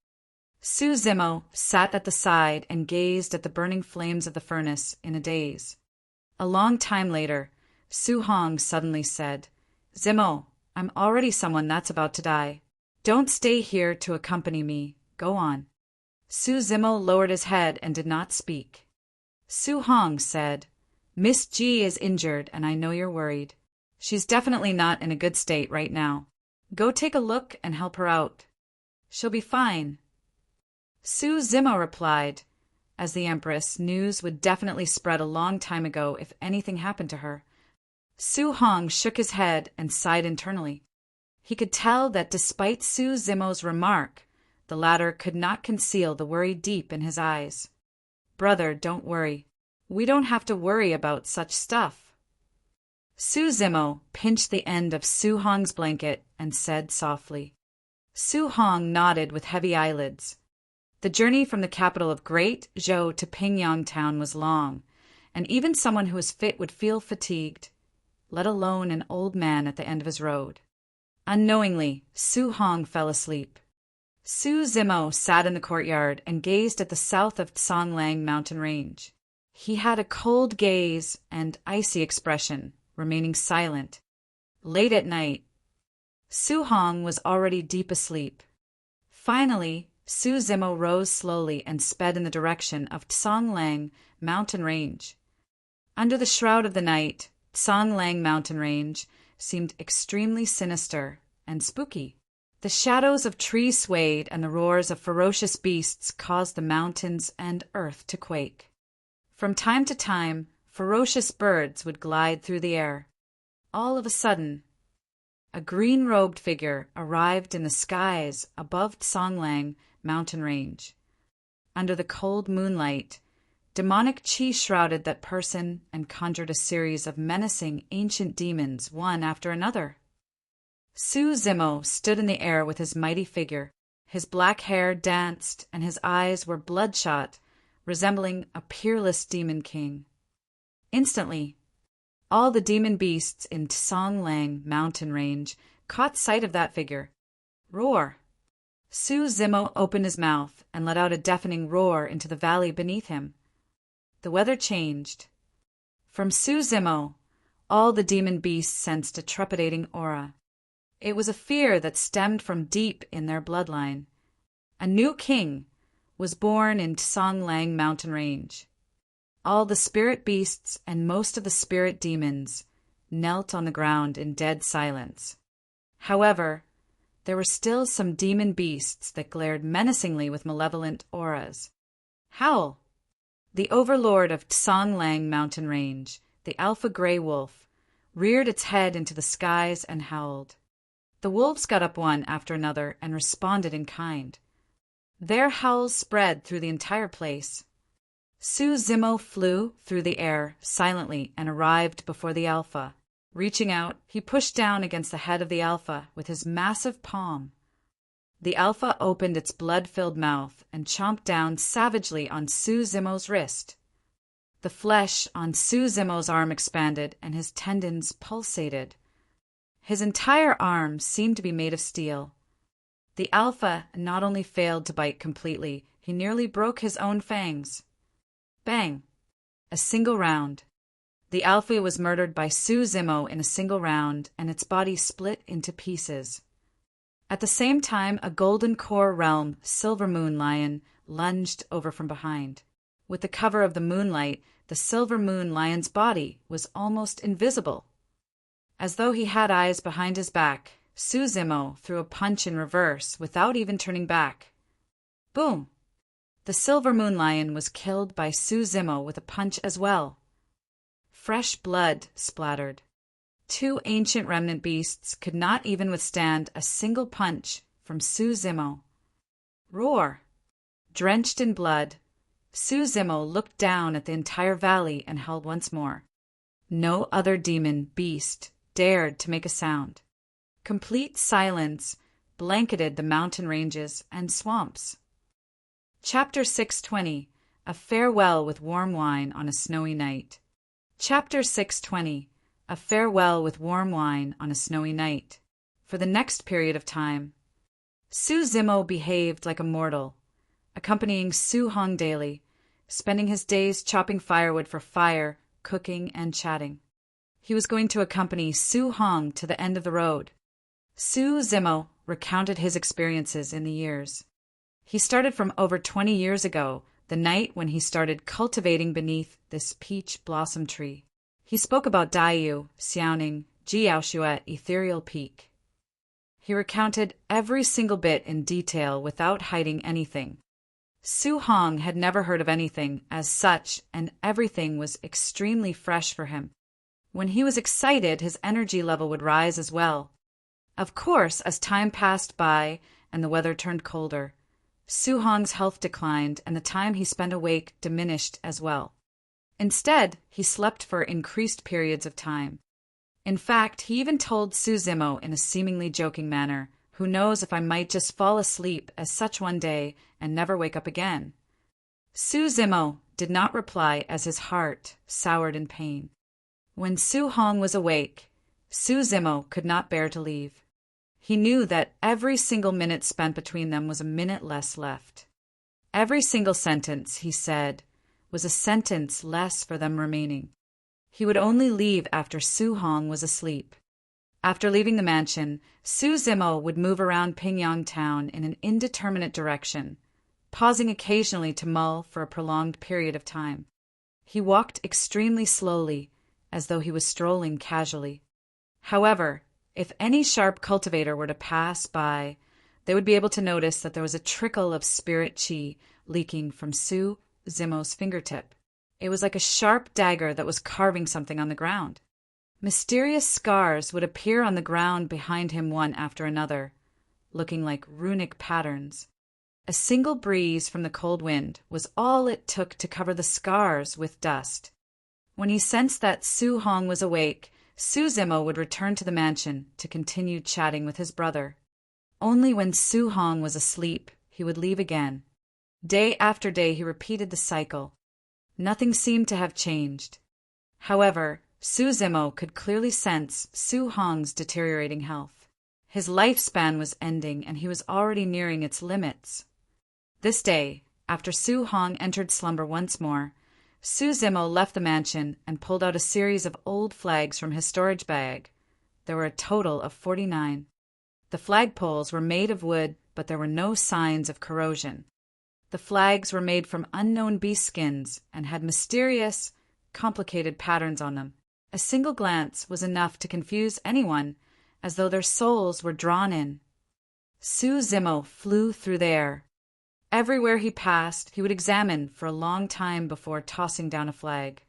Su Zimo sat at the side and gazed at the burning flames of the furnace in a daze. A long time later, Su Hong suddenly said, "Zimo, I'm already someone that's about to die. Don't stay here to accompany me. Go on." Su Zimo lowered his head and did not speak. Su Hong said, "Miss Ji is injured and I know you're worried. She's definitely not in a good state right now. Go take a look and help her out. She'll be fine." Su Zimo replied, "As the Empress, news would definitely spread a long time ago if anything happened to her." Su Hong shook his head and sighed internally. He could tell that despite Su Zimo's remark, the latter could not conceal the worry deep in his eyes. "Brother, don't worry. We don't have to worry about such stuff." Su Zimo pinched the end of Su Hong's blanket and said softly. Su Hong nodded with heavy eyelids. The journey from the capital of Great Zhou to Pingyang town was long, and even someone who was fit would feel fatigued, let alone an old man at the end of his road. Unknowingly, Su Hong fell asleep. Su Zimo sat in the courtyard and gazed at the south of Tsonglang mountain range. He had a cold gaze and icy expression, remaining silent. Late at night, Su Hong was already deep asleep. Finally, Su Zimo rose slowly and sped in the direction of Tsonglang mountain range. Under the shroud of the night, Tsonglang mountain range seemed extremely sinister and spooky. The shadows of trees swayed and the roars of ferocious beasts caused the mountains and earth to quake. From time to time, ferocious birds would glide through the air. All of a sudden, a green-robed figure arrived in the skies above Tsonglang mountain range. Under the cold moonlight, demonic qi shrouded that person and conjured a series of menacing ancient demons one after another. Su Zimo stood in the air with his mighty figure. His black hair danced and his eyes were bloodshot, resembling a peerless demon king. Instantly, all the demon beasts in Tsonglang mountain range caught sight of that figure. Roar! Su Zimo opened his mouth and let out a deafening roar into the valley beneath him. The weather changed. From Su Zimo, all the demon beasts sensed a trepidating aura. It was a fear that stemmed from deep in their bloodline. A new king was born in Tsonglang mountain range. All the spirit beasts and most of the spirit demons knelt on the ground in dead silence. However, there were still some demon beasts that glared menacingly with malevolent auras. Howl! The overlord of Tsonglang mountain range, the alpha gray wolf, reared its head into the skies and howled. The wolves got up one after another and responded in kind. Their howls spread through the entire place. Su Zimo flew through the air silently and arrived before the alpha. Reaching out, he pushed down against the head of the alpha with his massive palm. The alpha opened its blood-filled mouth and chomped down savagely on Su Zimo's wrist. The flesh on Su Zimo's arm expanded and his tendons pulsated. His entire arm seemed to be made of steel. The alpha not only failed to bite completely, he nearly broke his own fangs. Bang! A single round. The alpha was murdered by Su Zimo in a single round, and its body split into pieces. At the same time, a golden core realm silver moon lion lunged over from behind. With the cover of the moonlight, the silver moon lion's body was almost invisible. As though he had eyes behind his back, Su Zimo threw a punch in reverse without even turning back. Boom! The silver moon lion was killed by Su Zimo with a punch as well. Fresh blood splattered. Two ancient remnant beasts could not even withstand a single punch from Su Zimo. Roar! Drenched in blood, Su Zimo looked down at the entire valley and howled once more. No other demon beast dared to make a sound. Complete silence blanketed the mountain ranges and swamps. Chapter 620. A Farewell with Warm Wine on a Snowy Night. Chapter 620. A Farewell with Warm Wine on a Snowy Night. For the next period of time, Su Zimo behaved like a mortal. accompanying Su Hong daily, spending his days chopping firewood for fire, cooking, and chatting. He was going to accompany Su Hong to the end of the road. Su Zimo recounted his experiences in the years. He started from over 20 years ago, the night when he started cultivating beneath this peach blossom tree. He spoke about Daiyu, Xiaoning, Jiaoshua Ethereal Peak. He recounted every single bit in detail without hiding anything. Su Hong had never heard of anything as such, and everything was extremely fresh for him. When he was excited, his energy level would rise as well. Of course, as time passed by and the weather turned colder, Su Hong's health declined and the time he spent awake diminished as well. Instead, he slept for increased periods of time. In fact, he even told Su Zimo in a seemingly joking manner, "Who knows if I might just fall asleep as such one day and never wake up again?" Su Zimo did not reply as his heart soured in pain. When Su Hong was awake, Su Zimo could not bear to leave. He knew that every single minute spent between them was a minute less left. Every single sentence he said was a sentence less for them remaining. He would only leave after Su Hong was asleep. After leaving the mansion, Su Zimo would move around Pingyang town in an indeterminate direction, pausing occasionally to mull for a prolonged period of time. He walked extremely slowly, as though he was strolling casually. However, if any sharp cultivator were to pass by, they would be able to notice that there was a trickle of spirit qi leaking from Su Zimo's fingertip. It was like a sharp dagger that was carving something on the ground. Mysterious scars would appear on the ground behind him one after another, looking like runic patterns. A single breeze from the cold wind was all it took to cover the scars with dust. When he sensed that Su Hong was awake, Su Zimo would return to the mansion to continue chatting with his brother. Only when Su Hong was asleep, he would leave again. Day after day he repeated the cycle. Nothing seemed to have changed. However, Su Zimo could clearly sense Su Hong's deteriorating health. His lifespan was ending and he was already nearing its limits. This day, after Su Hong entered slumber once more, Su Zimo left the mansion and pulled out a series of old flags from his storage bag. There were a total of 49. The flagpoles were made of wood, but there were no signs of corrosion. The flags were made from unknown beast skins and had mysterious, complicated patterns on them. A single glance was enough to confuse anyone, as though their souls were drawn in. Su Zimo flew through the air. Everywhere he passed, he would examine for a long time before tossing down a flag.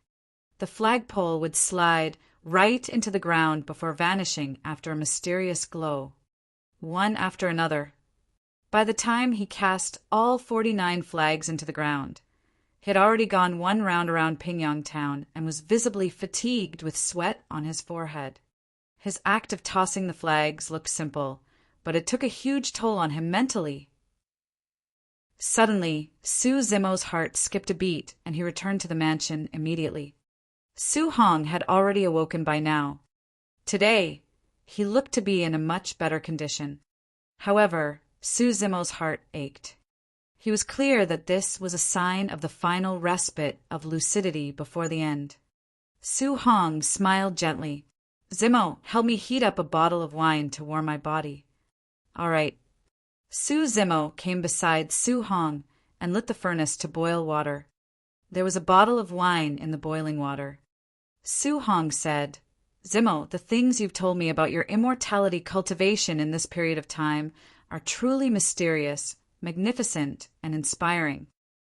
The flagpole would slide right into the ground before vanishing after a mysterious glow. One after another. By the time he cast all 49 flags into the ground, he had already gone one round around Pingyang town and was visibly fatigued with sweat on his forehead. His act of tossing the flags looked simple, but it took a huge toll on him mentally. Suddenly, Su Zimo's heart skipped a beat and he returned to the mansion immediately. Su Hong had already awoken by now. Today, he looked to be in a much better condition. However, Su Zimo's heart ached. He was clear that this was a sign of the final respite of lucidity before the end. Su Hong smiled gently. "Zimo, help me heat up a bottle of wine to warm my body." "All right." Su Zimo came beside Su Hong and lit the furnace to boil water. There was a bottle of wine in the boiling water. Su Hong said, "Zimo, the things you've told me about your immortality cultivation in this period of time are truly mysterious, magnificent, and inspiring.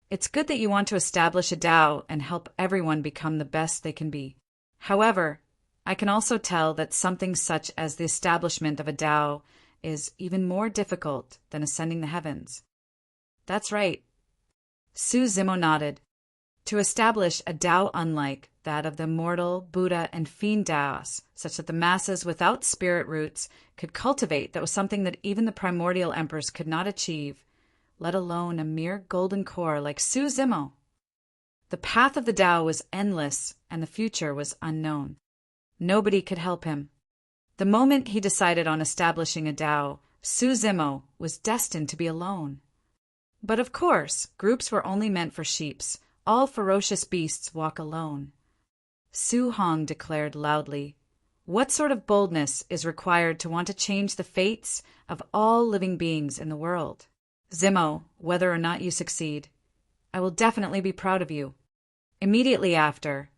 It's good that you want to establish a Tao and help everyone become the best they can be. However, I can also tell that something such as the establishment of a Tao is even more difficult than ascending the heavens." "That's right." Su Zimo nodded. To establish a Tao unlike that of the immortal Buddha and fiend Taos, such that the masses without spirit roots could cultivate, that was something that even the primordial emperors could not achieve, let alone a mere golden core like Su Zimo. The path of the Tao was endless and the future was unknown. Nobody could help him. The moment he decided on establishing a Tao, Su Zimo was destined to be alone. But of course, groups were only meant for sheeps. All ferocious beasts walk alone. Su Hong declared loudly, "What sort of boldness is required to want to change the fates of all living beings in the world? Zimo, whether or not you succeed, I will definitely be proud of you." Immediately after,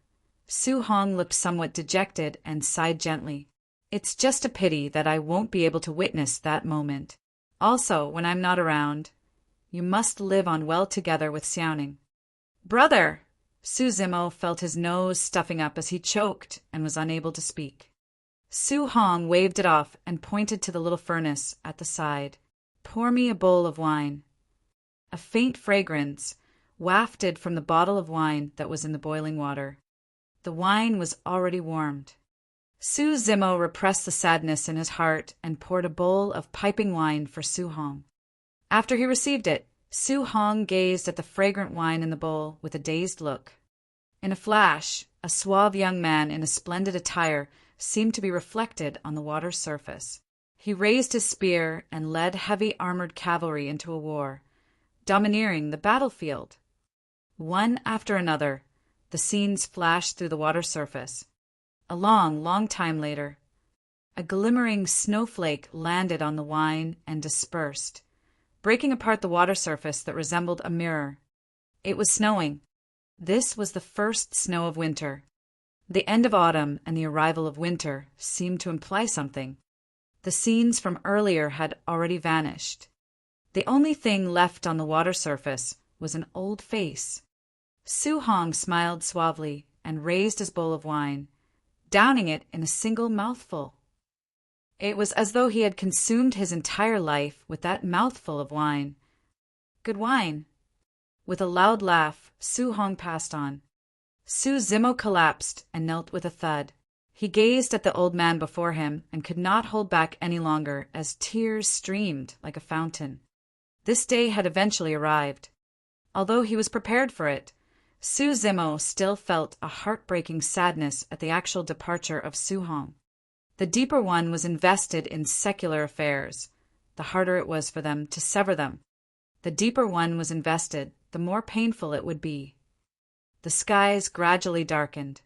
Su Hong looked somewhat dejected and sighed gently. "It's just a pity that I won't be able to witness that moment. Also, when I'm not around, you must live on well together with Xiaoning." "Brother!" Su Zimo felt his nose stuffing up as he choked and was unable to speak. Su Hong waved it off and pointed to the little furnace at the side. "Pour me a bowl of wine." A faint fragrance wafted from the bottle of wine that was in the boiling water. The wine was already warmed. Su Zimo repressed the sadness in his heart and poured a bowl of piping wine for Su Hong. After he received it, Su Hong gazed at the fragrant wine in the bowl with a dazed look. In a flash, a suave young man in a splendid attire seemed to be reflected on the water's surface. He raised his spear and led heavy armored cavalry into a war, domineering the battlefield. One after another, the scenes flashed through the water surface. A long, long time later, a glimmering snowflake landed on the wine and dispersed, breaking apart the water surface that resembled a mirror. It was snowing. This was the first snow of winter. The end of autumn and the arrival of winter seemed to imply something. The scenes from earlier had already vanished. The only thing left on the water surface was an old face. Su Hong smiled suavely and raised his bowl of wine, downing it in a single mouthful. It was as though he had consumed his entire life with that mouthful of wine. "Good wine." With a loud laugh, Su Hong passed on. Su Zimo collapsed and knelt with a thud. He gazed at the old man before him and could not hold back any longer as tears streamed like a fountain. This day had eventually arrived. Although he was prepared for it, Su Zimo still felt a heartbreaking sadness at the actual departure of Su Hong. The deeper one was invested in secular affairs. The harder it was for them to sever them. The deeper one was invested, the more painful it would be. The skies gradually darkened.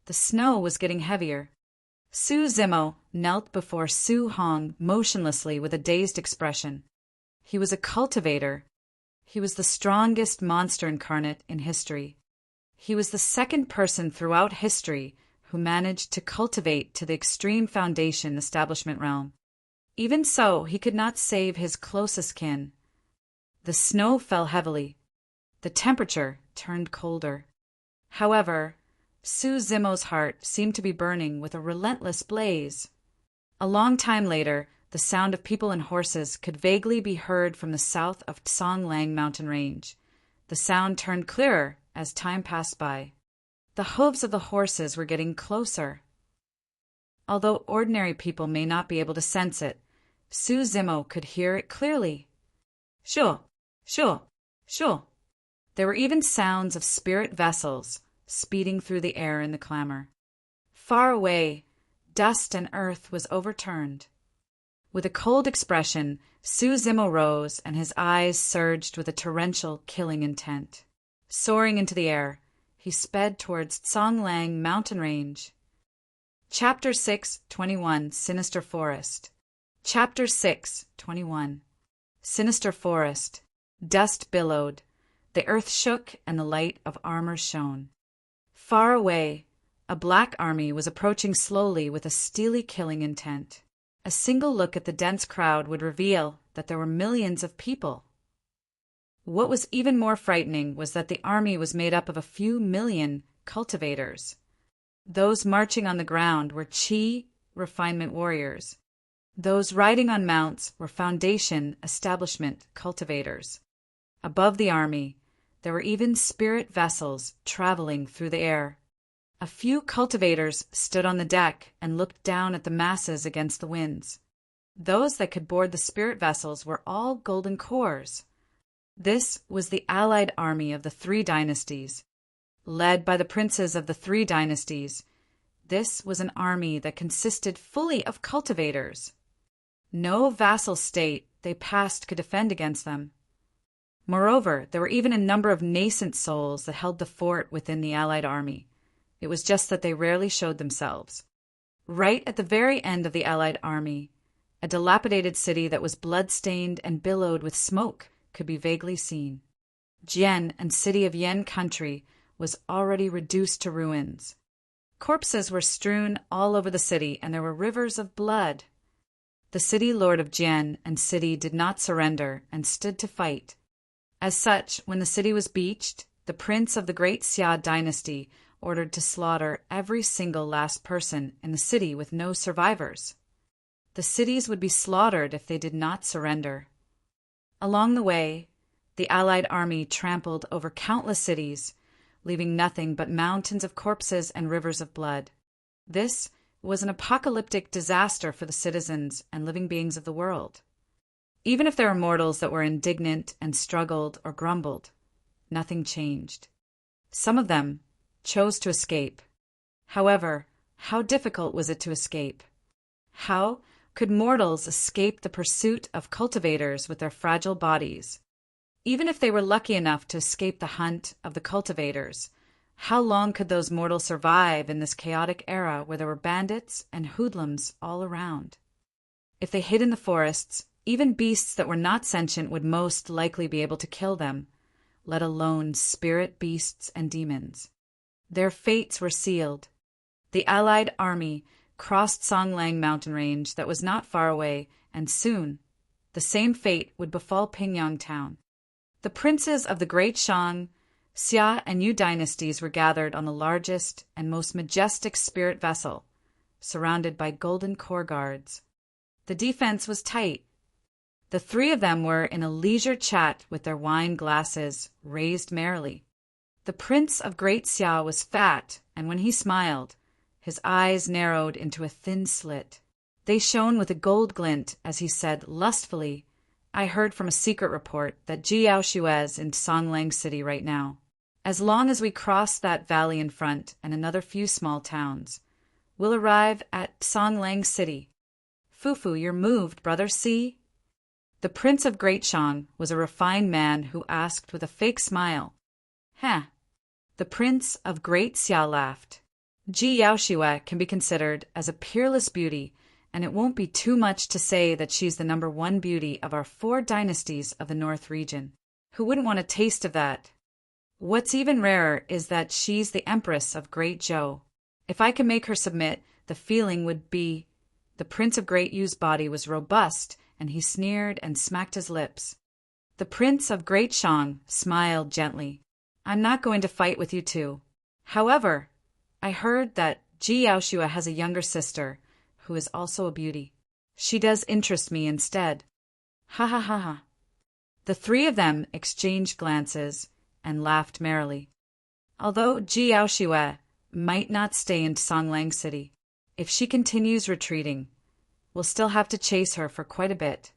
The snow was getting heavier. Su Zimo knelt before Su Hong motionlessly with a dazed expression. He was a cultivator. He was the strongest monster incarnate in history. He was the second person throughout history who managed to cultivate to the extreme foundation establishment realm. Even so, he could not save his closest kin. The snow fell heavily. The temperature turned colder. However, Su Zimo's heart seemed to be burning with a relentless blaze. A long time later, the sound of people and horses could vaguely be heard from the south of Tsonglang mountain range. The sound turned clearer as time passed by. The hooves of the horses were getting closer. Although ordinary people may not be able to sense it, Su Zimo could hear it clearly. Shoo, shoo, shoo. There were even sounds of spirit vessels speeding through the air in the clamor. Far away, dust and earth was overturned. With a cold expression, Su Zimo rose and his eyes surged with a torrential, killing intent. Soaring into the air, he sped towards Tsonglang mountain range. Chapter 6:21 Sinister Forest. Chapter 6:21 Sinister Forest. Dust billowed. The earth shook and the light of armor shone. Far away, a black army was approaching slowly with a steely killing intent. A single look at the dense crowd would reveal that there were millions of people. What was even more frightening was that the army was made up of a few million cultivators. Those marching on the ground were Qi refinement warriors. Those riding on mounts were foundation establishment cultivators. Above the army, there were even spirit vessels traveling through the air. A few cultivators stood on the deck and looked down at the masses against the winds. Those that could board the spirit vessels were all golden cores. This was the allied army of the three dynasties. Led by the princes of the three dynasties, this was an army that consisted fully of cultivators. No vassal state they passed could defend against them. Moreover, there were even a number of nascent souls that held the fort within the Allied army. It was just that they rarely showed themselves. Right at the very end of the Allied army, a dilapidated city that was blood-stained and billowed with smoke could be vaguely seen. Jian and city of Yen country was already reduced to ruins. Corpses were strewn all over the city, and there were rivers of blood. The city lord of Jian and city did not surrender and stood to fight. As such, when the city was beached, the prince of the great Xia dynasty ordered to slaughter every single last person in the city with no survivors. The cities would be slaughtered if they did not surrender. Along the way, the Allied army trampled over countless cities, leaving nothing but mountains of corpses and rivers of blood. This was an apocalyptic disaster for the citizens and living beings of the world. Even if there were mortals that were indignant and struggled or grumbled, nothing changed. Some of them chose to escape. However, how difficult was it to escape? How could mortals escape the pursuit of cultivators with their fragile bodies? Even if they were lucky enough to escape the hunt of the cultivators, how long could those mortals survive in this chaotic era where there were bandits and hoodlums all around? If they hid in the forests, even beasts that were not sentient would most likely be able to kill them, let alone spirit beasts and demons. Their fates were sealed. The Allied army crossed Songlang mountain range that was not far away, and soon the same fate would befall Pingyang town. The princes of the Great Shang, Xia, and Yu dynasties were gathered on the largest and most majestic spirit vessel, surrounded by golden core guards. The defense was tight. The three of them were in a leisure chat with their wine glasses raised merrily. The prince of Great Xia was fat, and when he smiled, his eyes narrowed into a thin slit. They shone with a gold glint as he said lustfully, "I heard from a secret report that Ji Yaoshuo is in Songlang City right now. As long as we cross that valley in front and another few small towns, we'll arrive at Songlang City. Fufu, you're moved, brother, see?" The Prince of Great Shang was a refined man who asked with a fake smile. "Huh." The Prince of Great Xia laughed. Ji Yaoshuo can be considered as a peerless beauty, and it won't be too much to say that she's the #1 beauty of our 4 dynasties of the North region. Who wouldn't want a taste of that? What's even rarer is that she's the Empress of Great Zhou. If I can make her submit, the feeling would be. The Prince of Great Yu's body was robust, and he sneered and smacked his lips. The Prince of Great Shang smiled gently. "I'm not going to fight with you two. However, I heard that Ji Yaoshuo has a younger sister, who is also a beauty. She does interest me instead." Ha ha ha ha. The three of them exchanged glances and laughed merrily. Although Ji Yaoshuo might not stay in Songlang City, if she continues retreating, we'll still have to chase her for quite a bit.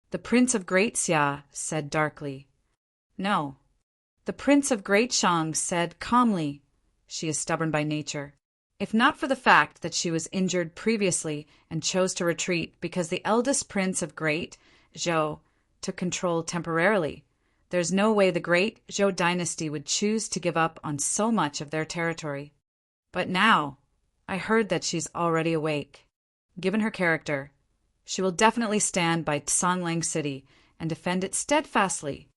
The Prince of Great Xia said darkly. "No." The Prince of Great Shang said calmly. She is stubborn by nature. If not for the fact that she was injured previously and chose to retreat because the eldest prince of Great Zhou took control temporarily, there's no way the Great Zhou dynasty would choose to give up on so much of their territory. But now, I heard that she's already awake. Given her character, she will definitely stand by Songlang City and defend it steadfastly.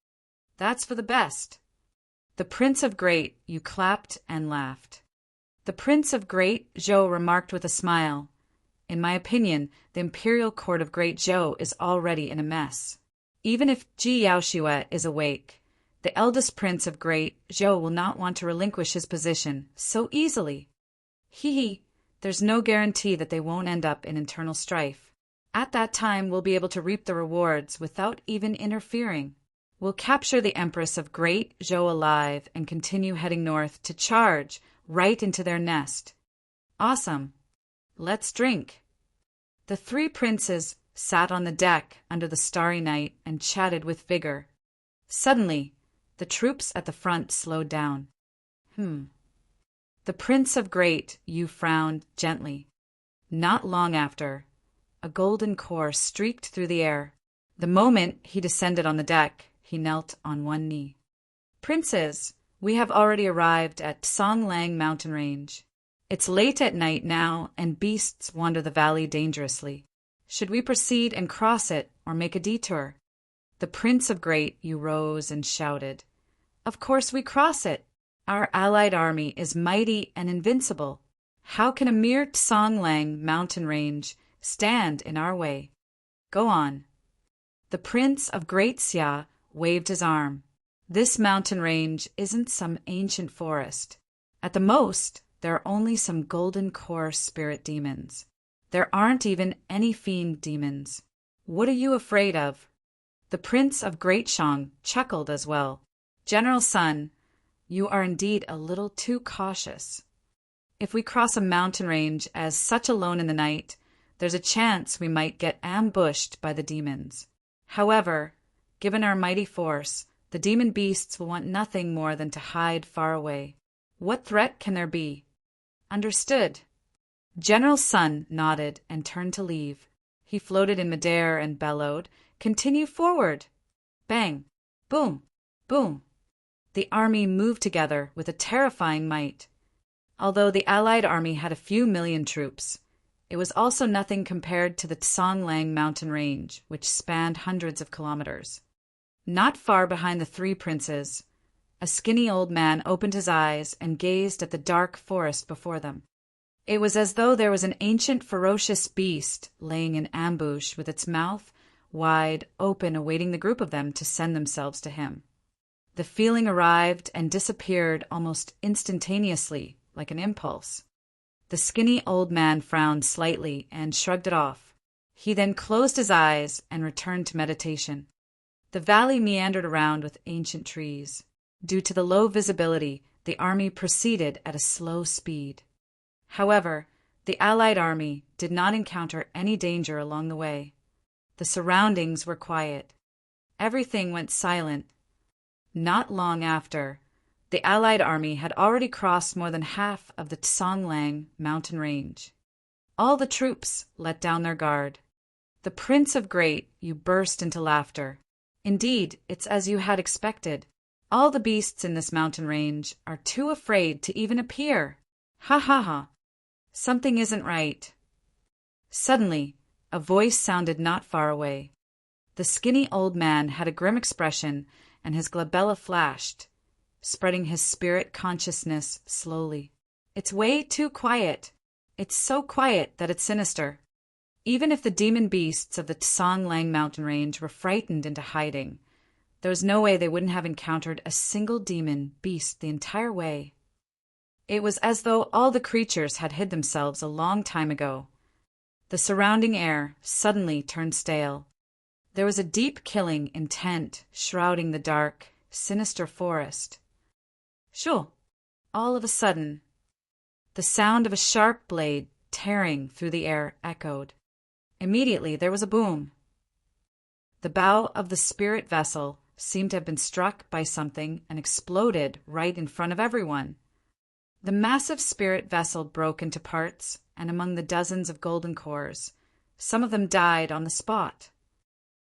That's for the best. The Prince of Great Yu clapped and laughed. The Prince of Great Zhou remarked with a smile, "In my opinion, the imperial court of Great Zhou is already in a mess. Even if Ji Yaoshuo is awake, the eldest prince of Great Zhou will not want to relinquish his position so easily. Hee, there's no guarantee that they won't end up in internal strife. At that time, we'll be able to reap the rewards without even interfering. We'll capture the Empress of Great Zhou alive and continue heading north to charge right into their nest. Awesome. Let's drink." The 3 princes sat on the deck under the starry night and chatted with vigor. Suddenly, the troops at the front slowed down. The Prince of Great Yu frowned gently. Not long after, a golden core streaked through the air. The moment he descended on the deck, He knelt on one knee. Princes, we have already arrived at Songlang mountain range. It's late at night now, and beasts wander the valley dangerously. Should we proceed and cross it, or make a detour? The Prince of Great Yu rose and shouted. Of course we cross it. Our allied army is mighty and invincible. How can a mere Songlang mountain range stand in our way? Go on. The Prince of Great Xia waved his arm. This mountain range isn't some ancient forest. At the most, there are only some golden core spirit demons. There aren't even any fiend demons. What are you afraid of? The Prince of Great Shang chuckled as well. General Sun, you are indeed a little too cautious. If we cross a mountain range as such alone in the night, there's a chance we might get ambushed by the demons. However, given our mighty force, the demon beasts will want nothing more than to hide far away. What threat can there be? Understood. General Sun nodded and turned to leave. He floated in midair and bellowed, Continue forward! Bang! Boom! Boom! The army moved together with a terrifying might. Although the Allied army had a few million troops, it was also nothing compared to the Songlang mountain range, which spanned hundreds of kilometers. Not far behind the three princes, a skinny old man opened his eyes and gazed at the dark forest before them. It was as though there was an ancient ferocious beast laying in ambush with its mouth wide open awaiting the group of them to send themselves to him. The feeling arrived and disappeared almost instantaneously, like an impulse. The skinny old man frowned slightly and shrugged it off. He then closed his eyes and returned to meditation. The valley meandered around with ancient trees. Due to the low visibility, the army proceeded at a slow speed. However, the Allied army did not encounter any danger along the way. The surroundings were quiet. Everything went silent. Not long after, the Allied army had already crossed more than half of the Songlang mountain range. All the troops let down their guard. The Prince of Great Yu burst into laughter. Indeed, it's as you had expected. All the beasts in this mountain range are too afraid to even appear. Ha ha ha. Something isn't right. Suddenly, a voice sounded not far away. The skinny old man had a grim expression, and his glabella flashed, spreading his spirit consciousness slowly. It's way too quiet. It's so quiet that it's sinister. Even if the demon beasts of the Songlang mountain range were frightened into hiding, there was no way they wouldn't have encountered a single demon beast the entire way. It was as though all the creatures had hid themselves a long time ago. The surrounding air suddenly turned stale. There was a deep killing intent shrouding the dark, sinister forest. Shoo! All of a sudden, the sound of a sharp blade tearing through the air echoed. Immediately there was a boom. The bow of the spirit vessel seemed to have been struck by something and exploded right in front of everyone. The massive spirit vessel broke into parts, and among the dozens of golden cores, some of them died on the spot.